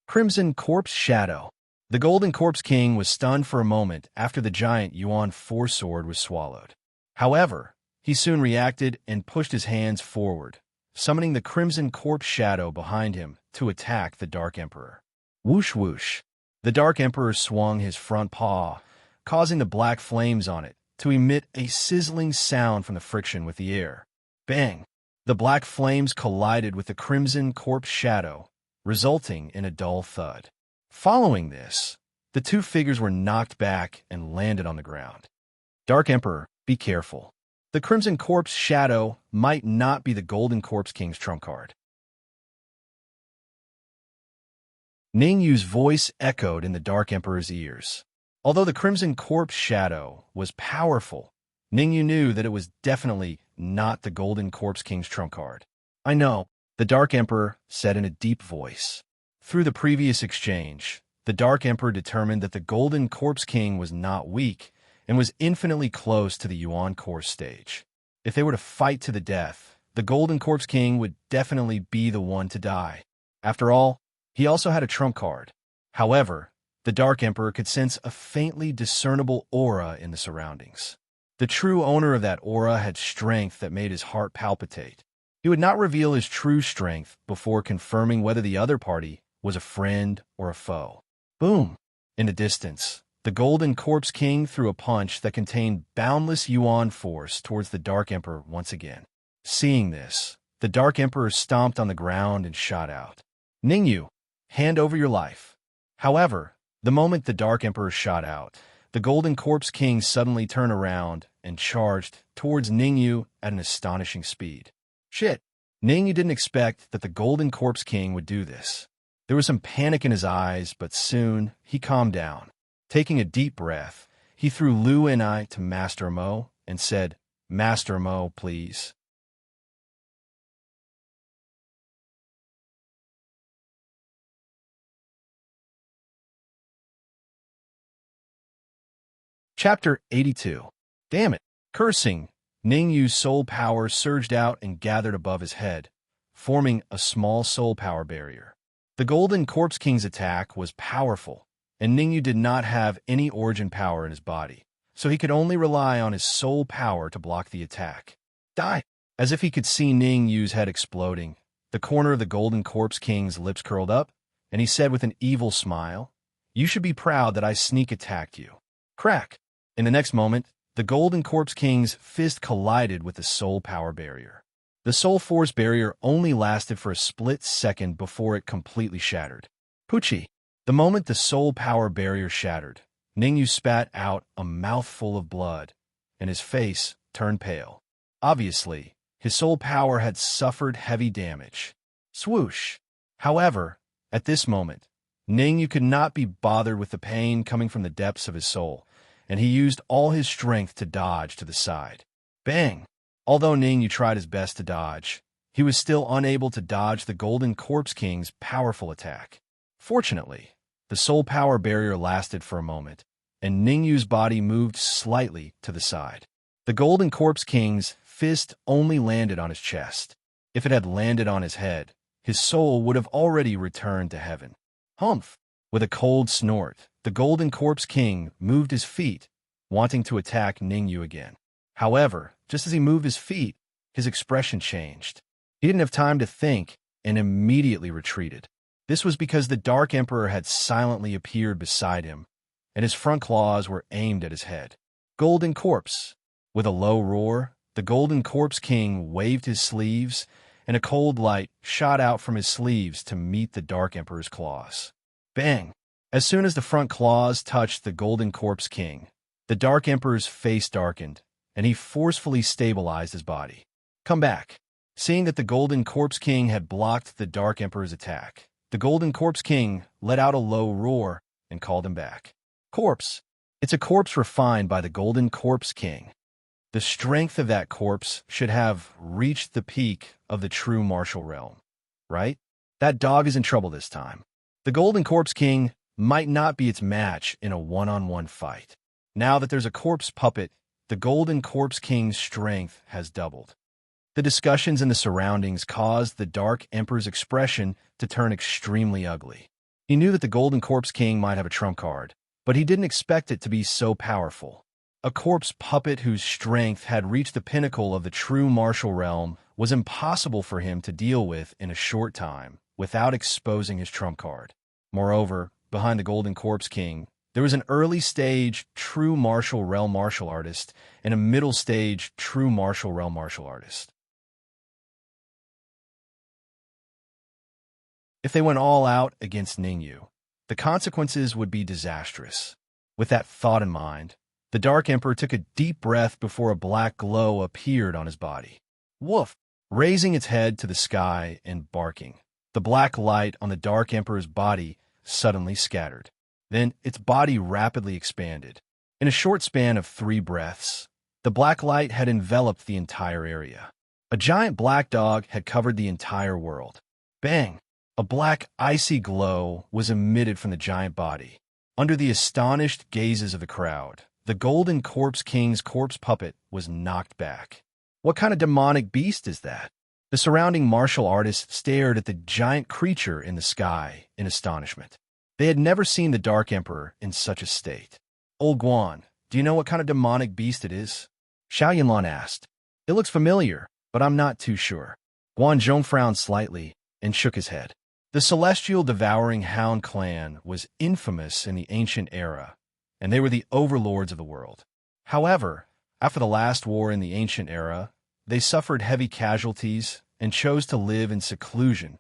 A: Crimson Corpse Shadow. The Golden Corpse King was stunned for a moment after the giant Yuan force sword was swallowed. However, he soon reacted and pushed his hands forward, summoning the Crimson Corpse Shadow behind him to attack the Dark Emperor. Whoosh whoosh. The Dark Emperor swung his front paw, causing the black flames on it to emit a sizzling sound from the friction with the air. Bang! The black flames collided with the Crimson Corpse Shadow, resulting in a dull thud. Following this, the two figures were knocked back and landed on the ground. Dark Emperor, be careful. The Crimson Corpse Shadow might not be the Golden Corpse King's trump card. Ningyu's voice echoed in the Dark Emperor's ears. Although the Crimson Corpse Shadow was powerful, Ningyu knew that it was definitely not the Golden Corpse King's trump card. "I know," the Dark Emperor said in a deep voice. Through the previous exchange, the Dark Emperor determined that the Golden Corpse King was not weak and was infinitely close to the Yuan Core stage. If they were to fight to the death, the Golden Corpse King would definitely be the one to die. After all, he also had a trump card. However, the Dark Emperor could sense a faintly discernible aura in the surroundings. The true owner of that aura had strength that made his heart palpitate. He would not reveal his true strength before confirming whether the other party was a friend or a foe. Boom! In the distance, the Golden Corpse King threw a punch that contained boundless yuan force towards the Dark Emperor once again. Seeing this, the Dark Emperor stomped on the ground and shot out. Ningyu, hand over your life. However, the moment the Dark Emperor shot out, the Golden Corpse King suddenly turned around and charged towards Ningyu at an astonishing speed. Shit! Ningyu didn't expect that the Golden Corpse King would do this. There was some panic in his eyes, but soon he calmed down. Taking a deep breath, he threw Lu and I to Master Mo and said, "Master Mo, please." Chapter 82. Damn it! Cursing, Ningyu's soul power surged out and gathered above his head, forming a small soul power barrier. The Golden Corpse King's attack was powerful, and Ningyu did not have any origin power in his body, so he could only rely on his soul power to block the attack. Die! As if he could see Ningyu's head exploding, the corner of the Golden Corpse King's lips curled up, and he said with an evil smile, "You should be proud that I sneak attacked you." Crack! In the next moment, the Golden Corpse King's fist collided with the soul power barrier. The soul force barrier only lasted for a split second before it completely shattered. Poochie! The moment the soul power barrier shattered, Ningyu spat out a mouthful of blood, and his face turned pale. Obviously, his soul power had suffered heavy damage. Swoosh! However, at this moment, Ningyu could not be bothered with the pain coming from the depths of his soul, and he used all his strength to dodge to the side. Bang! Although Ningyu tried his best to dodge, he was still unable to dodge the Golden Corpse King's powerful attack. Fortunately, the soul power barrier lasted for a moment, and Ningyu's body moved slightly to the side. The Golden Corpse King's fist only landed on his chest. If it had landed on his head, his soul would have already returned to heaven. Humph! With a cold snort, the Golden Corpse King moved his feet, wanting to attack Ningyu again. However, just as he moved his feet, his expression changed. He didn't have time to think and immediately retreated. This was because the Dark Emperor had silently appeared beside him, and his front claws were aimed at his head. Golden Corpse! With a low roar, the Golden Corpse King waved his sleeves, and a cold light shot out from his sleeves to meet the Dark Emperor's claws. Bang! As soon as the front claws touched the Golden Corpse King, the Dark Emperor's face darkened, and he forcefully stabilized his body. Come back! Seeing that the Golden Corpse King had blocked the Dark Emperor's attack, the Golden Corpse King let out a low roar and called him back. Corpse! It's a corpse refined by the Golden Corpse King. The strength of that corpse should have reached the peak of the true martial realm, right? That dog is in trouble this time. The Golden Corpse King might not be its match in a one-on-one fight. Now that there's a corpse puppet, the Golden Corpse King's strength has doubled. The discussions in the surroundings caused the Dark Emperor's expression to turn extremely ugly. He knew that the Golden Corpse King might have a trump card, but he didn't expect it to be so powerful. A corpse puppet whose strength had reached the pinnacle of the true martial realm was impossible for him to deal with in a short time without exposing his trump card. Moreover, behind the Golden Corpse King, there was an early-stage true martial realm martial artist and a middle-stage true martial realm martial artist. If they went all out against Ningyu, the consequences would be disastrous. With that thought in mind, the Dark Emperor took a deep breath before a black glow appeared on his body. Woof! Raising its head to the sky and barking, the black light on the Dark Emperor's body suddenly scattered. Then its body rapidly expanded. In a short span of 3 breaths, the black light had enveloped the entire area. A giant black dog had covered the entire world. Bang! A black, icy glow was emitted from the giant body. Under the astonished gazes of the crowd, the Golden Corpse King's corpse puppet was knocked back. What kind of demonic beast is that? The surrounding martial artists stared at the giant creature in the sky in astonishment. They had never seen the Dark Emperor in such a state. Old Guan, do you know what kind of demonic beast it is? Xiao Yinlan asked. It looks familiar, but I'm not too sure. Guan Zhong frowned slightly and shook his head. The Celestial Devouring Hound clan was infamous in the ancient era, and they were the overlords of the world. However, after the last war in the ancient era, they suffered heavy casualties and chose to live in seclusion,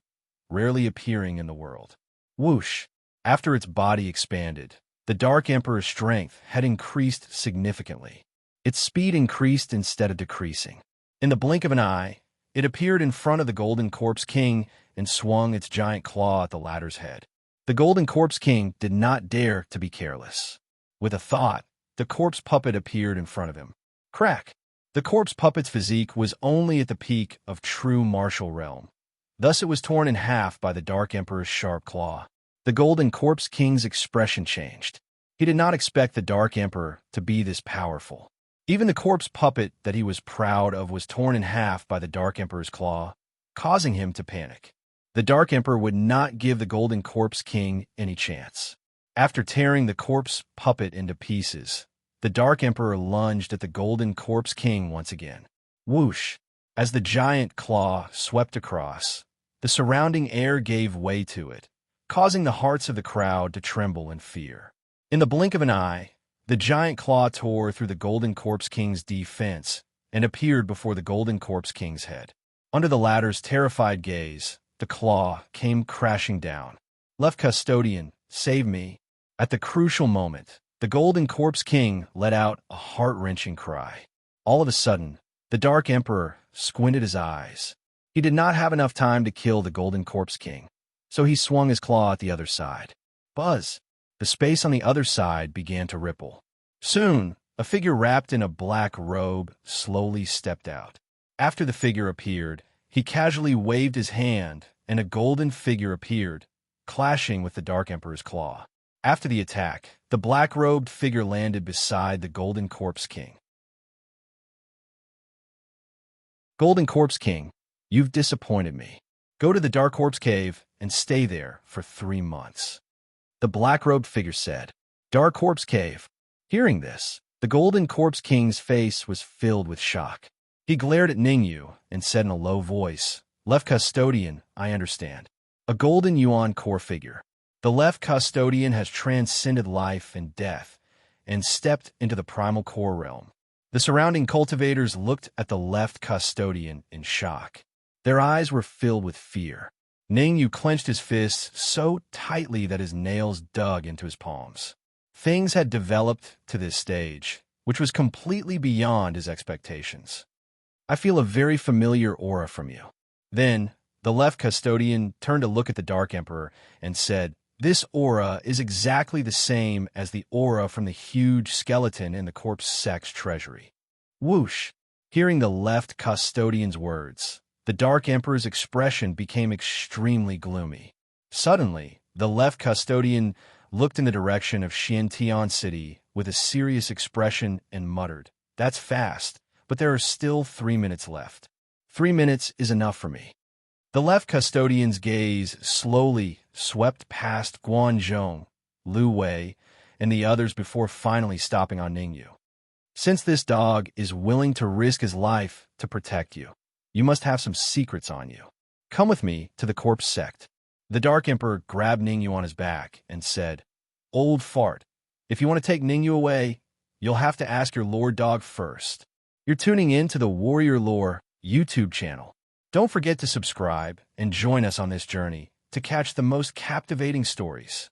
A: rarely appearing in the world. Whoosh! After its body expanded, the Dark Emperor's strength had increased significantly. Its speed increased instead of decreasing. In the blink of an eye, it appeared in front of the Golden Corpse King and swung its giant claw at the latter's head. The Golden Corpse King did not dare to be careless. With a thought, the corpse puppet appeared in front of him. Crack! The corpse puppet's physique was only at the peak of true martial realm. Thus it was torn in half by the Dark Emperor's sharp claw. The Golden Corpse King's expression changed. He did not expect the Dark Emperor to be this powerful. Even the corpse puppet that he was proud of was torn in half by the Dark Emperor's claw, causing him to panic. The Dark Emperor would not give the Golden Corpse King any chance. After tearing the corpse puppet into pieces, the Dark Emperor lunged at the Golden Corpse King once again. Whoosh! As the giant claw swept across, the surrounding air gave way to it, causing the hearts of the crowd to tremble in fear. In the blink of an eye, the giant claw tore through the Golden Corpse King's defense and appeared before the Golden Corpse King's head. Under the latter's terrified gaze, the claw came crashing down. Left Custodian, save me. At the crucial moment, the Golden Corpse King let out a heart-wrenching cry. All of a sudden, the Dark Emperor squinted his eyes. He did not have enough time to kill the Golden Corpse King, so he swung his claw at the other side. Buzz! The space on the other side began to ripple. Soon, a figure wrapped in a black robe slowly stepped out. After the figure appeared, he casually waved his hand, and a golden figure appeared, clashing with the Dark Emperor's claw. After the attack, the black-robed figure landed beside the Golden Corpse King. Golden Corpse King, you've disappointed me. Go to the Dark Corpse Cave and stay there for 3 months. The black-robed figure said. Dark Corpse Cave. Hearing this, the Golden Corpse King's face was filled with shock. He glared at Ningyu and said in a low voice, Left Custodian, I understand. A golden yuan core figure. The Left Custodian has transcended life and death and stepped into the primal core realm. The surrounding cultivators looked at the Left Custodian in shock. Their eyes were filled with fear. Ningyu clenched his fists so tightly that his nails dug into his palms. Things had developed to this stage, which was completely beyond his expectations. I feel a very familiar aura from you. Then, the Left Custodian turned to look at the Dark Emperor and said, This aura is exactly the same as the aura from the huge skeleton in the corpse sect's treasury. Whoosh! Hearing the Left Custodian's words, the Dark Emperor's expression became extremely gloomy. Suddenly, the Left Custodian looked in the direction of Xiantian City with a serious expression and muttered, That's fast, but there are still 3 minutes left. 3 minutes is enough for me. The Left Custodian's gaze slowly swept past Guanzhong, Lu Wei, and the others before finally stopping on Ningyu. Since this dog is willing to risk his life to protect you, you must have some secrets on you. Come with me to the corpse sect. The Dark Emperor grabbed Ningyu on his back and said, Old fart, if you want to take Ningyu away, you'll have to ask your Lord Dog first. You're tuning in to the Warrior Lore YouTube channel. Don't forget to subscribe and join us on this journey to catch the most captivating stories.